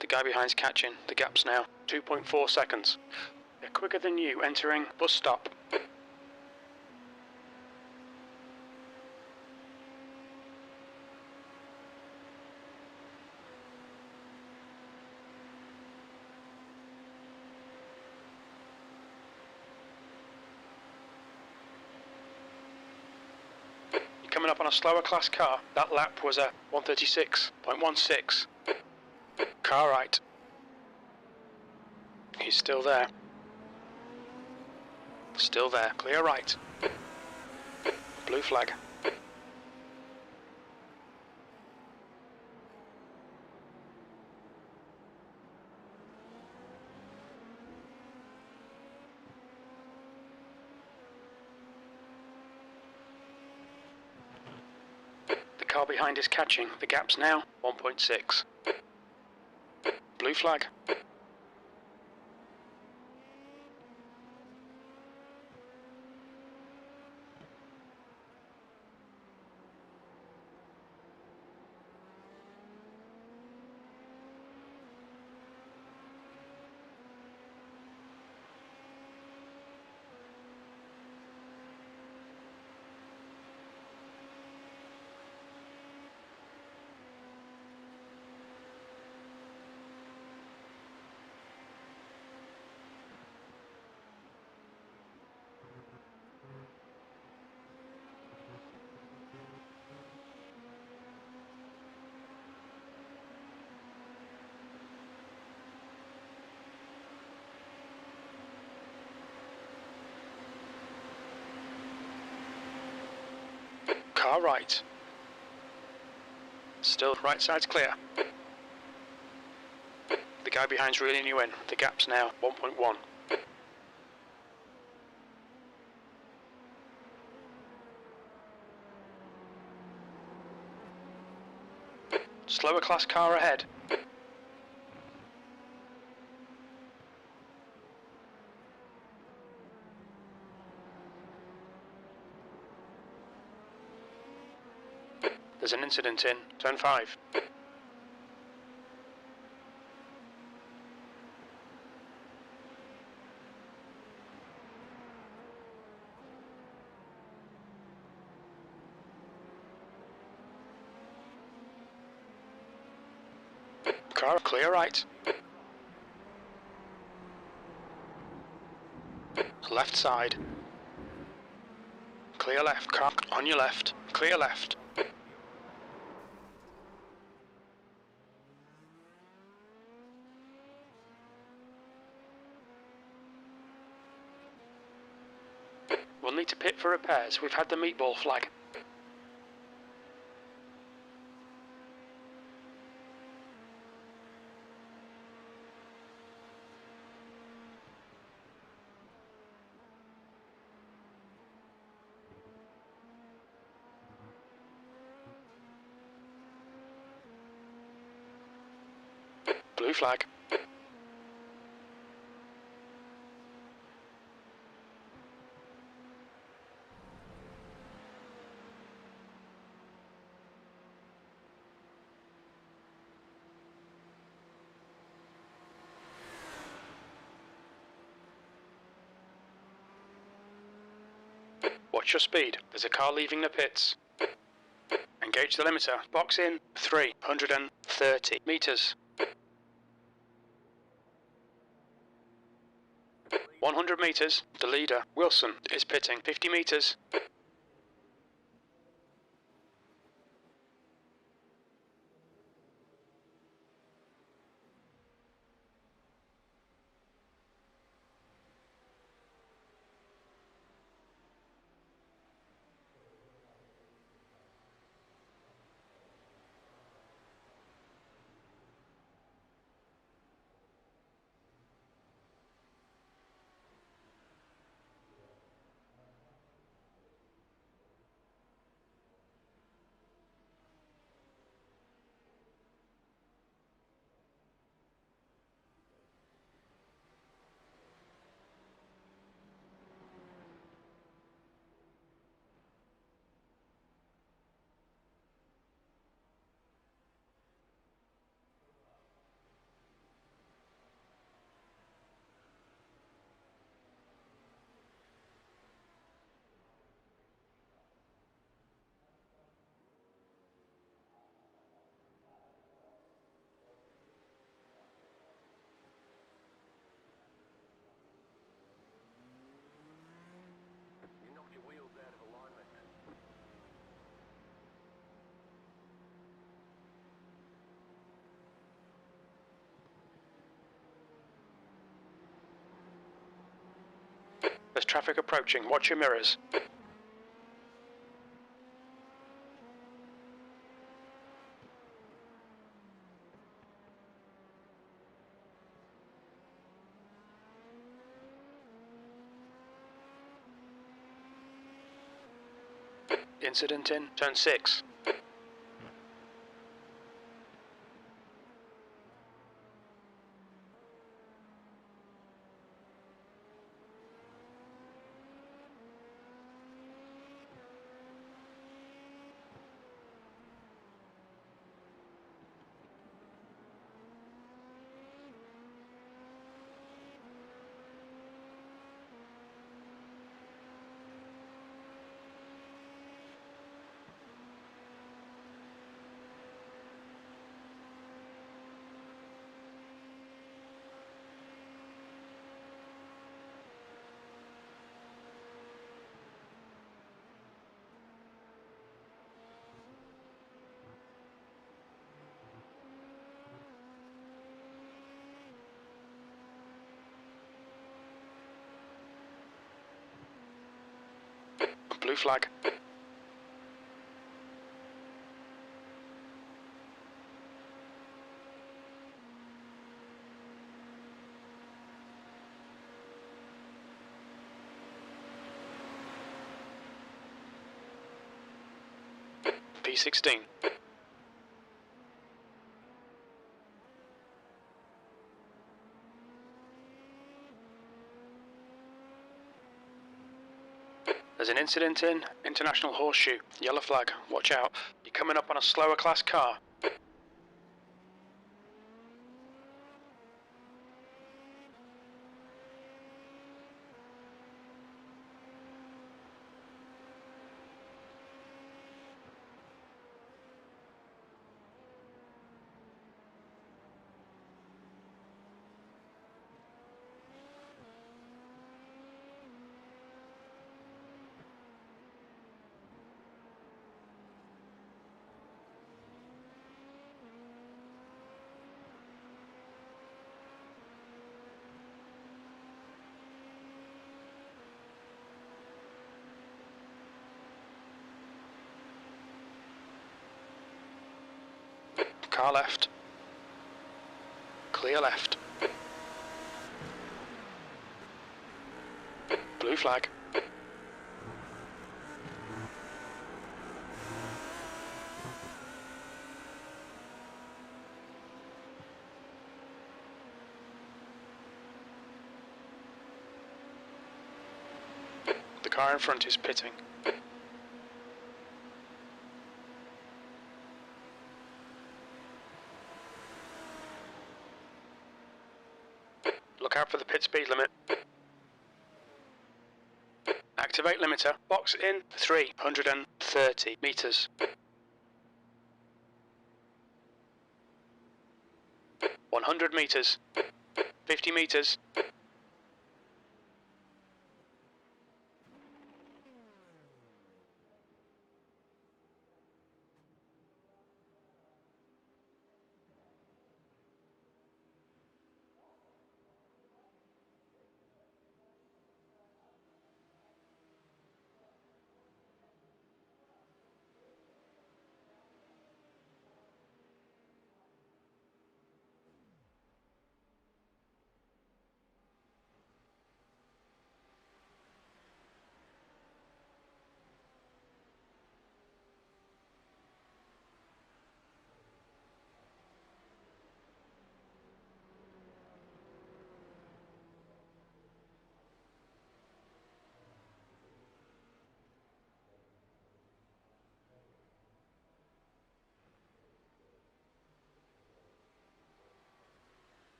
The guy behind's catching. The gap's now 2.4 seconds. They're quicker than you entering bus stop. You're coming up on a slower class car. That lap was a 136.16. Car right. He's still there. Still there. Clear right. Blue flag. The car behind is catching. The gap's now 1.6. Blue flag. Car right. Still right side's clear. The guy behind's reeling you in. The gap's now 1.1. Slower class car ahead. There's an incident in turn 5. Car clear right. Left side. Clear left. Car on your left. Clear left. We'll need to pit for repairs. We've had the meatball flag. Blue flag. Watch your speed. There's a car leaving the pits. Engage the limiter. Box in 330 meters. 100 meters. The leader, Wilson, is pitting. 50 meters. There's traffic approaching. Watch your mirrors. Incident in turn 6. Blue flag. P16. There's an incident in International Horseshoe. Yellow flag. Watch out. You're coming up on a slower class car. Car left. Clear left. Blue flag. car in front is pitting. Look out for the pit speed limit. Activate limiter. Box in 330 meters. 100 meters. 50 meters.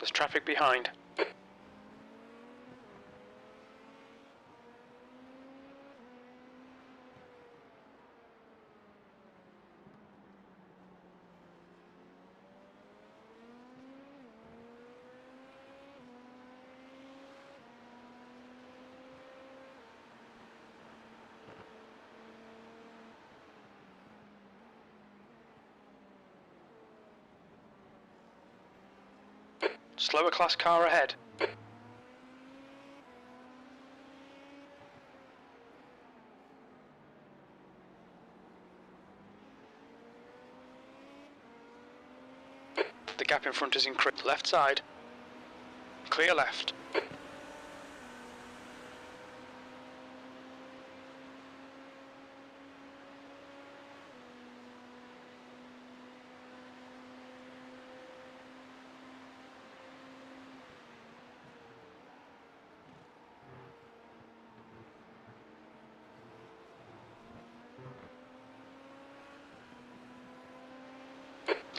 There's traffic behind. Slower class car ahead. The gap in front is increased. Left side. Clear left.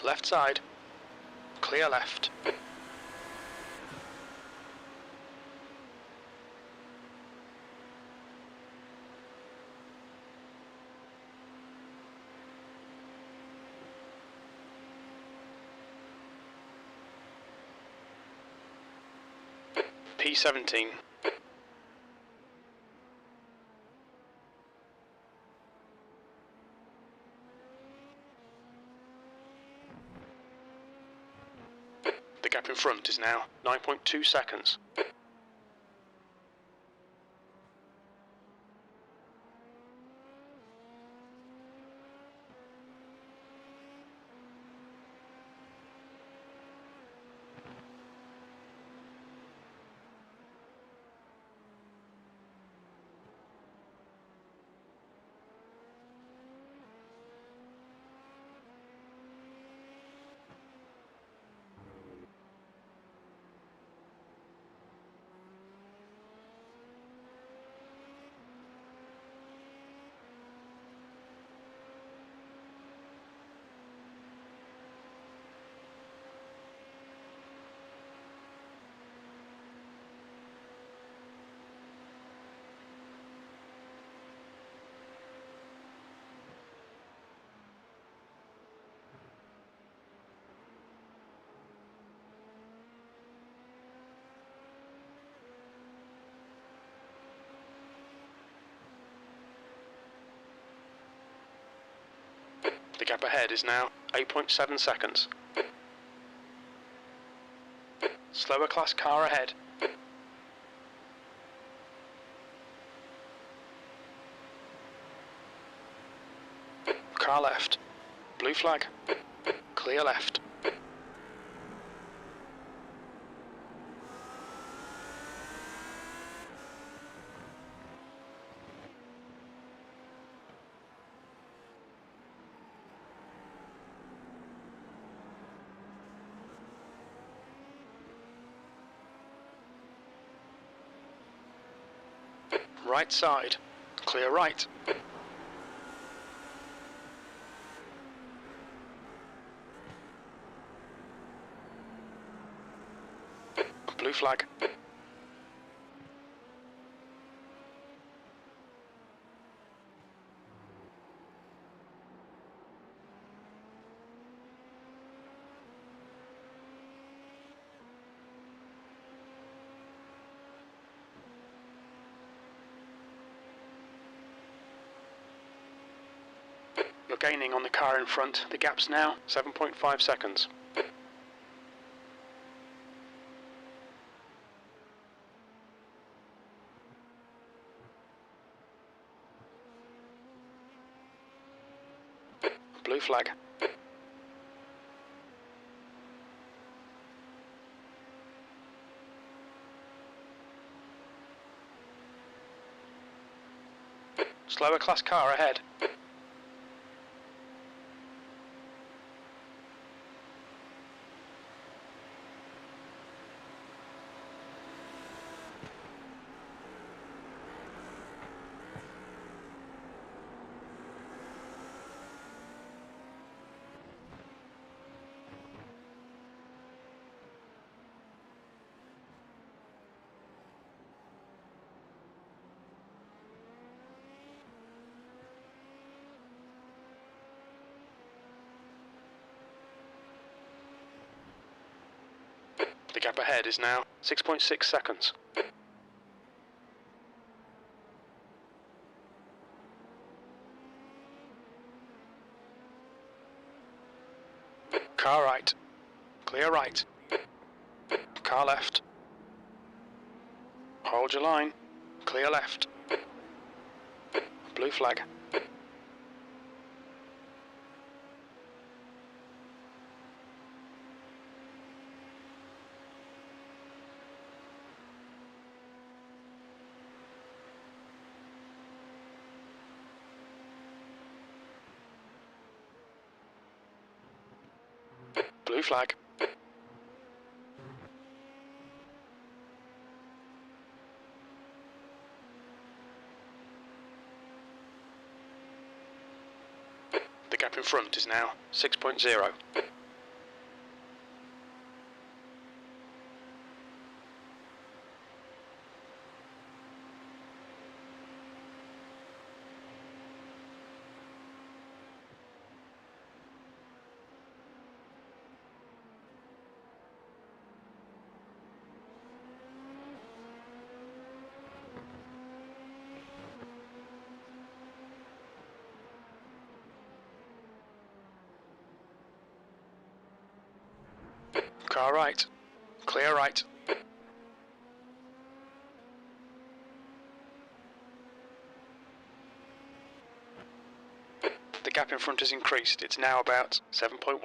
Left side. Clear left. P17. The gap in front is now 9.2 seconds. The gap ahead is now 8.7 seconds. Slower class car ahead. Car left. Blue flag. Clear left. Right side. Clear right. Blue flag. You're gaining on the car in front. The gap's now 7.5 seconds. Blue flag. Slower class car ahead. gap ahead is now 6.6 seconds. Car right. Clear right. Car left. Hold your line. Clear left. Blue flag. Blue flag. The gap in front is now 6.0. Car right. Clear right. The gap in front has increased. It's now about 7.1.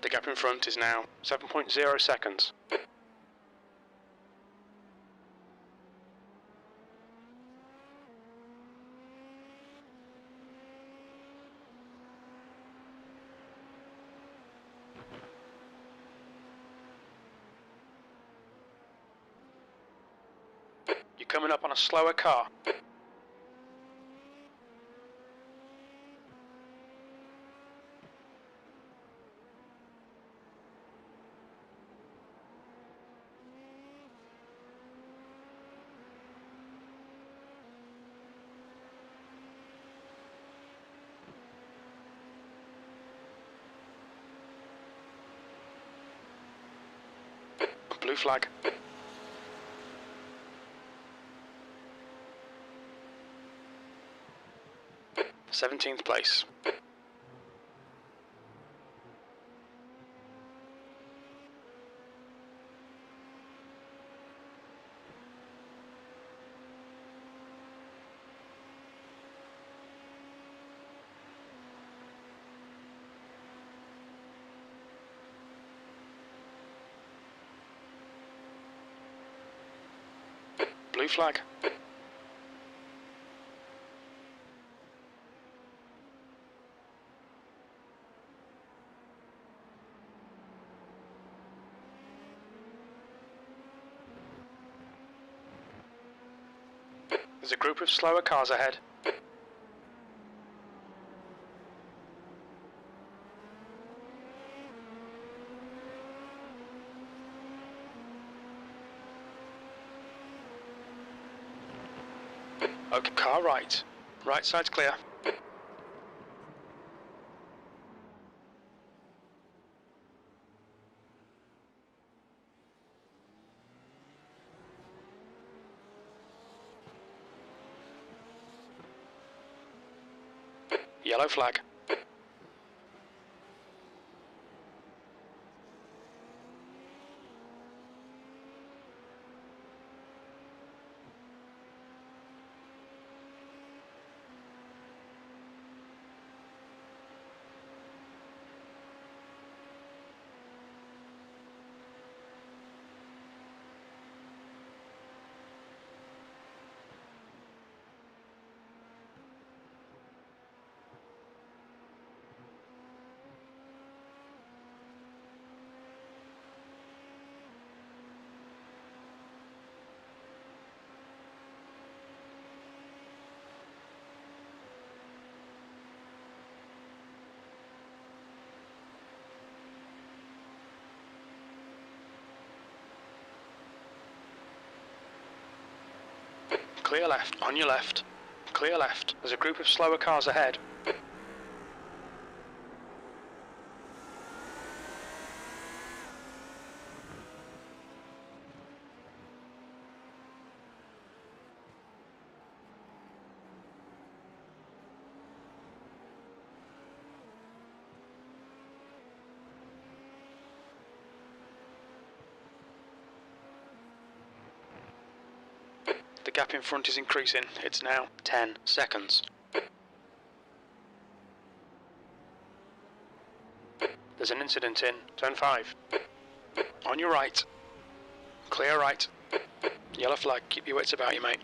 The gap in front is now 7.0 seconds. You're coming up on a slower car. Blue flag. Seventeenth place. Blue flag. There's a group of slower cars ahead. Okay, car right. Right side's clear. Yellow flag. Clear left, on your left. Clear left. There's a group of slower cars ahead. The gap in front is increasing. It's now 10 seconds. There's an incident in turn 5. On your right. Clear right. Yellow flag. Keep your wits about you, mate.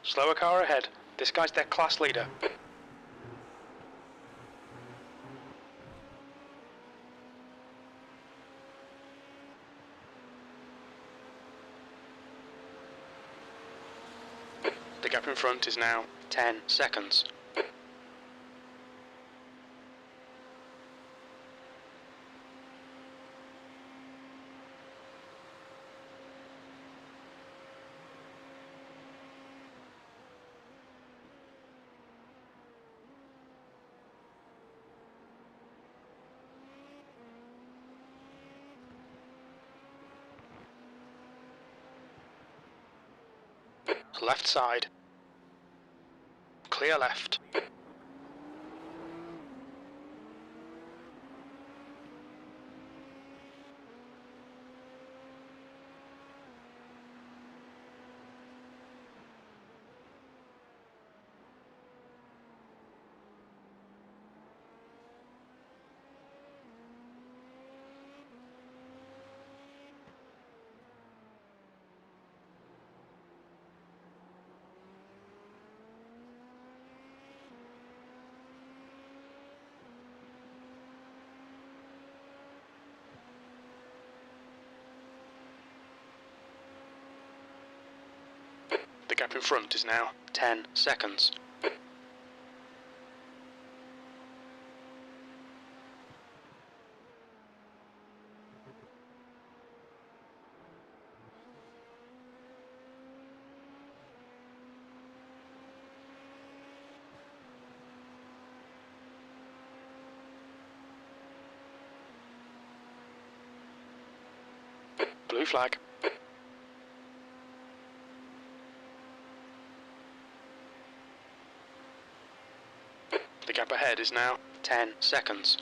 Slower car ahead. This guy's their class leader. The gap in front is now 10 seconds. Left side. Clear left. The gap in front is now 10 seconds. Blue flag. The gap ahead is now 10 seconds.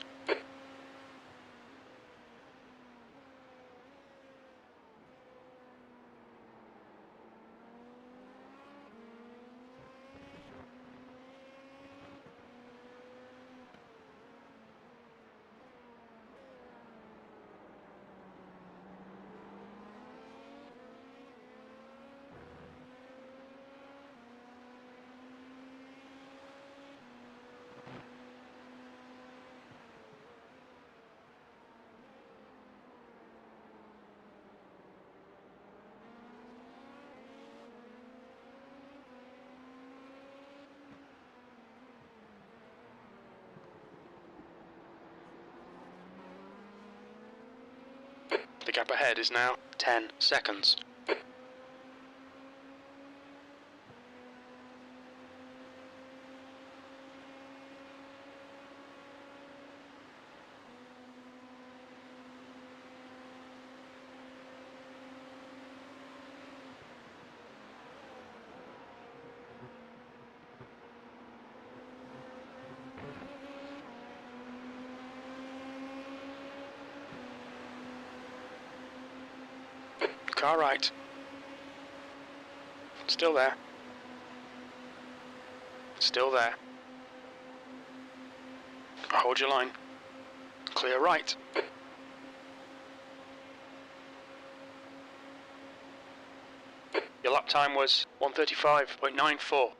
The gap ahead is now 10 seconds. Car right. Still there. Still there. Hold your line. Clear right. Your lap time was 1:35.94.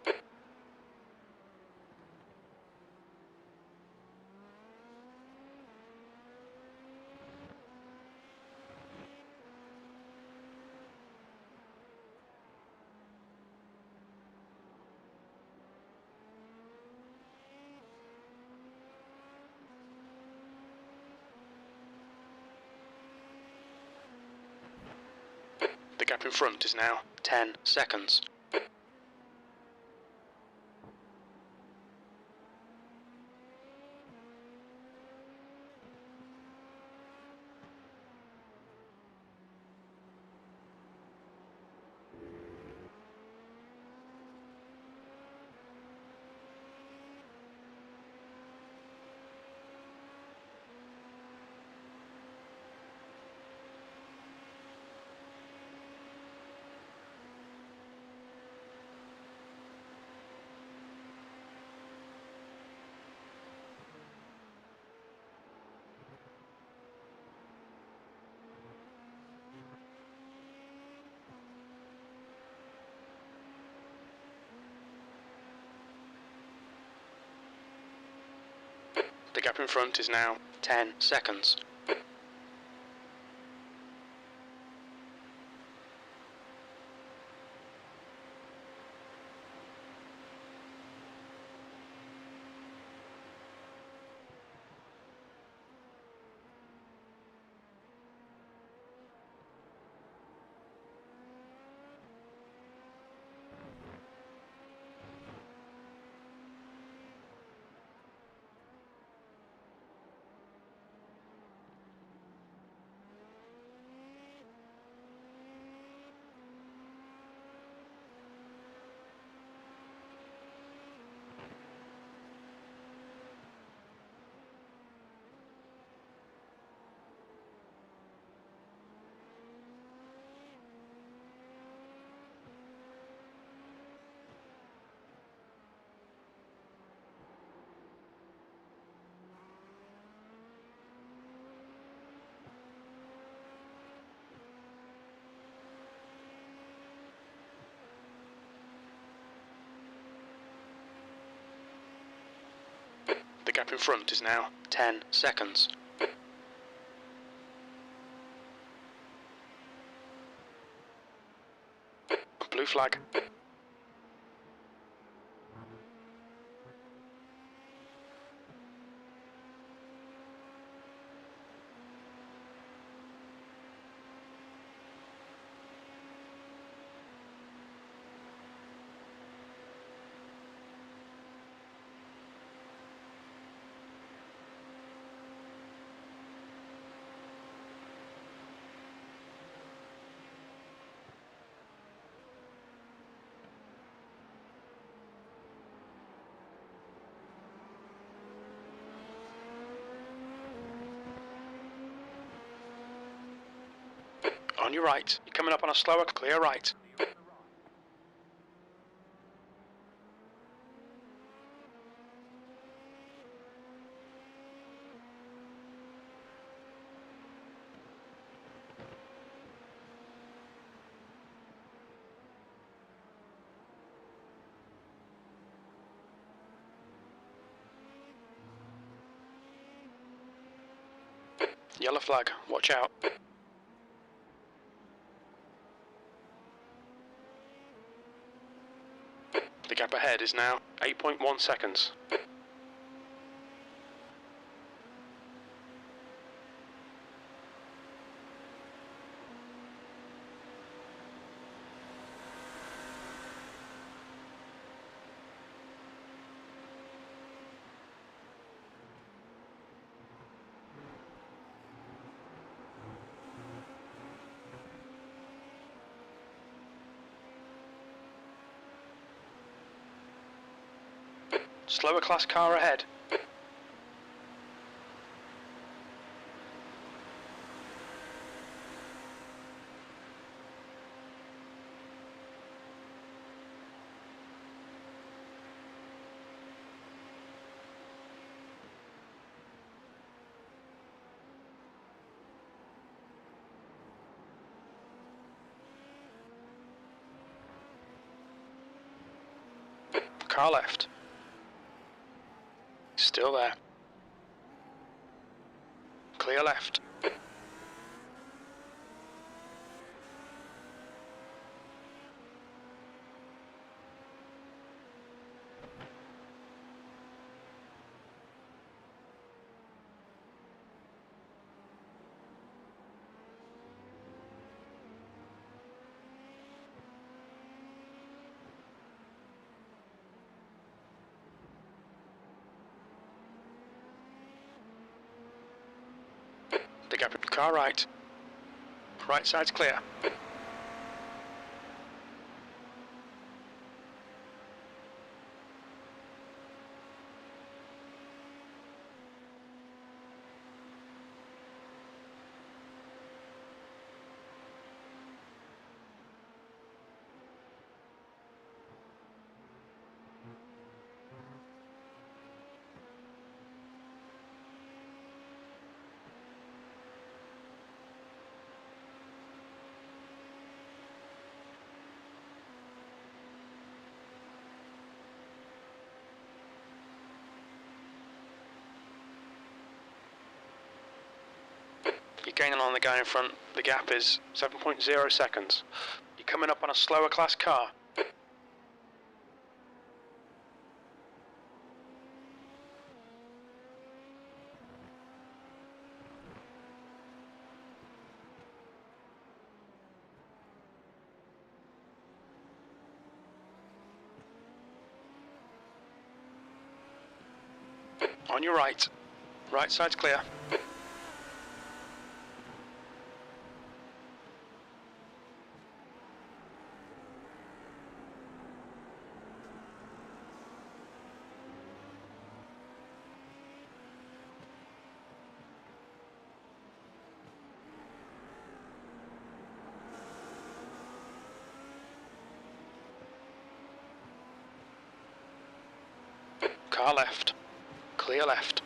The gap in front is now 10 seconds. The gap in front is now 10 seconds. The gap in front is now 10 seconds. Blue flag. On your right. You're coming up on a slower, clear right. Yellow flag, watch out. The gap ahead is now 8.1 seconds. Slower class car ahead. Car left. Still there. Clear left. The gap. Car right. Right side's clear. You're gaining on the guy in front. The gap is 7.0 seconds. You're coming up on a slower class car. On your right. Right side's clear. Car left. Clear left.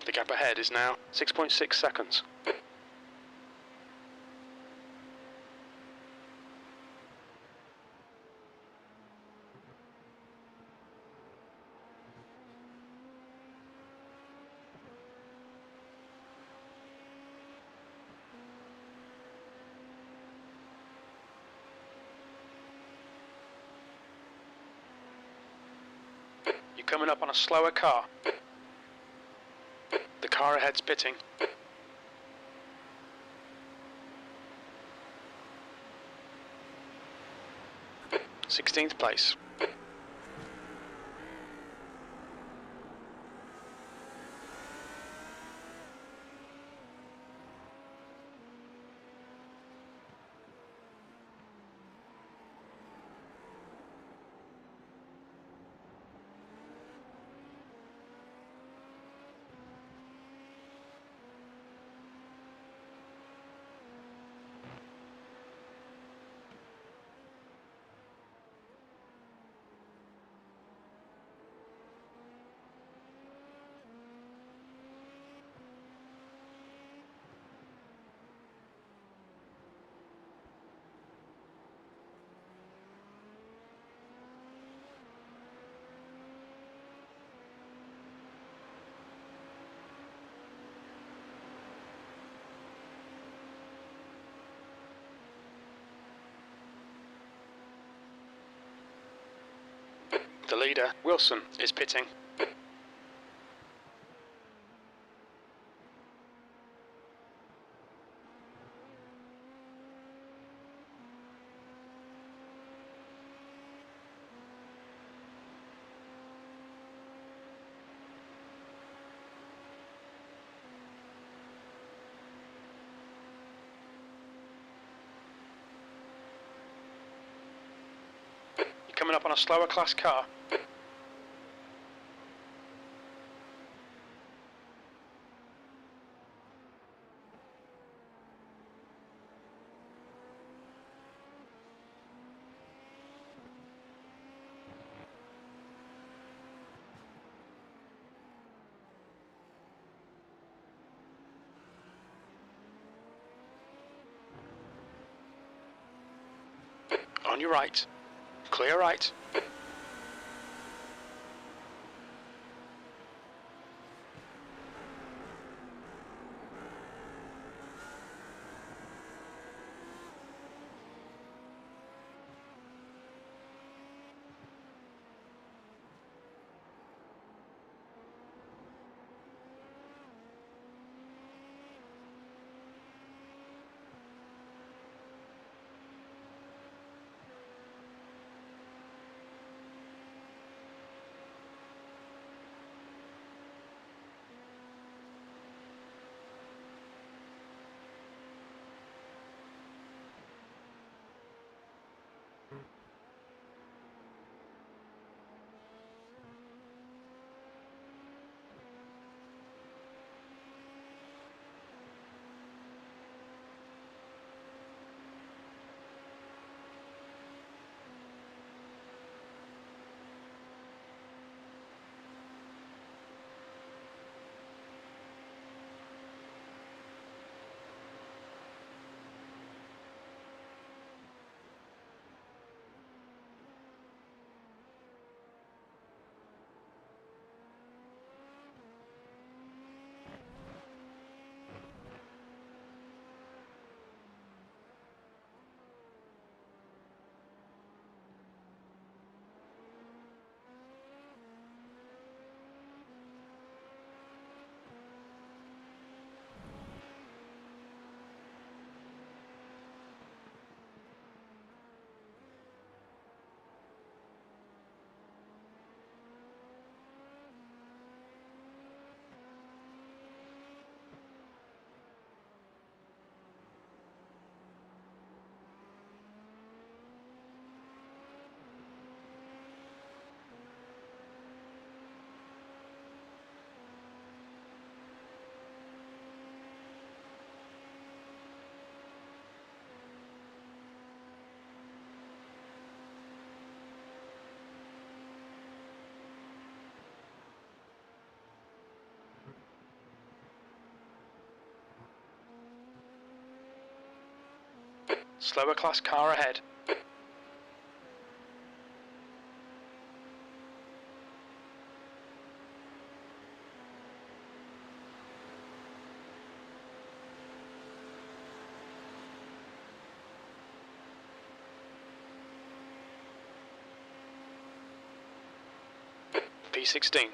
The gap ahead is now 6.6 seconds. You're coming up on a slower car. The car ahead's pitting. 16th place. The leader, Wilson, is pitting. coming up on a slower class car. On your right. Clear right. Slower class car ahead. P16.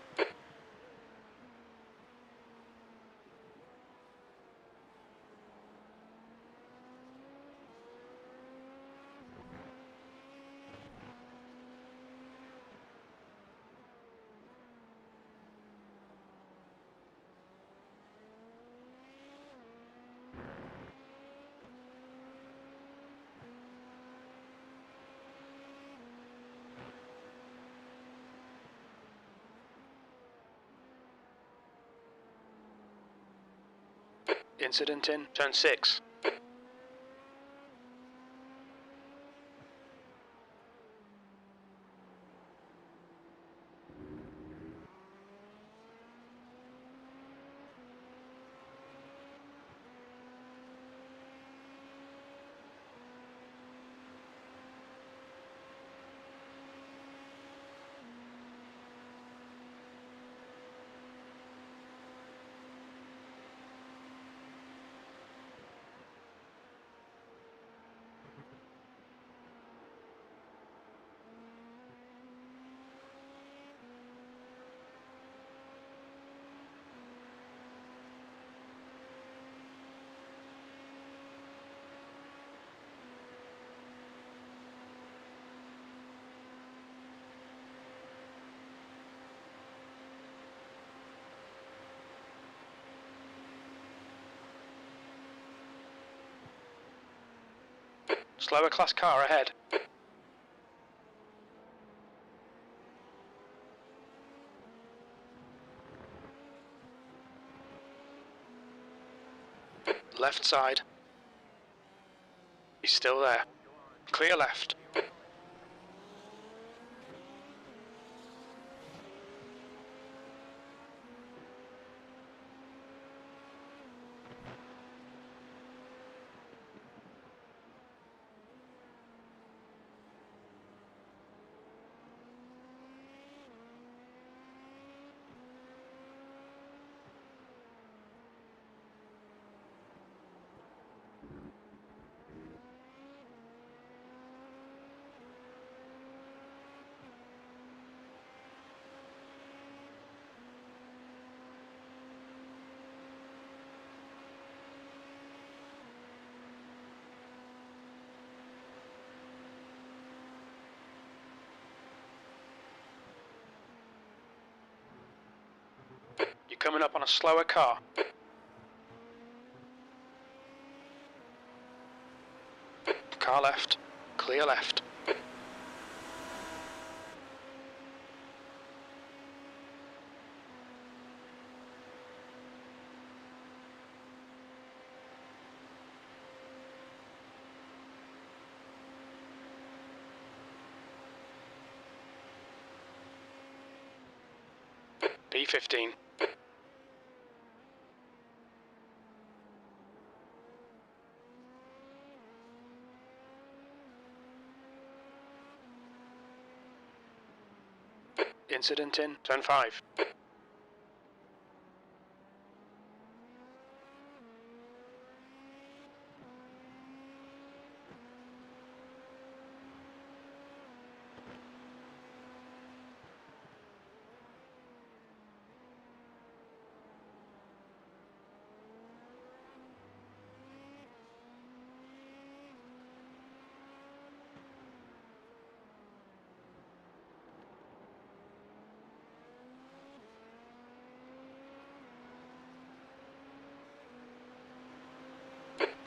Incident in turn 6. Slower class car ahead. Left side. He's still there. Clear left. You're coming up on a slower car. Car left. Clear left. P15. Incident in turn 5.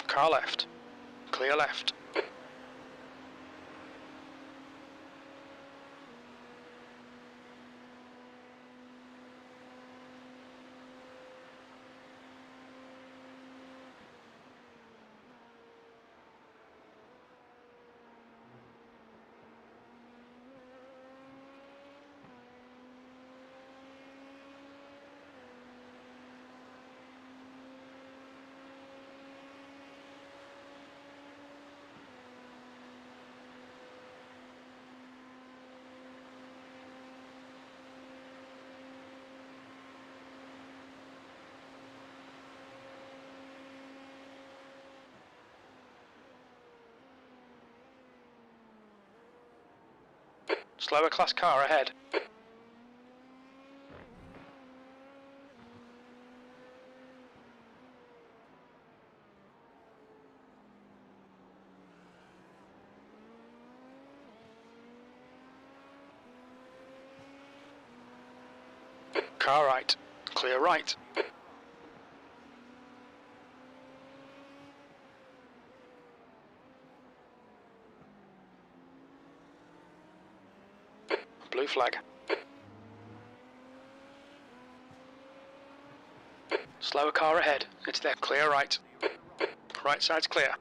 Car left. Clear left. Slower class car ahead. Car right. Clear right. Blue flag. Slower car ahead. It's there. Clear right. Right side's clear.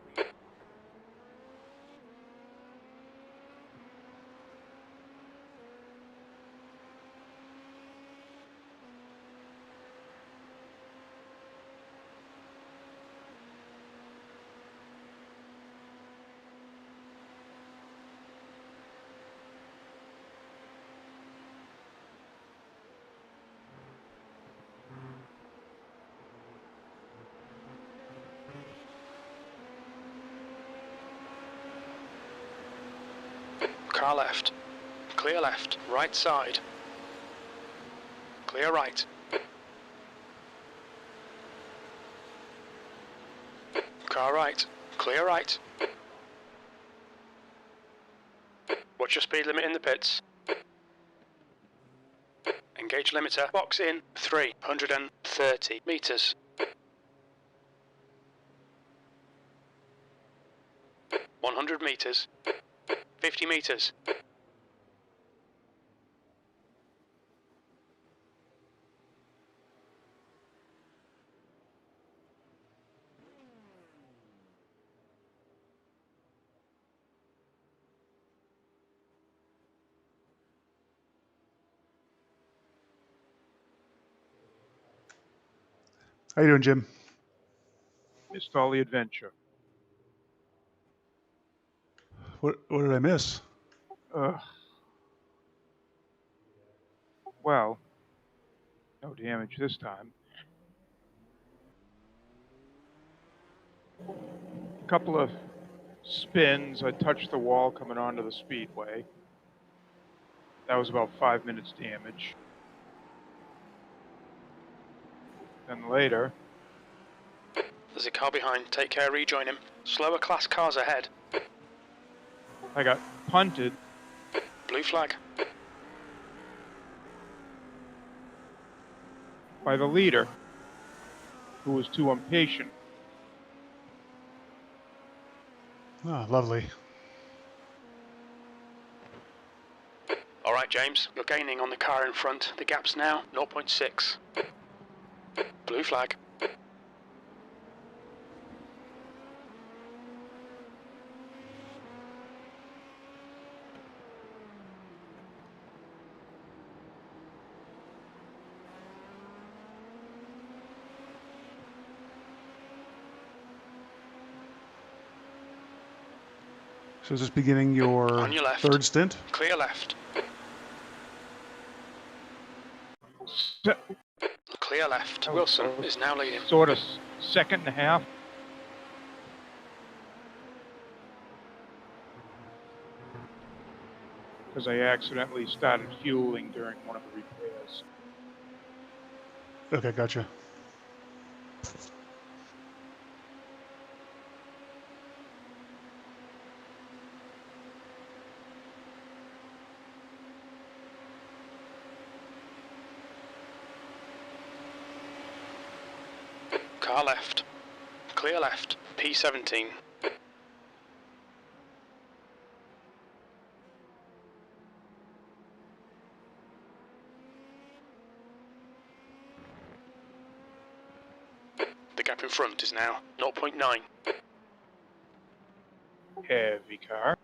Car left. Clear left. Right side. Clear right. Car right. Clear right. Watch your speed limit in the pits. Engage limiter. Box in 330 meters. 100 meters. 50 meters. How you doing, Jim? Missed all the adventure. What did I miss? Ugh. Well, no damage this time. A couple of spins. I touched the wall coming onto the speedway. That was about 5 minutes damage. Then later, There's a car behind. Take care, rejoin him. Slower class cars ahead. I got punted. Blue flag. By the leader, who was too impatient. Ah, lovely. All right, James. You're gaining on the car in front. The gap's now 0.6. Blue flag. So is this beginning your On your left. third stint? Clear left. Clear left. Wilson is now leading. Sort of second and a half. Because I accidentally started fueling during one of the repairs. Okay, gotcha. Car left. Clear left. P17. The gap in front is now 0.9. Heavy car.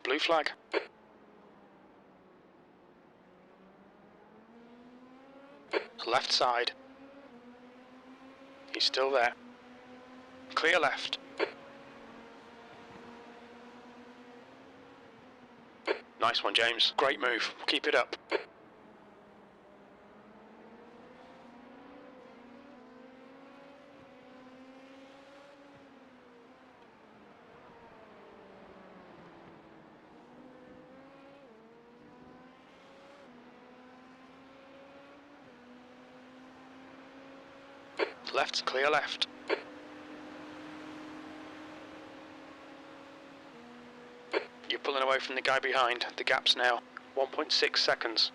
Blue flag. Left side. He's still there. Clear left. Nice one, James. Great move. Keep it up. Left, clear left. You're pulling away from the guy behind. The gap's now 1.6 seconds.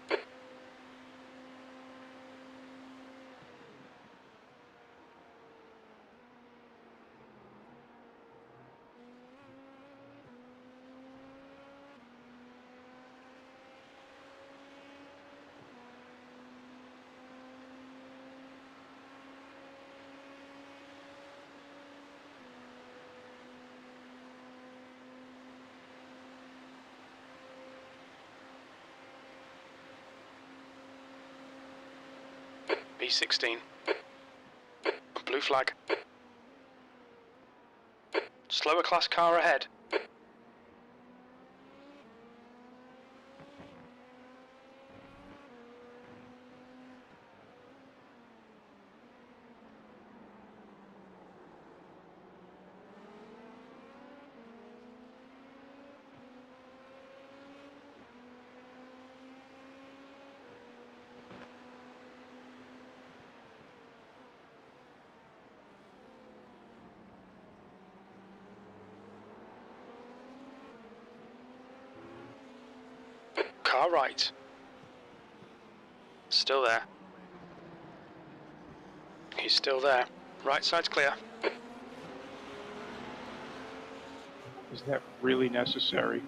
P16. Blue flag. Slower class car ahead. Car right. Still there. He's still there. Right side's clear. Is that really necessary?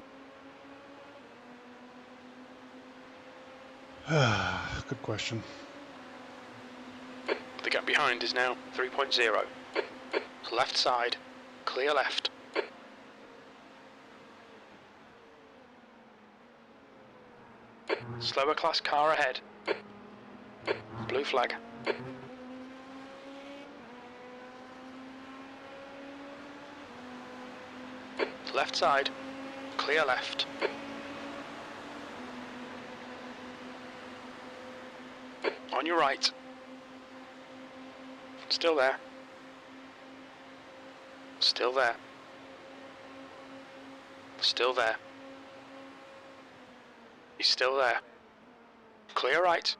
Good question. The gap behind is now 3.0. Left side. Clear left. Slower class car ahead. Blue flag. Left side. Clear left. On your right. Still there. Still there. Still there. He's still there. Clear right.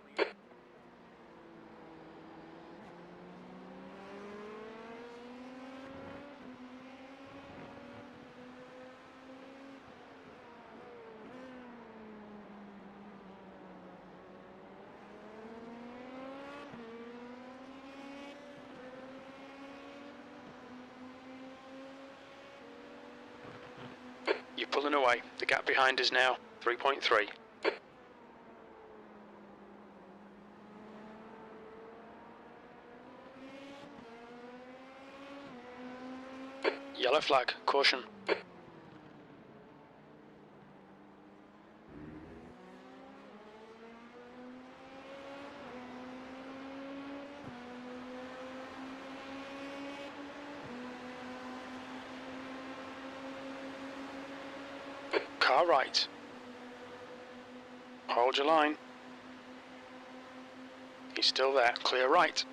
You're pulling away. The gap behind is now 3.3. Yellow flag, caution. Car right. Hold your line. He's still there. Clear right.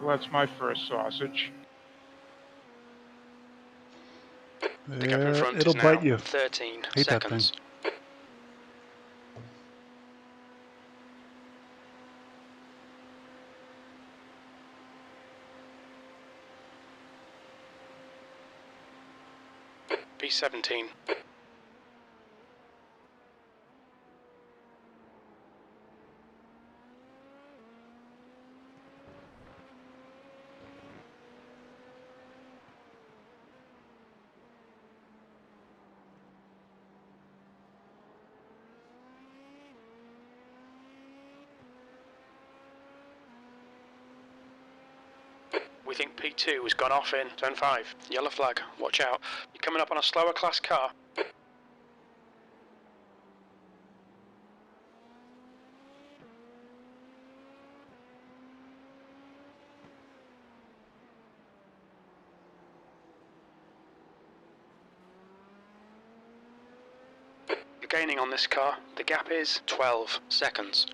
Well, that's my first sausage. The gap in front It'll is now bite you. 13 Hate that seconds. P17. We think P2 has gone off in turn 5. Yellow flag, watch out. You're coming up on a slower class car. You're gaining on this car. The gap is 12 seconds.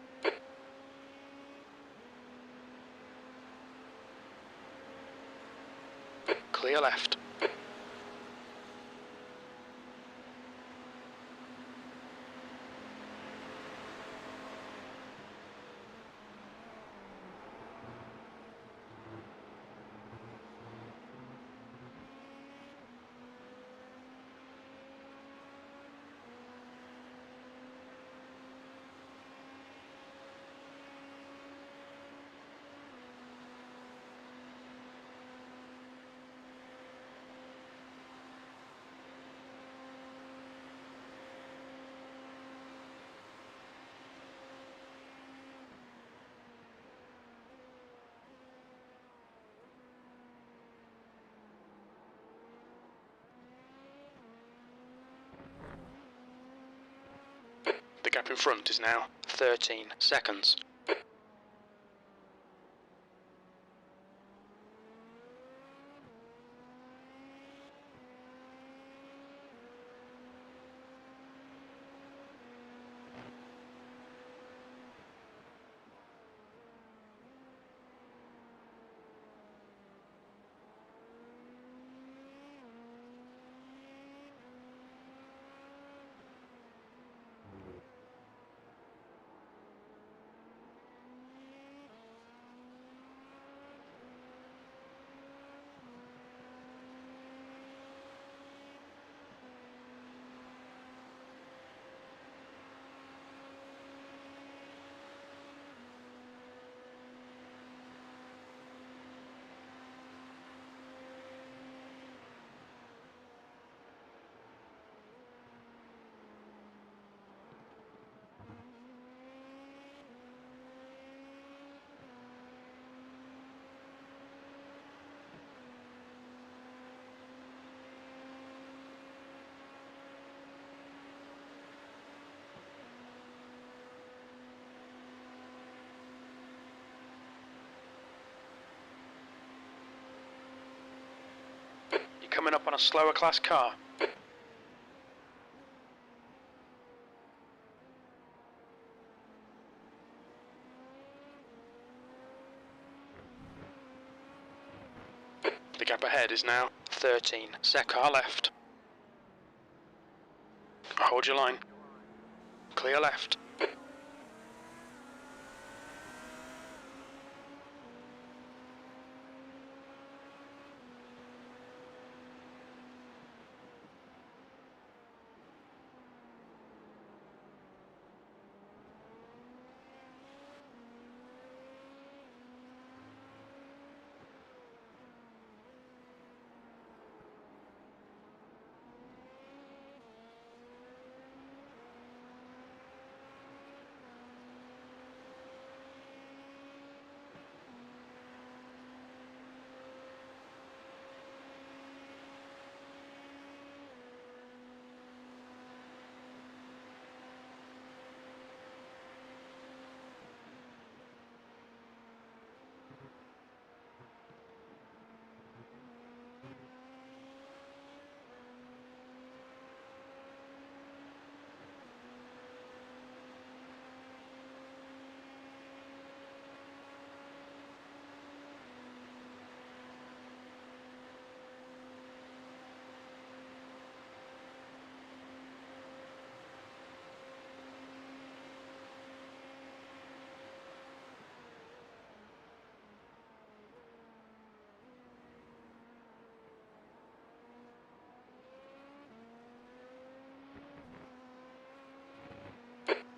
Clear left. gap in front is now 13 seconds. You're coming up on a slower class car. The gap ahead is now 13 seconds. Car left. Hold your line. Clear left.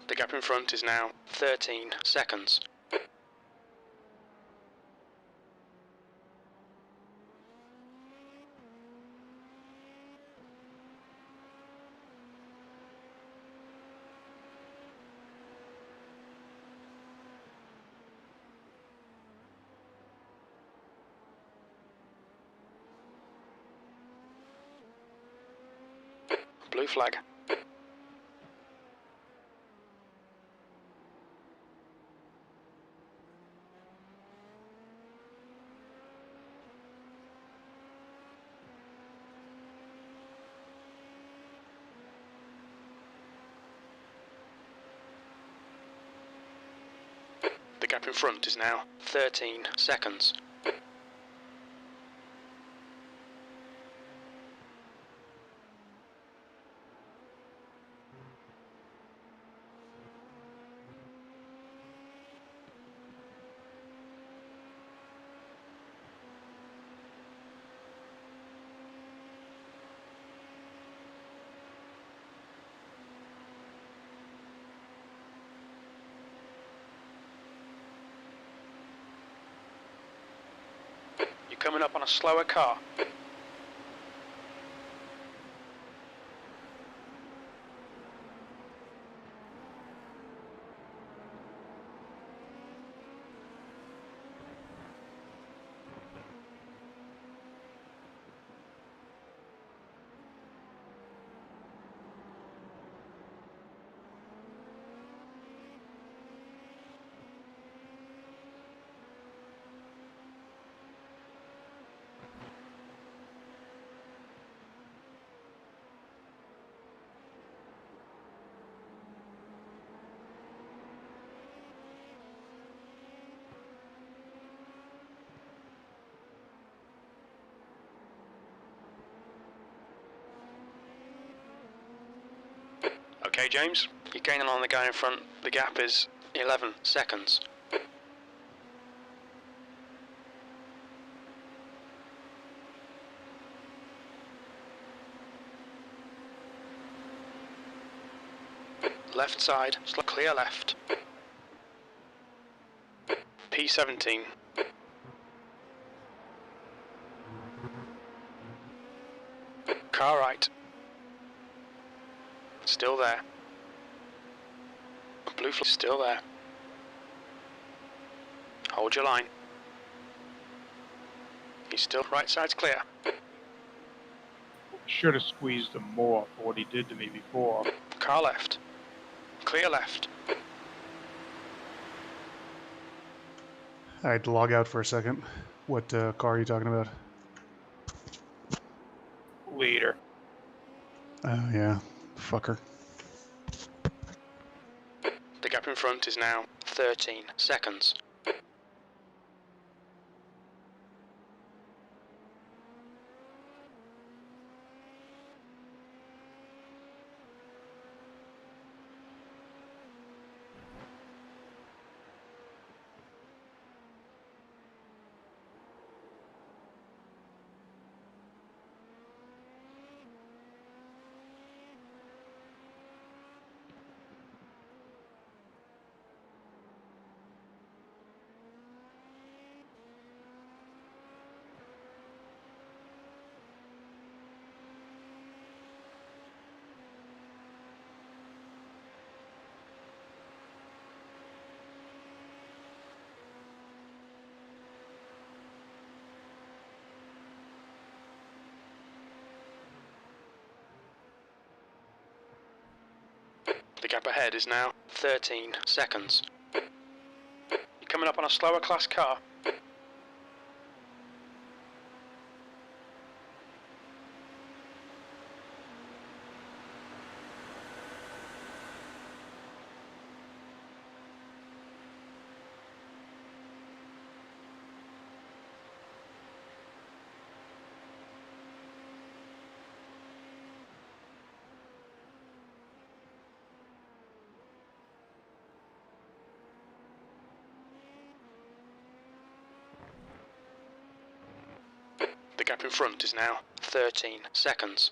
The gap in front is now 13 seconds. Blue flag. The gap in front is now 13 seconds. You're coming up on a slower car. Okay, James, you're gaining on the guy in front. The gap is 11 seconds. Left side, clear left. P17. Car right. Still there. Blue flag still there. Hold your line. He's still right side's clear. Should have squeezed him more for what he did to me before. Car left. Clear left. I had to log out for a second. What car are you talking about? Leader. Oh, yeah. Fucker. The gap in front is now 13 seconds. The gap ahead is now 13 seconds. You're coming up on a slower class car. The gap in front is now 13 seconds.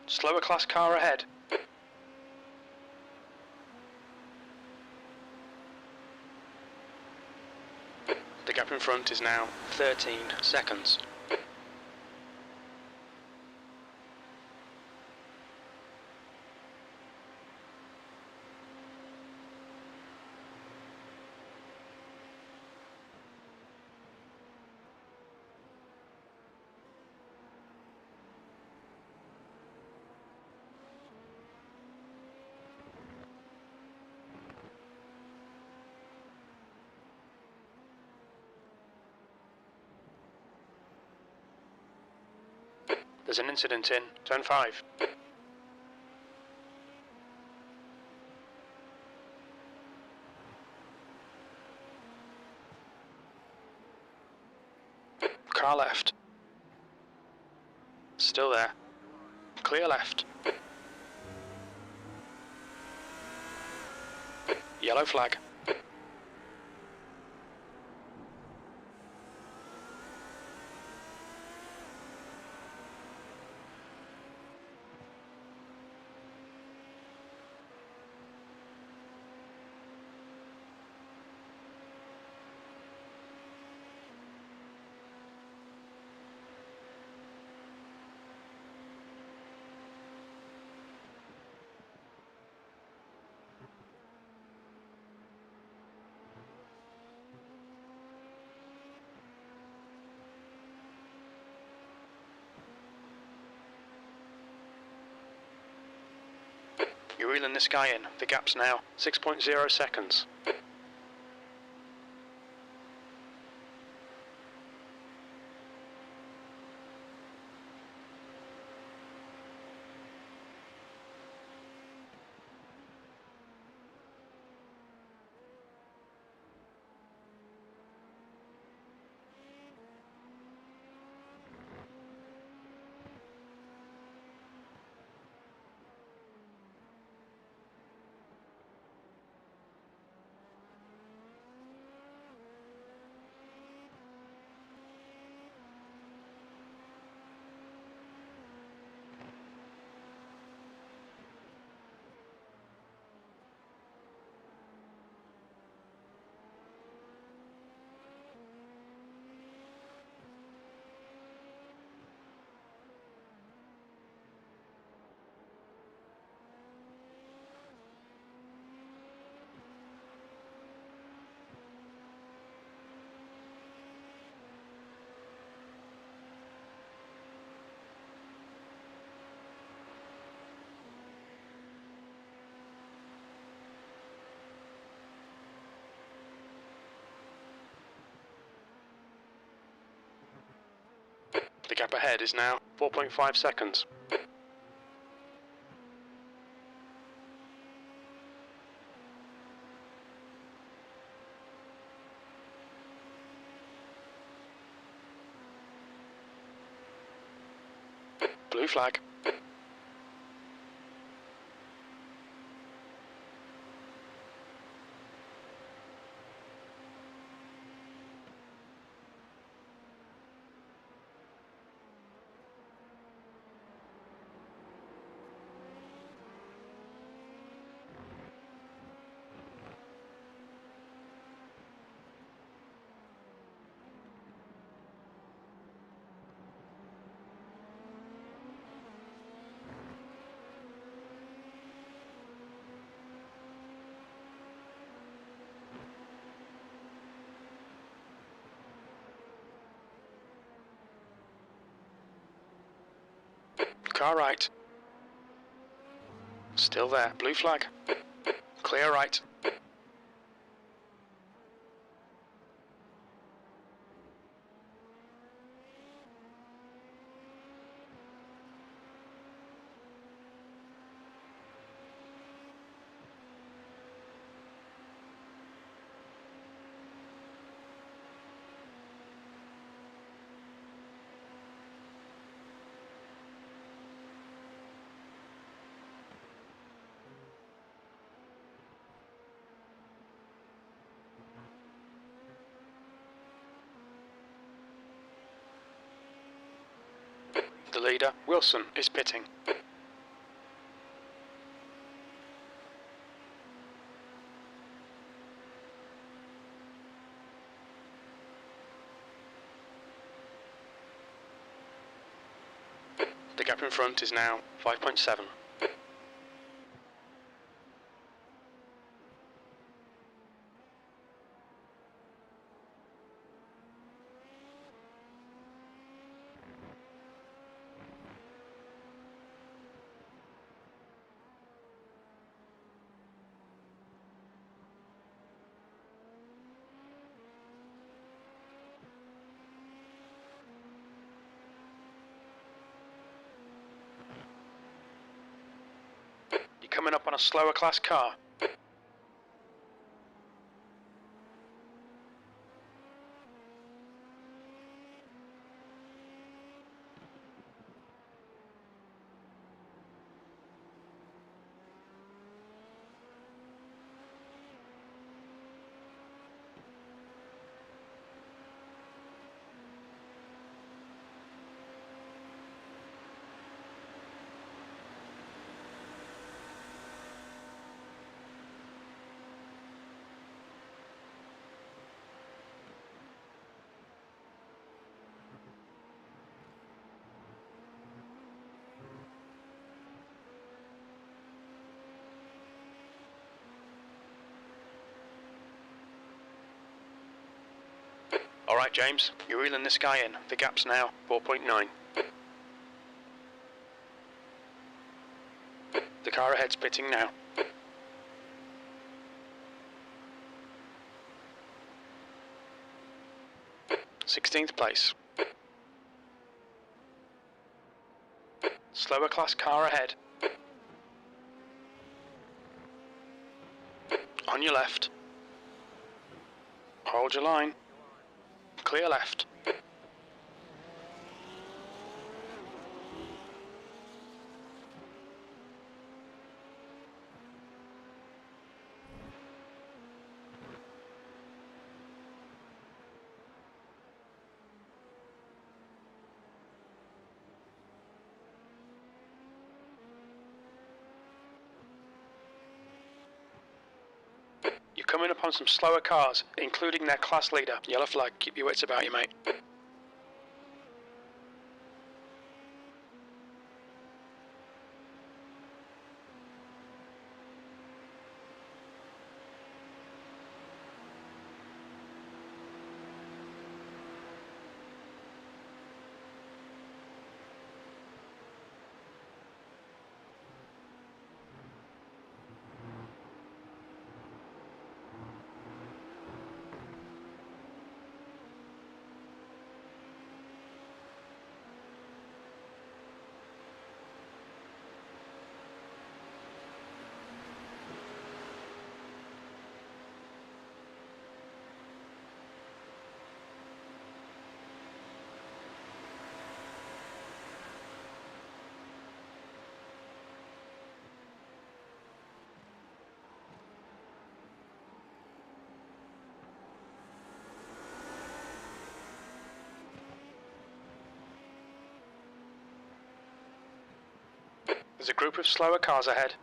Slower class car ahead. The gap in front is now 13 seconds. There's an incident in turn 5. Car left. Still there. Clear left. Yellow flag. you're reeling this guy in. The gap's now 6.0 seconds. The gap ahead is now 4.5 seconds. Blue flag. Car right. Still there. Blue flag. Clear right. The leader, Wilson, is pitting. The gap in front is now 5.7. You're coming up on a slower class car. Alright James, you're reeling this guy in. The gap's now 4.9. The Car ahead's pitting now. 16th place. Slower class car ahead. On your left. Hold your line. Clear left. You're coming upon some slower cars, including their class leader. Yellow flag, keep your wits about you, mate. There's a group of slower cars ahead.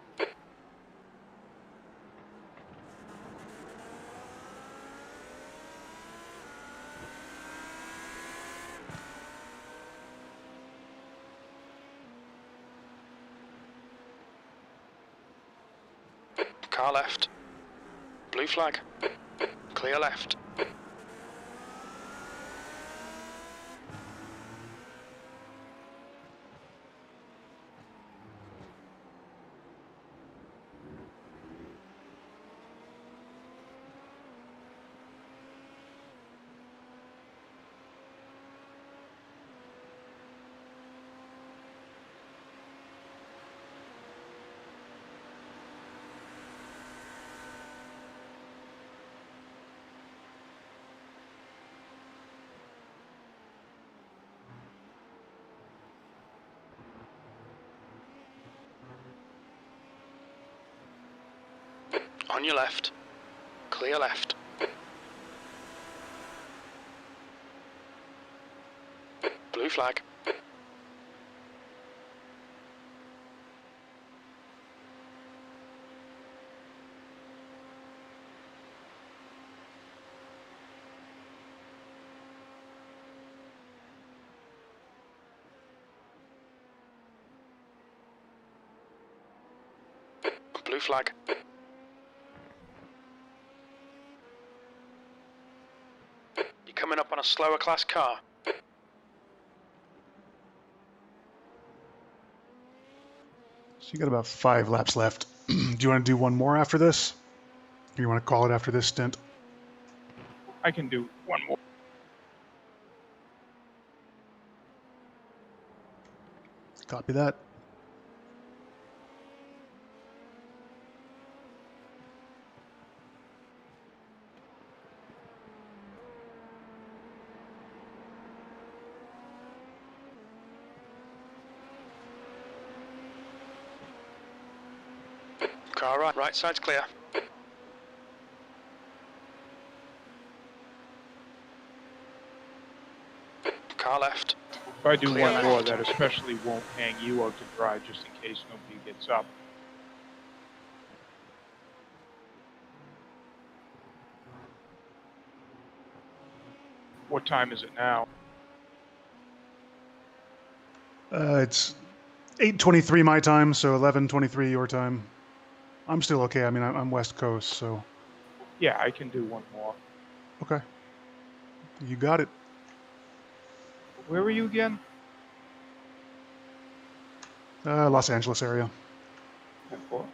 Car left. Blue flag. Clear left. On your left. Clear left. Blue flag. Blue flag. You're coming up on a slower class car. So you got about 5 laps left. Do you want to do one more after this? Or you want to call it after this stint? I can do one more. Copy that. Car right, right side's clear. Car left. If I do Clear one more, left. that especially won't hang you out to dry, just in case nobody gets up. What time is it now? It's 8:23 my time, so 11:23 your time. I'm still okay. I mean, I'm West Coast, so Yeah, I can do one more. okay. You got it. Where were you again? Los Angeles area. 10-4.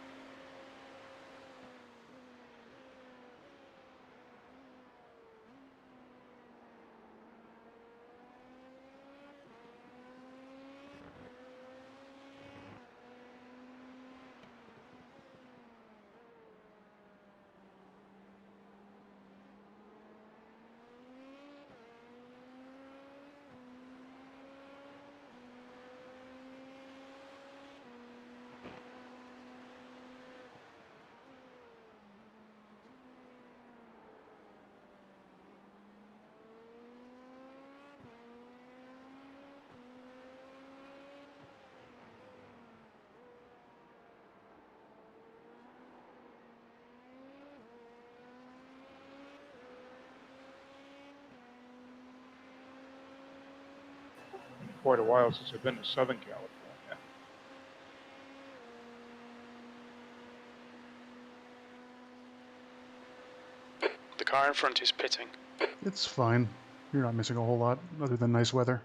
Quite a while since I've been to Southern California. The car in front is pitting. It's fine. You're not missing a whole lot other than nice weather.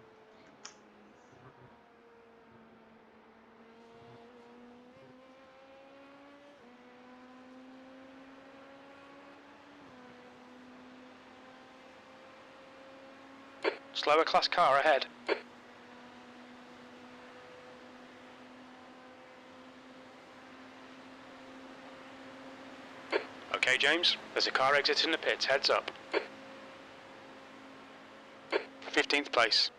Slower class car ahead. Okay, James, there's a car exiting the pits, heads up. 15th place.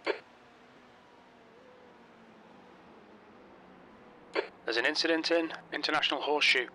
There's an incident in International Horseshoe.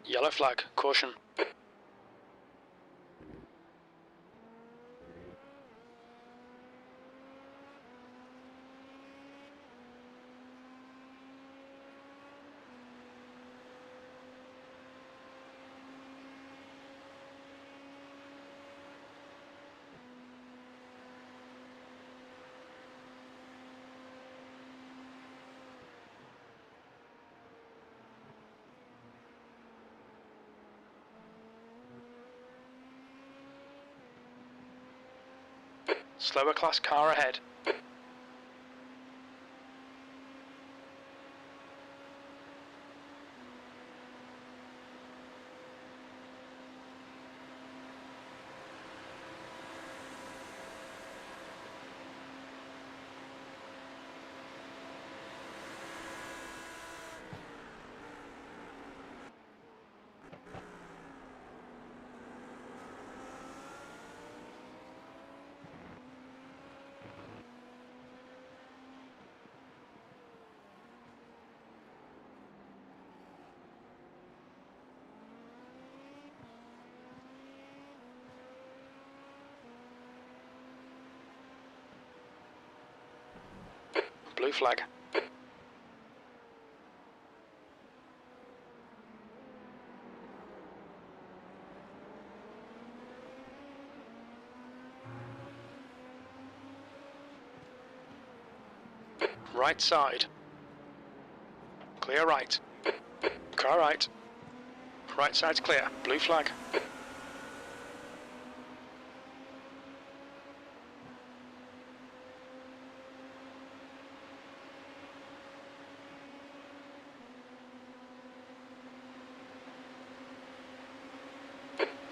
Yellow flag, caution. Slower class car ahead. Blue flag. Right side. Clear right. Car right. Right side's clear. Blue flag.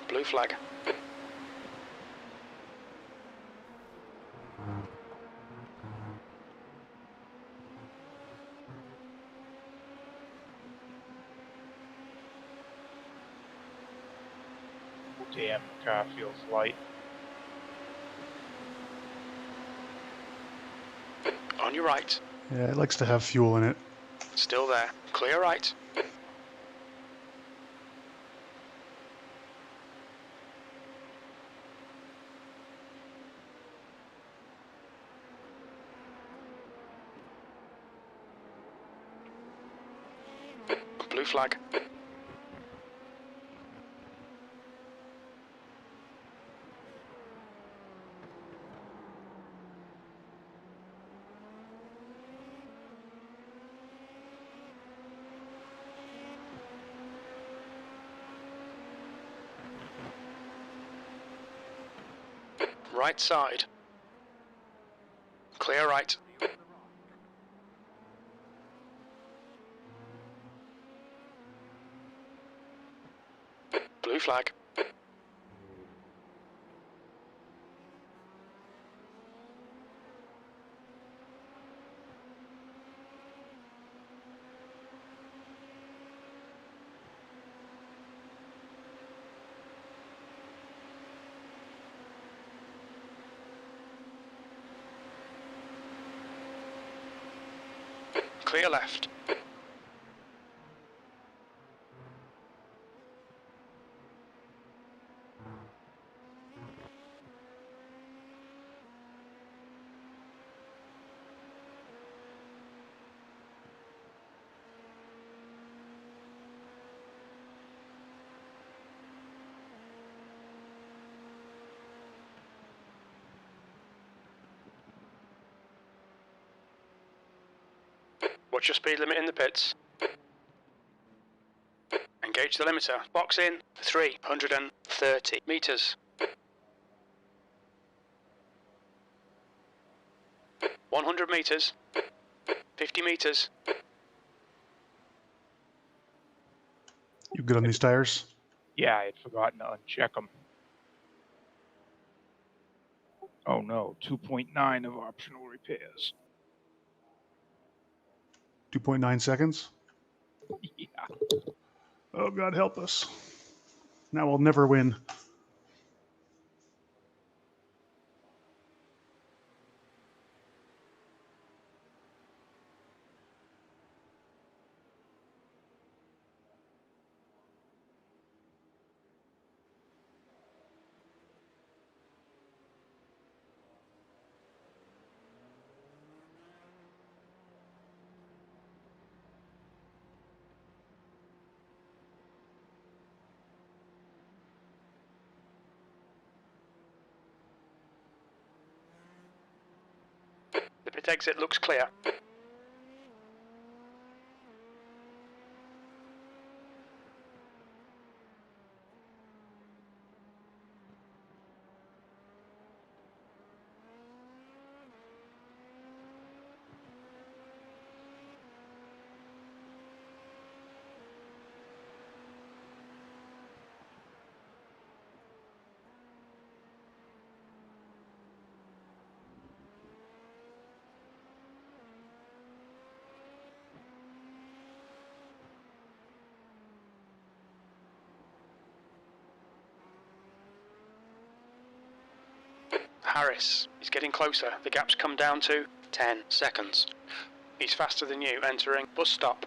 Blue flag. Damn, the car feels light. On your right. Yeah, it likes to have fuel in it. Still there. Clear right. Blue flag. Right side. Clear right. Blue flag. Clear left. Watch your speed limit in the pits. Engage the limiter. Box in 330 meters. 100 meters. 50 meters. You good on these tires? Yeah, I had forgotten to uncheck them. Oh no, 2.9 of optional repairs. 2.9 seconds. Yeah. Oh, God help us. Now we'll never win. The pit exit looks clear. Harris, he's getting closer. The gap's come down to 10 seconds. He's faster than you, entering bus stop.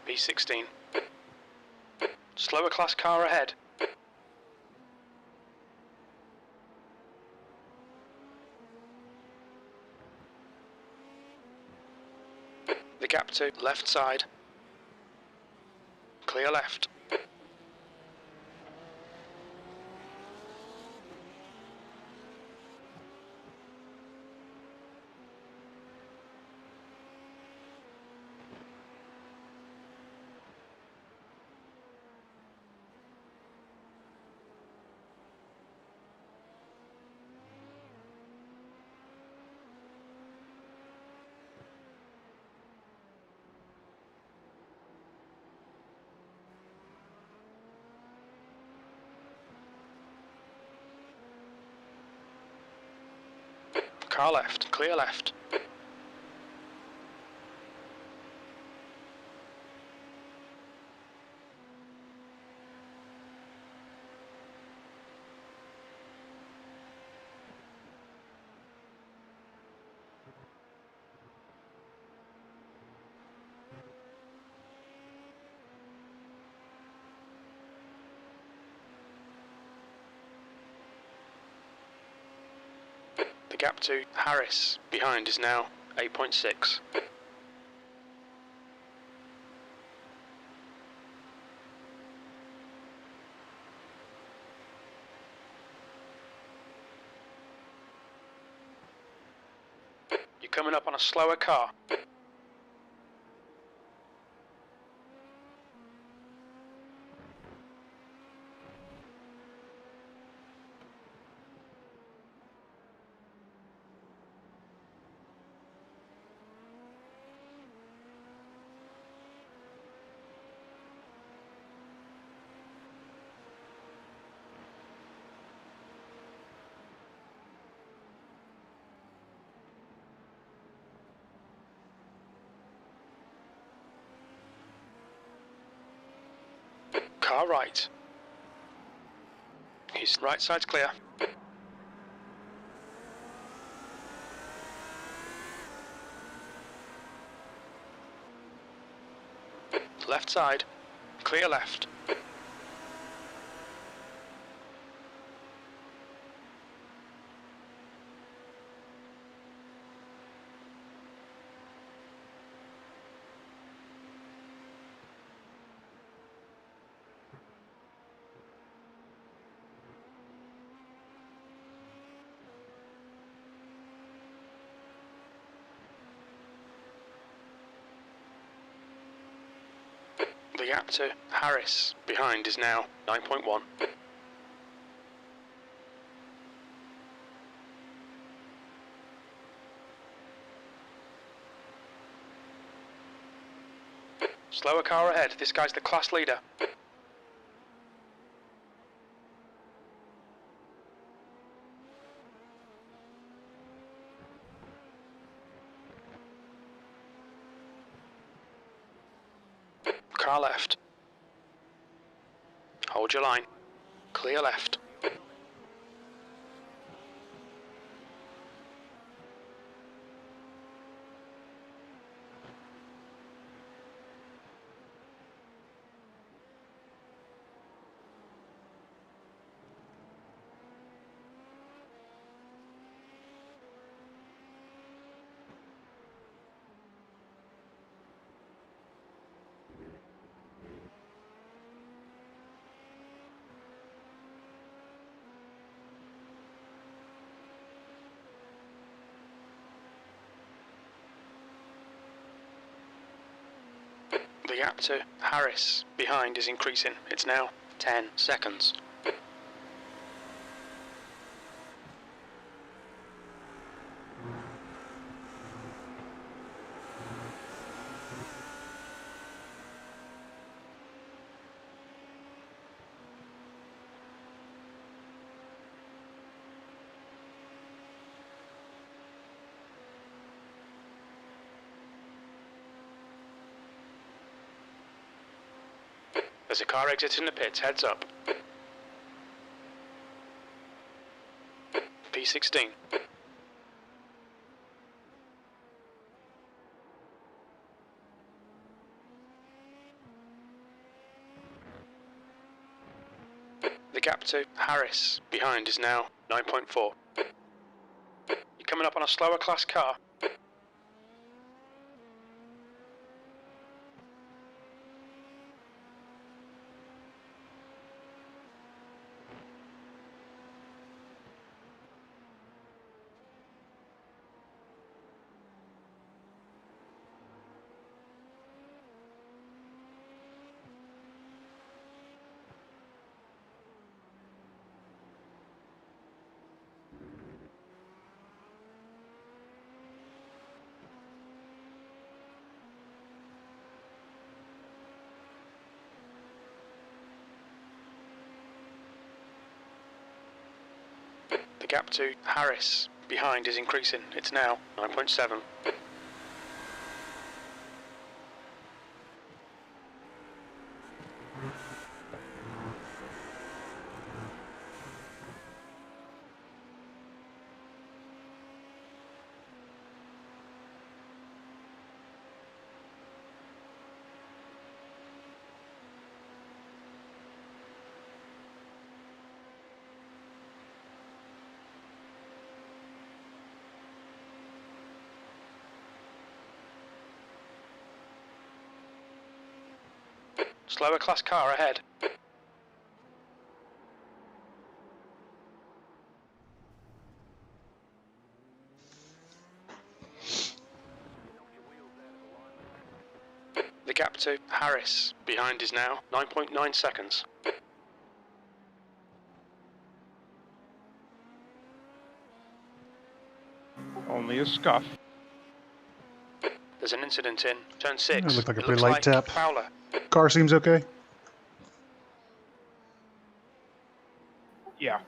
B16. Slower class car ahead. The gap to left side. Clear left. Car left, clear left. The gap to Harris behind is now 8.6. You're coming up on a slower car. Car right. His right side's clear. Left side, clear left. The gap to Harris behind is now 9.1. Slower car ahead, this guy's the class leader. Car left. Hold your line. Clear left. The gap to Harris behind is increasing. It's now 10 seconds. There's a car exiting the pits, heads up. P16. The gap to Harris behind is now 9.4. You're coming up on a slower class car. The gap to Harris behind is increasing. It's now 9.7. Slower class car ahead. The gap to Harris behind is now 9.9 seconds. Only a scuff. There's an incident in turn 6. It looked like a It pretty looks light like tap. Fowler. Car seems okay. Yeah.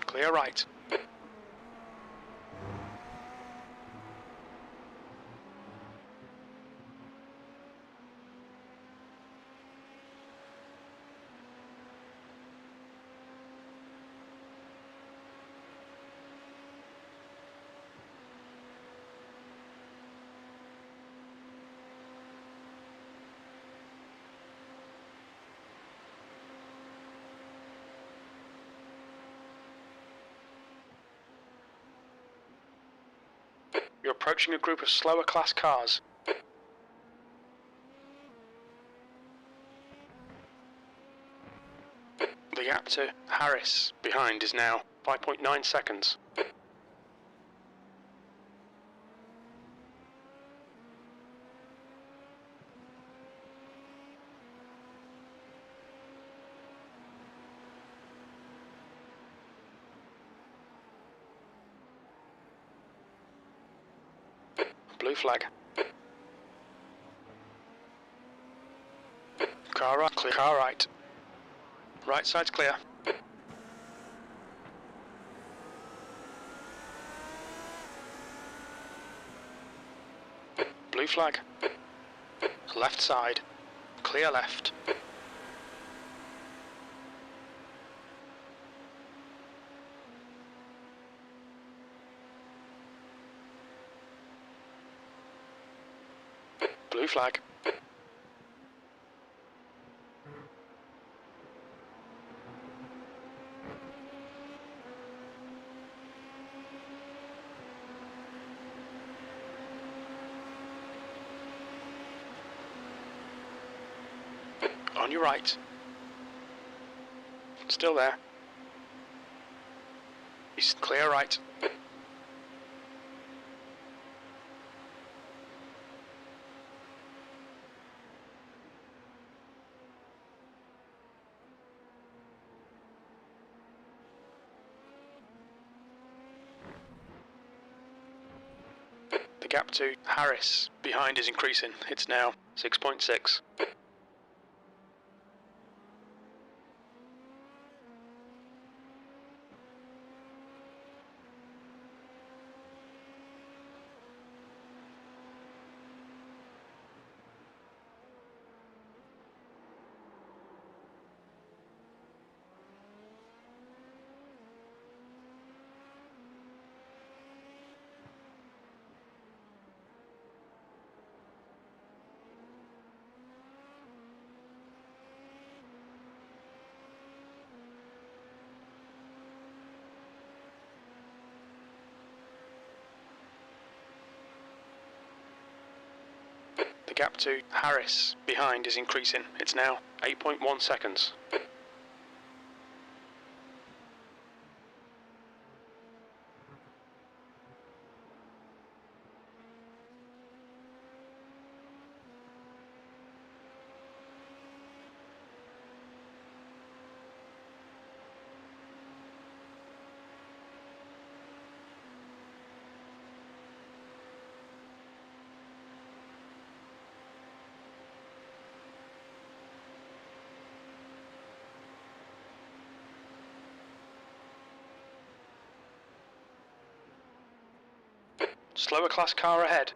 Clear right. You're approaching a group of slower class cars. The gap to Harris behind is now 5.9 seconds. Blue flag. Car right, clear. Car right. Right side's clear. Blue flag. Left side. Clear left. Blue flag. On your right. Still there. East clear right. The gap to Harris behind is increasing. It's now 6.6. The gap to Harris behind is increasing. It's now 8.1 seconds. Slower class car ahead.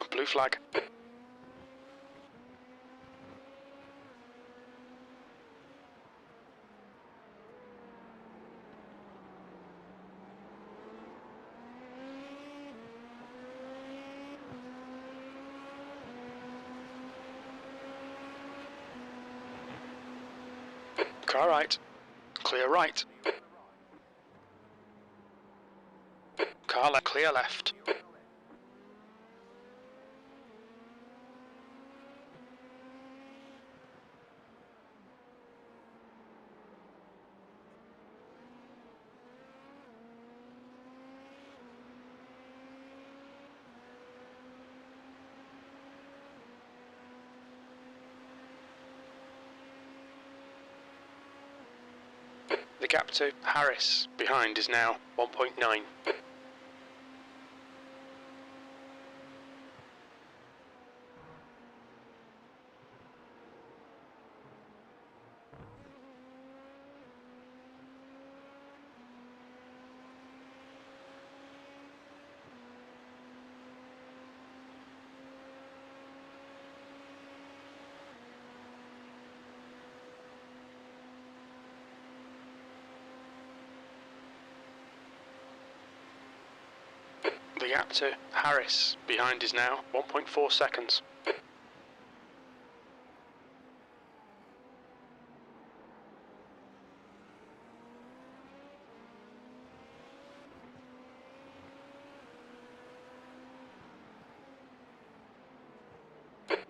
Blue flag. Car right. Clear right. Car left. Clear left. The gap to Harris behind is now 1.9. The gap to Harris behind is now 1.4 seconds.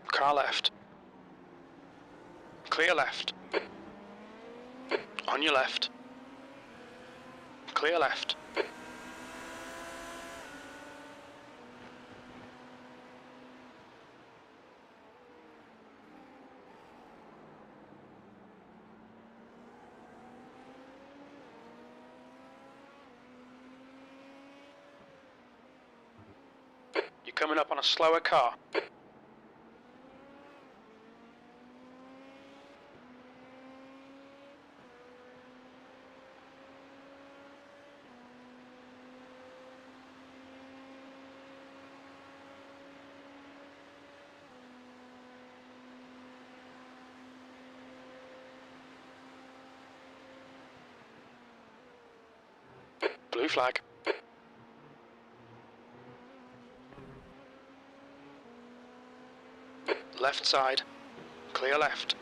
Car left. Clear left. On your left. Clear left. You're coming up on a slower car. Blue flag. Left side. Clear left.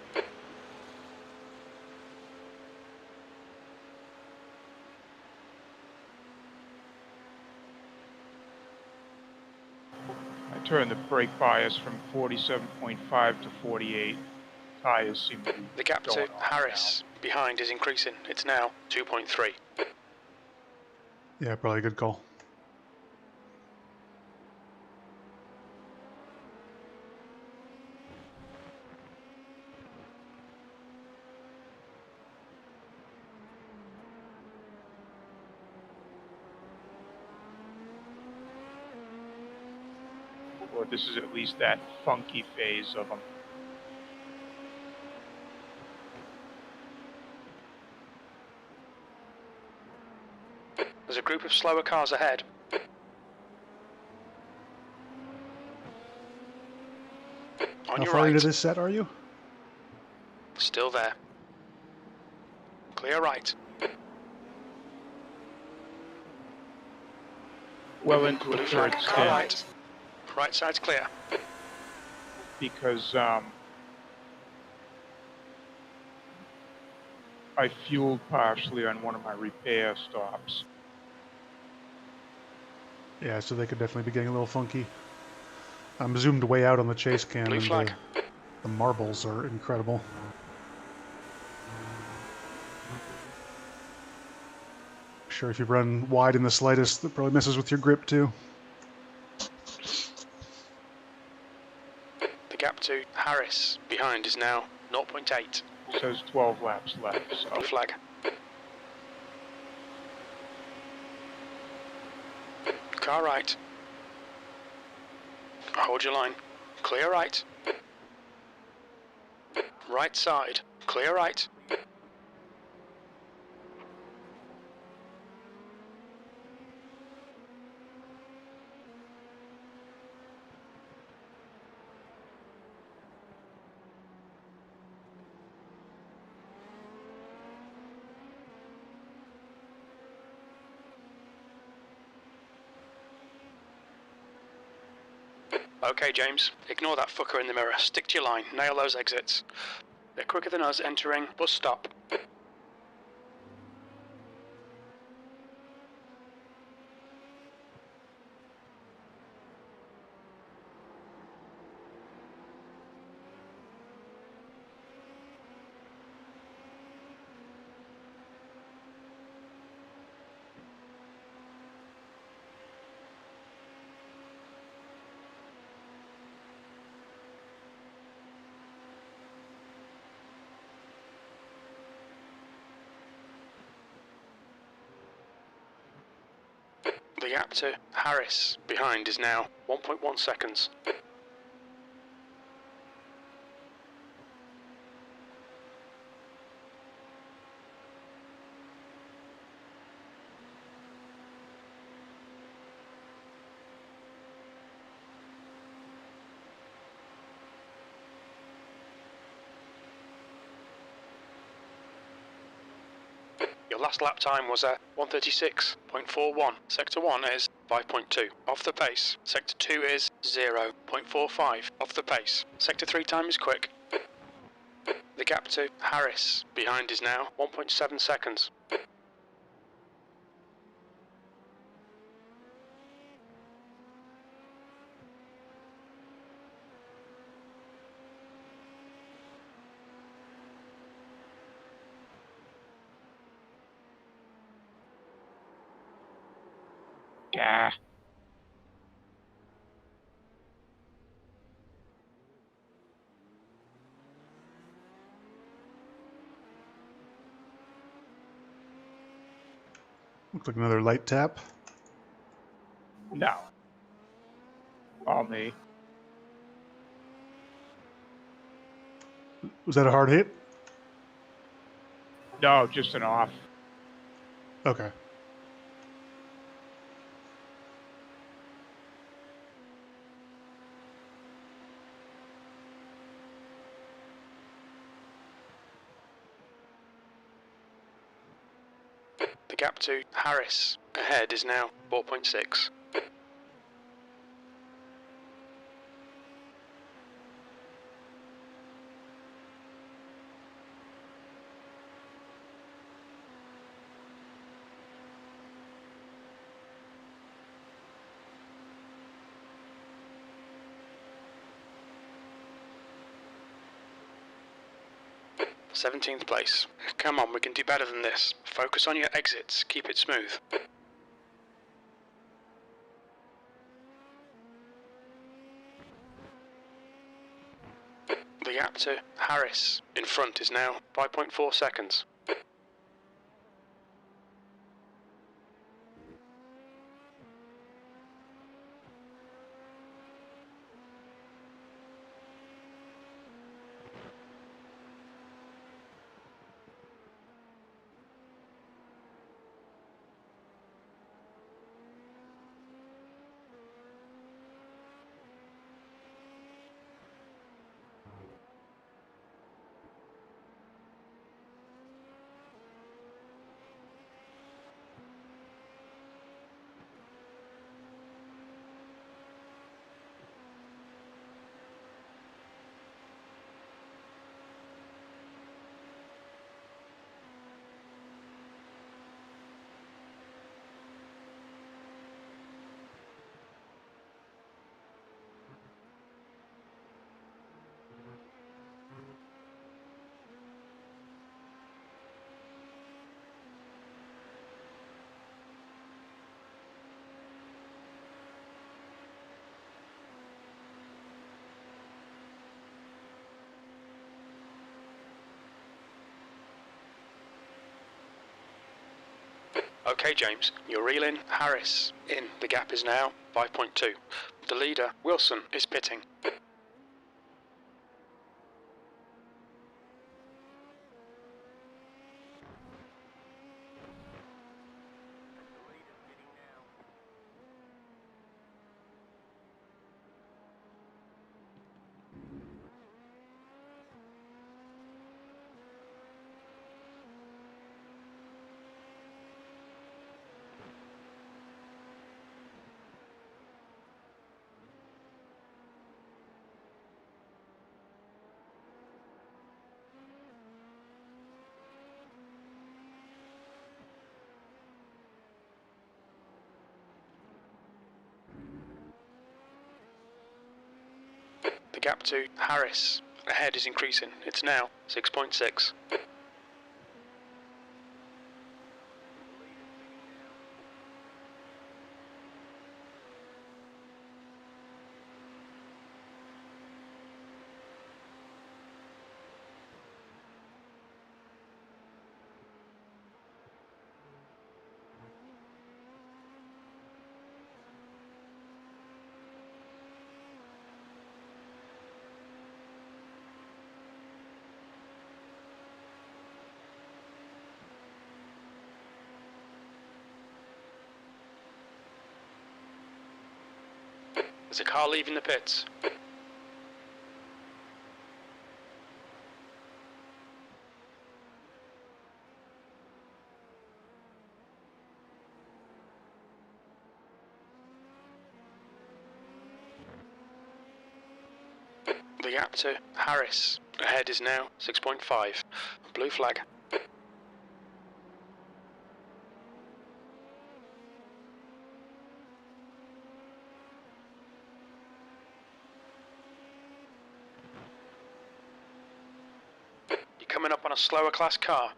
I turned the brake bias from 47.5 to 48. Tires seem to be The gap going to on Harris behind is increasing. It's now 2.3. Yeah, probably a good call. now. Or this is at least that funky phase of them. There's a group of slower cars ahead. On How your far right. into this set are you? Still there. Clear right. Well into Blue the flag. third Car stint right. Right side's clear. because I fueled partially on one of my repair stops. Yeah, so they could definitely be getting a little funky. I'm zoomed way out on the chase cam, Blue and flag. the marbles are incredible. Sure, if you run wide in the slightest, that probably messes with your grip too. The gap to Harris behind is now 0.8. It says 12 laps left. So Blue flag. Car right. Hold your line. Clear right. Right side. Clear right. Okay, James, ignore that fucker in the mirror. Stick to your line. Nail those exits. They're quicker than us entering bus stop. The gap to Harris behind is now 1.1 seconds. Your last lap time was at 1:36.41. Sector 1 is 5.2. Off the pace. Sector 2 is 0.45. Off the pace. Sector 3 time is quick. The gap to Harris behind is now 1.7 seconds. Yeah. Looks like another light tap. No. All me. Was that a hard hit? No, just an off. Okay. The gap to Harris ahead is now 4.6. Seventeenth place. Come on, we can do better than this. Focus on your exits. Keep it smooth. The gap to Harris in front is now 5.4 seconds. Okay, James, you're reeling Harris in. The gap is now 5.2. The leader, Wilson, is pitting. The gap to Harris ahead is increasing. It's now 6.6. There's a car leaving the pits. The gap to Harris ahead is now 6.5. Blue flag. You're coming up on a slower class car.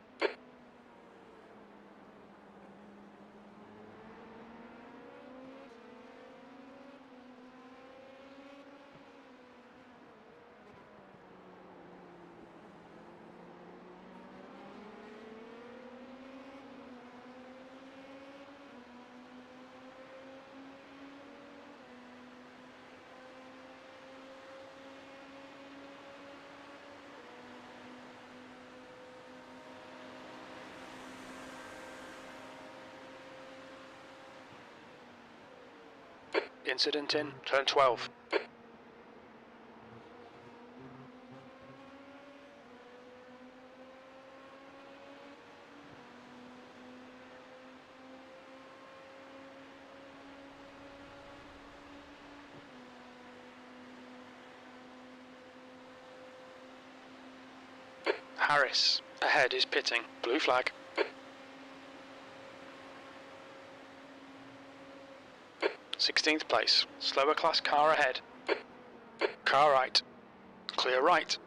Incident in turn 12. Harris ahead is pitting. Blue flag. Sixteenth place. Slower class car ahead. Car right. Clear right.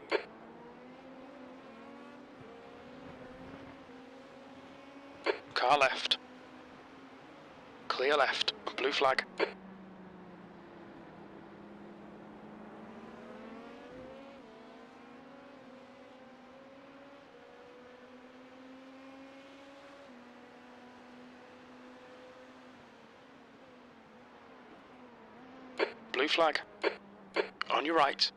Car left. Clear left. Blue flag. Blue flag. On your right.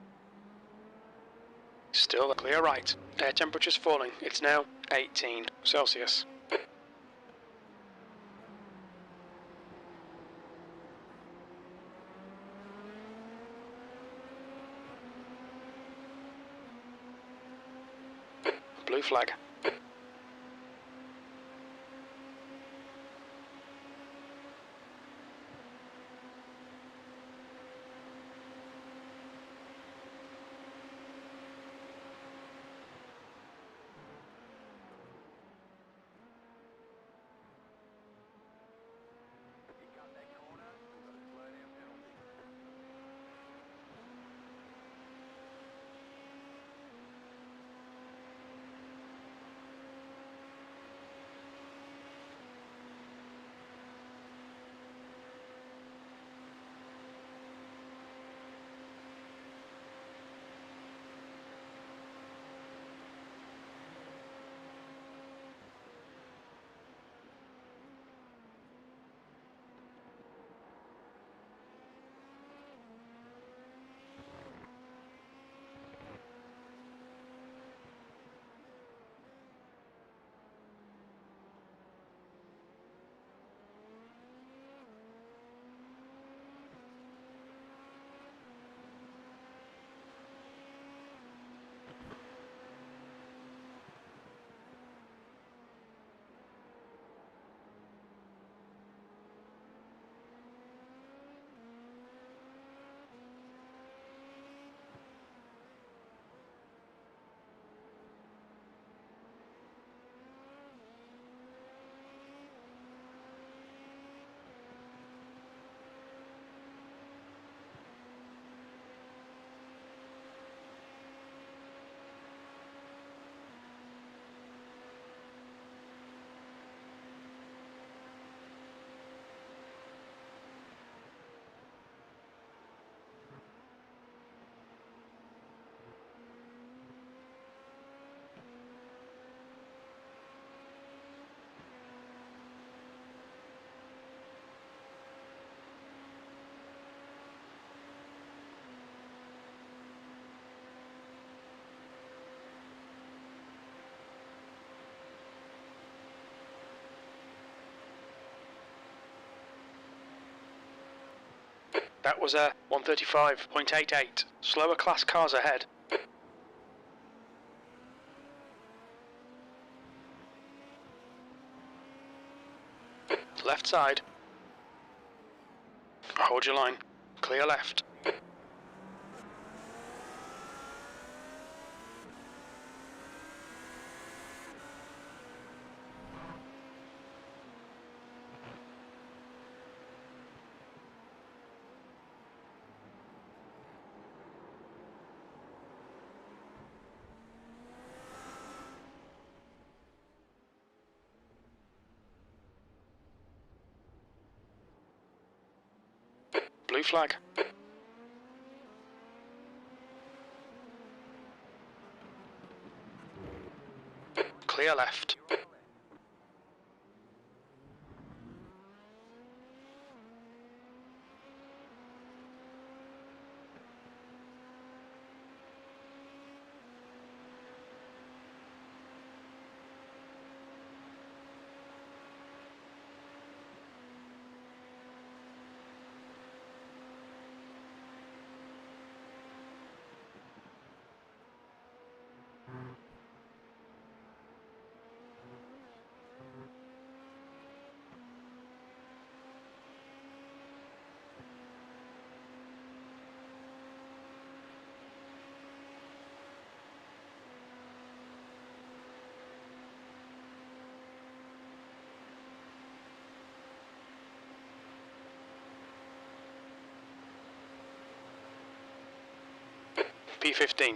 Still a clear right. Air temperature's falling. It's now 18 Celsius. Blue flag. That was a 135.88. Slower class cars ahead. Left side. Hold your line. Clear left. Blue flag. Clear left. P15.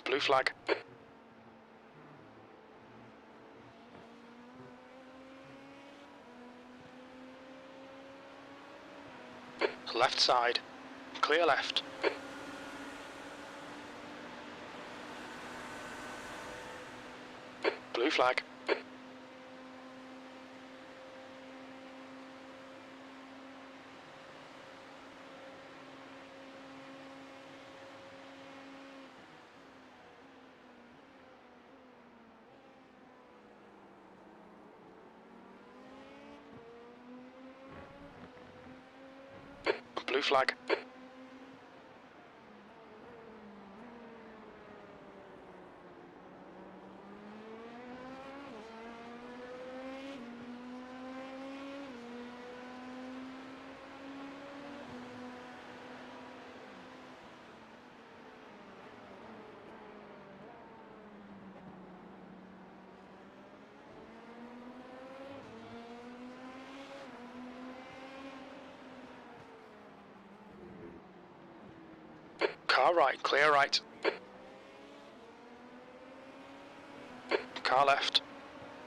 Blue flag. Left side. Clear left. Blue flag. Blue flag. Car right, clear right. Car left,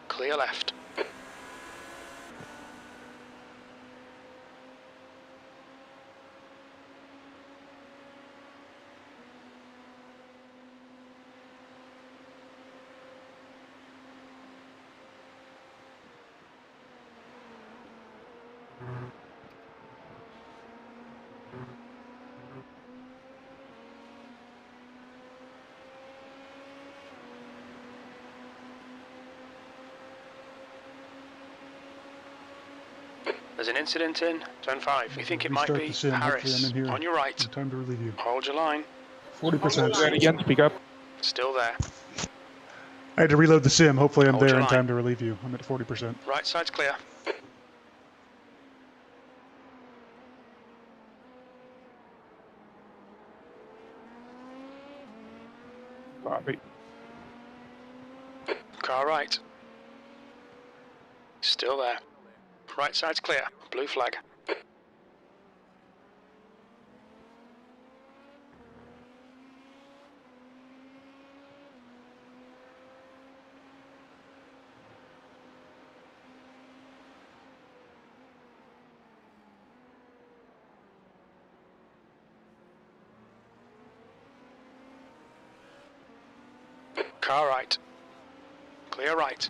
clear left. There's an incident in turn 5. We think it might Restart be the sim. Hopefully Harris. I'm in here. On your right. Time to relieve you. Hold your line. 40%. Say that again, speak up. Still there. I had to reload the sim. Hopefully I'm Hold there your in line. time to relieve you. I'm at 40%. Right side's clear. Copy. Car right. Still there. Right side's clear. Blue flag. Car right. Clear right.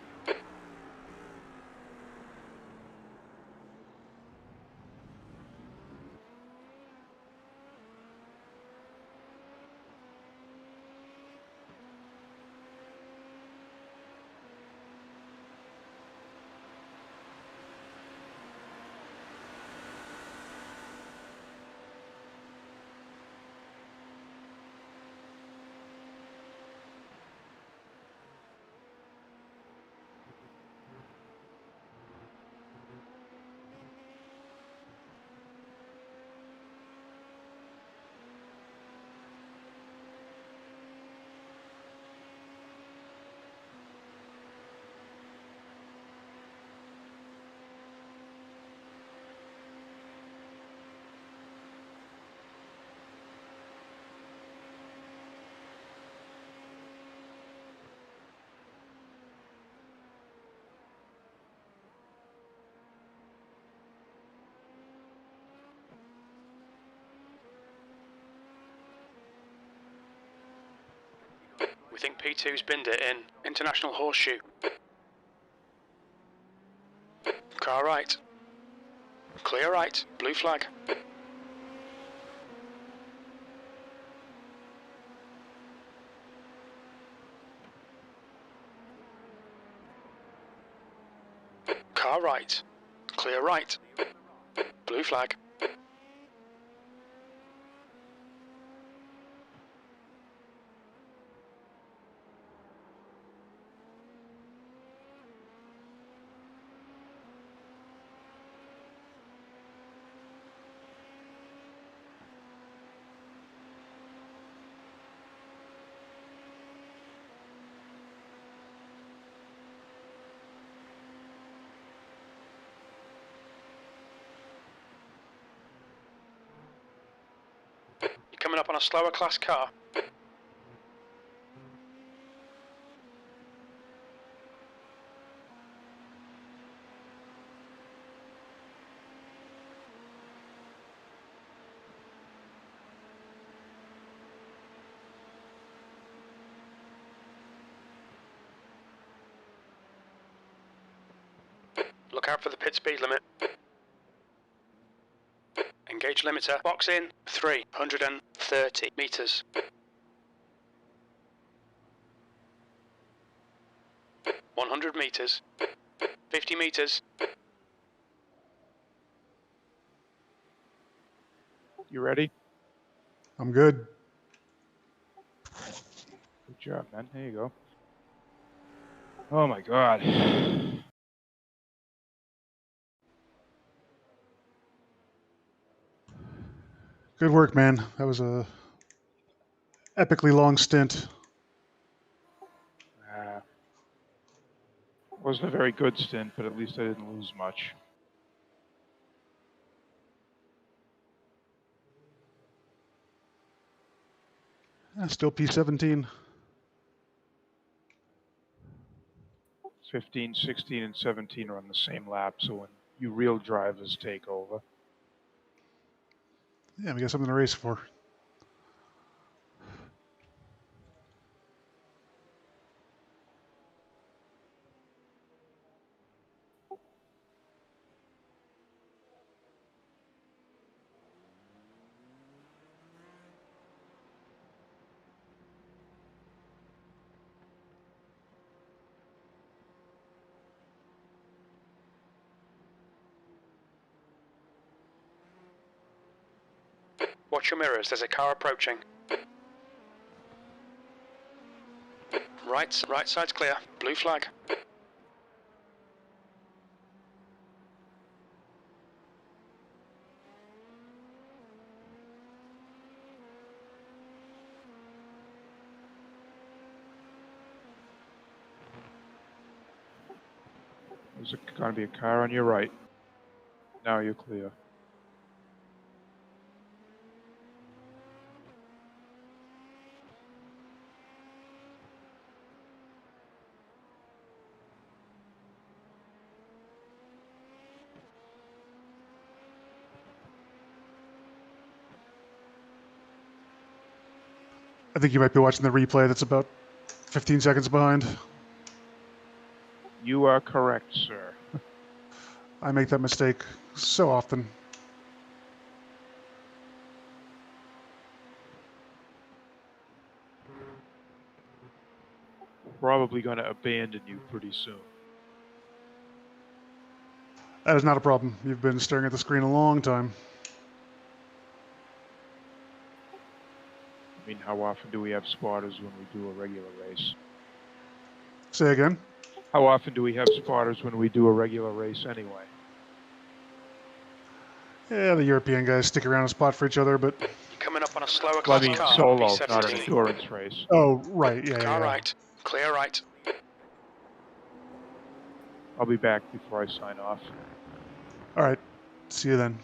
We think P2's binned it in International Horseshoe. Car right. Clear right. Blue flag. Car right. Clear right. Blue flag. You're coming up on a slower class car. Look out for the pit speed limit. Engage limiter. Box in 330 meters. 100 meters. 50 meters. You ready? I'm good. Good job, man. There you go. Oh my God. Good work, man. That was a epically long stint. Wasn't a very good stint, but at least I didn't lose much. Still P17. 15, 16, and 17 are on the same lap, so when you real drivers take over. Yeah, we got something to race for. Watch your mirrors, there's a car approaching. Right side's clear. Blue flag. There's going to be a car on your right. Now you're clear. I think you might be watching the replay that's about 15 seconds behind. You are correct, sir. I make that mistake so often. Probably going to abandon you pretty soon. That is not a problem. You've been staring at the screen a long time. I mean, how often do we have spotters when we do a regular race? Say again? How often do we have spotters when we do a regular race anyway? Yeah, the European guys stick around a spot for each other, but... You're coming up on a slower Well, I class mean, car. solo, P17. not an endurance race. Oh, right, yeah, Car yeah. right. Clear right. I'll be back before I sign off. All right, see you then.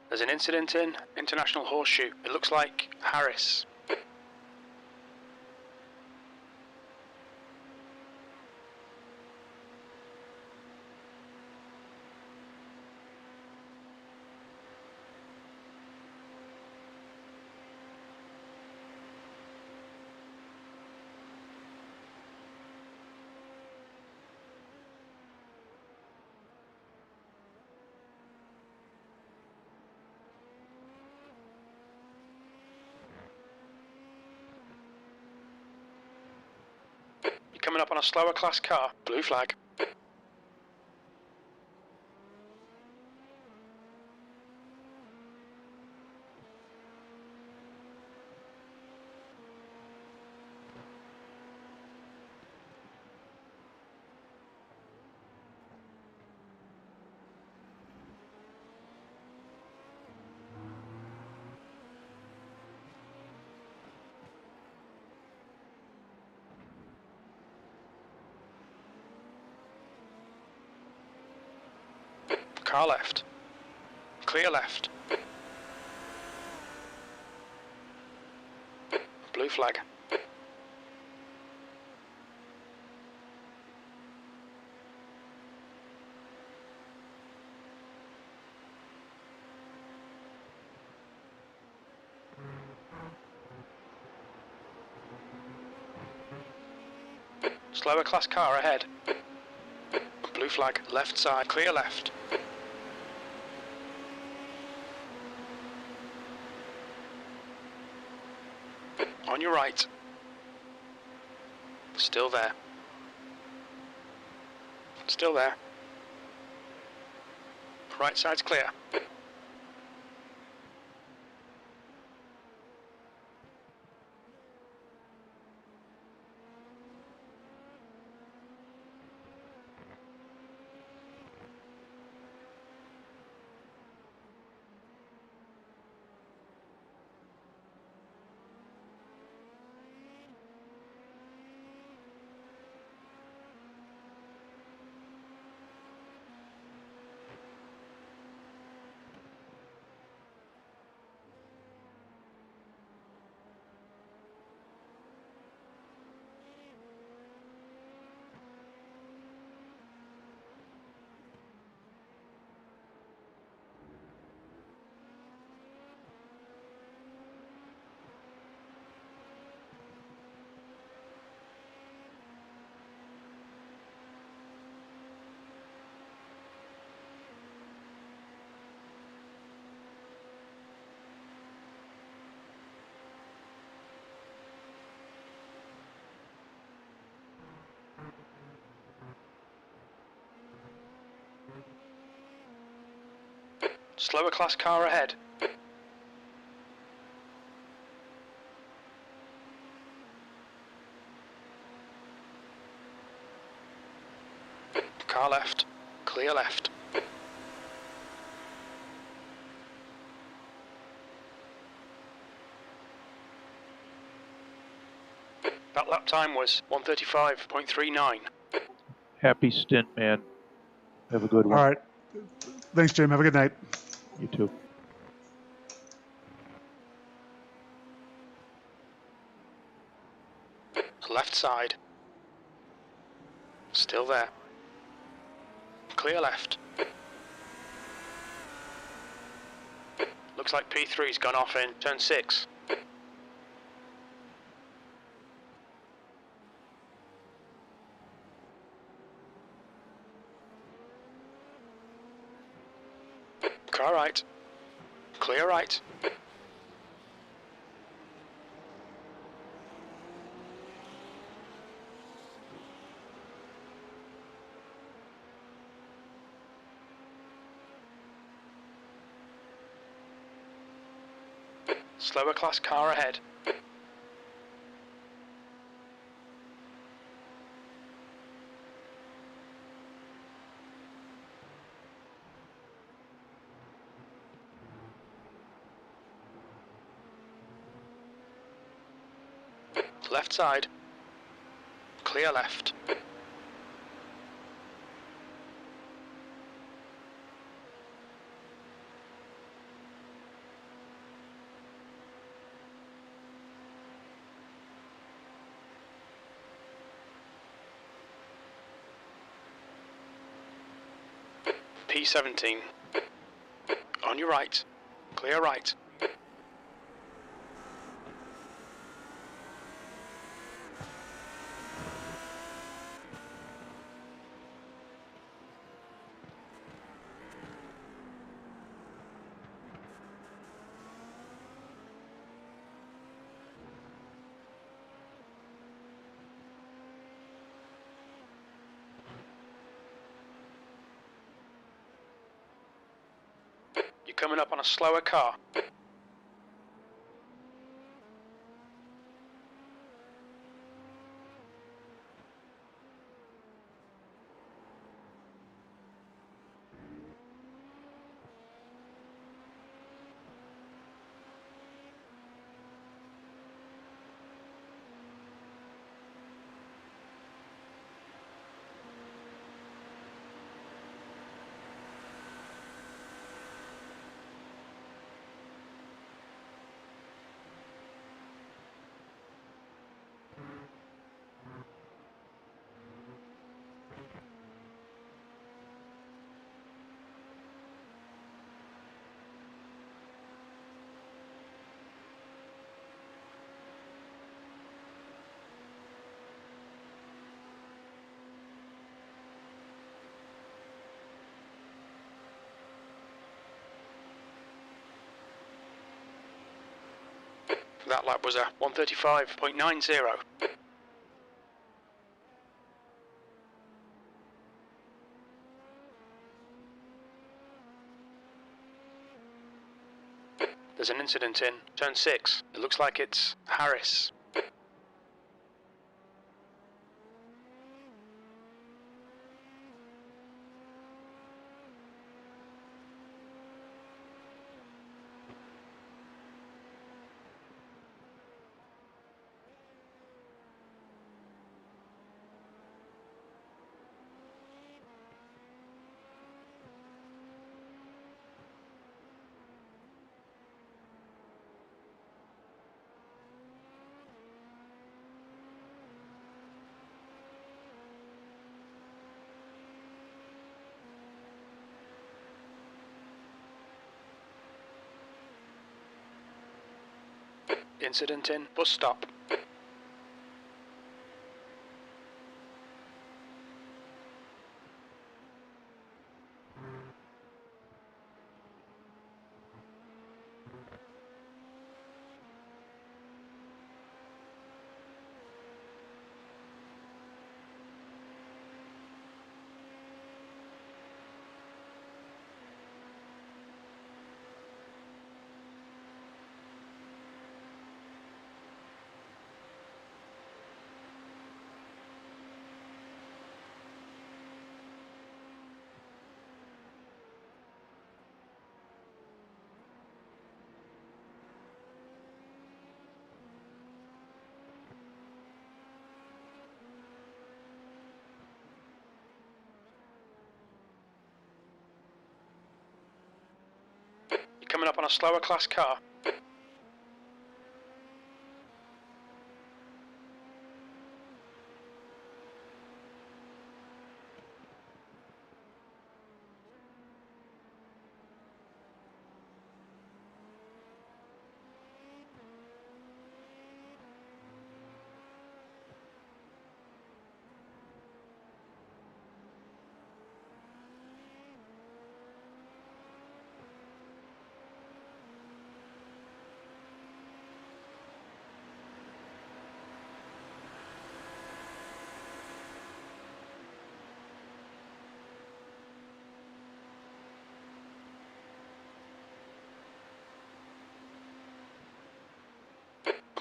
There's an incident in International Horseshoe. It looks like Harris. You're coming up on a slower class car. Blue flag. Car left. Clear left. Blue flag. Slower class car ahead. Blue flag, left side, clear left. On your right. Still there. Still there. Right side's clear. Slower class car ahead. Car left. Clear left. That lap time was 1:35.39. Happy stint, man. Have a good one. All right. Thanks, Jim. Have a good night. You too. Left side. Still there. Clear left. Looks like P3's gone off in turn 6. Car right. Clear right. Slower class car ahead. Left side. Clear left. P17. On your right. Clear right. You're coming up on a slower car. That lap was a 1:35.90. There's an incident in turn 6. It looks like it's Harris. Incident in bus stop. up on a slower class car.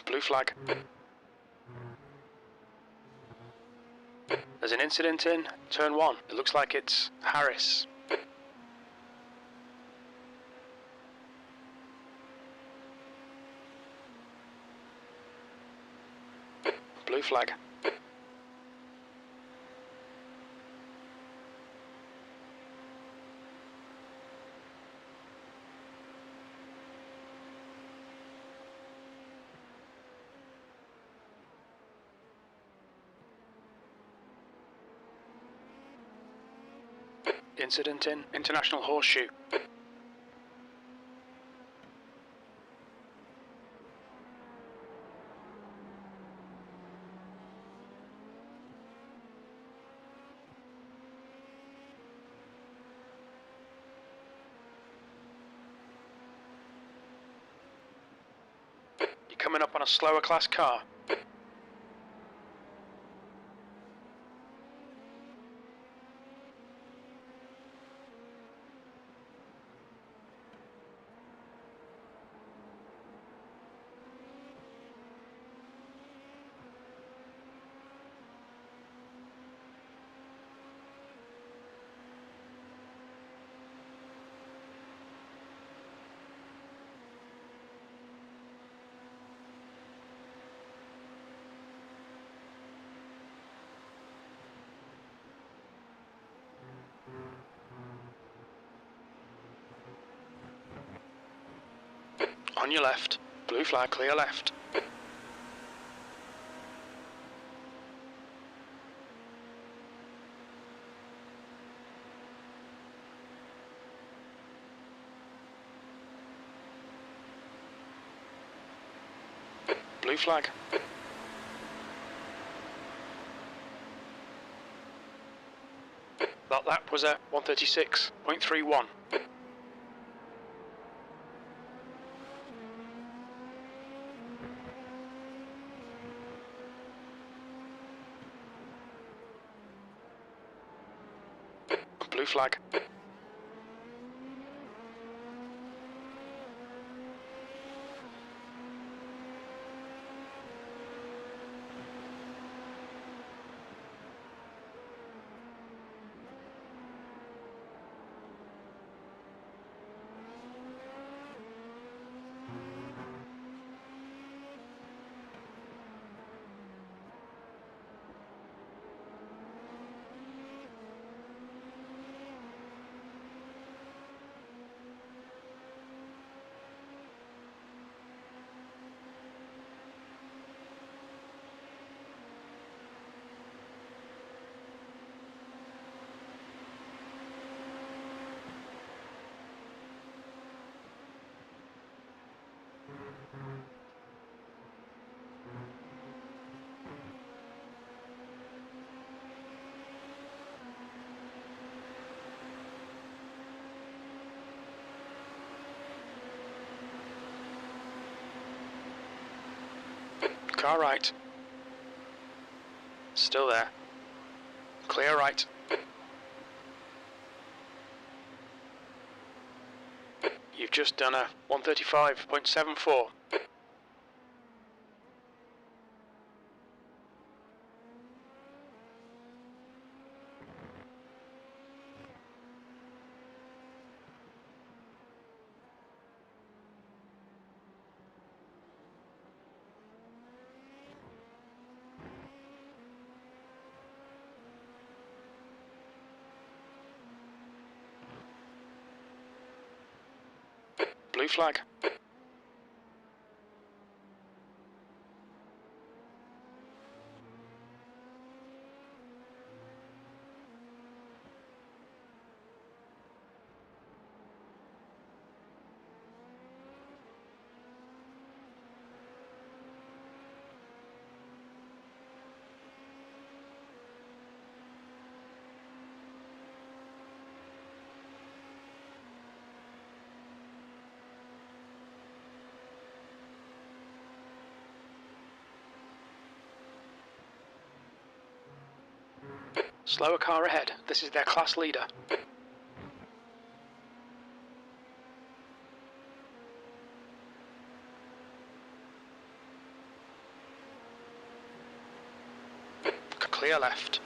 Blue flag. There's an incident in turn 1. It looks like it's Harris. Blue flag. Incident in International Horseshoe. You're coming up on a slower class car. On your left. Blue flag, clear left. Blue flag. That lap was at 136.31. Blue flag. Car right. Still there. Clear right. You've just done a 135.74. Blue Blue flag. Slower car ahead. This is their class leader. Clear left.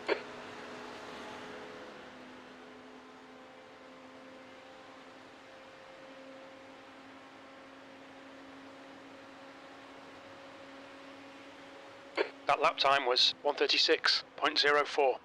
That lap time was 1:36.04.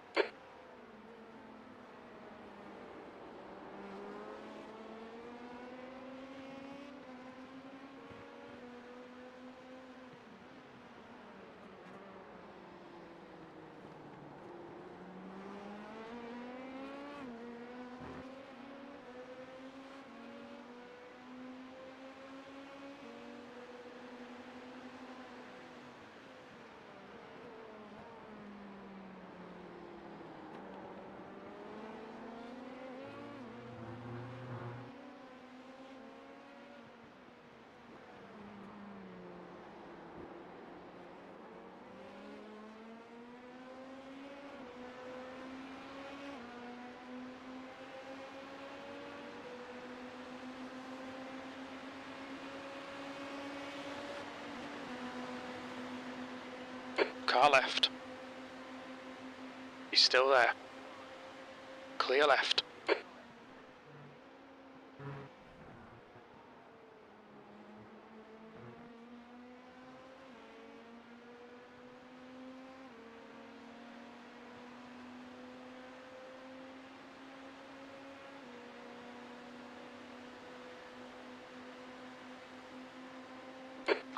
Car left. He's still there. Clear left.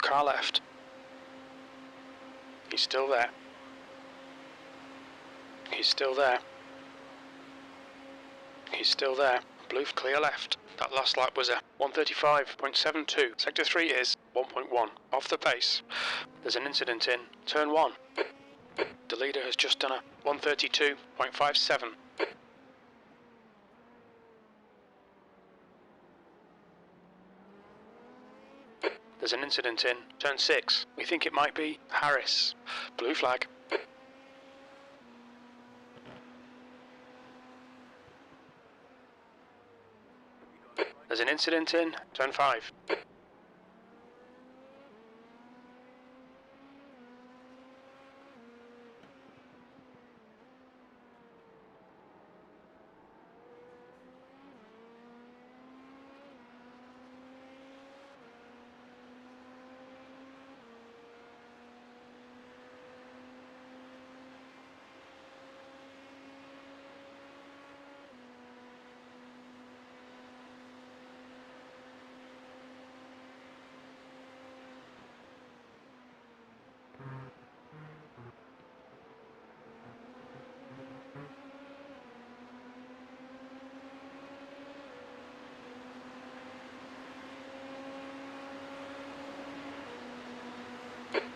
Car left. He's still there. He's still there. He's still there. Blue clear left. That last lap was a 1:35.72. Sector 3 is 1.1. Off the pace. There's an incident in turn 1. The leader has just done a 1:32.57. There's an incident in turn 6. We think it might be Harris. Blue flag. There's an incident in turn 5.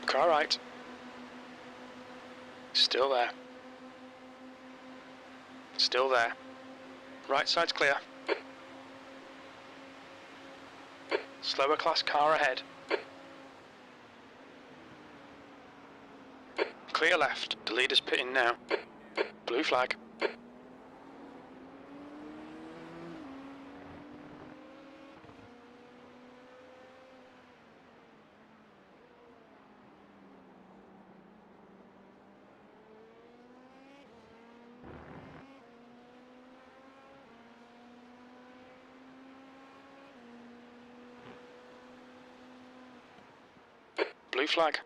Car right. Still there. Still there. Right side's clear. Slower class car ahead. Clear left. The leader's pitting now. Blue flag. Blue flag.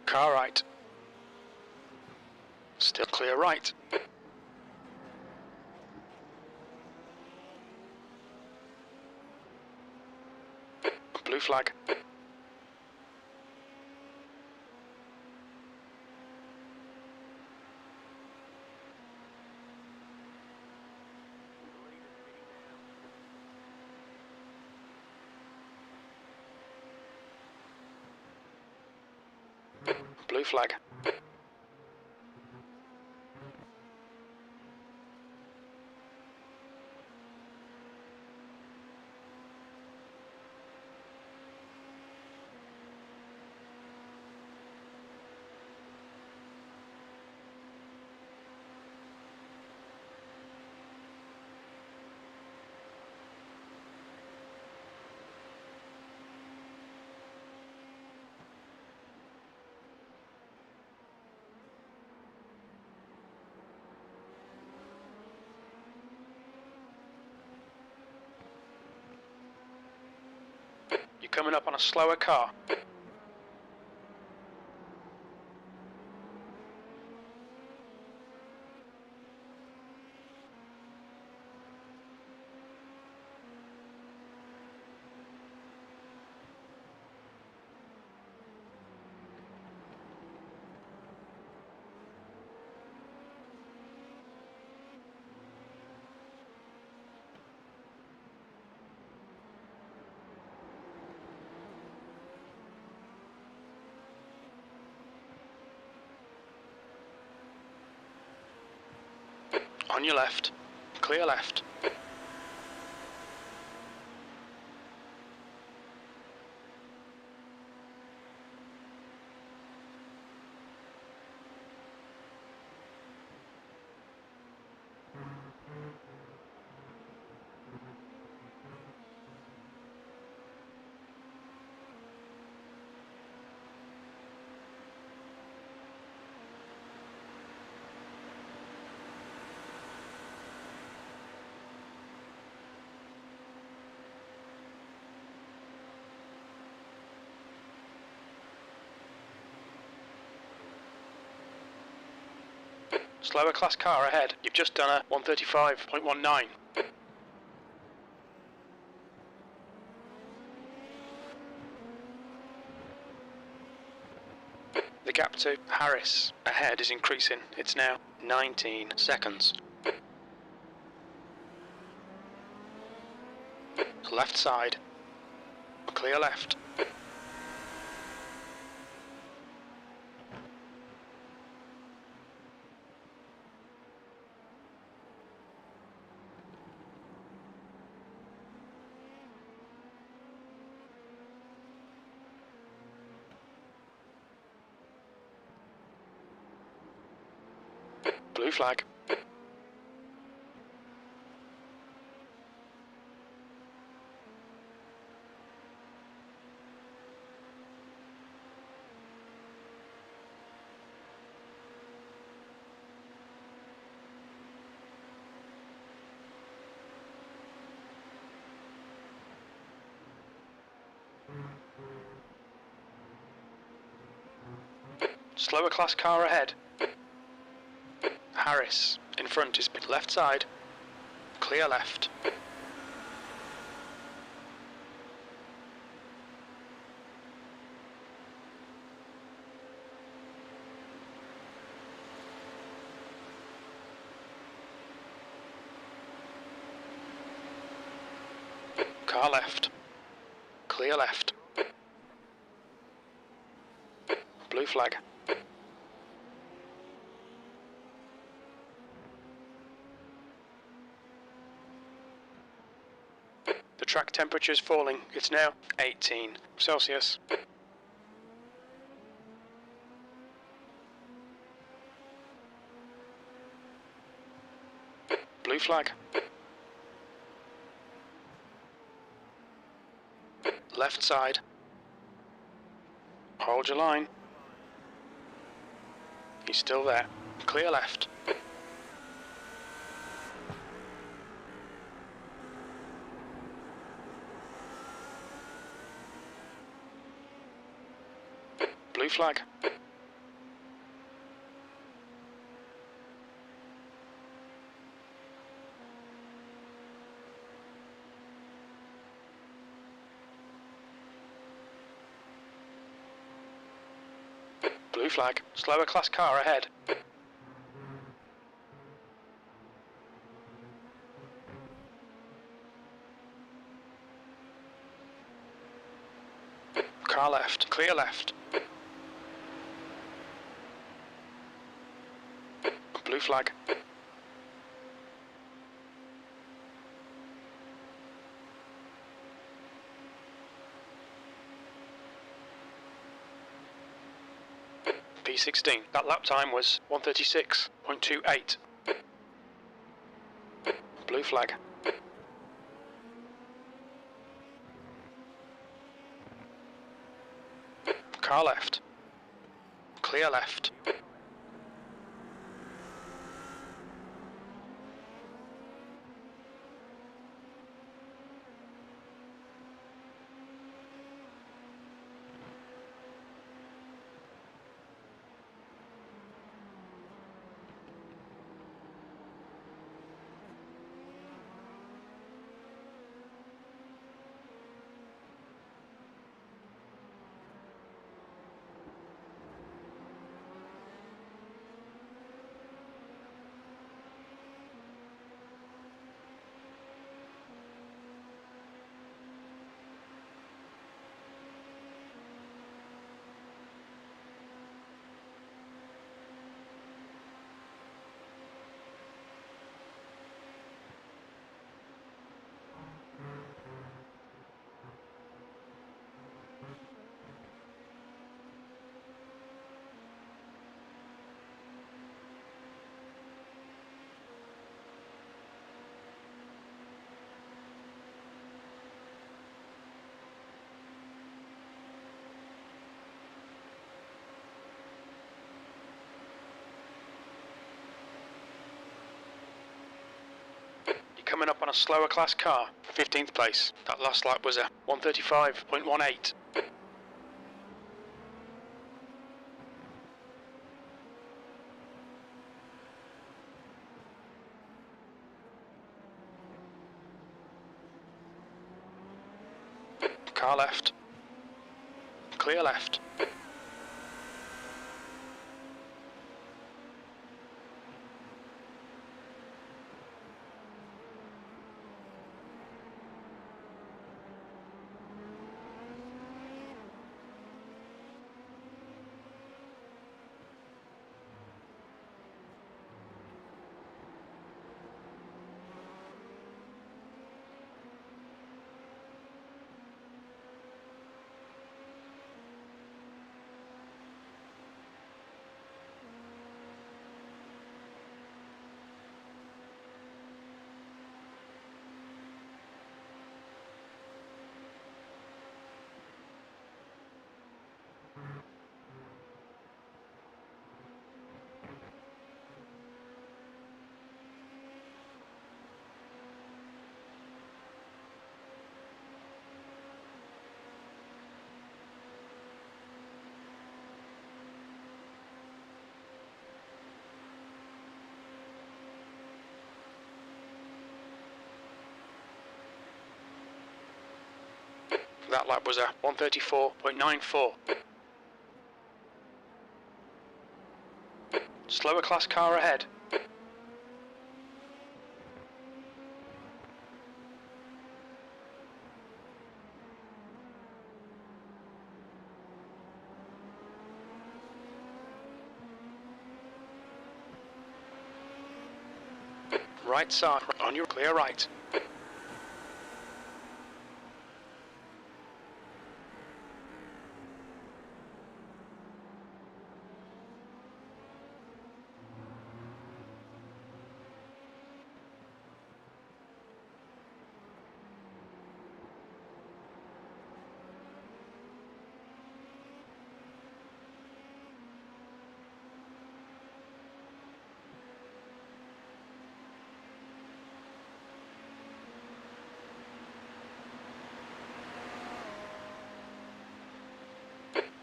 Car right. Still clear right. Blue flag. Blue flag. You're coming up on a slower car. On your left. Clear left. Slower class car ahead. You've just done a 135.19. The gap to Harris ahead is increasing. It's now 19 seconds. Left side. Clear left. Blue flag. Slower class car ahead. Harris in front is left side. Clear left. Car left. Clear left. Blue flag. The track temperature is falling. It's now 18 Celsius. Blue flag. Left side. Hold your line. He's still there. Clear left. Blue flag. Blue flag. Slower class car ahead. Car left. Clear left. Blue flag. P16. That lap time was 1:36.28. Blue flag. Car left. Clear left. Coming up on a slower class car, 15th place. That last lap was a 1:35.18. Car left. Clear left. That lap was a 1:34.94. Slower class car ahead. Right side, on your clear right.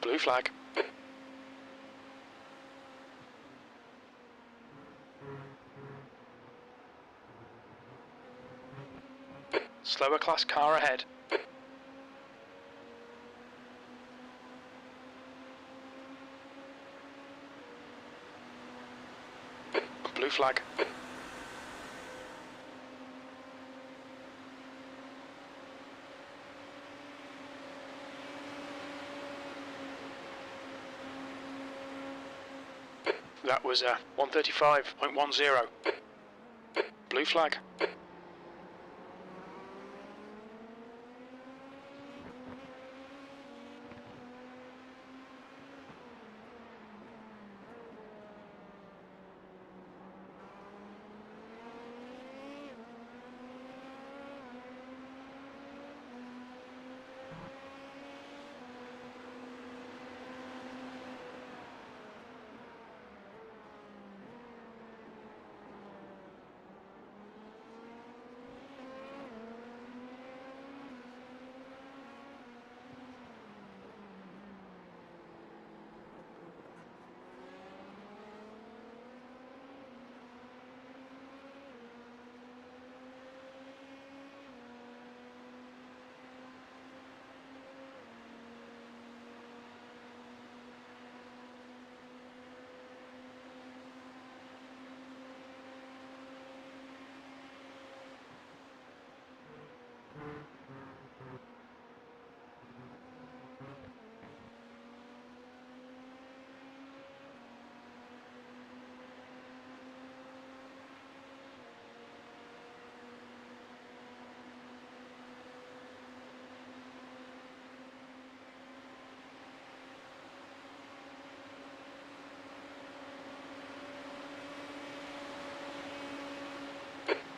Blue flag. Slower class car ahead. Blue flag. That was 135.10. Blue flag.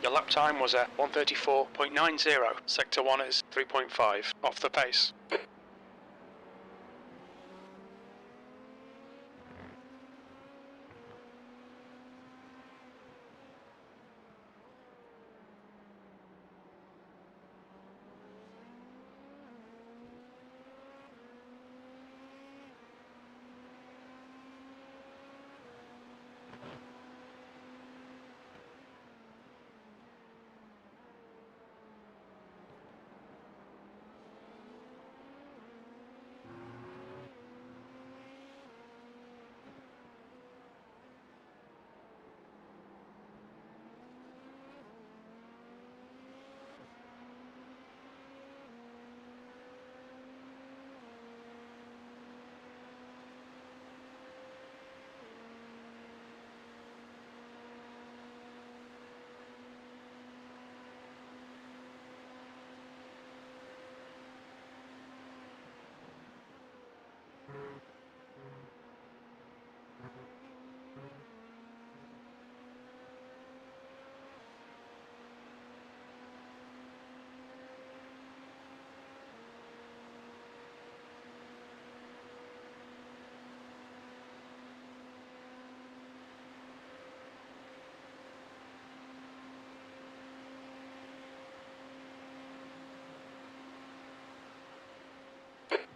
Your lap time was 134.90. Sector 1 is 3.5 off the pace.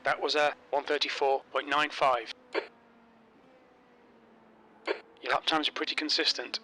That was 134.95. Your lap times are pretty consistent.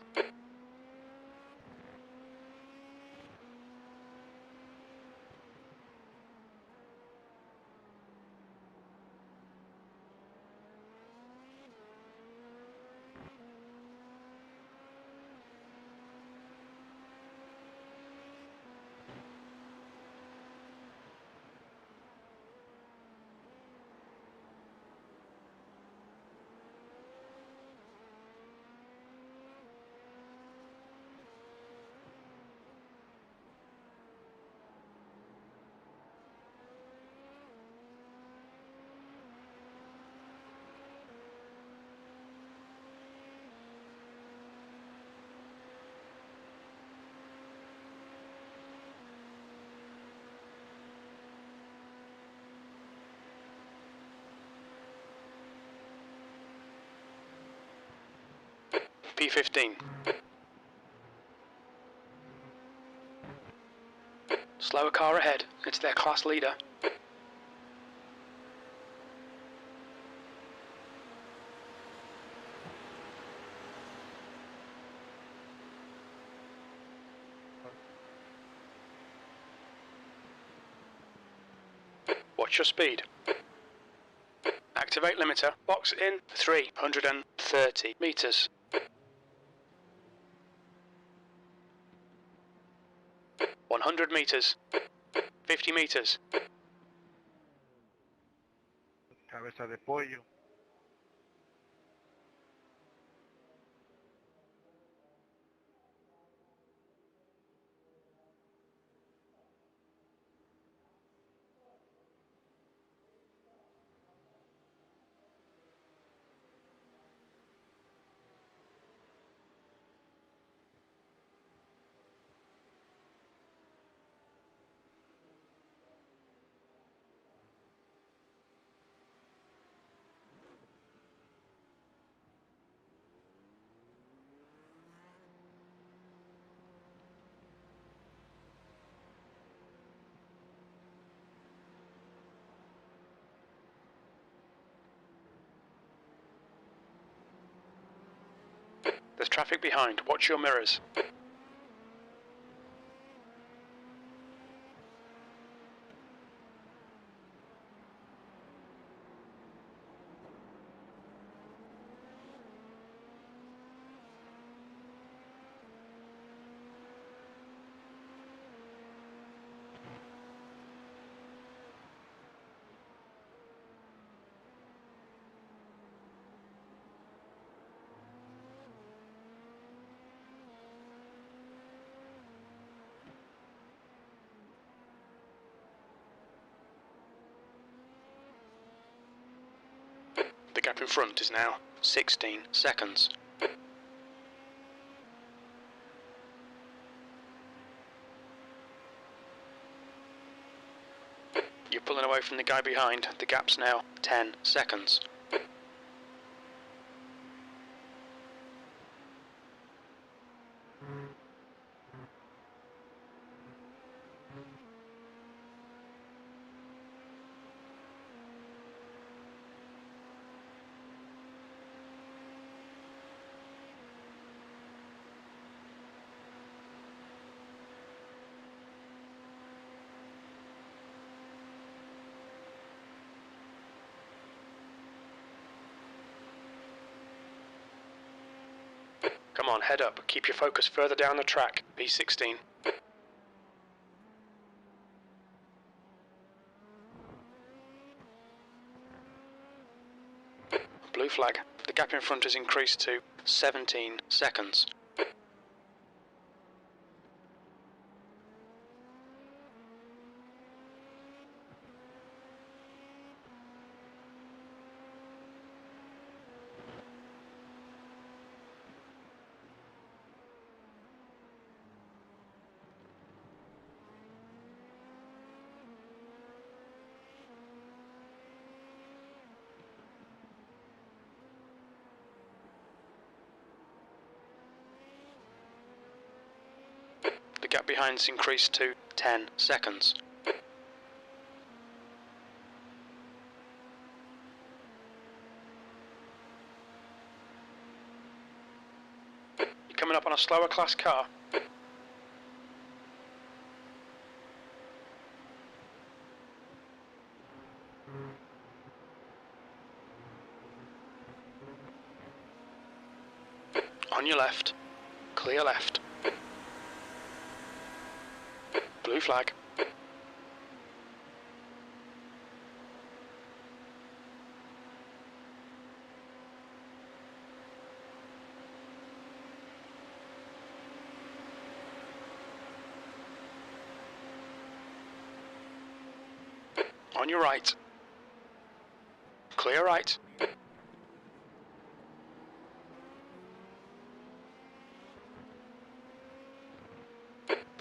P15. Slower car ahead, it's their class leader. Watch your speed. Activate limiter. Box in 330 meters. 100 meters. 50 meters. Cabeza de pollo. There's traffic behind. Watch your mirrors. The gap in front is now 16 seconds. You're pulling away from the guy behind. The gap's now 10 seconds. Come on, head up. Keep your focus further down the track. P16. Blue flag. The gap in front has increased to 17 seconds. The gap behind's increased to 10 seconds. You're coming up on a slower class car. On your left. Clear left. Blue flag. On your right. Clear right.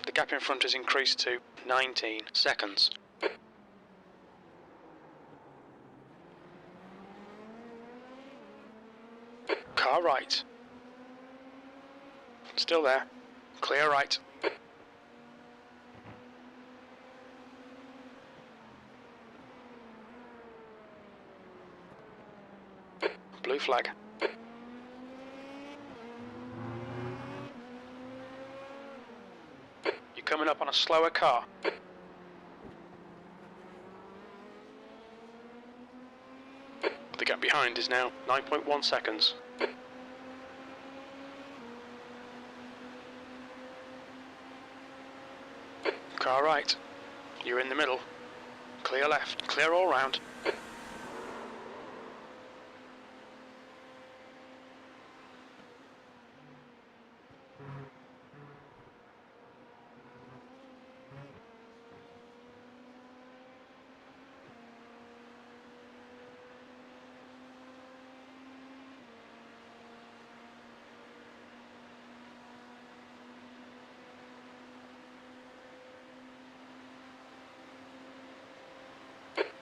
The gap in front has increased to 19 seconds. Car right. Still there. Clear right. Blue flag. You're coming up on a slower car. The gap behind is now 9.1 seconds. Car right. You're in the middle. Clear left. Clear all round.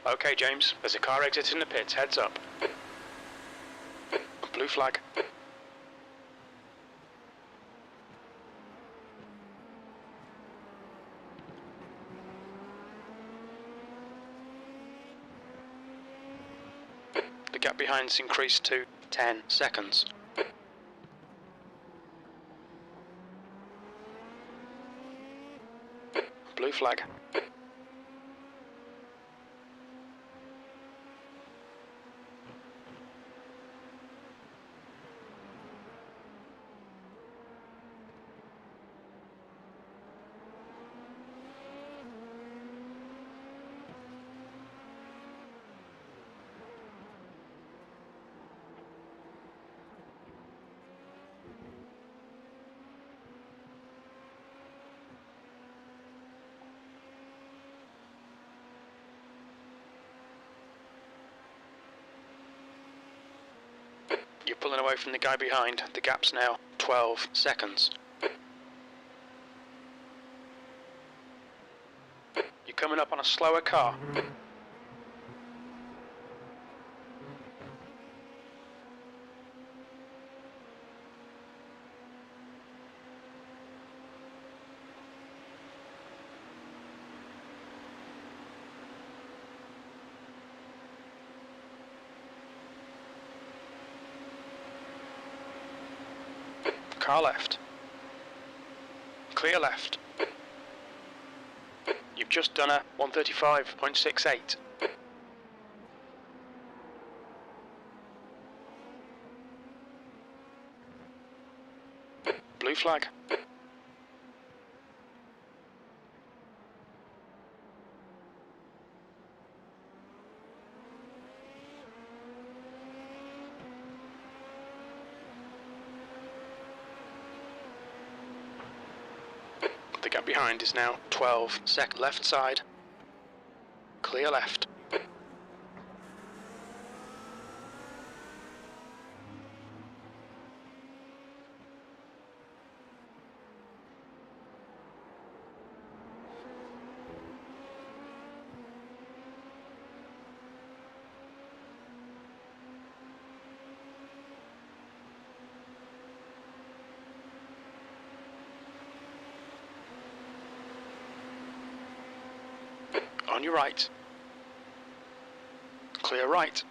Okay, James, there's a car exiting the pits, heads up. Blue flag. The gap behind's increased to 10 seconds. Blue flag. You're pulling away from the guy behind. The gap's now 12 seconds. You're coming up on a slower car. Car left. Clear left. You've just done a 135.68. Blue flag. The gap behind is now 12 seconds. Left side. Clear left. On your right. Clear right.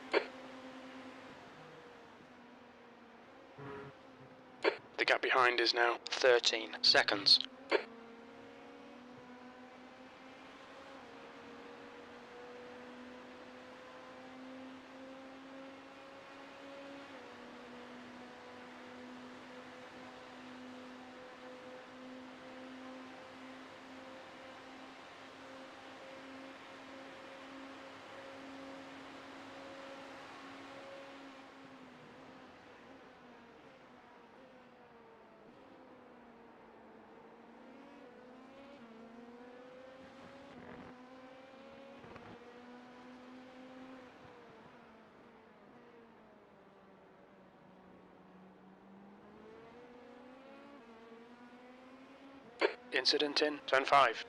The gap behind is now 13 seconds. Incident in turn 5.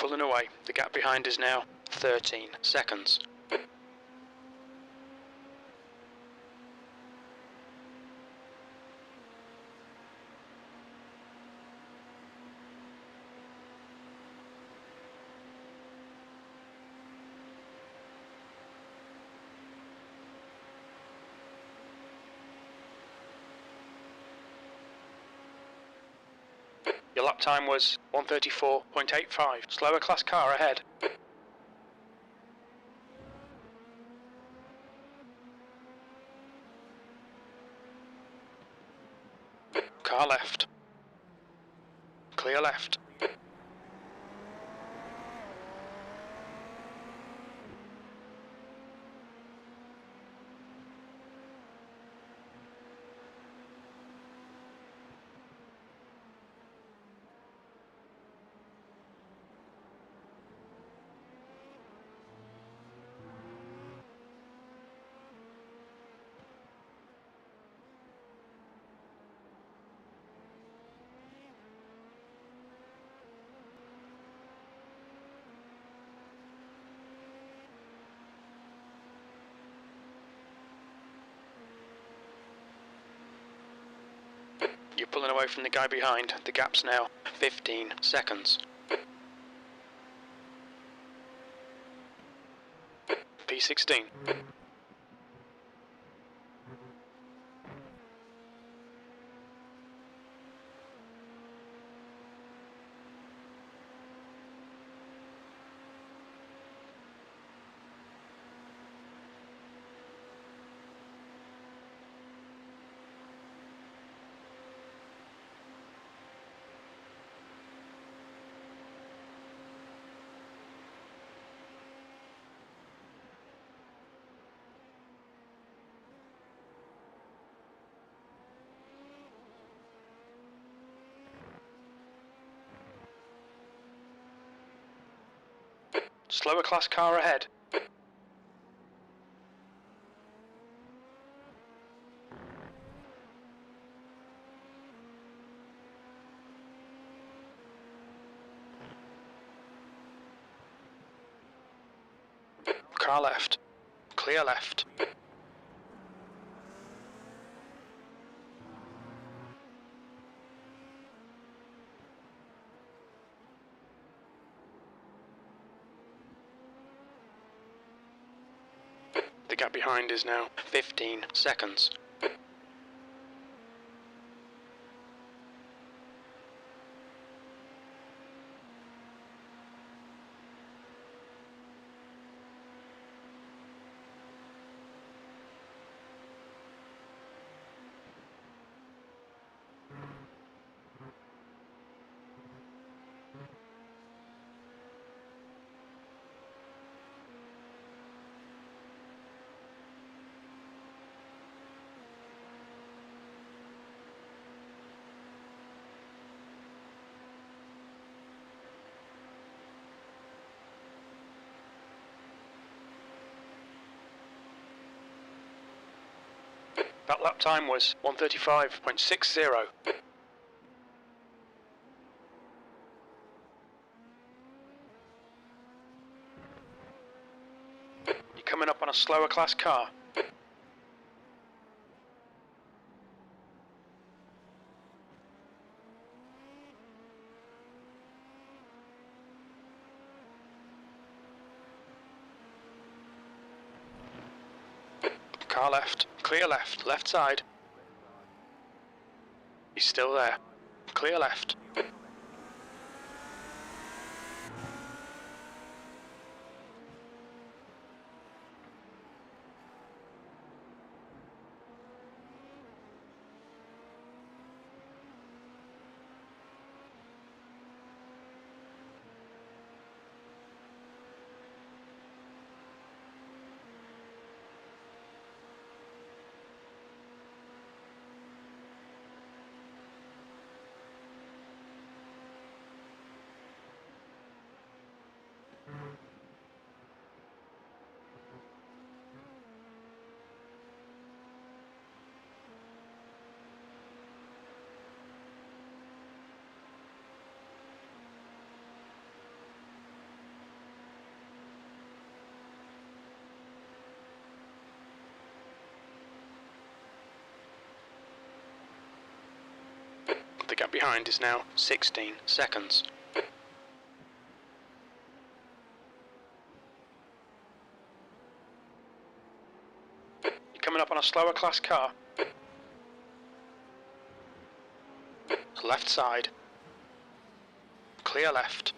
pulling away. The gap behind is now 13 seconds. Your lap time was 1:34.85. Slower class car ahead. Car left. Clear left. You're pulling away from the guy behind. The gap's now 15 seconds. P16. Slower class car ahead. Car left. Clear left. The gap behind is now 15 seconds. That lap time was 1:35.60. You're coming up on a slower class car. Car left. Clear left. Left side. He's still there. Clear left. gap behind is now 16 seconds. You're coming up on a slower class car. Left side. Clear left.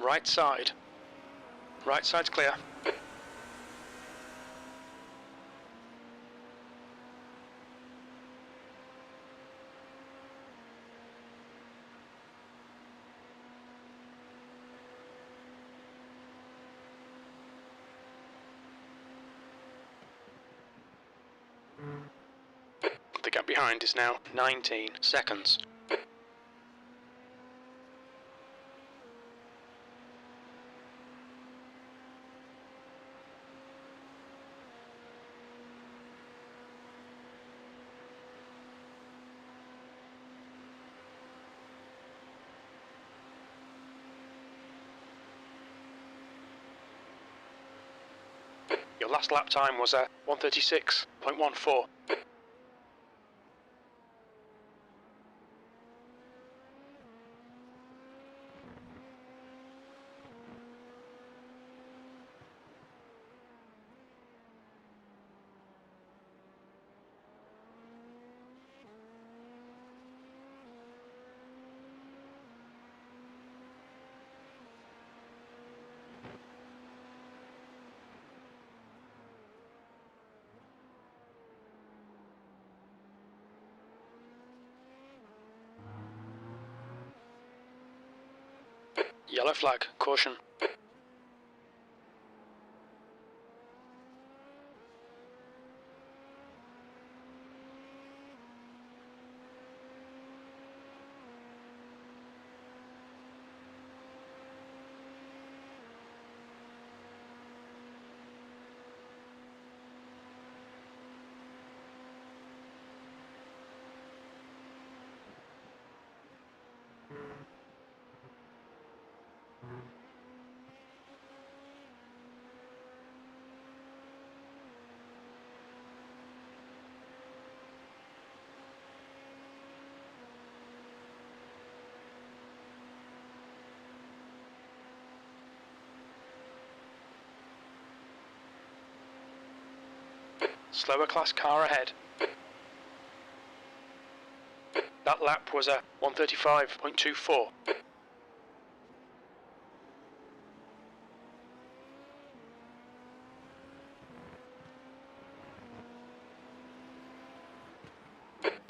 Right side. Right side's clear. The gap behind is now 19 seconds. Your last lap time was 1:36.14. Yellow flag, caution. Slower class car ahead. That lap was 1:35.24.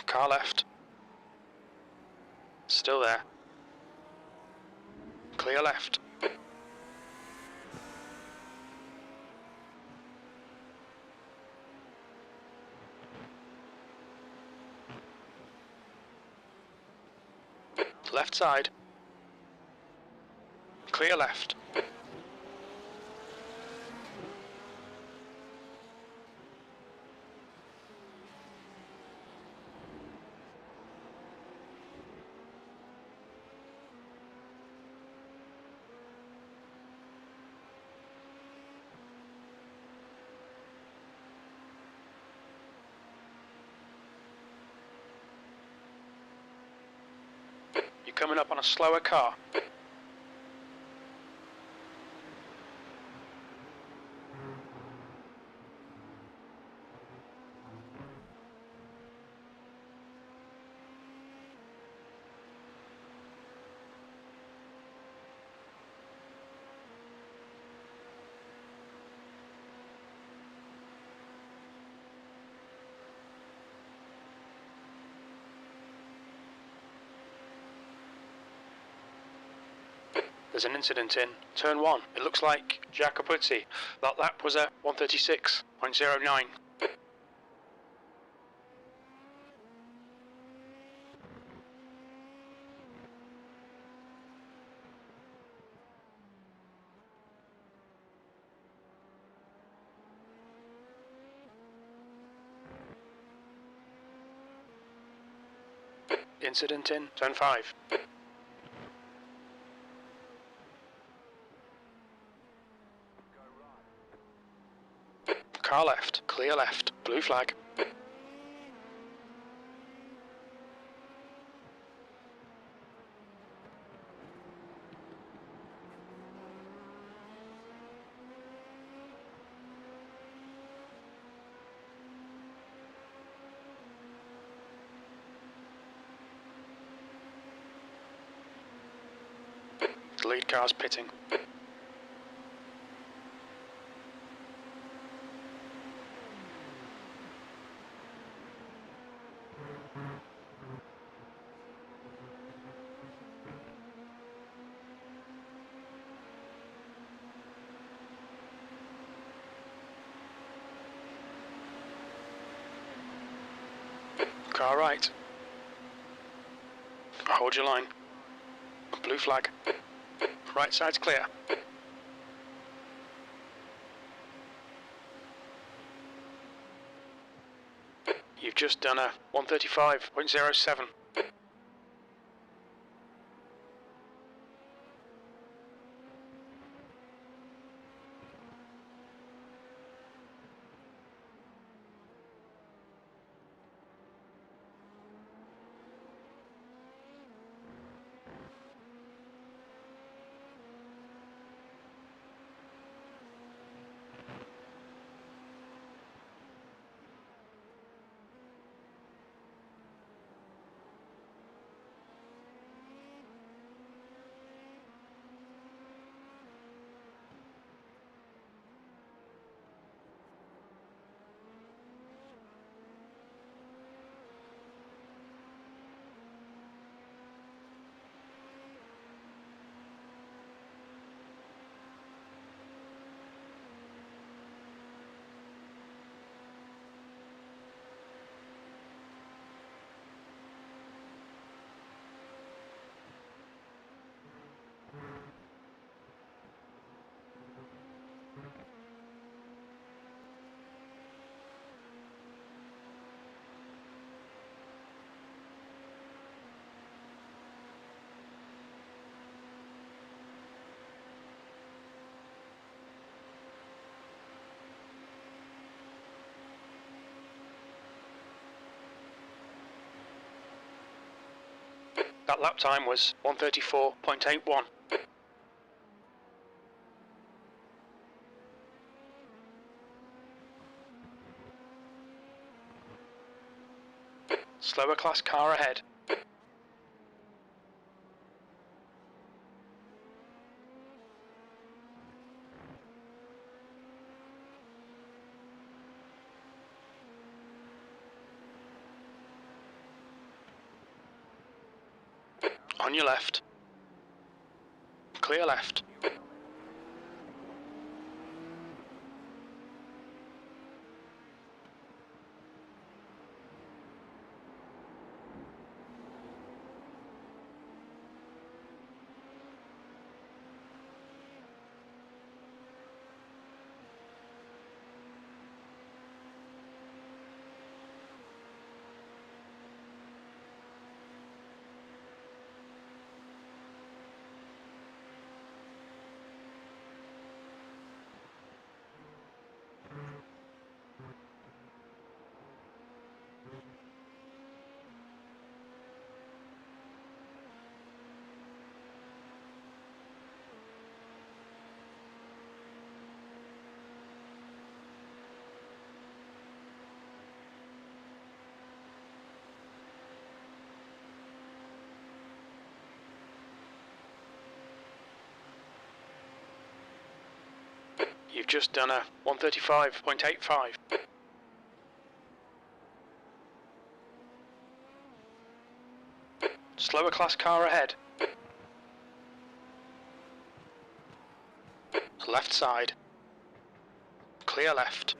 Car left. Still there. Clear left. Left side. Clear left. You're coming up on a slower car. There's an incident in turn 1. It looks like Jacopuzzi. That lap was 1:36.09. Incident in turn 5. Car left, clear left, blue flag. The lead car's pitting. Car right. Hold your line. Blue flag. Right side's clear. You've just done a 135.07. That lap time was 134.81. Slower class car ahead. On your left. Clear left. You've just done a 135.85. Slower class car ahead. Left side. Clear left.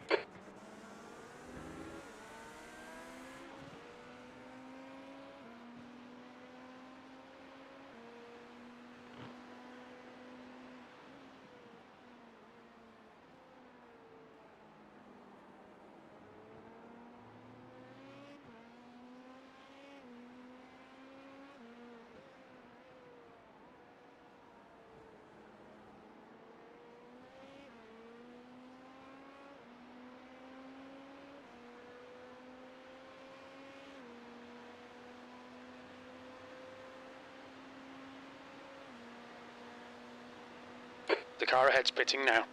The car ahead's pitting now.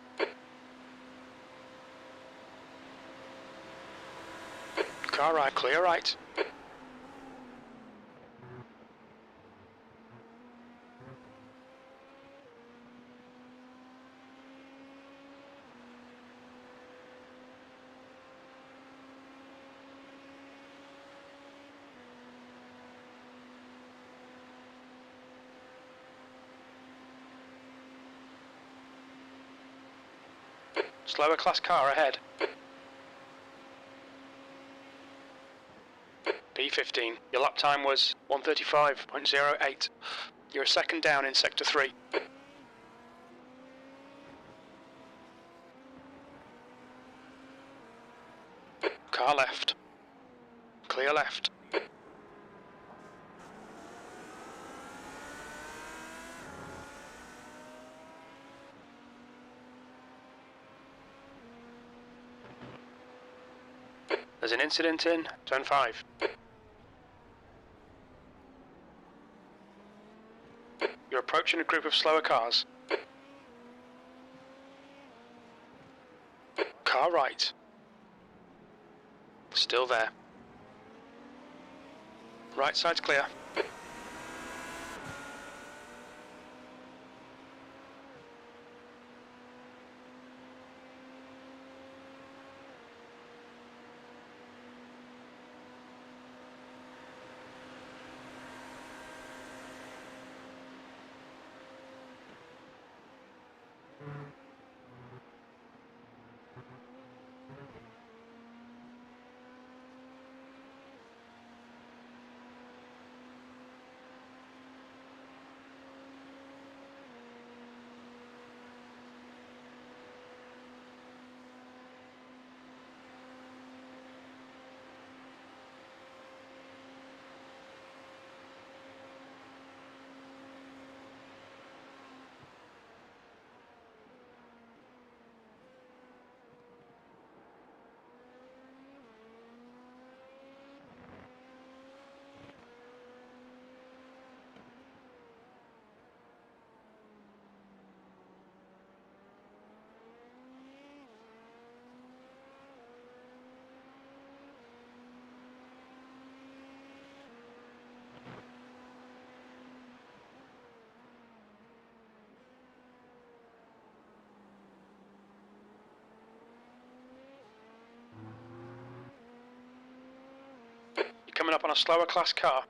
Car right, clear right. Slower class car ahead. P15. Your lap time was 1:35.08. You're a second down in sector 3. Car left. Clear left. There's an incident in turn 5. You're approaching a group of slower cars. Car right. Still there. Right side's clear. You're coming up on a slower class car.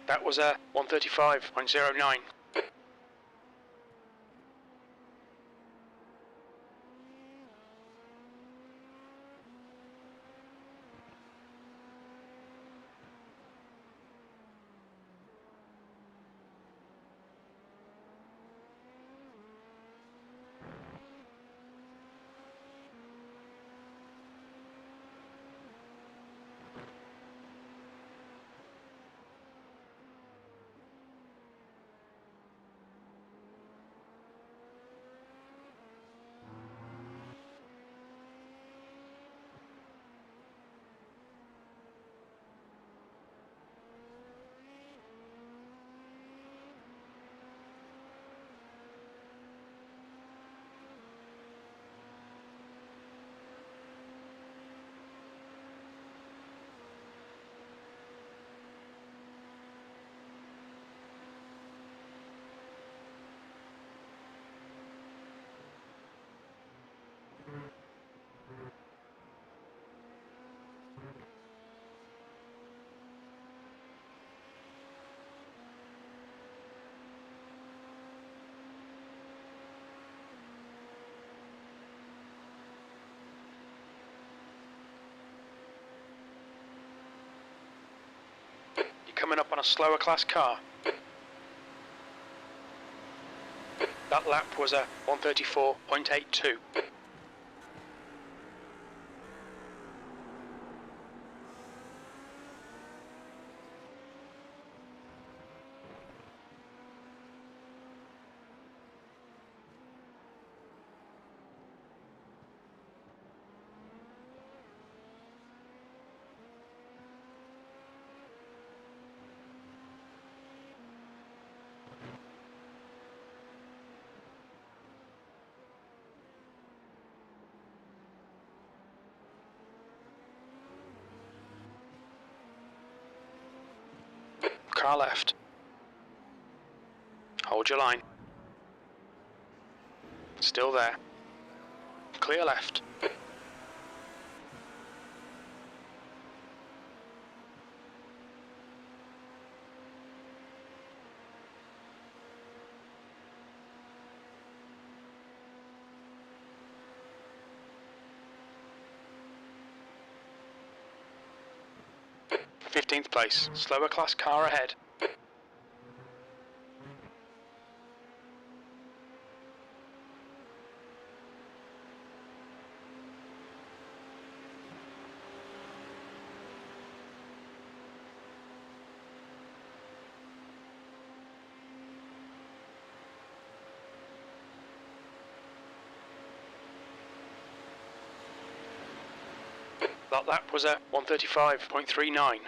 That was a 1:35.09. coming up on a slower class car. That lap was a 134.82. Car left. Hold your line. Still there. Clear left. Fifteenth place. Slower class car ahead. That lap was a 135.39.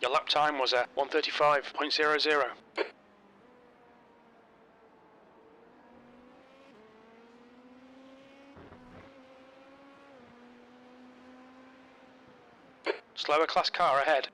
Your lap time was a 135.00. Slower class car ahead.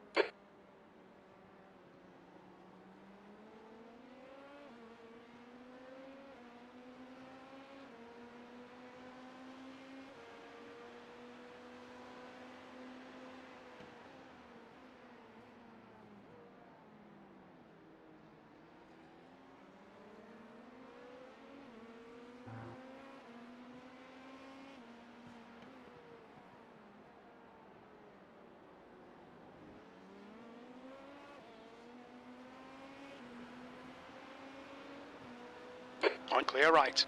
On clear right.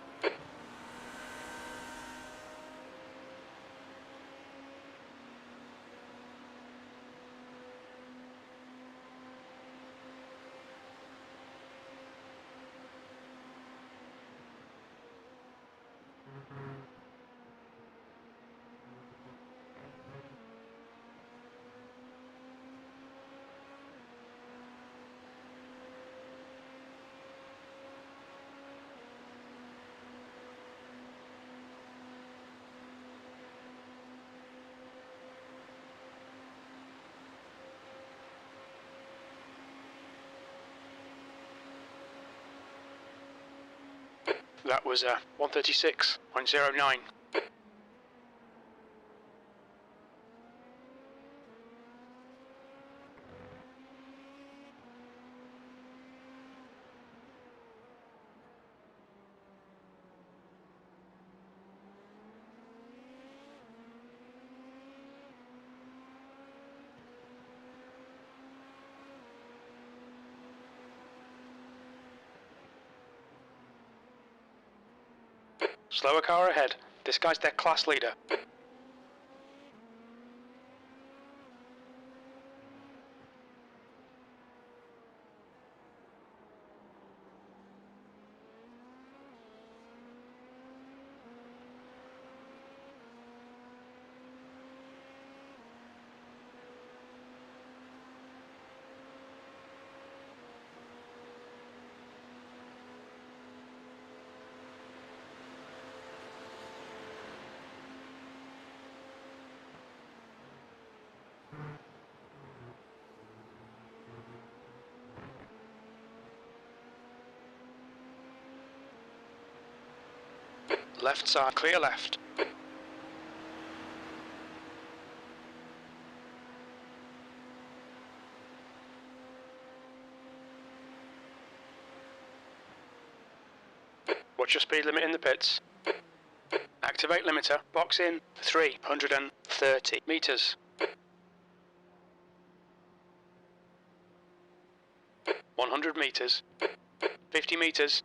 That was a 136.09. Slower car ahead. This guy's their class leader. Left side, clear left. Watch your speed limit in the pits. Activate limiter, box in 330 meters. 100 meters. 50 meters.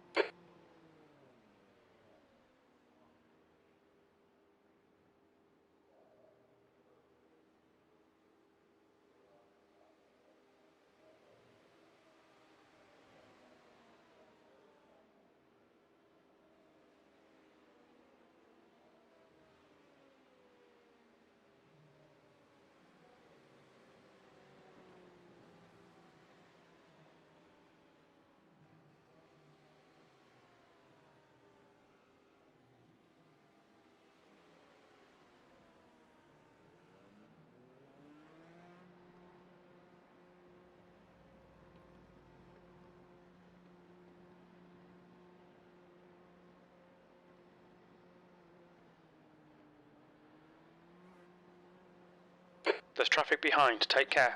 There's traffic behind, take care.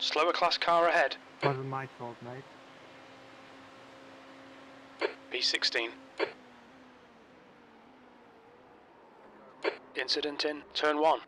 Slower class car ahead. Wasn't my fault, mate. P16. Incident in turn 1.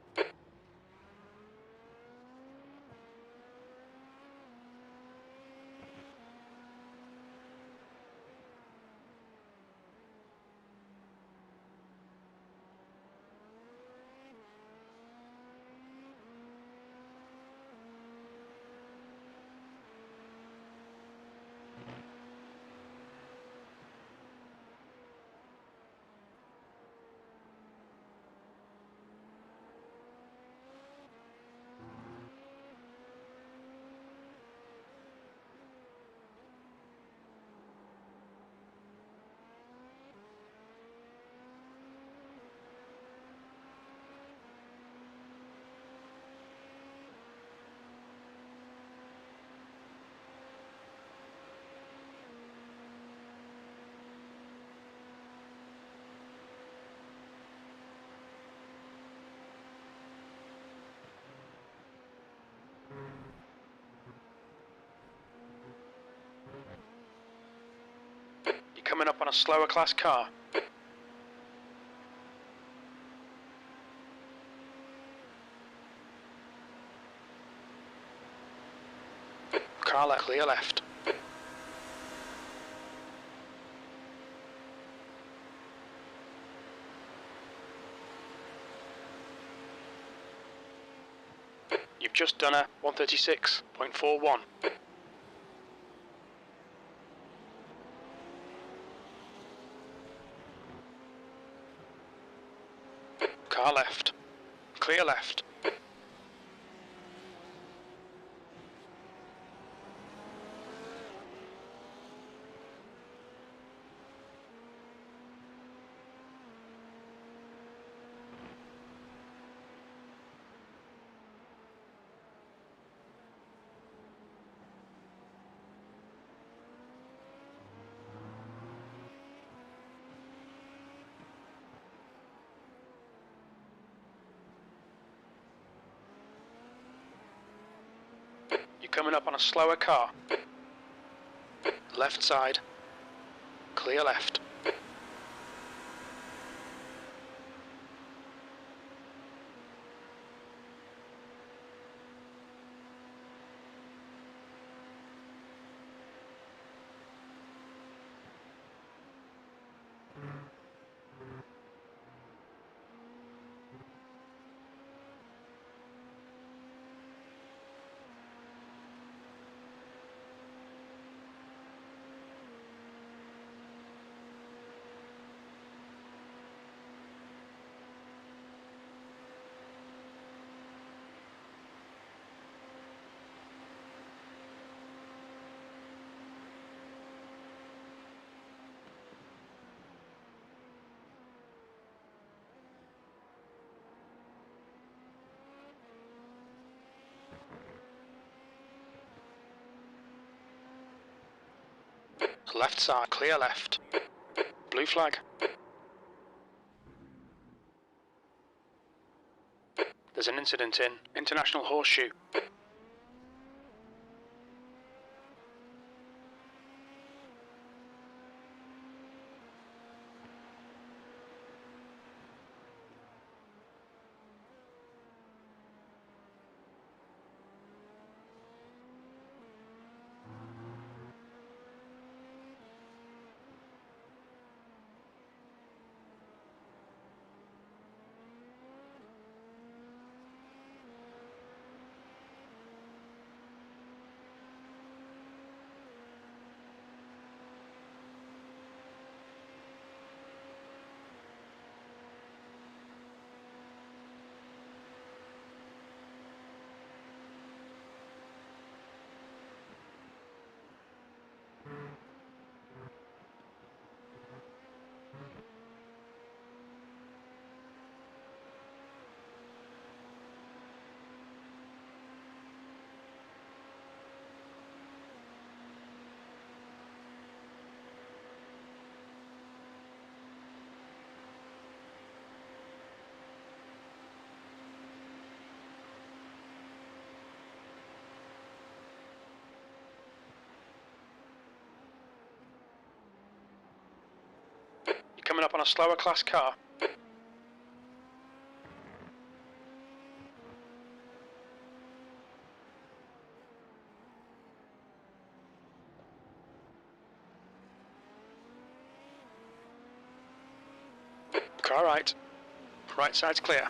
You're coming up on a slower class car. Car left, clear left. You've just done a 136.41. Car left, clear left. You're coming up on a slower car. Left side, clear left. Left side, clear left. Blue flag. There's an incident in International Horseshoe. Coming up on a slower class car. Car right. Right side's clear.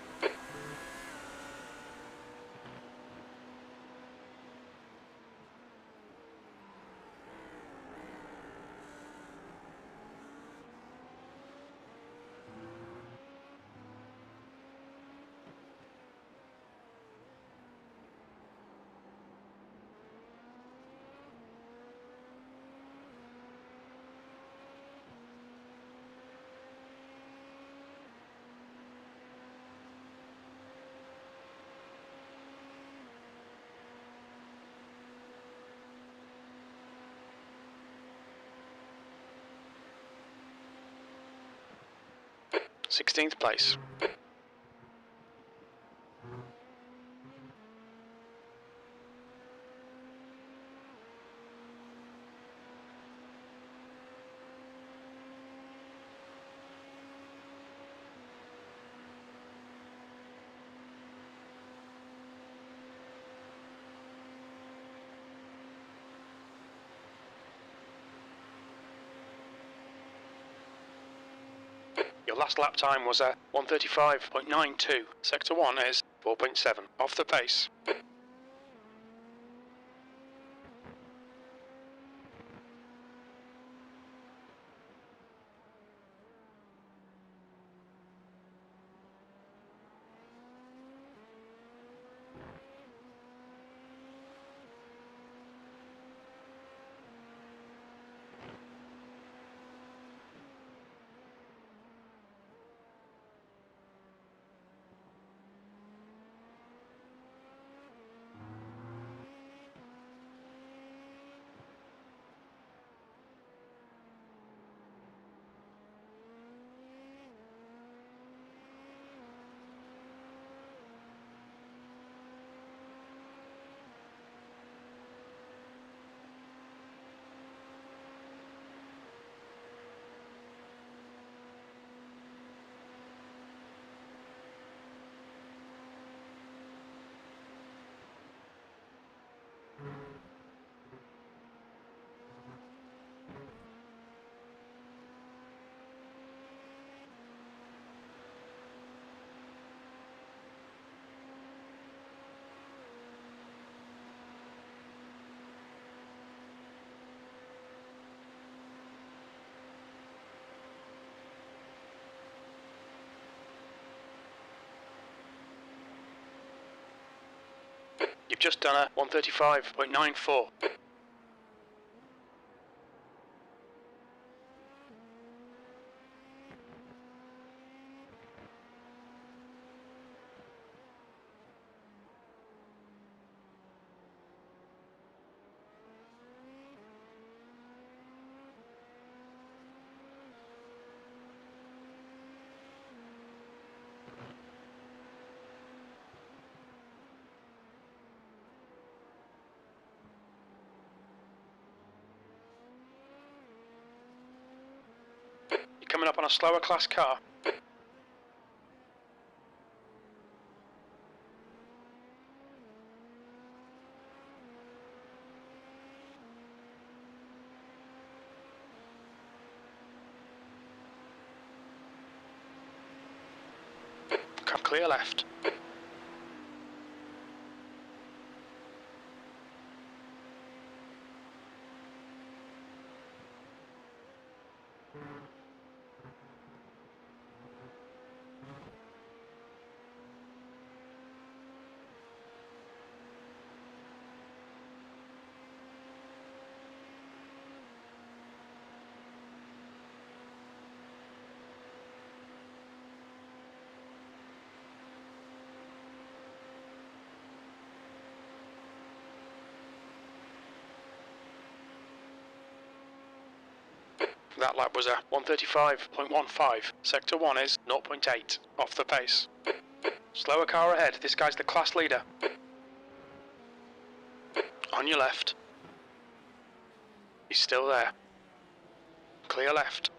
Sixteenth place. Your last lap time was a 1:35.92. Sector 1 is 4.7 off the pace. You've just done a 1:35.94. You're coming up on a slower class car. Come clear left. That lap was a 1:35.15. Sector 1 is 0.8 off the pace. Slower car ahead. This guy's the class leader. On your left. He's still there. Clear left.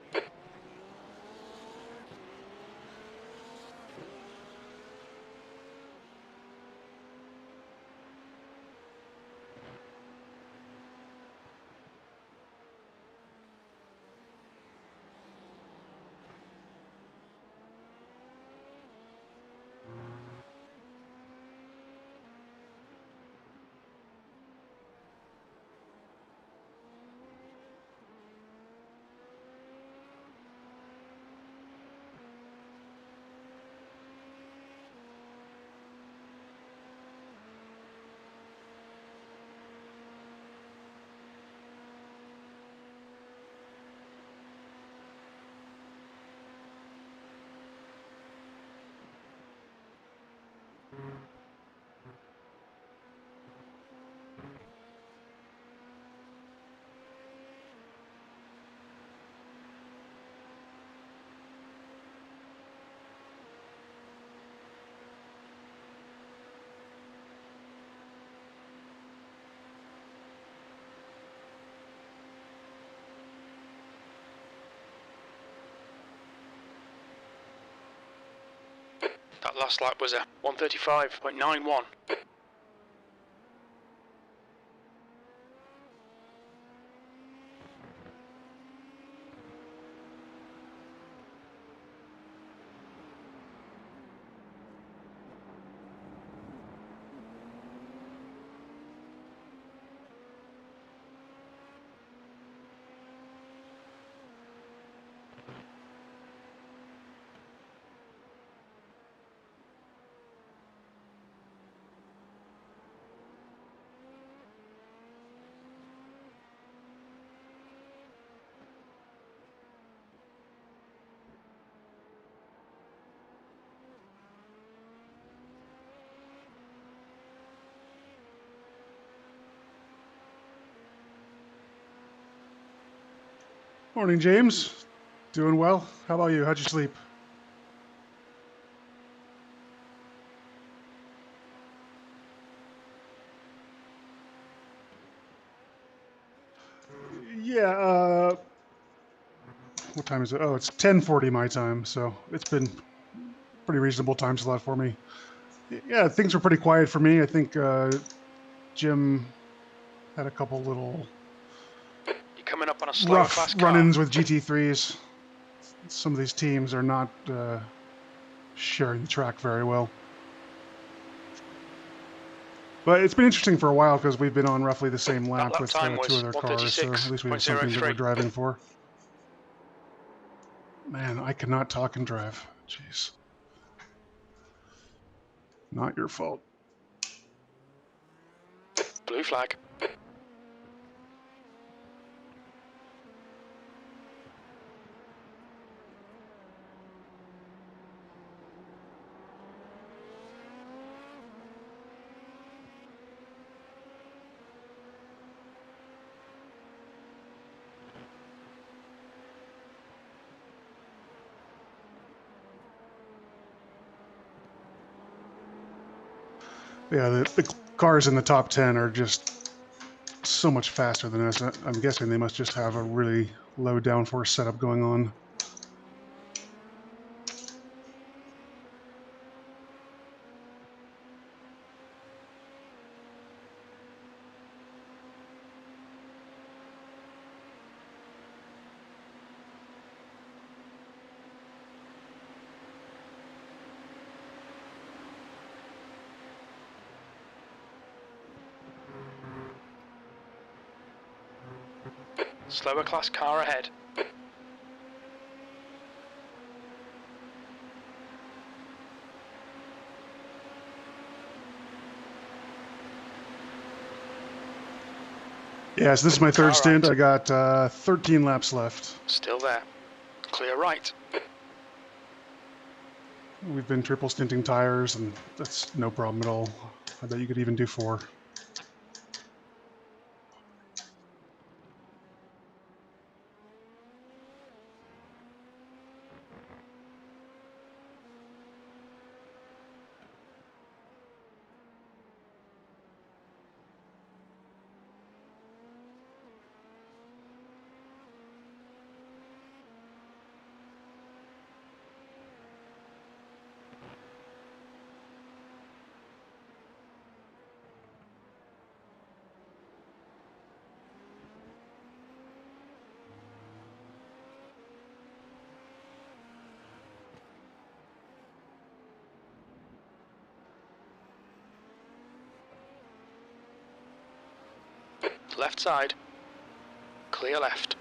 That last lap was a 1:35.91. Morning, James. Doing well. How about you? How'd you sleep? Yeah, what time is it? Oh, it's 10:40 my time, so it's been pretty reasonable time slot for me. Yeah, things were pretty quiet for me. I think Jim had a couple little You're coming up on a slower rough class car. run-ins with GT3s. Some of these teams are not sharing the track very well. But it's been interesting for a while because we've been on roughly the same lap lap with time two was other cars, so at least we have something that we're 136.03. driving for. Man, I cannot talk and drive. Jeez. Not your fault. Blue flag. Yeah, the cars in the top 10 are just so much faster than us. I'm guessing they must just have a really low downforce setup going on. Slower class car ahead. Yes, this is my third Car stint. right. I got 13 laps left. Still there. Clear right. We've been triple stinting tires, and that's no problem at all. I bet you could even do 4. Left side. Clear left.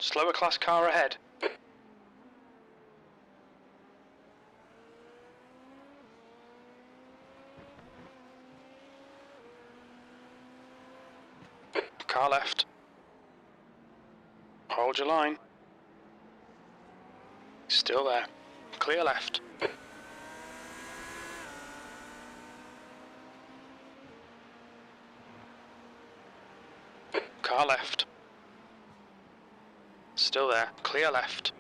Slower class car ahead. Car left. Hold your line. Still there. Clear left. Car left. Still there. Clear left.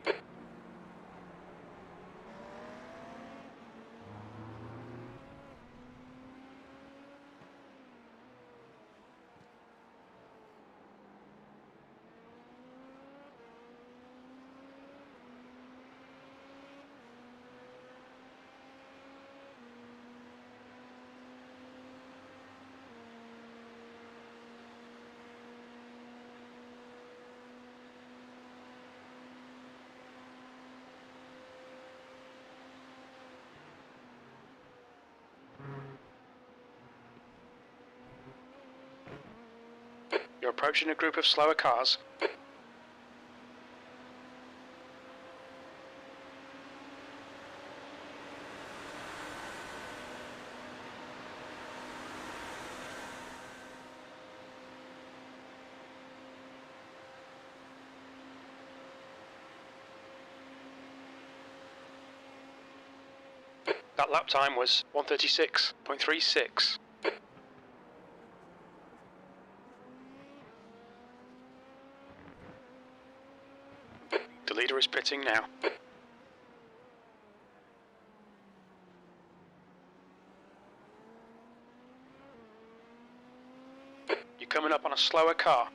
You're approaching a group of slower cars. That lap time was 1:36.36. The leader is pitting now. You're coming up on a slower car.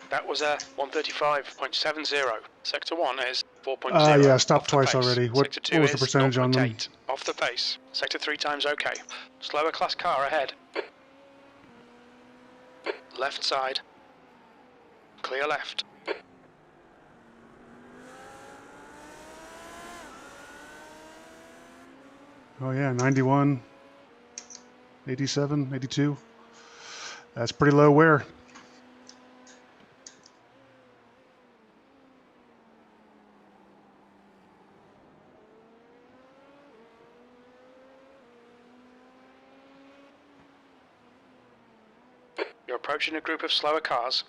That was a 1:35.70. Sector 1 is 4.0. Yeah, stopped off the twice pace. already. What Sector 2 was the is percentage on them? 0.8. Off the pace. Sector 3 times okay. Slower class car ahead. Left side. Clear left. Oh yeah, 91, 87, 82. That's pretty low wear. You're approaching a group of slower cars.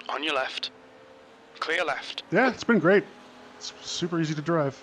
On your left. Clear left. Yeah, it's been great. It's super easy to drive.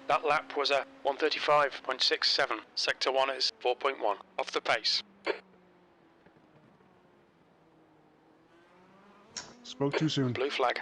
That lap was a 1:35.67. Sector 1 is 4.1. Off the pace. Spoke too soon. Blue flag.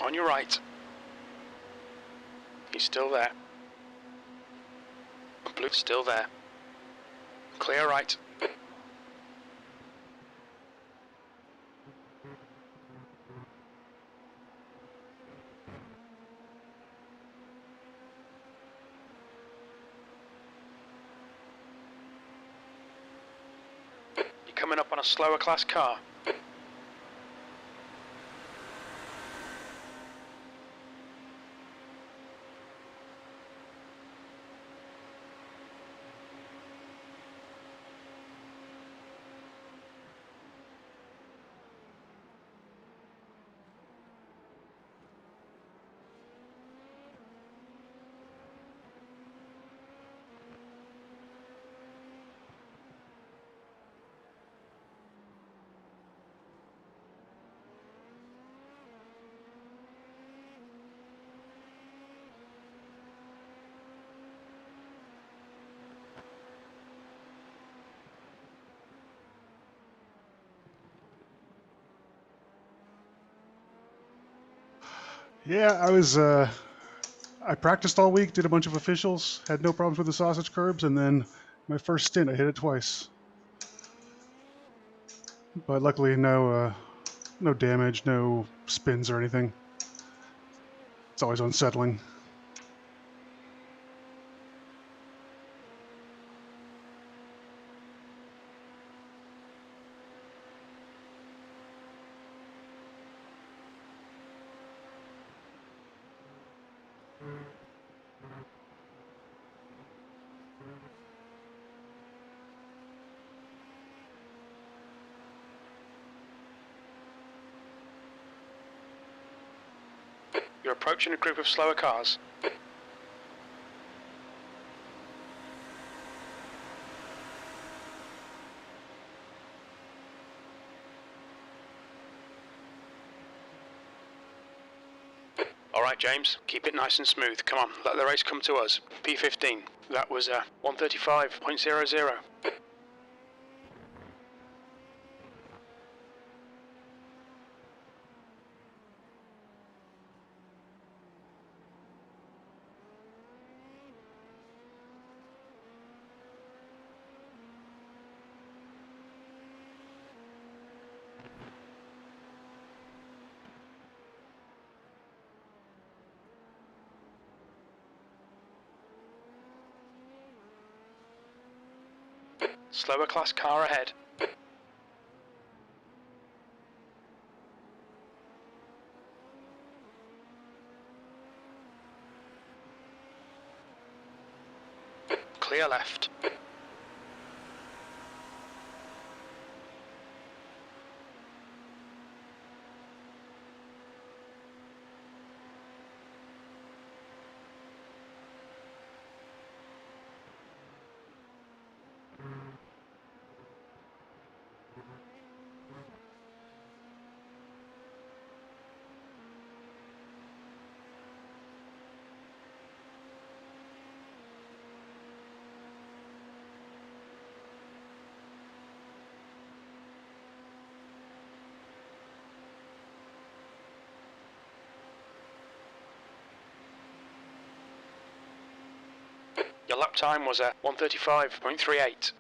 On your right. He's still there. Blue still there. Clear right. You're coming up on a slower class car. Yeah, I practiced all week, did a bunch of officials, had no problems with the sausage curbs, and then my first stint, I hit it twice. But luckily, no damage, no spins or anything. It's always unsettling. You're approaching a group of slower cars. Alright, James, keep it nice and smooth. Come on, let the race come to us. P15, that was 135.00. Slower class car ahead. Clear left. Your lap time was 135.38.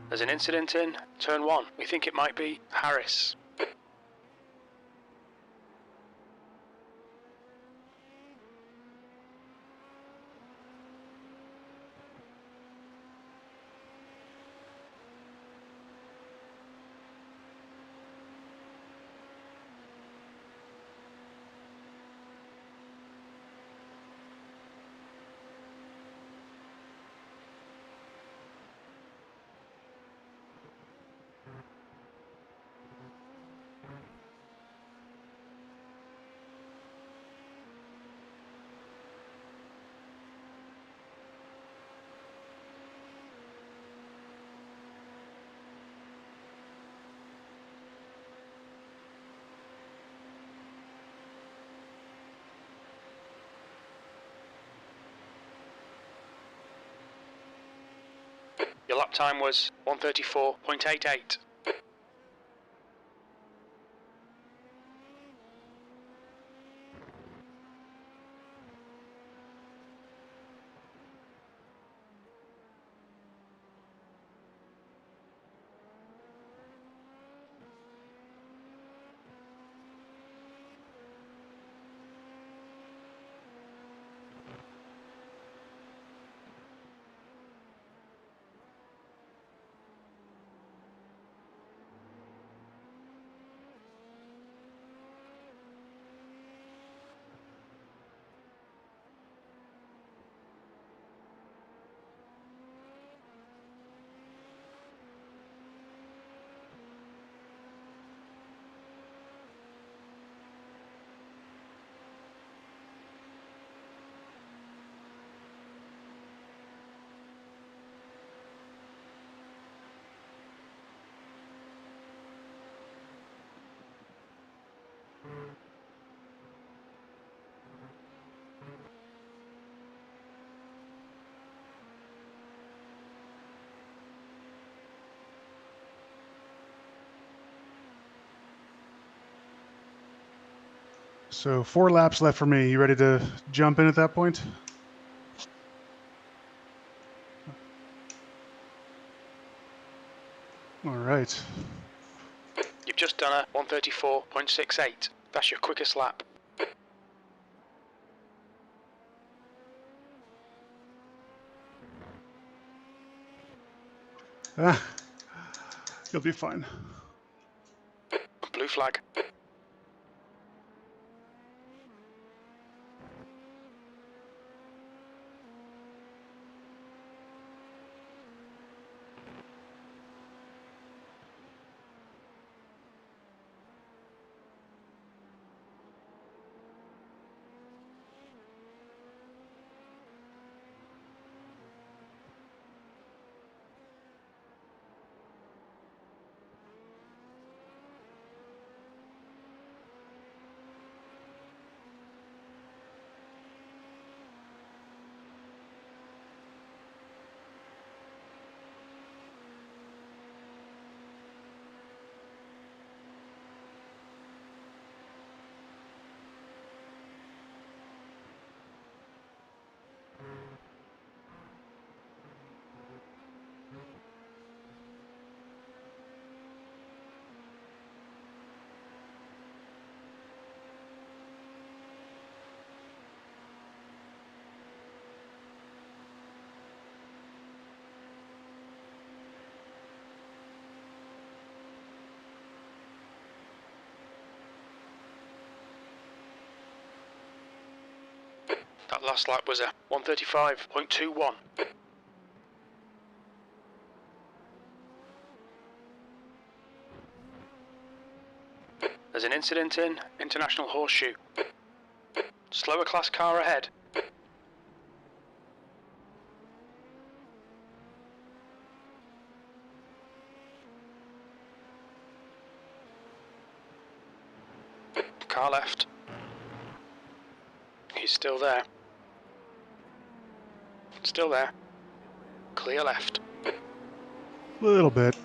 There's an incident in turn 1. We think it might be Harris. Your lap time was 134.88. So 4 laps left for me. You ready to jump in at that point? All right. You've just done a 134.68. That's your quickest lap. Ah, you'll be fine. Blue flag. That last lap was a 135.21. There's an incident in International Horseshoe. Slower class car ahead. Car left. He's still there. Still there. Clear left. A little bit.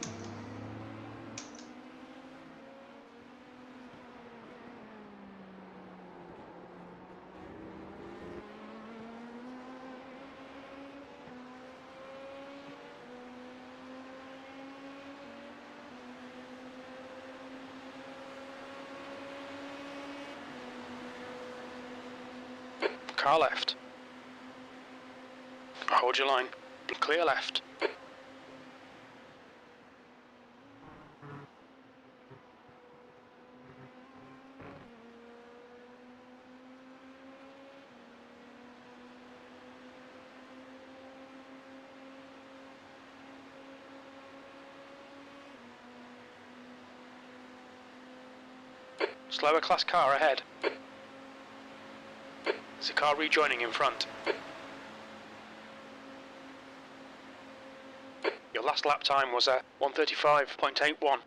Car left. Hold your line. Clear left. Slower class car ahead. There's a car rejoining in front. Your last lap time was a 135.81.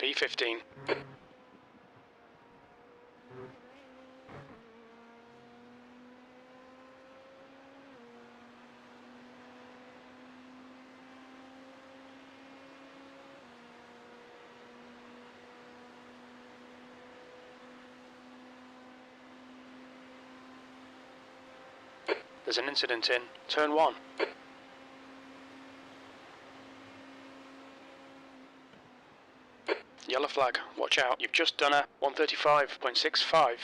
P15. There's an incident in turn 1. Yellow flag. Watch out. You've just done a 135.65.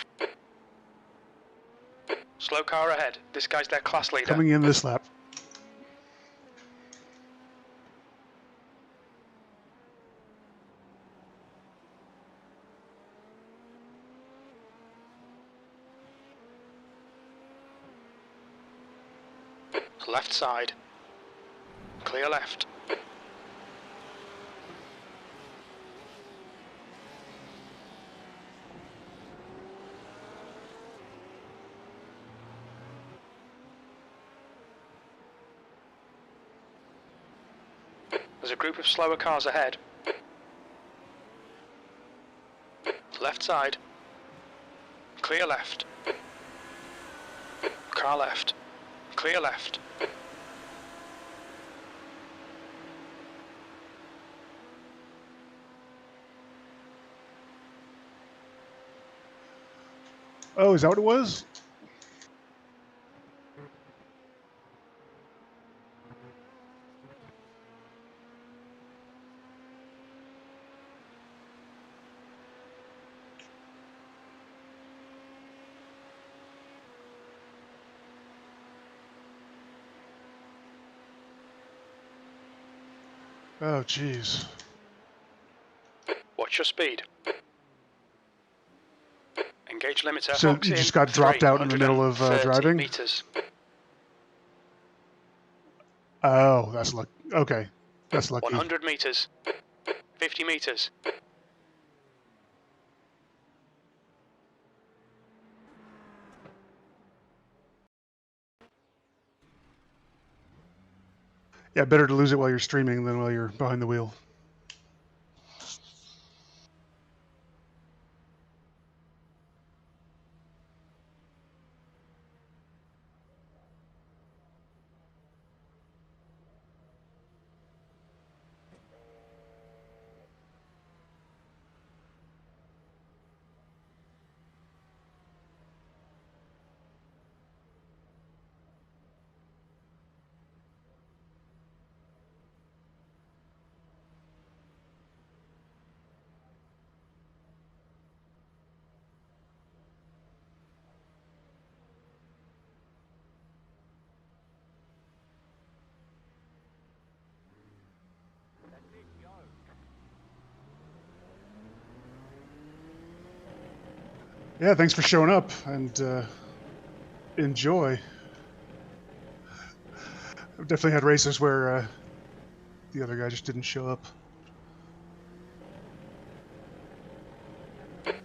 Slow car ahead. This guy's their class leader. Coming in this lap. Left side. Clear left. There's a group of slower cars ahead. Left side. Clear left. Car left. Clear left. Oh, is that what it was? Oh, jeez. Watch your speed. Engage limiter. So Box you in just got dropped out in the middle of 330 driving? meters. Oh, that's lucky. Okay, that's lucky. 100 meters. 50 meters. Yeah, better to lose it while you're streaming than while you're behind the wheel. Yeah, thanks for showing up, and enjoy. I've definitely had races where the other guy just didn't show up.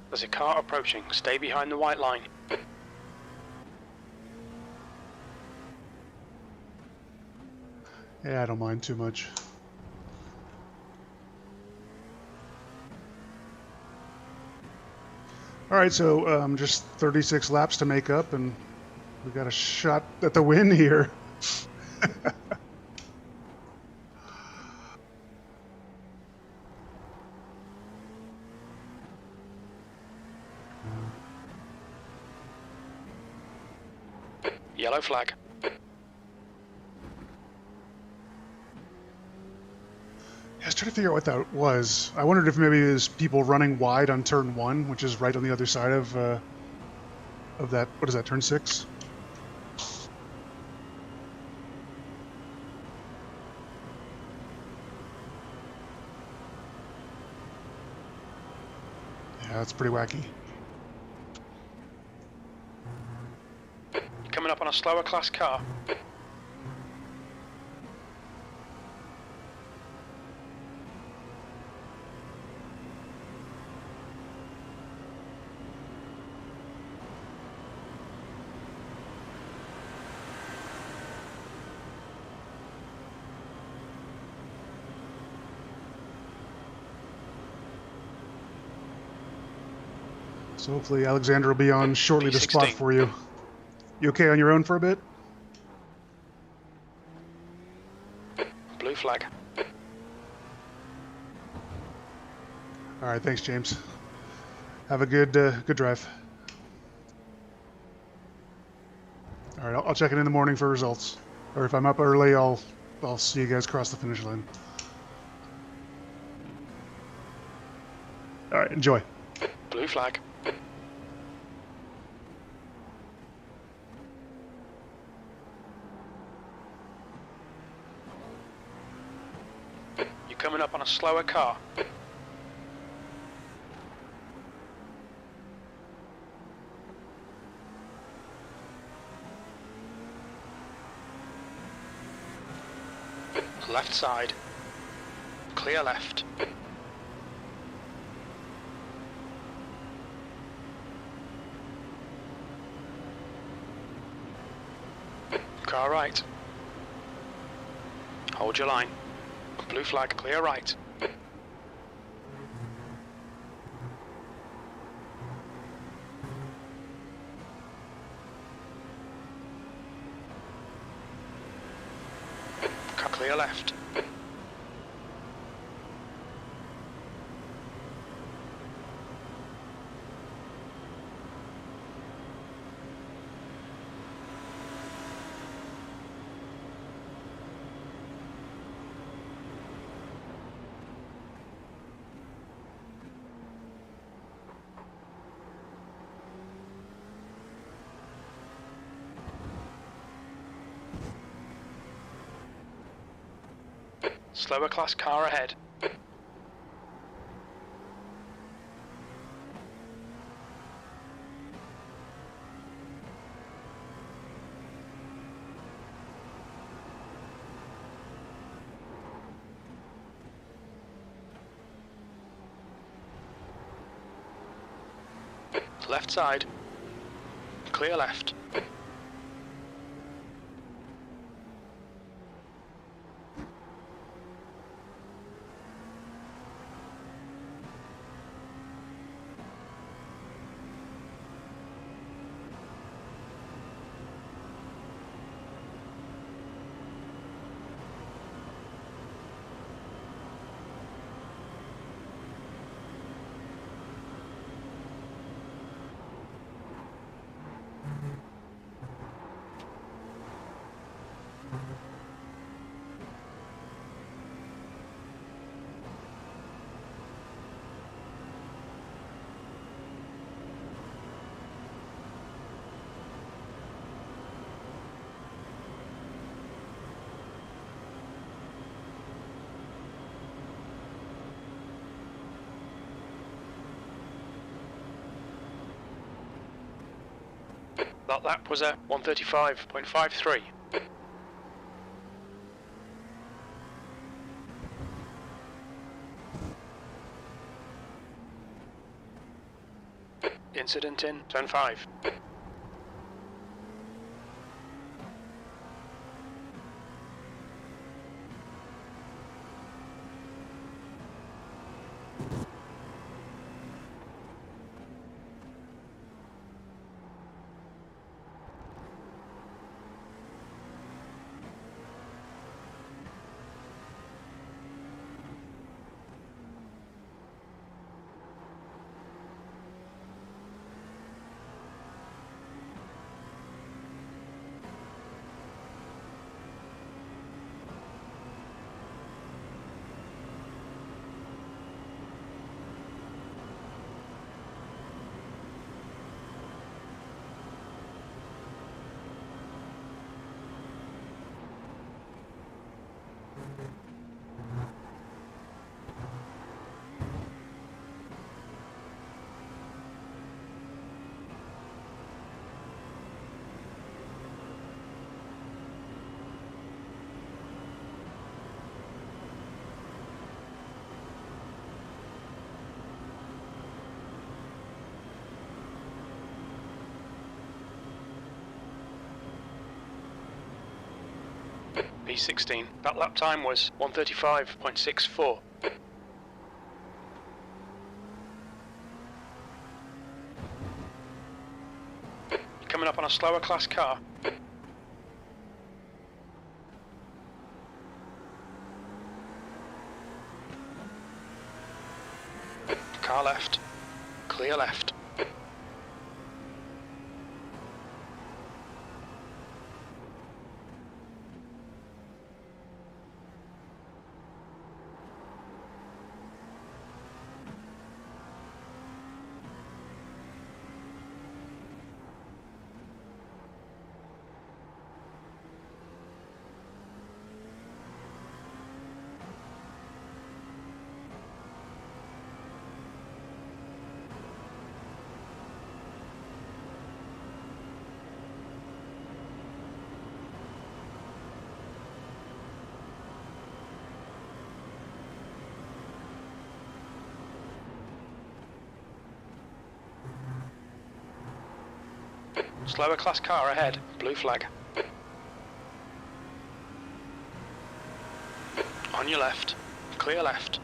There's a car approaching. Stay behind the white line. Yeah, I don't mind too much. All right, so just 36 laps to make up, and we got a shot at the win here. Yellow flag. I was trying to figure out what that was. I wondered if maybe it was people running wide on turn 1, which is right on the other side of that. What is that? Turn 6. Yeah, that's pretty wacky. Coming up on a slower class car. So hopefully Alexander will be on shortly to spot P16. for you. You okay on your own for a bit? Blue flag. All right, thanks, James. Have a good good drive. All right, I'll check in the morning for results. Or if I'm up early, I'll see you guys cross the finish line. right, enjoy. Blue flag. You're coming up on a slower car. Left side. Clear left. Car right. Hold your line. Blue flag, clear right. Car clear left. Slower class car ahead. Left side. Clear left. That lap was at 135.53. Incident in turn 5. P16. That lap time was 135.64. You're coming up on a slower class car. Car left. Clear left. Slower class car ahead. Blue flag. On your left. Clear left.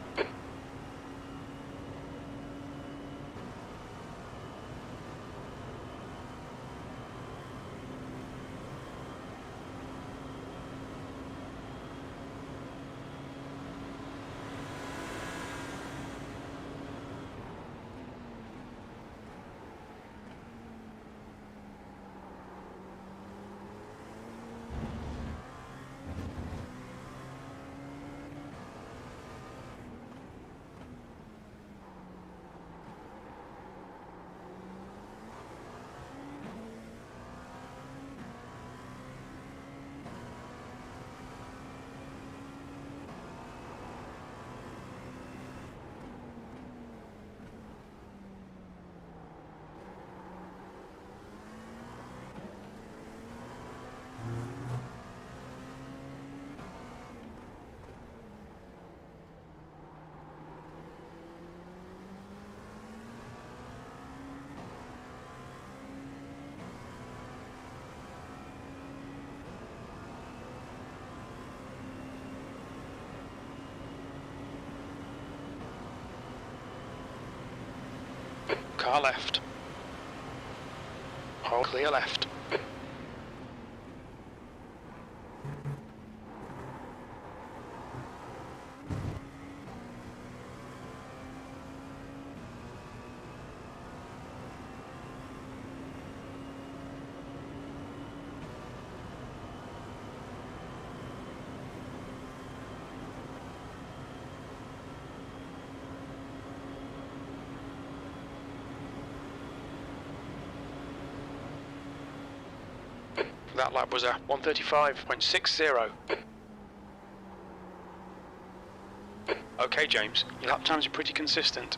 Car left. Hold clear left. That lap was a 1:35.60. Okay, James, your lap times are pretty consistent.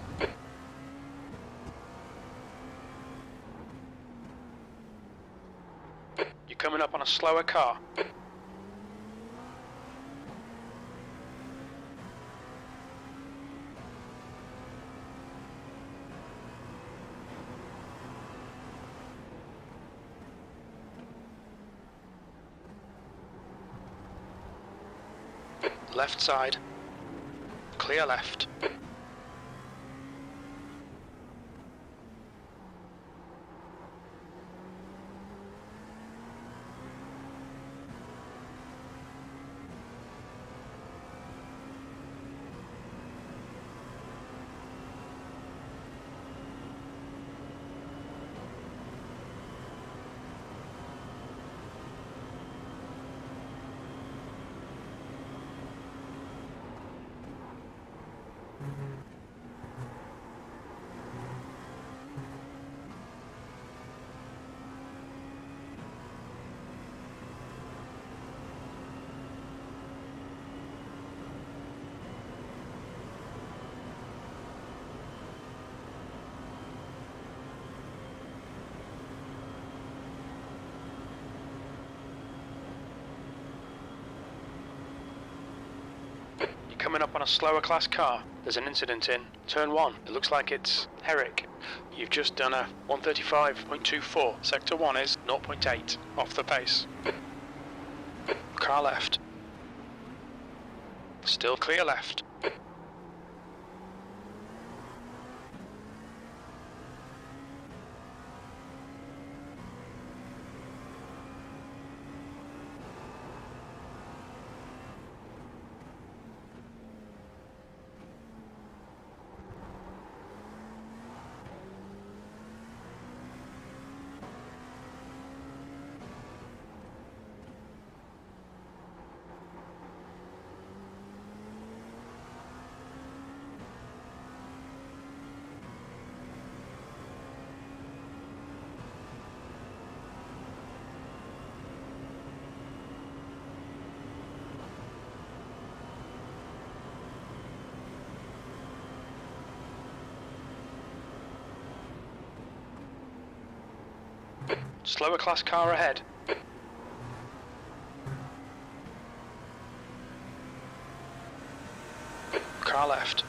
You're coming up on a slower car. Left side. Clear left. Coming up on a slower class car. There's an incident in turn 1. It looks like it's Herrick. You've just done a 1:35.24. Sector 1 is 0.8 off the pace. Car left. Still clear left. Slower class car ahead. Car left.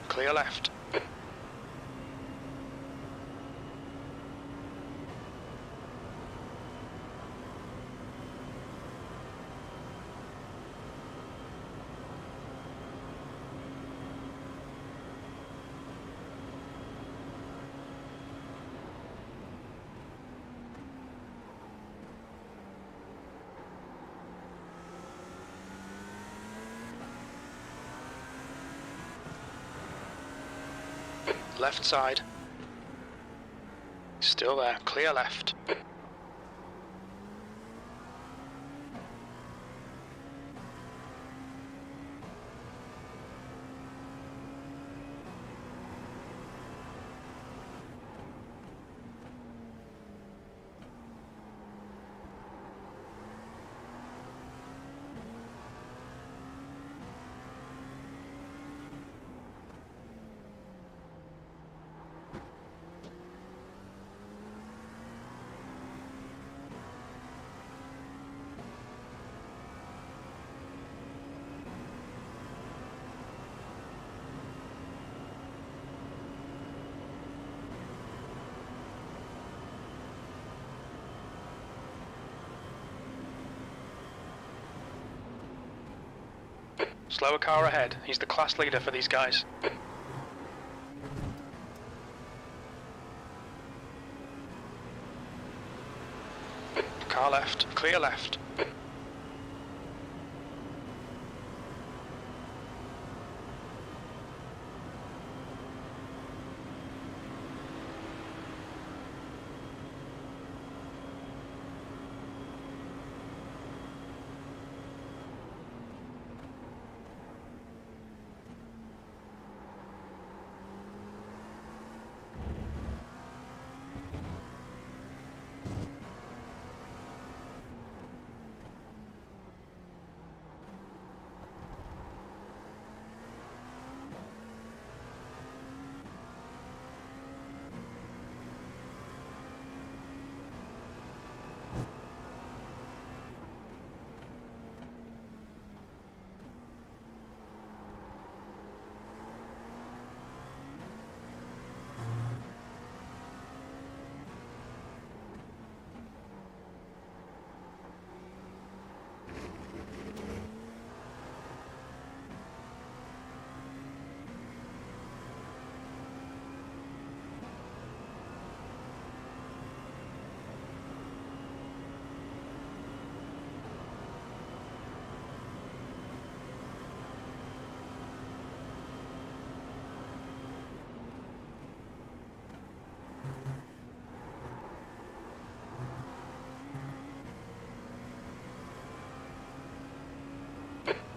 Clear left. Left side. Still there, clear left. Slower car ahead. He's the class leader for these guys. Car left. Clear left.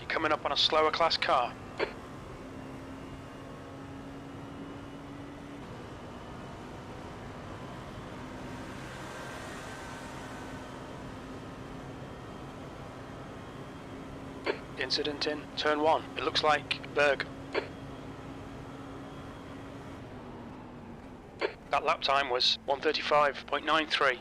Coming up on a slower class car. Incident in turn 1. It looks like Berg. That lap time was 1:35.93.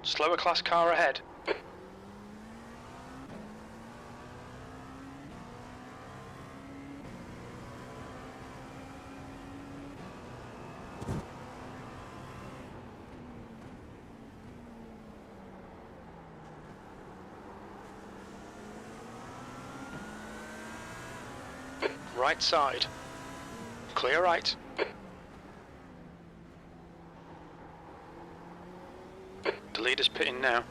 Slower class car ahead. Right side. Clear right. The leader's pitting now.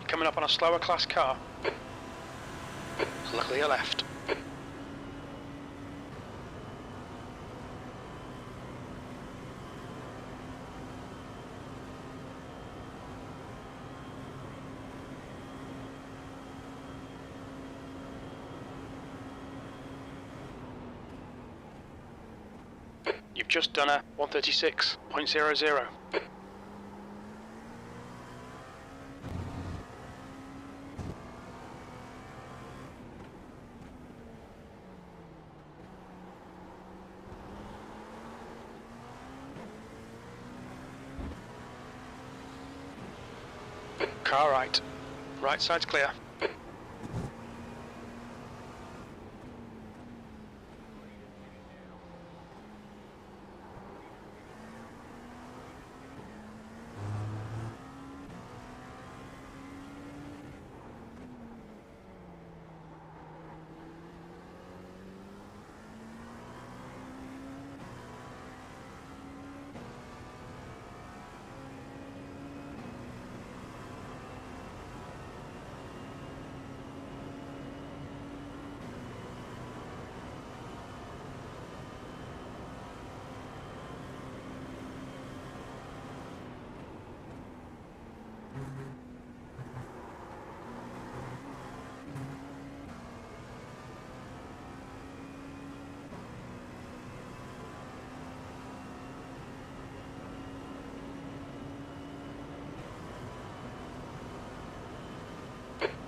Coming up on a slower class car. Clear left. You've just done a 136.00. Car right. Right side's clear.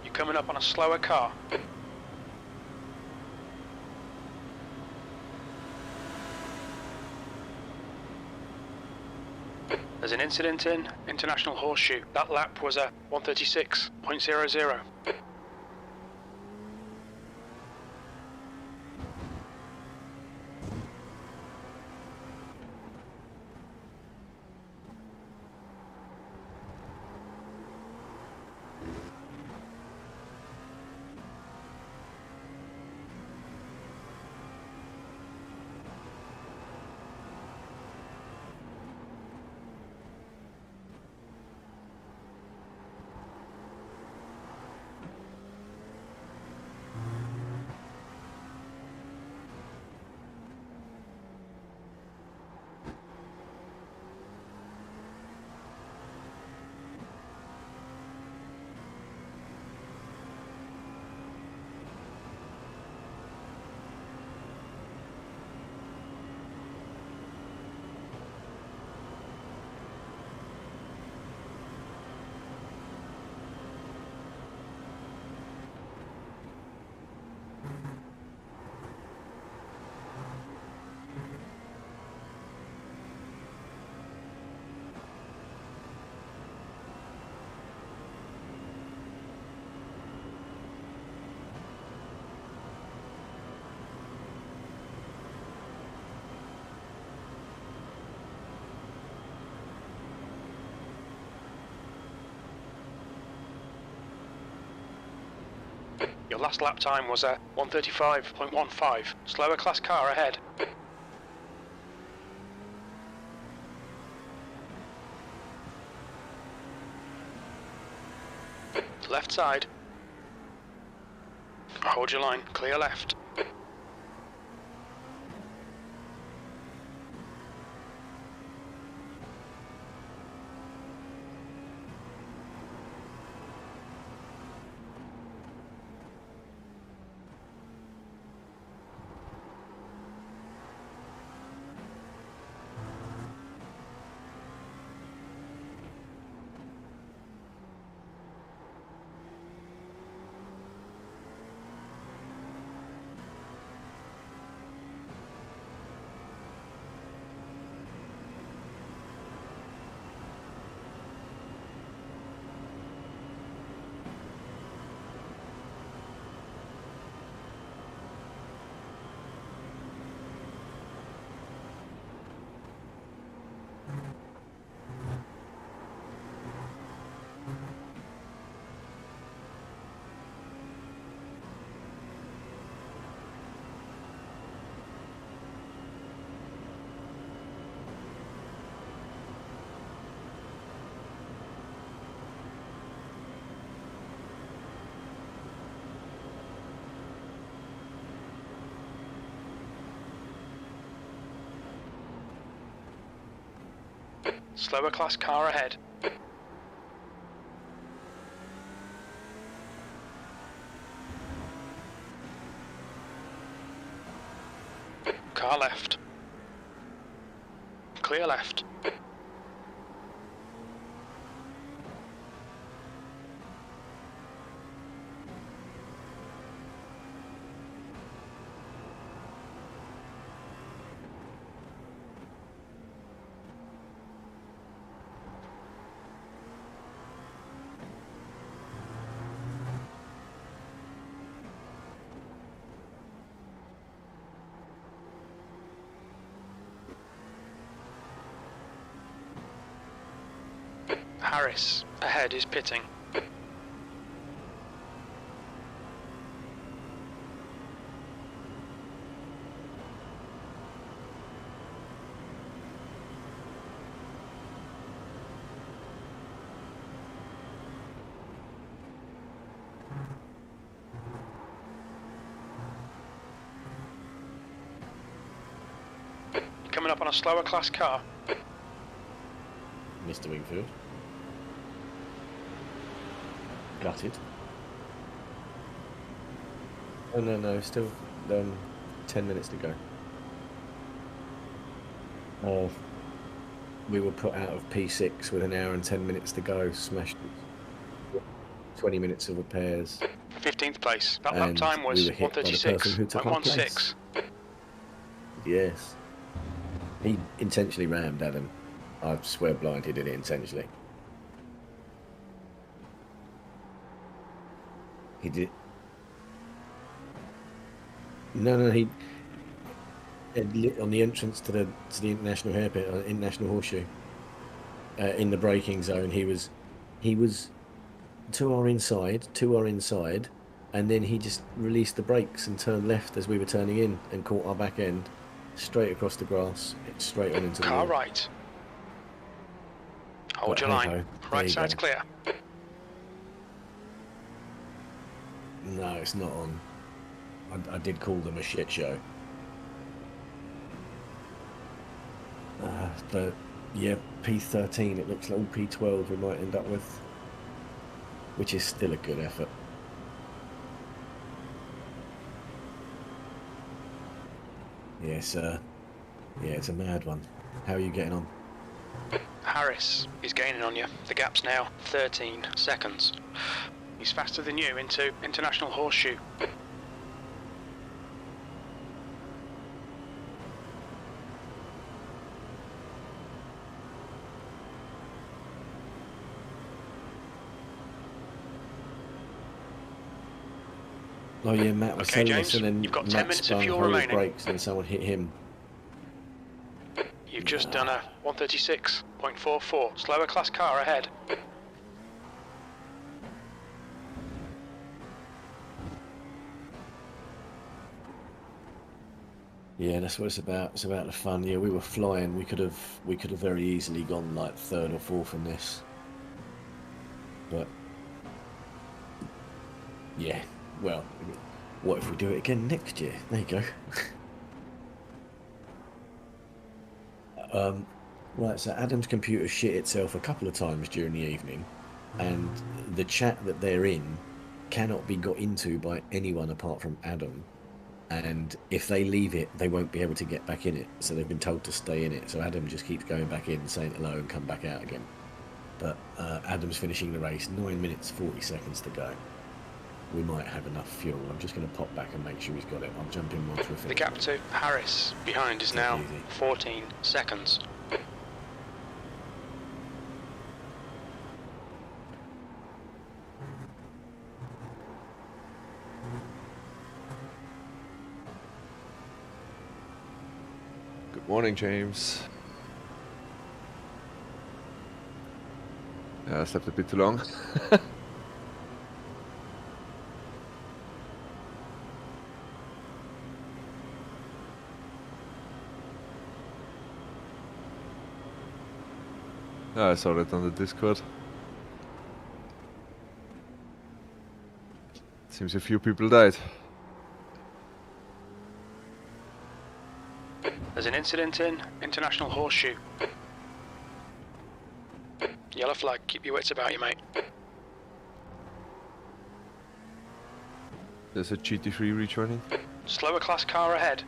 You're coming up on a slower car. There's an incident in International Horseshoe. That lap was a 136.00. Your last lap time was a 135.15. Slower class car ahead. Left side. Hold your line, clear left. Slower class car ahead. Car left. Clear left. Harris, ahead is pitting. Coming up on a slower class car. Mr. Wingfield. Gutted. Oh no, still 10 minutes to go. Oh, we were put out of P6 with an hour and 10 minutes to go, smashed it. 20 minutes of repairs. 15th place. That lap And time was we were hit by the person who took our 136.16. Yes. He intentionally rammed Adam. I swear blind he did it intentionally. He did. No, he lit on the entrance to the international hairpin, international horseshoe. In the braking zone, he was to our inside, and then he just released the brakes and turned left as we were turning in and caught our back end straight across the grass, straight on into the Car wall. right. Hold But your hey-ho, line. there Right you side's go. clear. No, it's not on. I did call them a shit show. But yeah, P13, it looks like all P12 we might end up with, which is still a good effort. Yes, yeah, it's a mad one. How are you getting on? Harris is gaining on you. The gap's now 13 seconds. He's faster than you into international horseshoe. Oh yeah, Matt was Okay, telling James, us, and then you've got 10 Matt minutes of spun fuel whole remaining. brakes and someone hit him. You've just done a 136.44. Slower class car ahead. Yeah, that's what it's about. It's about the fun. Yeah, we were flying. We could have very easily gone like third or fourth in this. But yeah, well, what if we do it again next year? There you go. Right, so Adam's computer shit itself a couple of times during the evening, and the chat that they're in cannot be got into by anyone apart from Adam. And if they leave it, they won't be able to get back in it. So they've been told to stay in it. So Adam just keeps going back in, saying hello, and come back out again. But Adam's finishing the race, 9 minutes, 40 seconds to go. We might have enough fuel. I'm just going to pop back and make sure he's got it. I'll jump in once we're finished. The gap to Harris behind is now Easy. 14 seconds. Good morning, James. Yeah, I slept a bit too long. I saw that on the Discord. Seems a few people died. There's an incident in international horseshoe. Yellow flag, keep your wits about you, mate. There's a GT3 rejoining. Slower class car ahead.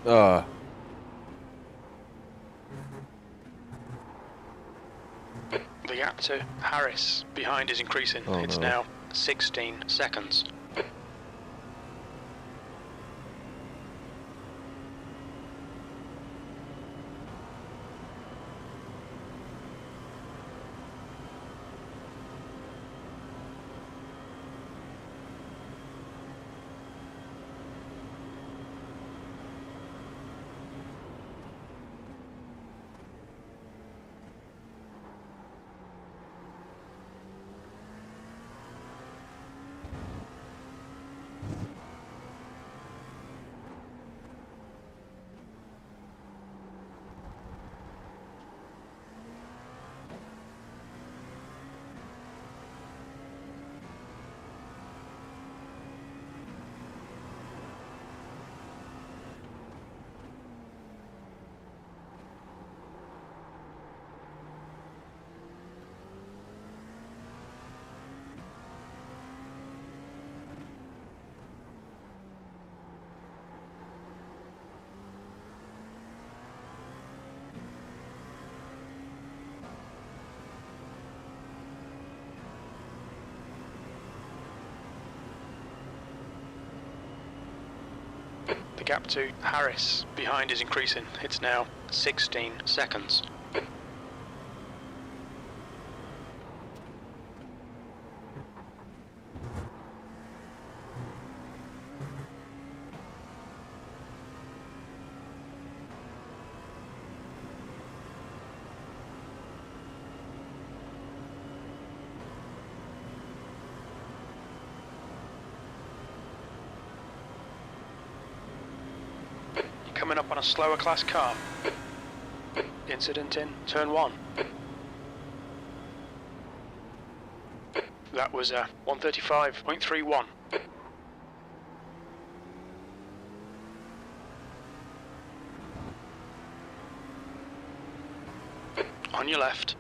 Ah. The gap to Harris behind is increasing. Oh, It's no. now 16 seconds. The gap to Harris behind is increasing. It's now 16 seconds. Coming up on a slower class car. Incident in turn 1. That was a 135.31. On your left.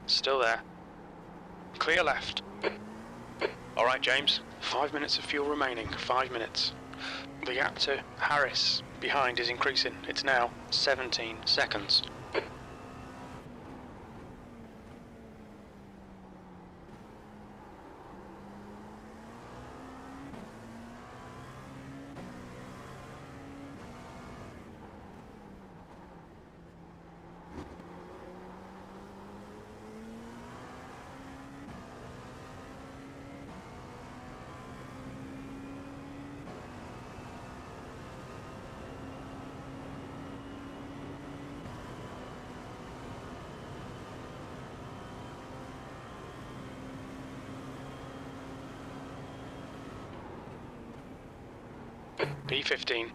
Still there. Clear left. Alright, James. 5 minutes of fuel remaining. 5 minutes. The gap to Harris behind is increasing. It's now 17 seconds. P15.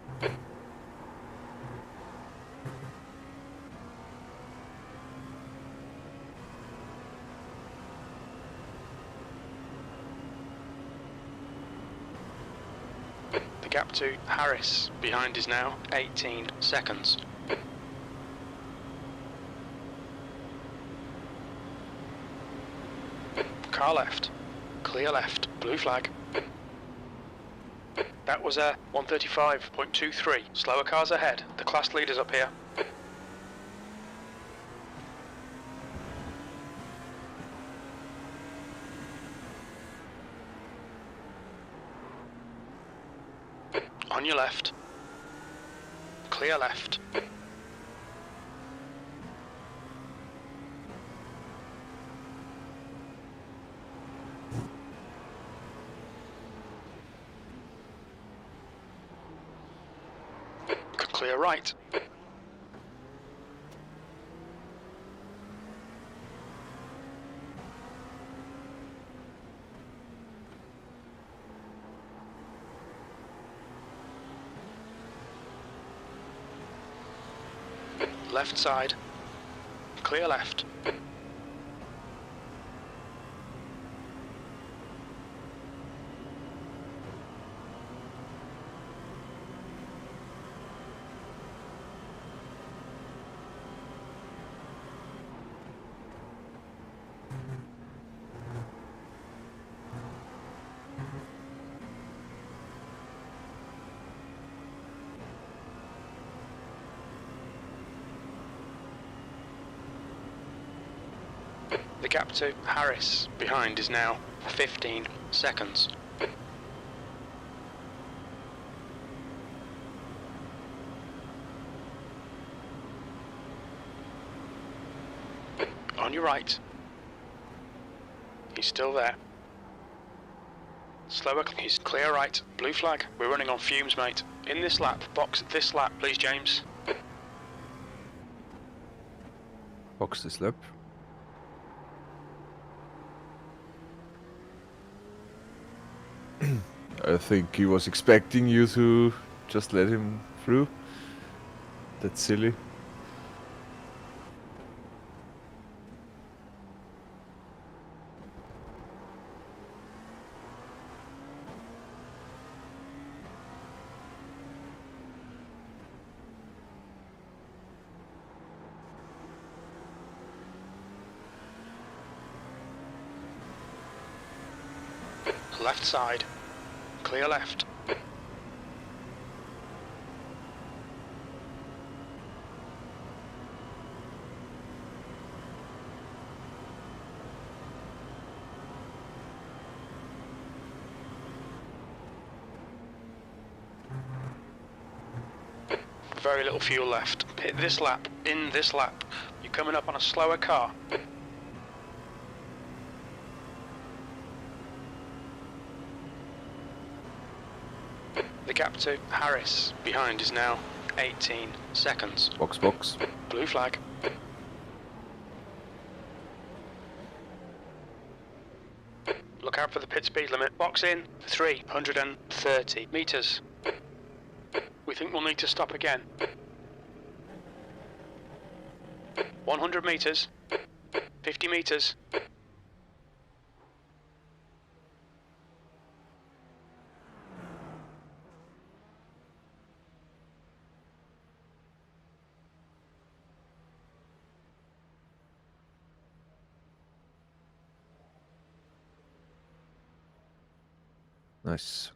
The gap to Harris behind is now 18 seconds. Car left. Clear left. Blue flag. That was a 135.23. Slower cars ahead. The class leaders up here. On your left. Clear left. Clear right. Left side. Clear left. The gap to Harris behind is now 15 seconds. On your right. He's still there. Slower, he's clear right. Blue flag. We're running on fumes, mate. In this lap, box this lap, please, James. Box this lap. I think he was expecting you to just let him through. That's silly. Left side. Clear left. Very little fuel left. Hit this lap. In this lap. You're coming up on a slower car. The gap to Harris behind is now 18 seconds. Box. Blue flag. Look out for the pit speed limit. Box in 330 meters. We think we'll need to stop again. 100 meters. 50 meters. Nice.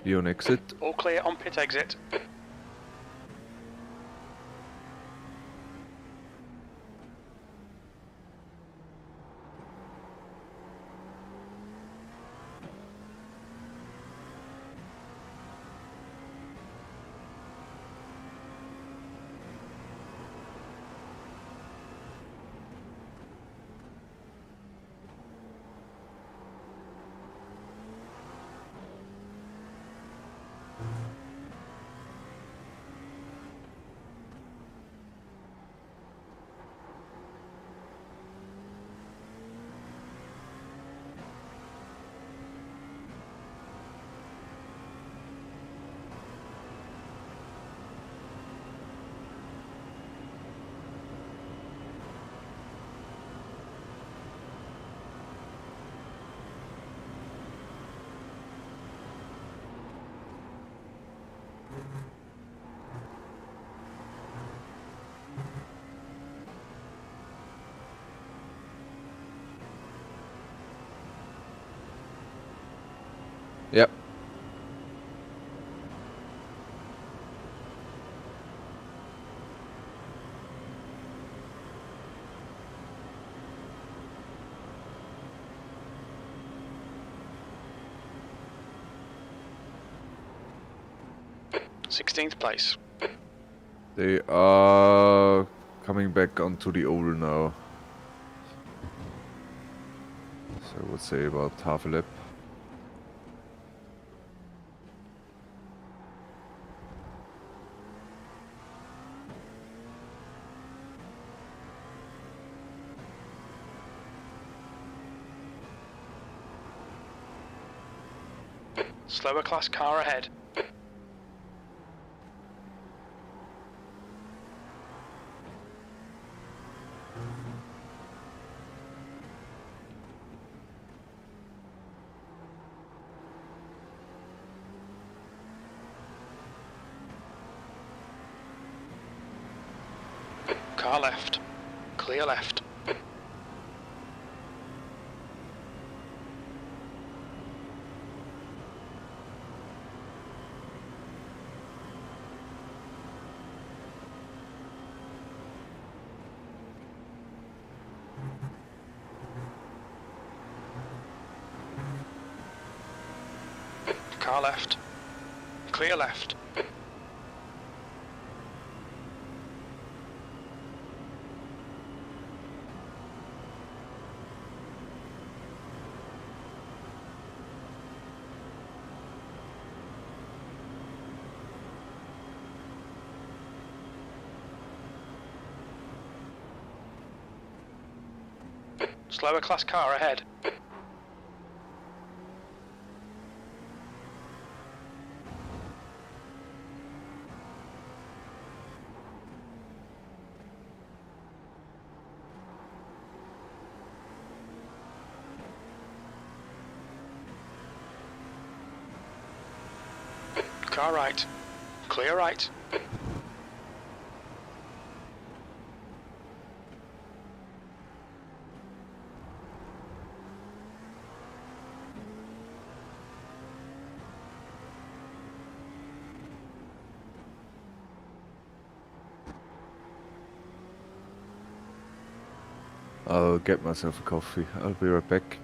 Clear on exit. All clear on pit exit. Yep. 16th place. They are coming back onto the oval now. So I would say about half a lap. Slower class car ahead. Car left. Clear left. Car left. Clear left. Slower class car ahead. Car right. Clear right. I'll get myself a coffee. I'll be right back.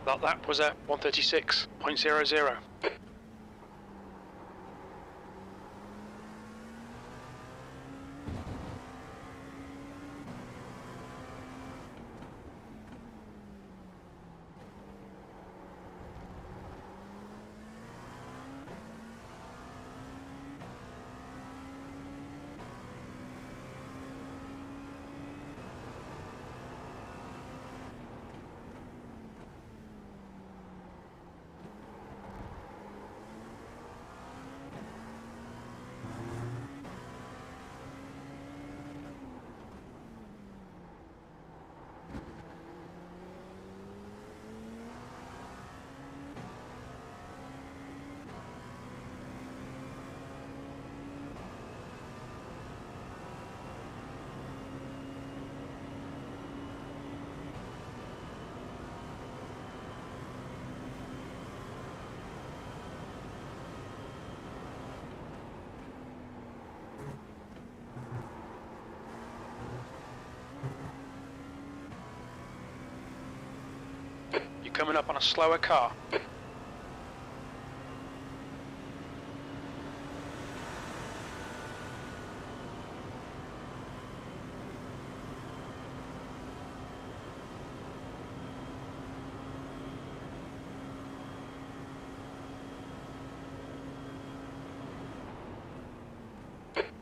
That lap was at 136.00. You're coming up on a slower car.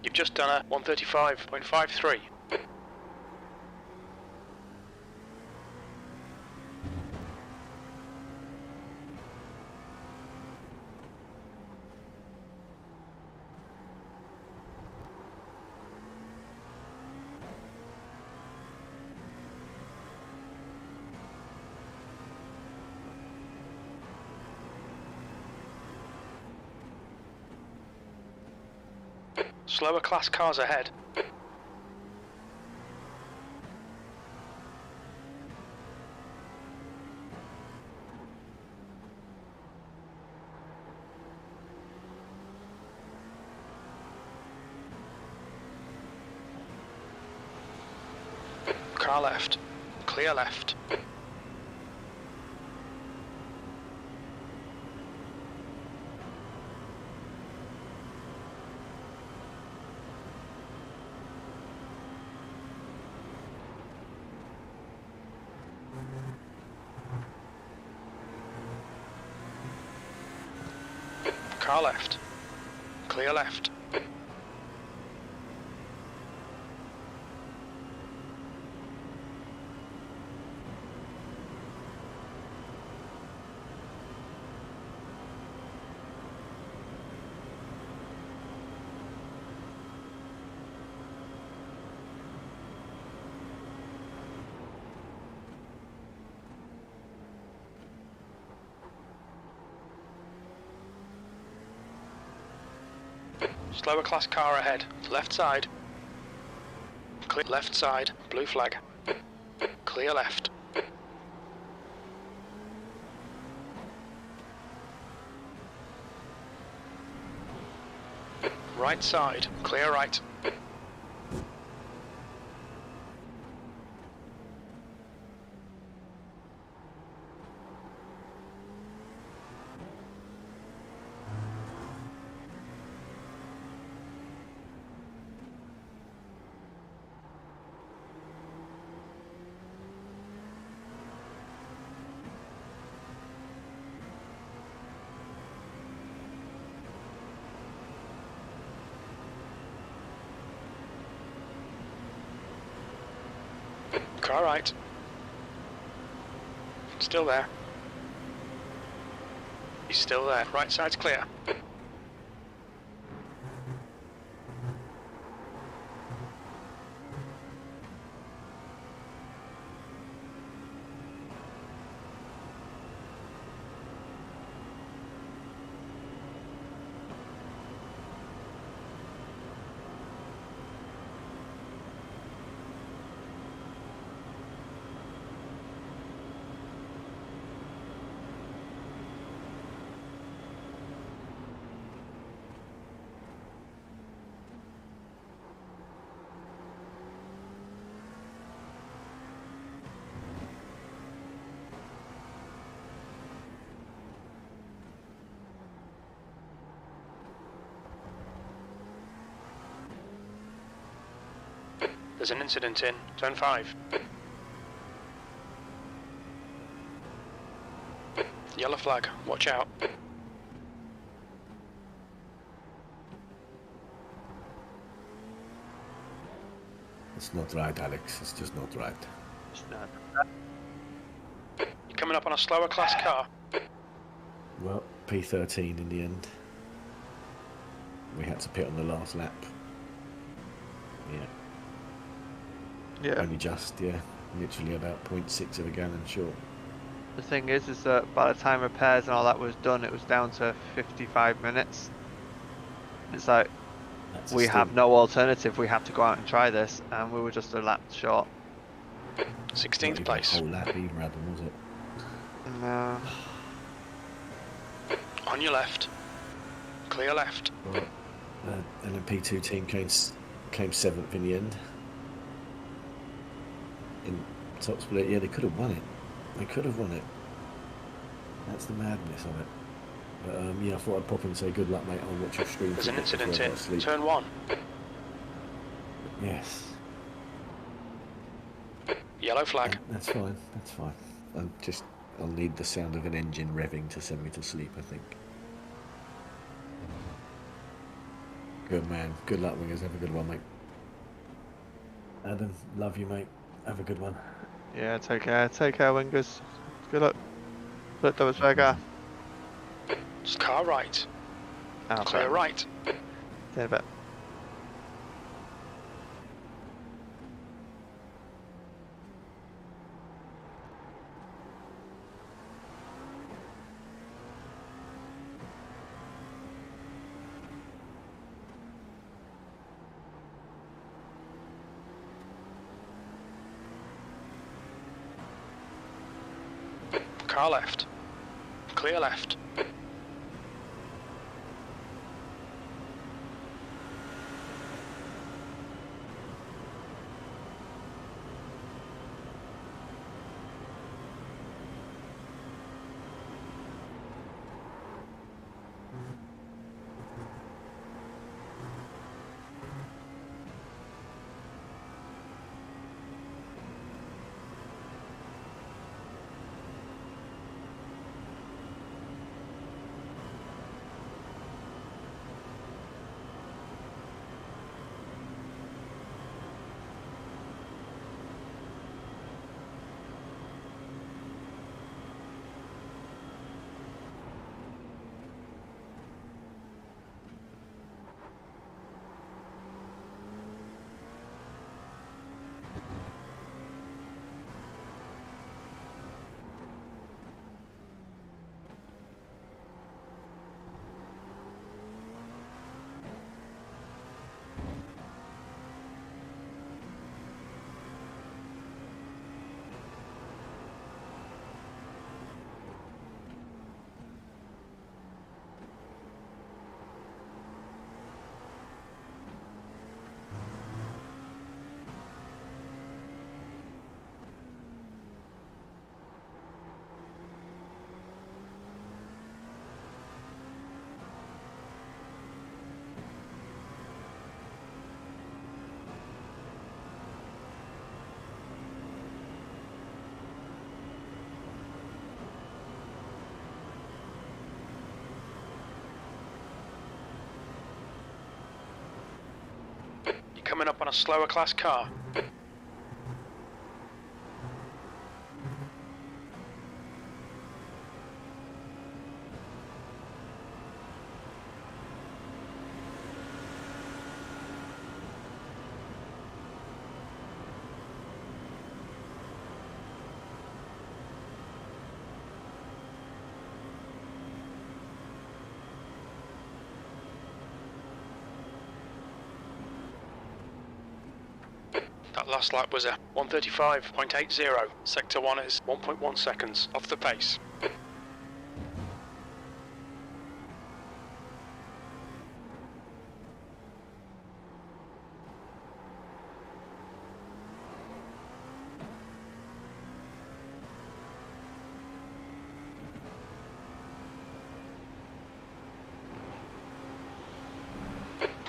You've just done a 135.53. Slower class cars ahead. Car left. Clear left. Car left. Clear left. Slower class car ahead. Left side. Clear left side. Blue flag. Clear left. Right side. Clear right. Car right. Still there. He's still there. Right side's clear. There's an incident in turn 5. Yellow flag, watch out. It's not right, Alex. It's just not right. It's not. You're coming up on a slower class car. Well, P13 in the end. We had to pit on the last lap. Yeah. Yeah. Only just, yeah. Literally about 0.6 of a gallon short. The thing is that by the time repairs and all that was done, it was down to 55 minutes. It's like, That's we have no alternative. We have to go out and try this, and we were just a lap short. 16th Not place. even a whole lap even, Adam, was it? No. On your left. Clear left. Well, LMP2 team came 7th in the end. In top split, yeah, they could have won it. They could have won it. That's the madness of it. But yeah, I thought I'd pop in and say good luck, mate. I'll watch your stream. There's an incident in sleep. turn 1. Yes. Yellow flag. That's fine. That's fine. I'll need the sound of an engine revving to send me to sleep, I think. Good man. Good luck, Wingers. Have a good one, mate. Adam, love you, mate. Have a good one. Yeah, take care. Take care, Wingers. Good luck. Good luck, Dobetsberger. Car right. Oh, Clear right. See you in a bit. Car left. Clear left. Coming up on a slower class car. That last lap was a 1:35.80. Sector 1 is 1.1 seconds off the pace.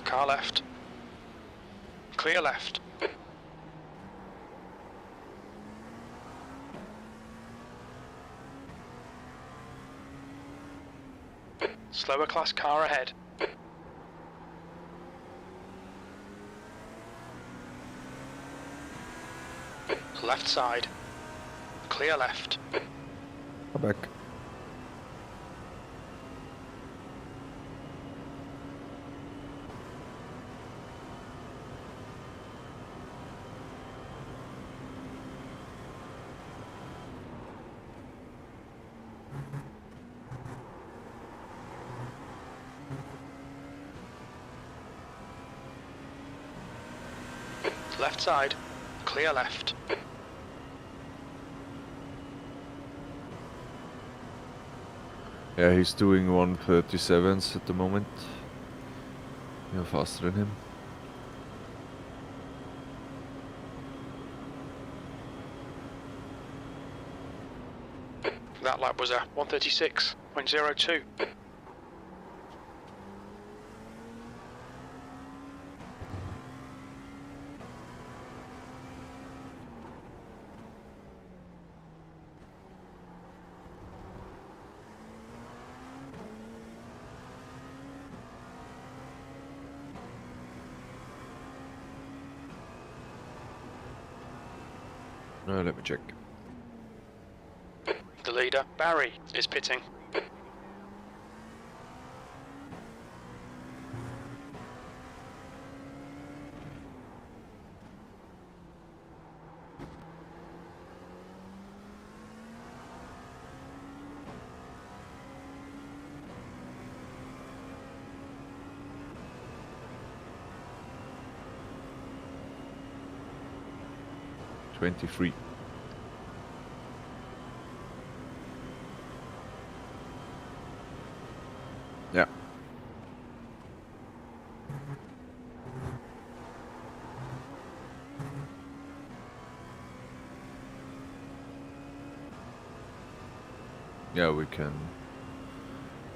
Car left. Clear left. Slower class car ahead. Left side. Clear left. Come back. Left side. Clear left. Yeah, he's doing 1:37s at the moment. You're faster than him. That lap was a 1:36.02. Let me check. The leader, Barry, is pitting. Yeah. Yeah, we can.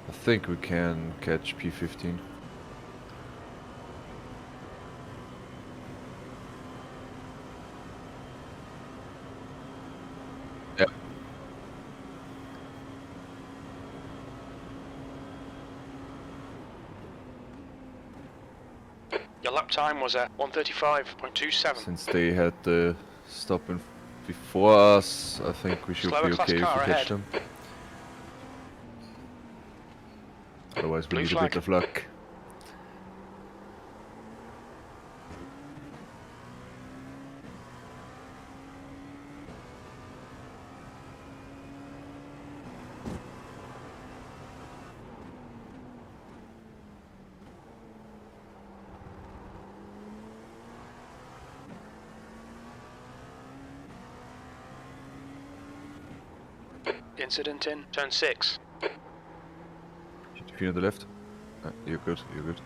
I think we can catch P15. Yeah. Your lap time was at 1:35.27. Since they had the stop in before us, I think we should Slower be class okay if we car catch ahead. them. Otherwise, we Blue need flag. a bit of luck. Incident in turn 6. If you're on the left, you're good. You're good.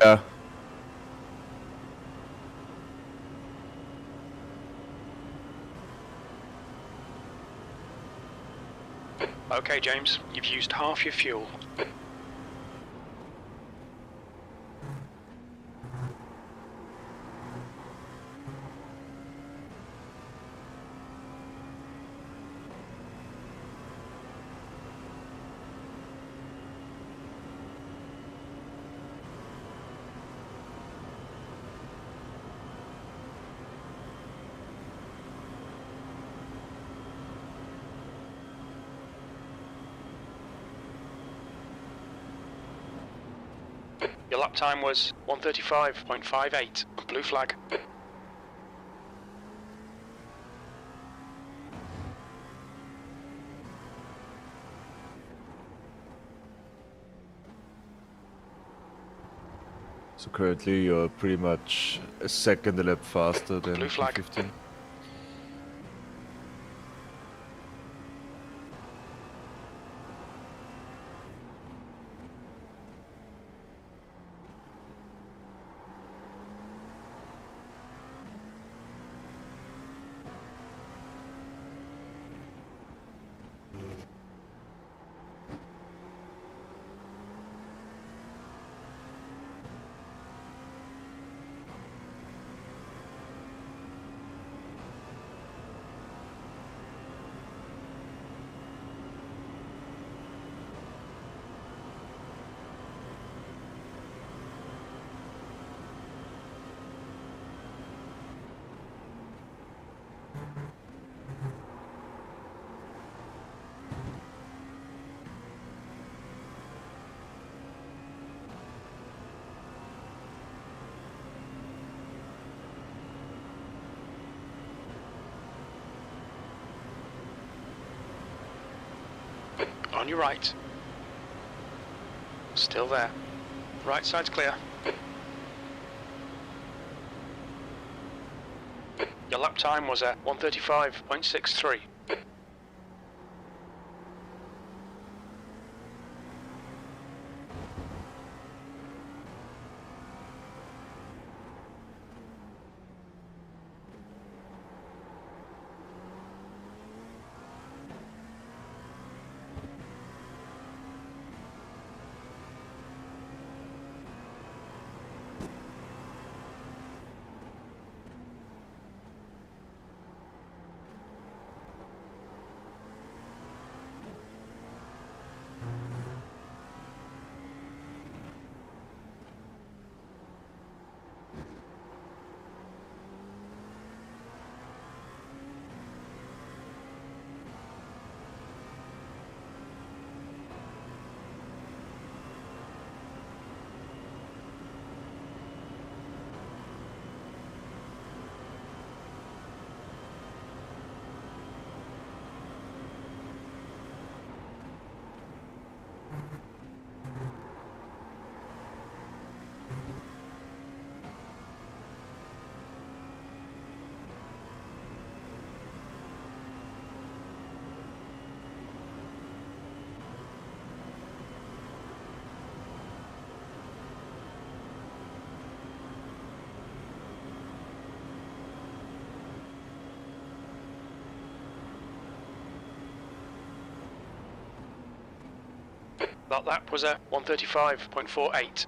Yeah. Okay, James, you've used half your fuel. Your lap time was 1:35.58. Blue flag. So currently you're pretty much a second a lap faster than Blue flag. P15. On your right. Still there. Right side's clear. Your lap time was at 1:35.63. That lap was a 1:35.48.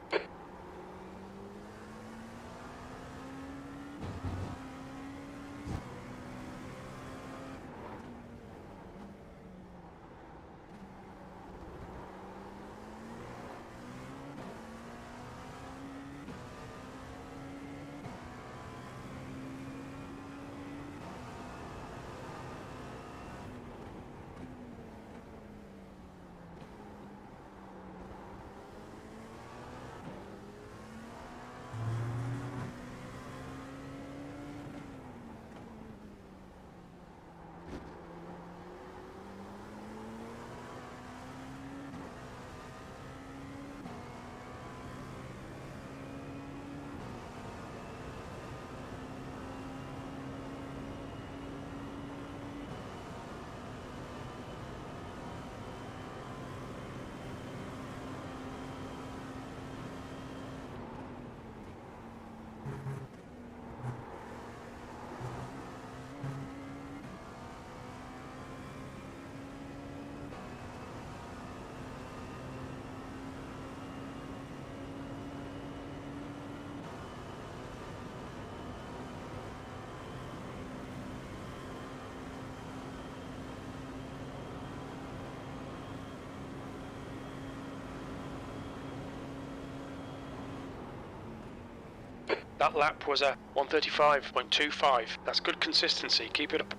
That lap was a 1:35.25. That's good consistency. Keep it up.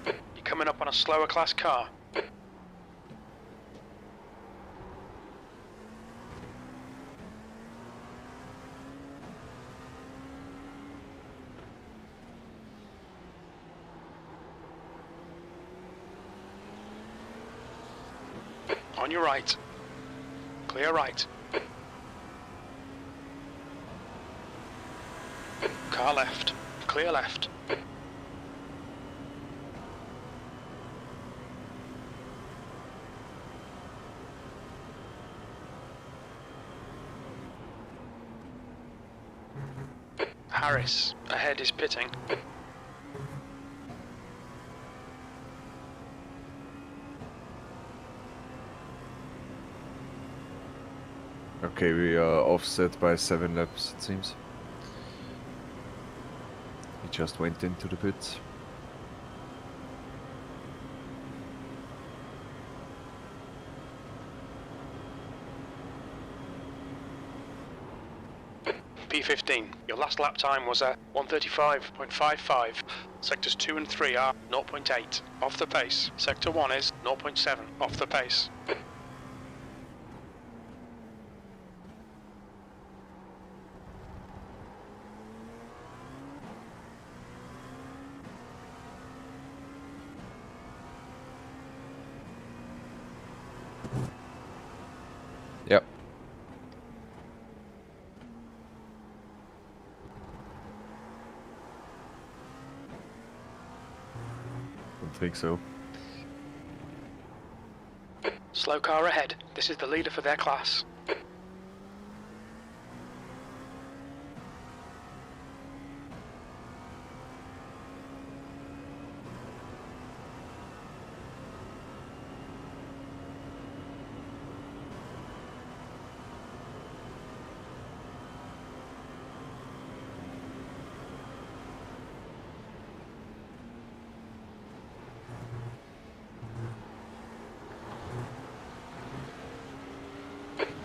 You're coming up on a slower class car. On your right. Clear right. Car left. Clear left. Harris, ahead is pitting. Okay, we are offset by 7 laps, it seems. He just went into the pits. P15, your last lap time was a 1:35.55. Sectors 2 and 3 are 0.8 off the pace. Sector 1 is 0.7 off the pace. Yep. Don't think so. Slow car ahead. This is the leader for their class.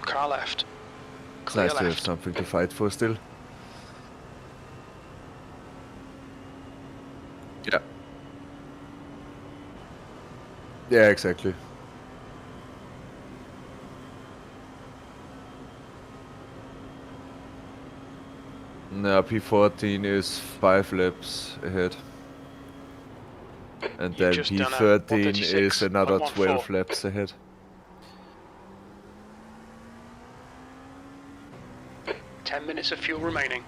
Car left. It's Clear nice to have left. something to fight for still. Yeah. Yeah, exactly. No, P14 is 5 laps ahead. And You've then just done a P13 is another 1:36.14. 12 laps ahead. 10 minutes of fuel remaining.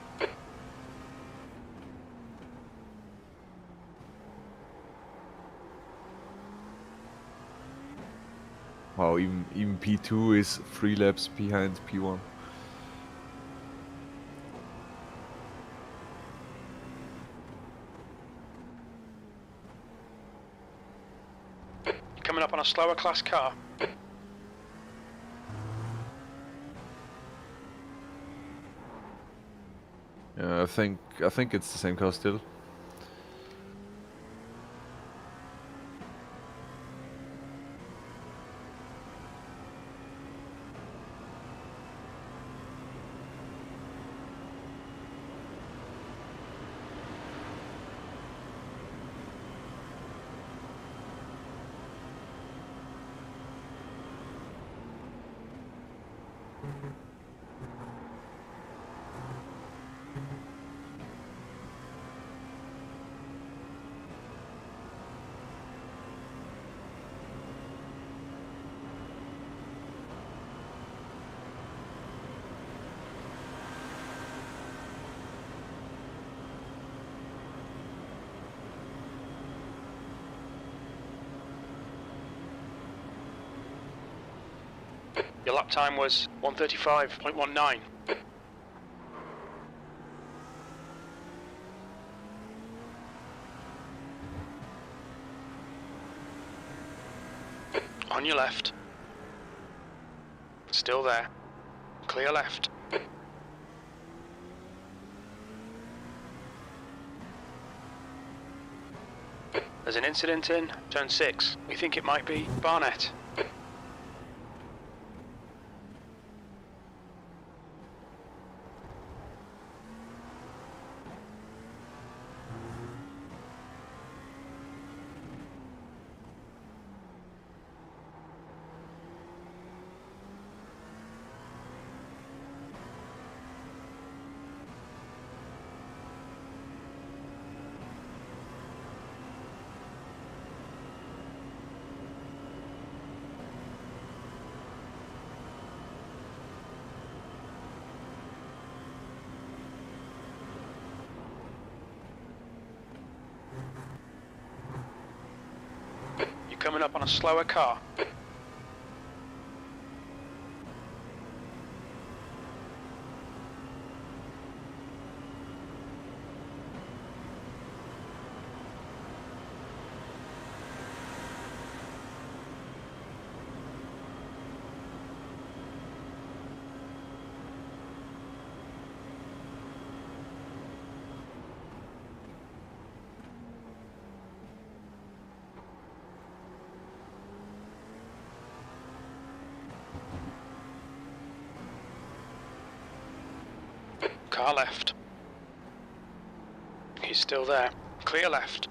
Wow, even P2 is 3 laps behind P1. You're coming up on a slower class car. Yeah, I think it's the same car still. Your lap time was 1:35.19. On your left. Still there. Clear left. There's an incident in turn 6. We think it might be Barnett. You're coming up on a slower car. Car left. He's still there. Clear left.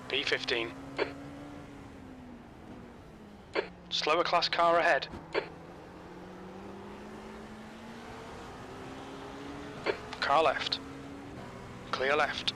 P15. Slower class car ahead. Car left. Clear left.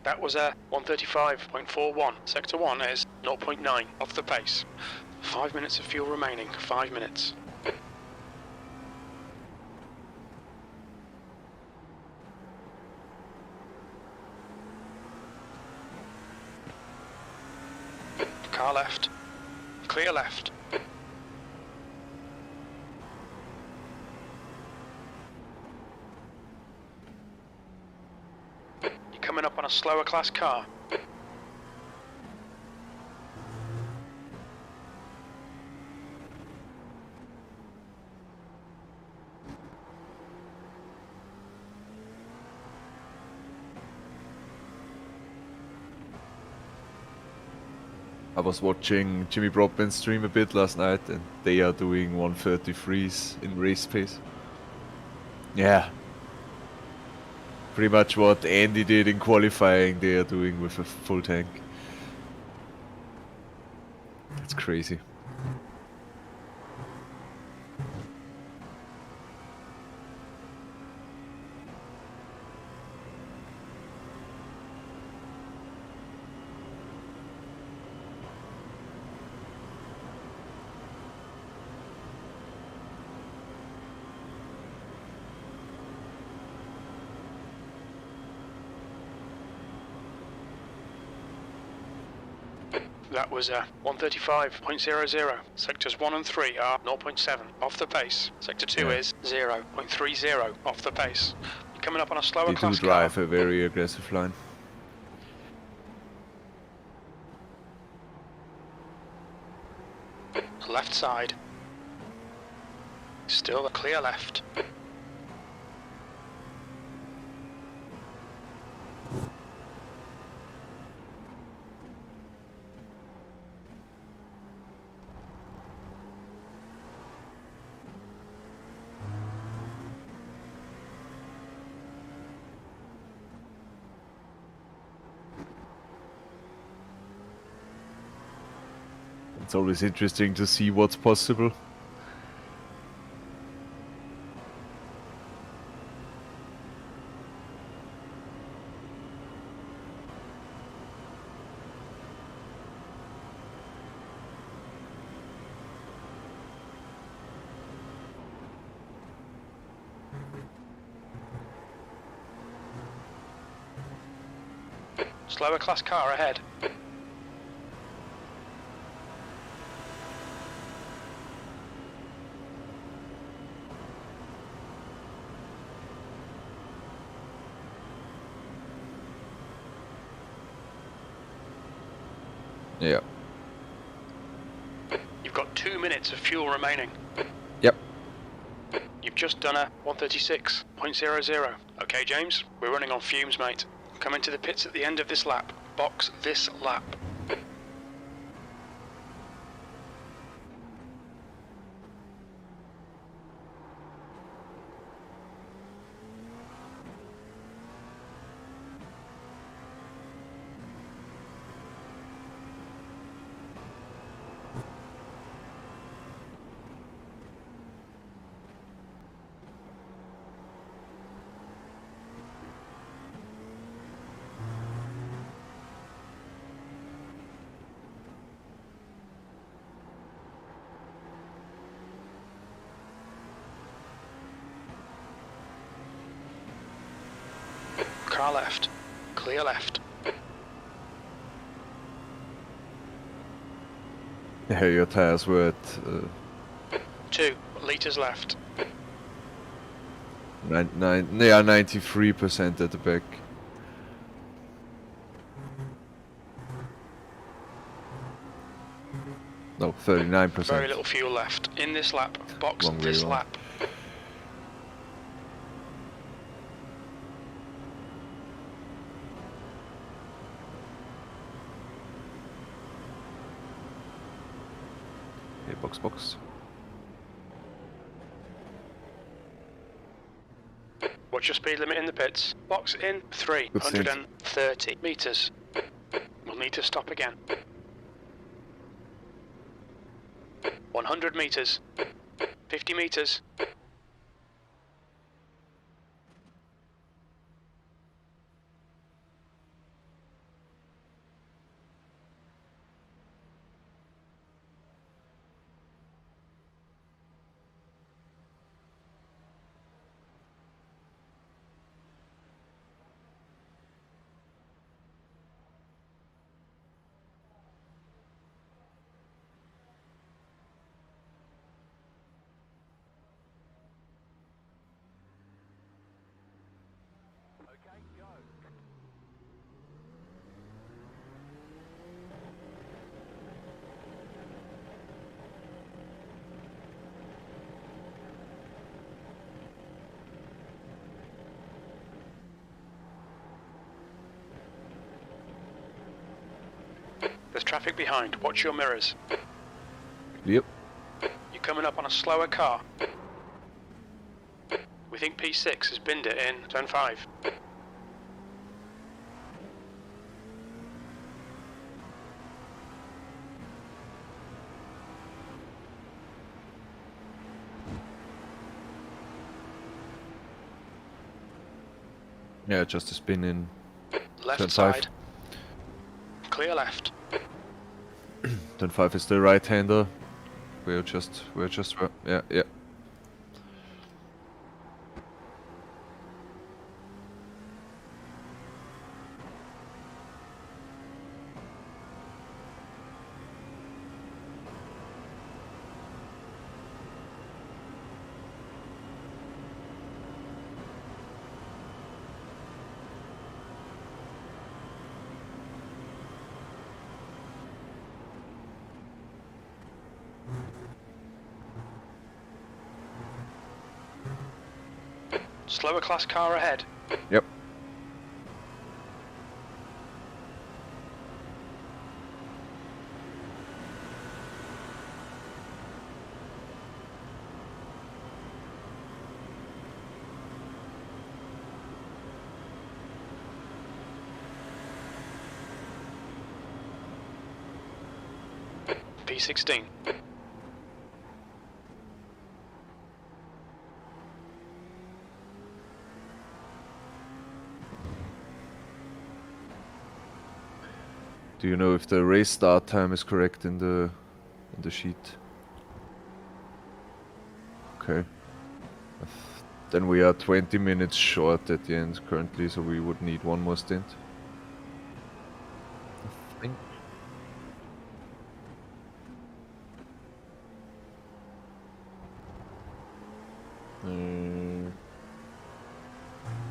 That was a 1:35.41. Sector 1 is 0.9 off the pace. 5 minutes of fuel remaining. 5 minutes. Car left. Clear left. coming up on a slower class car. I was watching Jimmy Broadbent stream a bit last night, and they are doing 133s in race pace. Yeah. Pretty much what Andy did in qualifying, they are doing with a full tank. That's crazy. That was 135.00. Sectors 1 and 3 are 0.7 off the pace. Sector 2 is 0.30 off the pace. You're coming up on a slower They do class drive car. a very aggressive line. Left side. Still a clear left. It's always interesting to see what's possible. Slower class car ahead. Yeah. You've got 2 minutes of fuel remaining. Yep. You've just done a 136.00. Okay, James, we're running on fumes, mate. Come into the pits at the end of this lap. Box this lap. Car left. Clear left. Yeah, your tires were at 2 litres left. 93% at the back. No, 39%. Very little fuel left. In this lap. Box Long way this around. lap. Okay, box. What's your speed limit in the pits? Box in 330 metres. We'll need to stop again. 100 metres. 50 metres. There's traffic behind. Watch your mirrors. Yep. You're coming up on a slower car. We think P6 has binned it in turn 5. Yeah, just a spin in Left turn 5. side. Clear left. Turn 5 is the right-hander. Yeah. Slower class car ahead. Yep. P16. Do you know if the race start time is correct in the sheet? Okay. Then we are 20 minutes short at the end currently, so we would need one more stint. I think.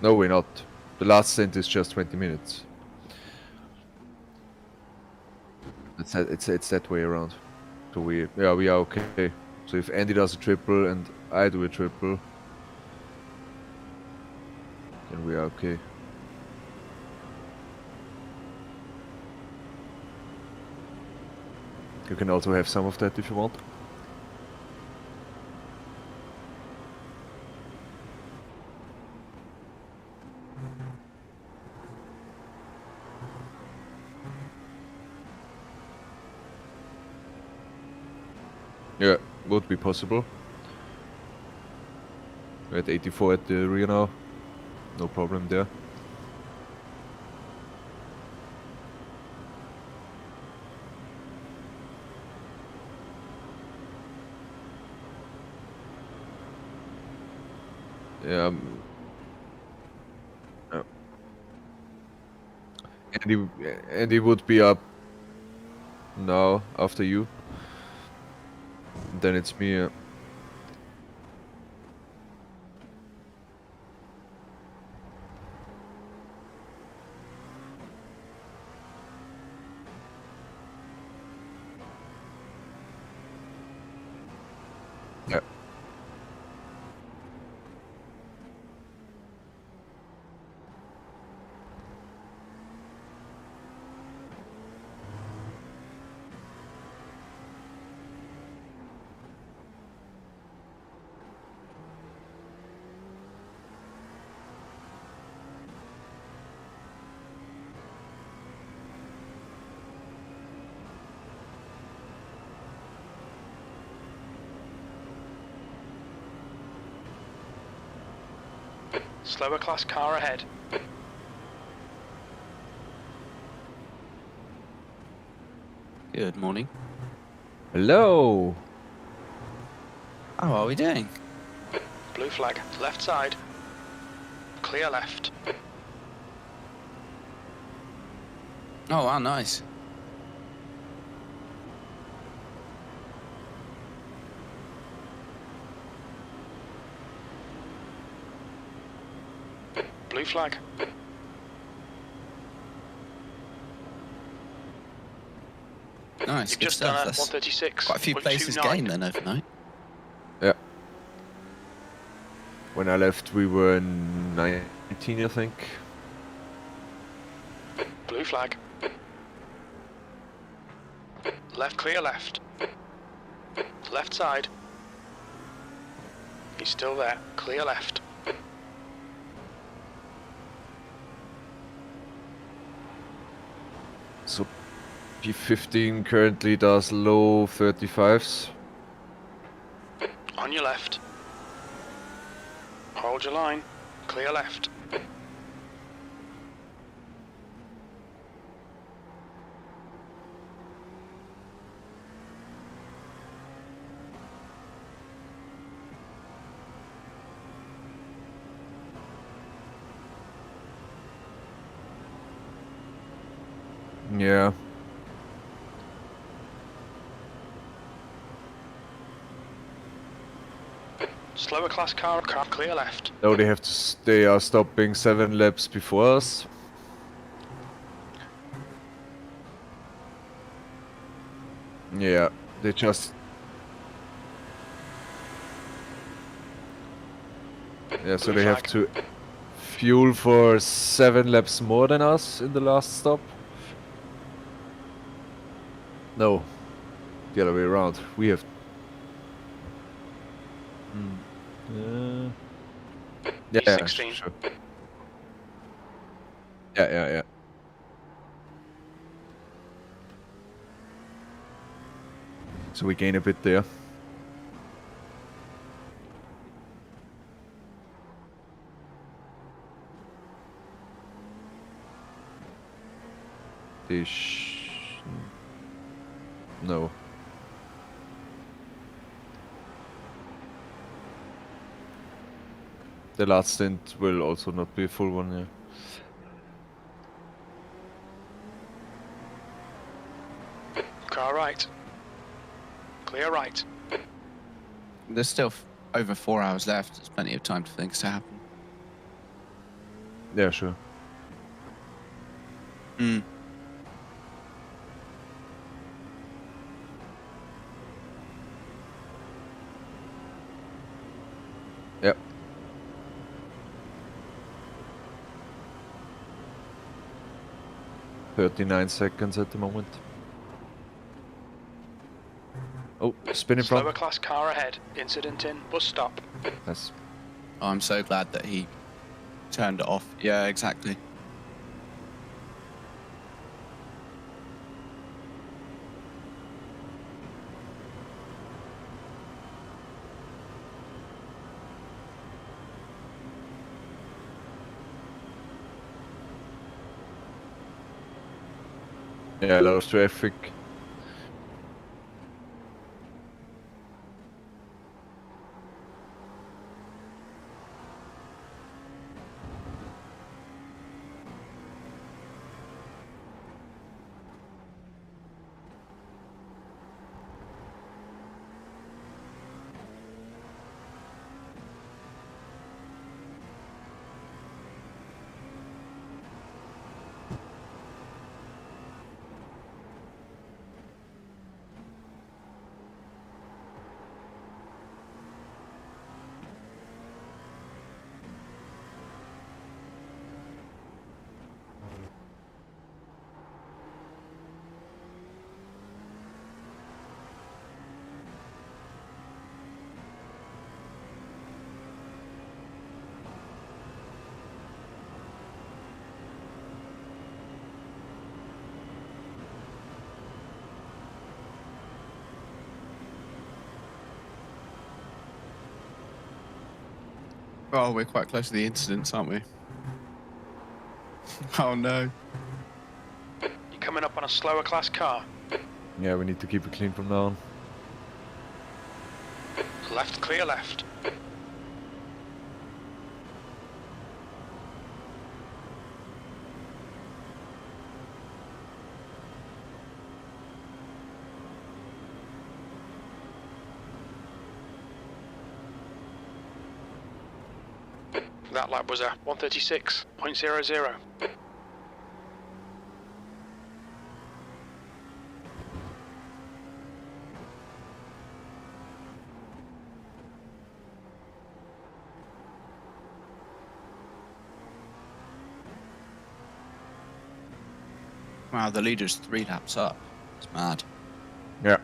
No, we're not. The last stint is just 20 minutes. It's that way around. So we are okay. So if Andy does a triple and I do a triple, then we are okay. You can also have some of that if you want. Yeah, would be possible. We're at 84 at the rear now. No problem there. Yeah. Andy would be up now after you. Then it's me. Yeah. Slower class car ahead. Good morning. Hello. How are we doing? Blue flag. Left side. Clear left. Oh, wow, nice. Blue flag. Nice. You've Good just stuff. done a That's 136. quite a few places gained then overnight. Yeah. When I left, we were in 19, I think. Blue flag. Left clear left. Left side. He's still there. Clear left. So P15 currently does low 35s. On your left. Hold your line. Clear left. Yeah. Slower class car clear left. Now they have to. They are stopping 7 laps before us. Yeah, they just. Yeah, so they have to fuel for 7 laps more than us in the last stop. No, the other way around. We have. Yeah, E16. sure. Yeah. So we gain a bit there. No. The last stint will also not be a full one, yeah. Car right. Clear right. There's still over 4 hours left. There's plenty of time for things to happen. Yeah, sure. Mm. Yep. $39 at the moment. Oh, spinning from. Slower class car ahead. Incident in bus stop. Yes. Oh, I'm so glad that he turned it off. Yeah, exactly. Yeah, a lot of traffic. Oh, we're quite close to the incidents, aren't we? Oh no. You're coming up on a slower class car. Yeah, we need to keep it clean from now on. Left clear left. That lap was a 136.00. Wow, the leader's 3 laps up. It's mad. Yeah.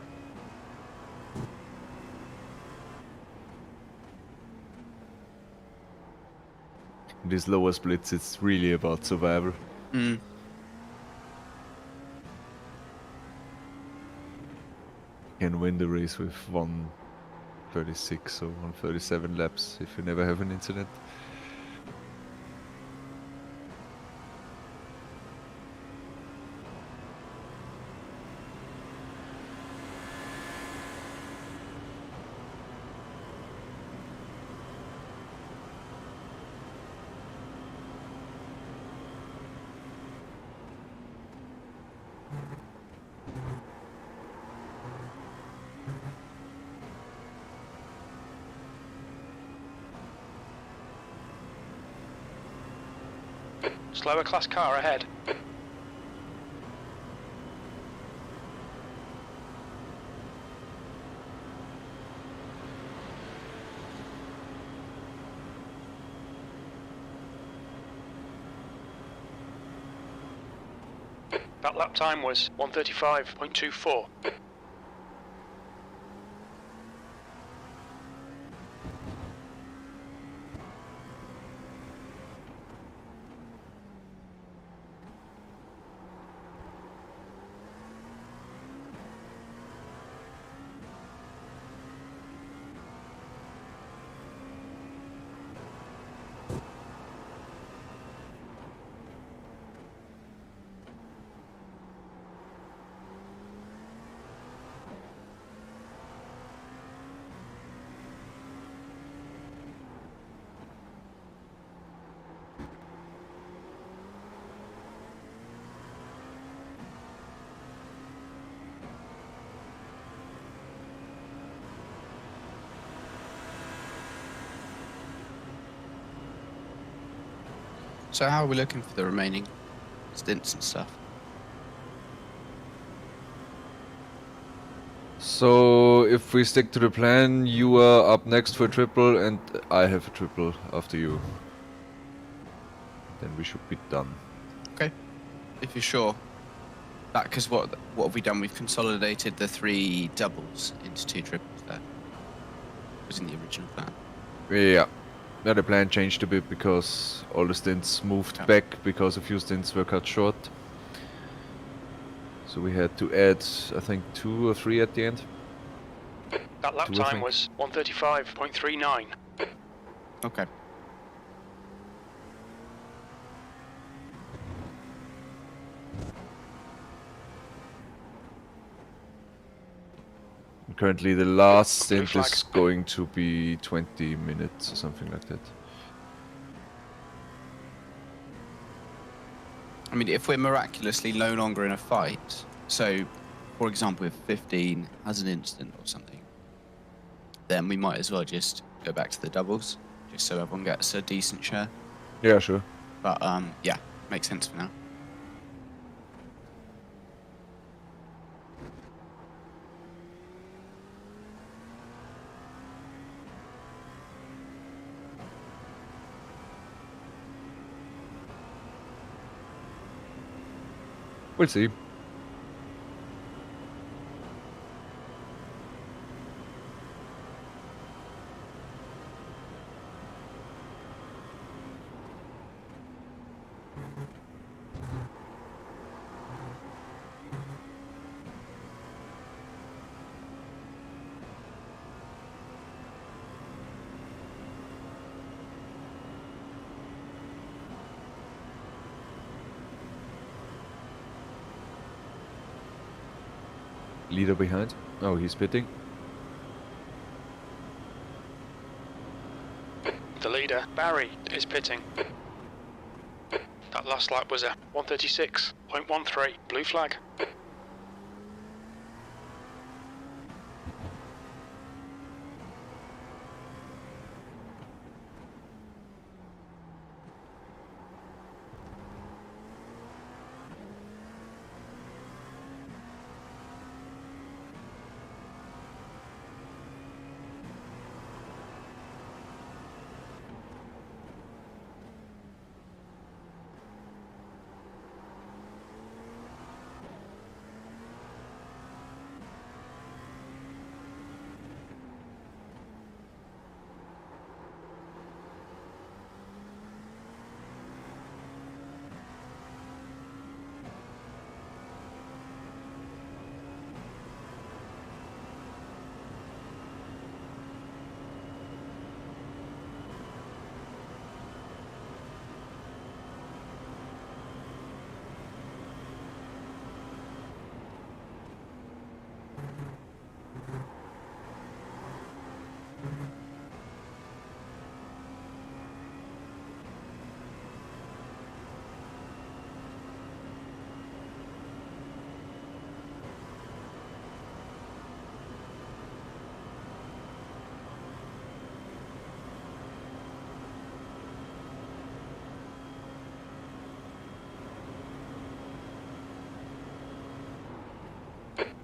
In these lower splits, it's really about survival. Mm. You can win the race with 136 or 137 laps if you never have an incident. Slower class car ahead. That lap time was 1:35.24. So how are we looking for the remaining stints and stuff? So if we stick to the plan, you are up next for a triple and I have a triple after you. Then we should be done. Okay, if you're sure. Because what have we done? We've consolidated the 3 doubles into 2 triples there. Was in the original plan. Yeah. Yeah, the plan changed a bit because all the stints moved back because a few stints were cut short. So we had to add, I think, 2 or 3 at the end. That lap time was 1:35.39. Okay. Currently the last stint Flagg. is going to be 20 minutes or something like that. I mean, if we're miraculously no longer in a fight, so, for example, if 15 has an incident or something, then we might as well just go back to the doubles, just so everyone gets a decent share. Yeah, sure. But, yeah, makes sense for now. We'll see. Leader behind. Oh, he's pitting. The leader, Barry, is pitting. That last lap was a 1:36.13. Blue flag.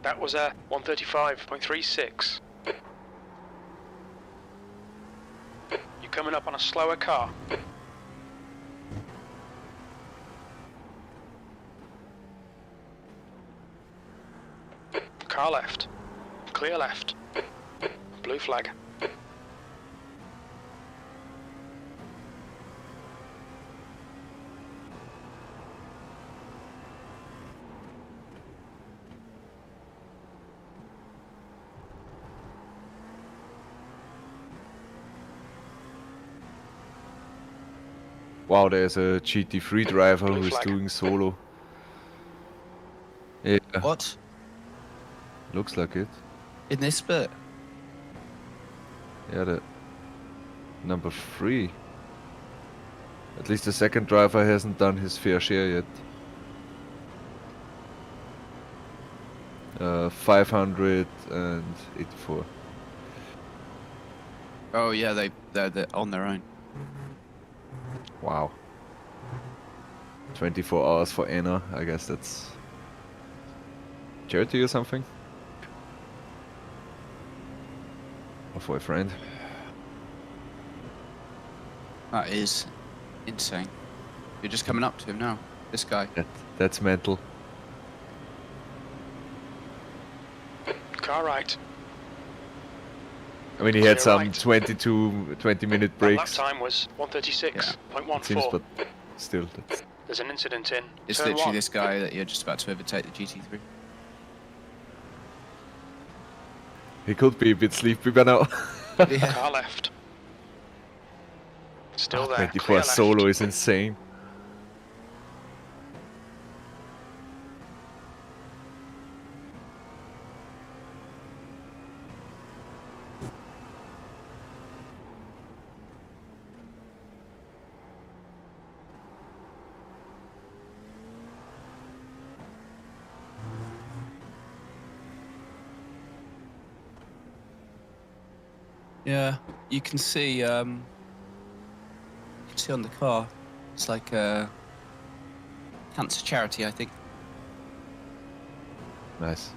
That was a 135.36. You're coming up on a slower car. Car left. Clear left. Blue flag. Wow, there's a GT3 driver Blue who is flag. doing solo. Yeah, What? looks like it. In this bit? Yeah, the number 3. At least the second driver hasn't done his fair share yet. 584. Oh yeah, they're on their own. Wow. 24 hours for Anna. I guess that's charity or something. Or for a friend. That is insane. You're just coming up to him now. This guy. That's mental. Car right. I mean, he had Clear some right. 20-minute That lap breaks. time was It seems, 136.14. but still, that's There's an incident in It's turn literally 1. this guy that you're just about to overtake the GT3. he could be a bit sleepy by now. Yeah. Car left. Still there. 24 Clear left. solo is insane. Yeah, you can see on the car, it's like a cancer charity, I think. Nice.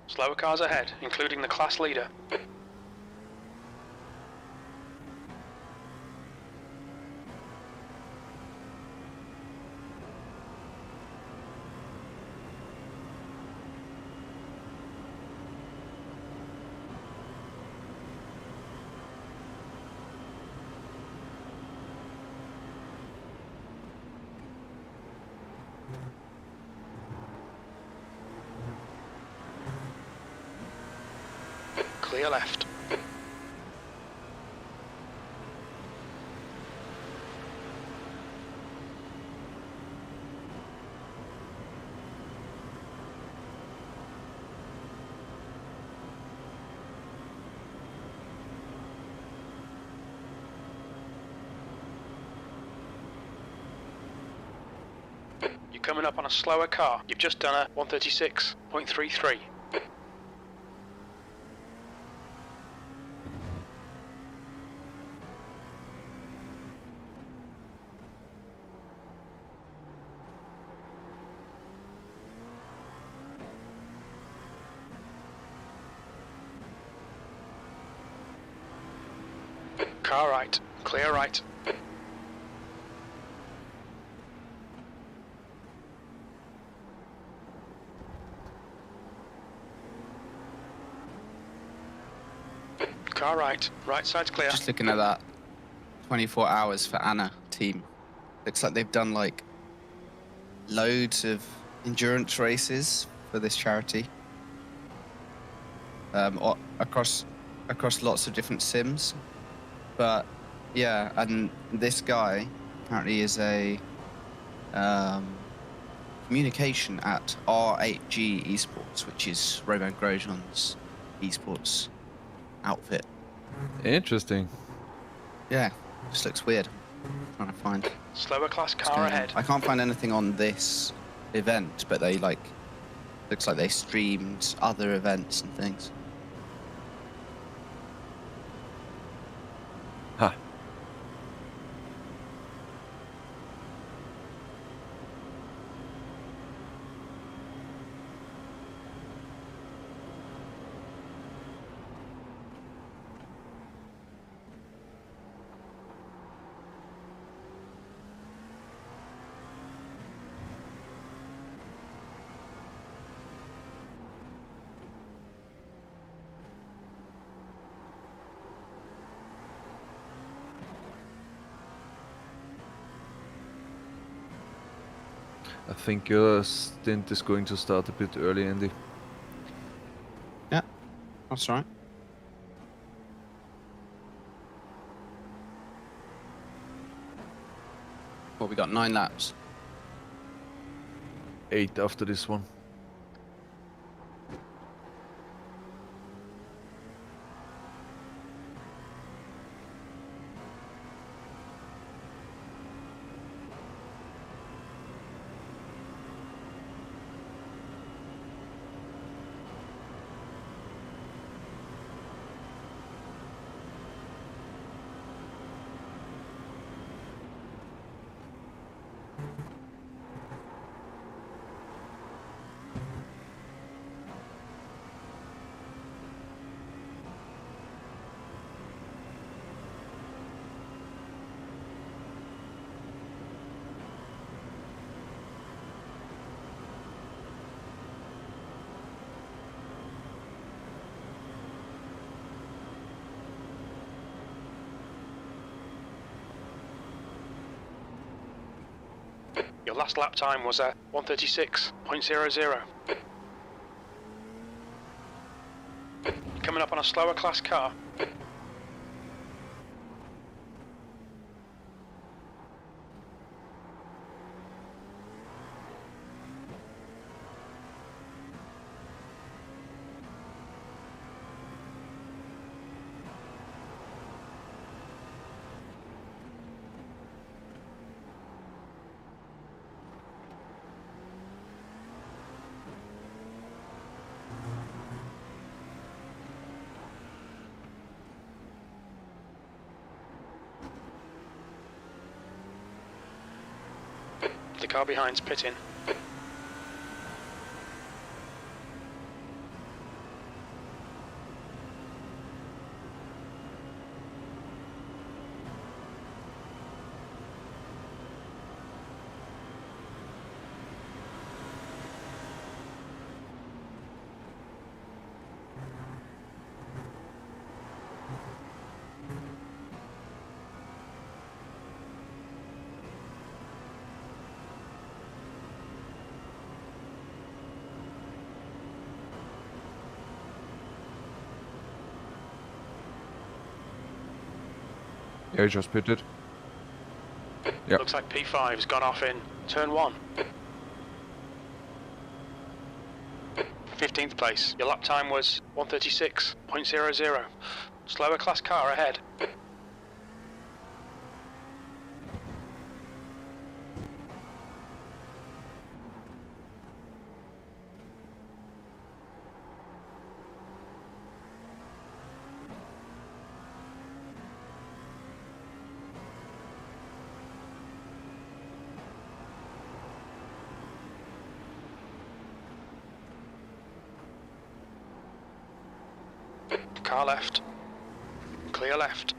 Slower cars ahead, including the class leader. Clear left. You're coming up on a slower car. You've just done a 136.33. Car right. Clear right. Car right. Right side's clear. Just looking at that 24 hours for Anna team. Looks like they've done like loads of endurance races for this charity. Across lots of different sims. But yeah, and this guy apparently is a communication at R8G Esports, which is Roman Grosjean's esports outfit. Interesting. Yeah, just looks weird. I'm trying to find. Slower class car ahead. I can't find anything on this event, but they looks like they streamed other events and things. Huh. I think your stint is going to start a bit early, Andy. Yeah, that's right. Well, we got 9 laps. 8 after this one. Your last lap time was 1:36.00. Coming up on a slower class car. The car behind's pitting. Yeah, he just pitted. Yeah. Looks like P5's gone off in turn 1. 15th place. Your lap time was 1:36.00. Slower class car ahead. Car left. Clear left.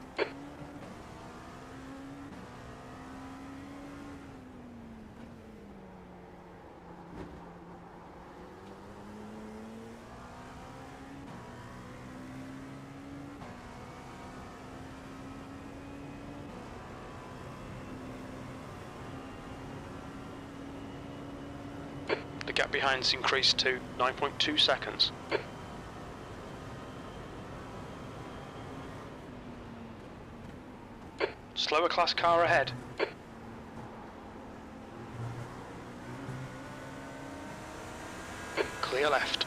gap behind's increased to 9.2 seconds. Slower class car ahead. Clear left.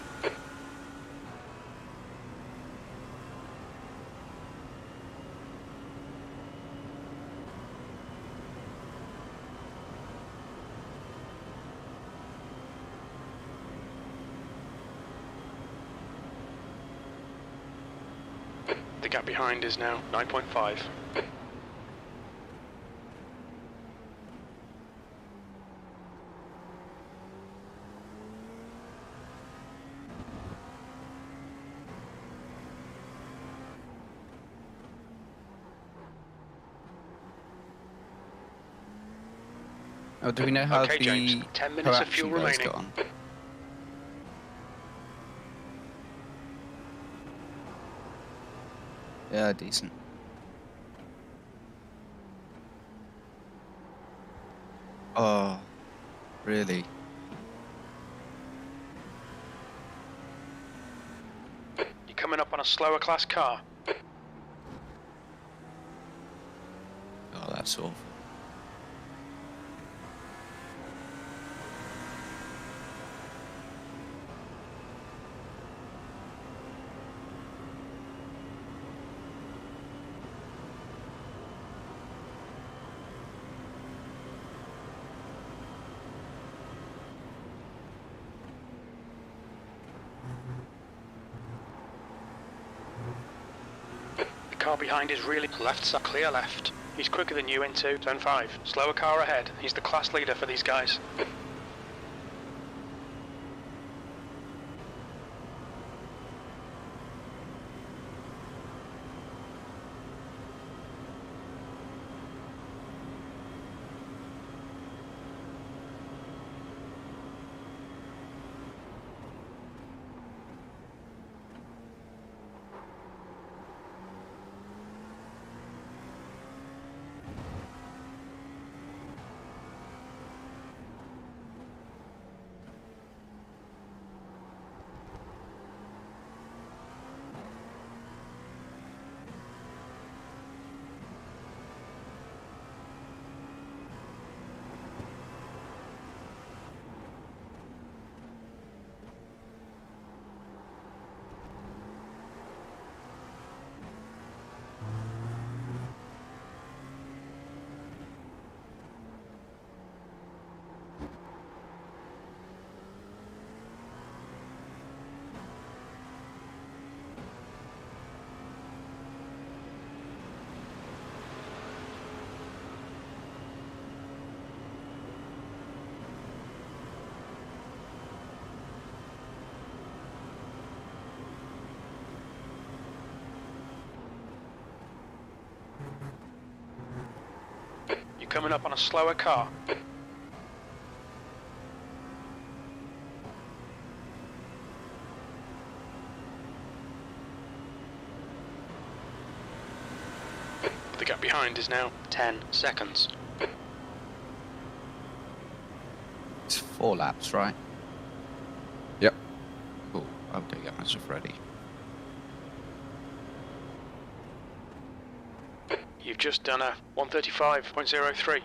The gap behind is now 9.5. Oh, do we know how Okay, the James, 10 minutes of fuel co-action guys remaining. got on? Yeah, decent. Oh, really? You're coming up on a slower class car. Oh, that's awful. The car behind is really left side, clear left. He's quicker than you into turn 5. Slower car ahead. He's the class leader for these guys. You're coming up on a slower car. The gap behind is now 10 seconds. It's 4 laps, right? Yep. Cool. I'm gonna get myself ready. You've just done a 135.03.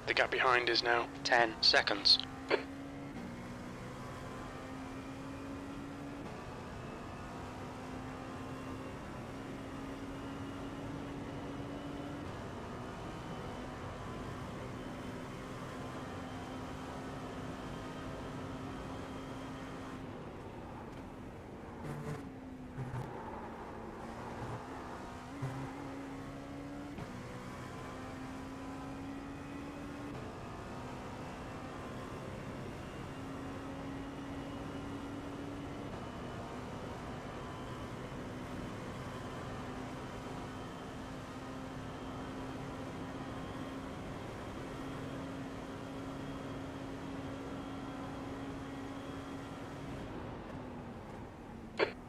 The gap behind is now 10 seconds.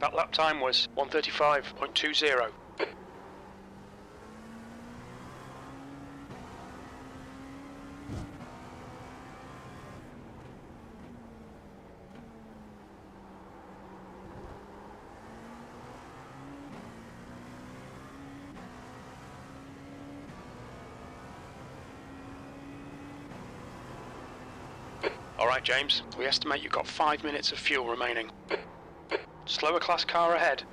That lap time was 1:35.20. Alright James, we estimate you've got 5 minutes of fuel remaining. Slower class car ahead.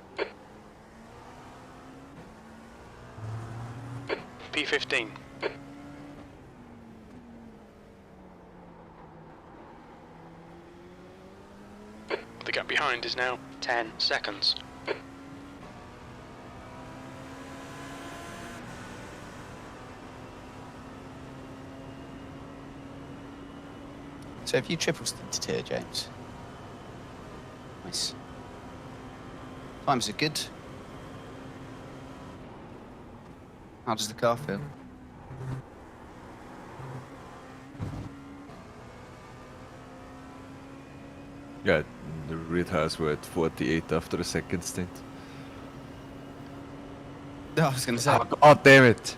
P15. The gap behind is now 10 seconds. So have you triple stinted here, James? Nice. Times are good. How does the car feel? Yeah, the rear tires were at 48 after the second stint. No, I was going to say. Oh, God damn it!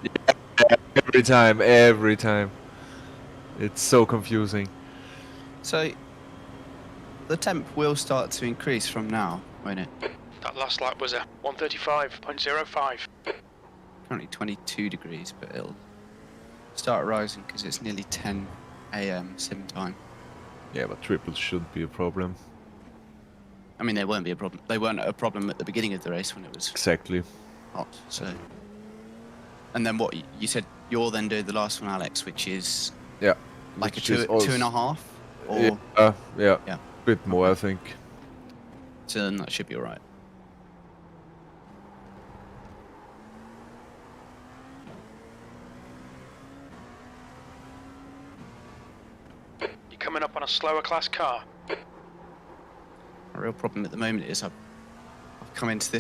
Yeah, every time. It's so confusing. So, the temp will start to increase from now, won't it? That last lap was a 1:35.05. Currently 22 degrees, but it'll start rising because it's nearly 10 AM sim time. Yeah, but triples shouldn't be a problem. I mean, there won't be a problem. They weren't a problem at the beginning of the race when it was Exactly. hot. So, and then what you said? You're then doing the last one, Alex, which is Yeah. like which a is 2.5, or yeah. Yeah. Bit more, I think. so then that should be all right. You're coming up on a slower class car. A real problem at the moment is I've come into this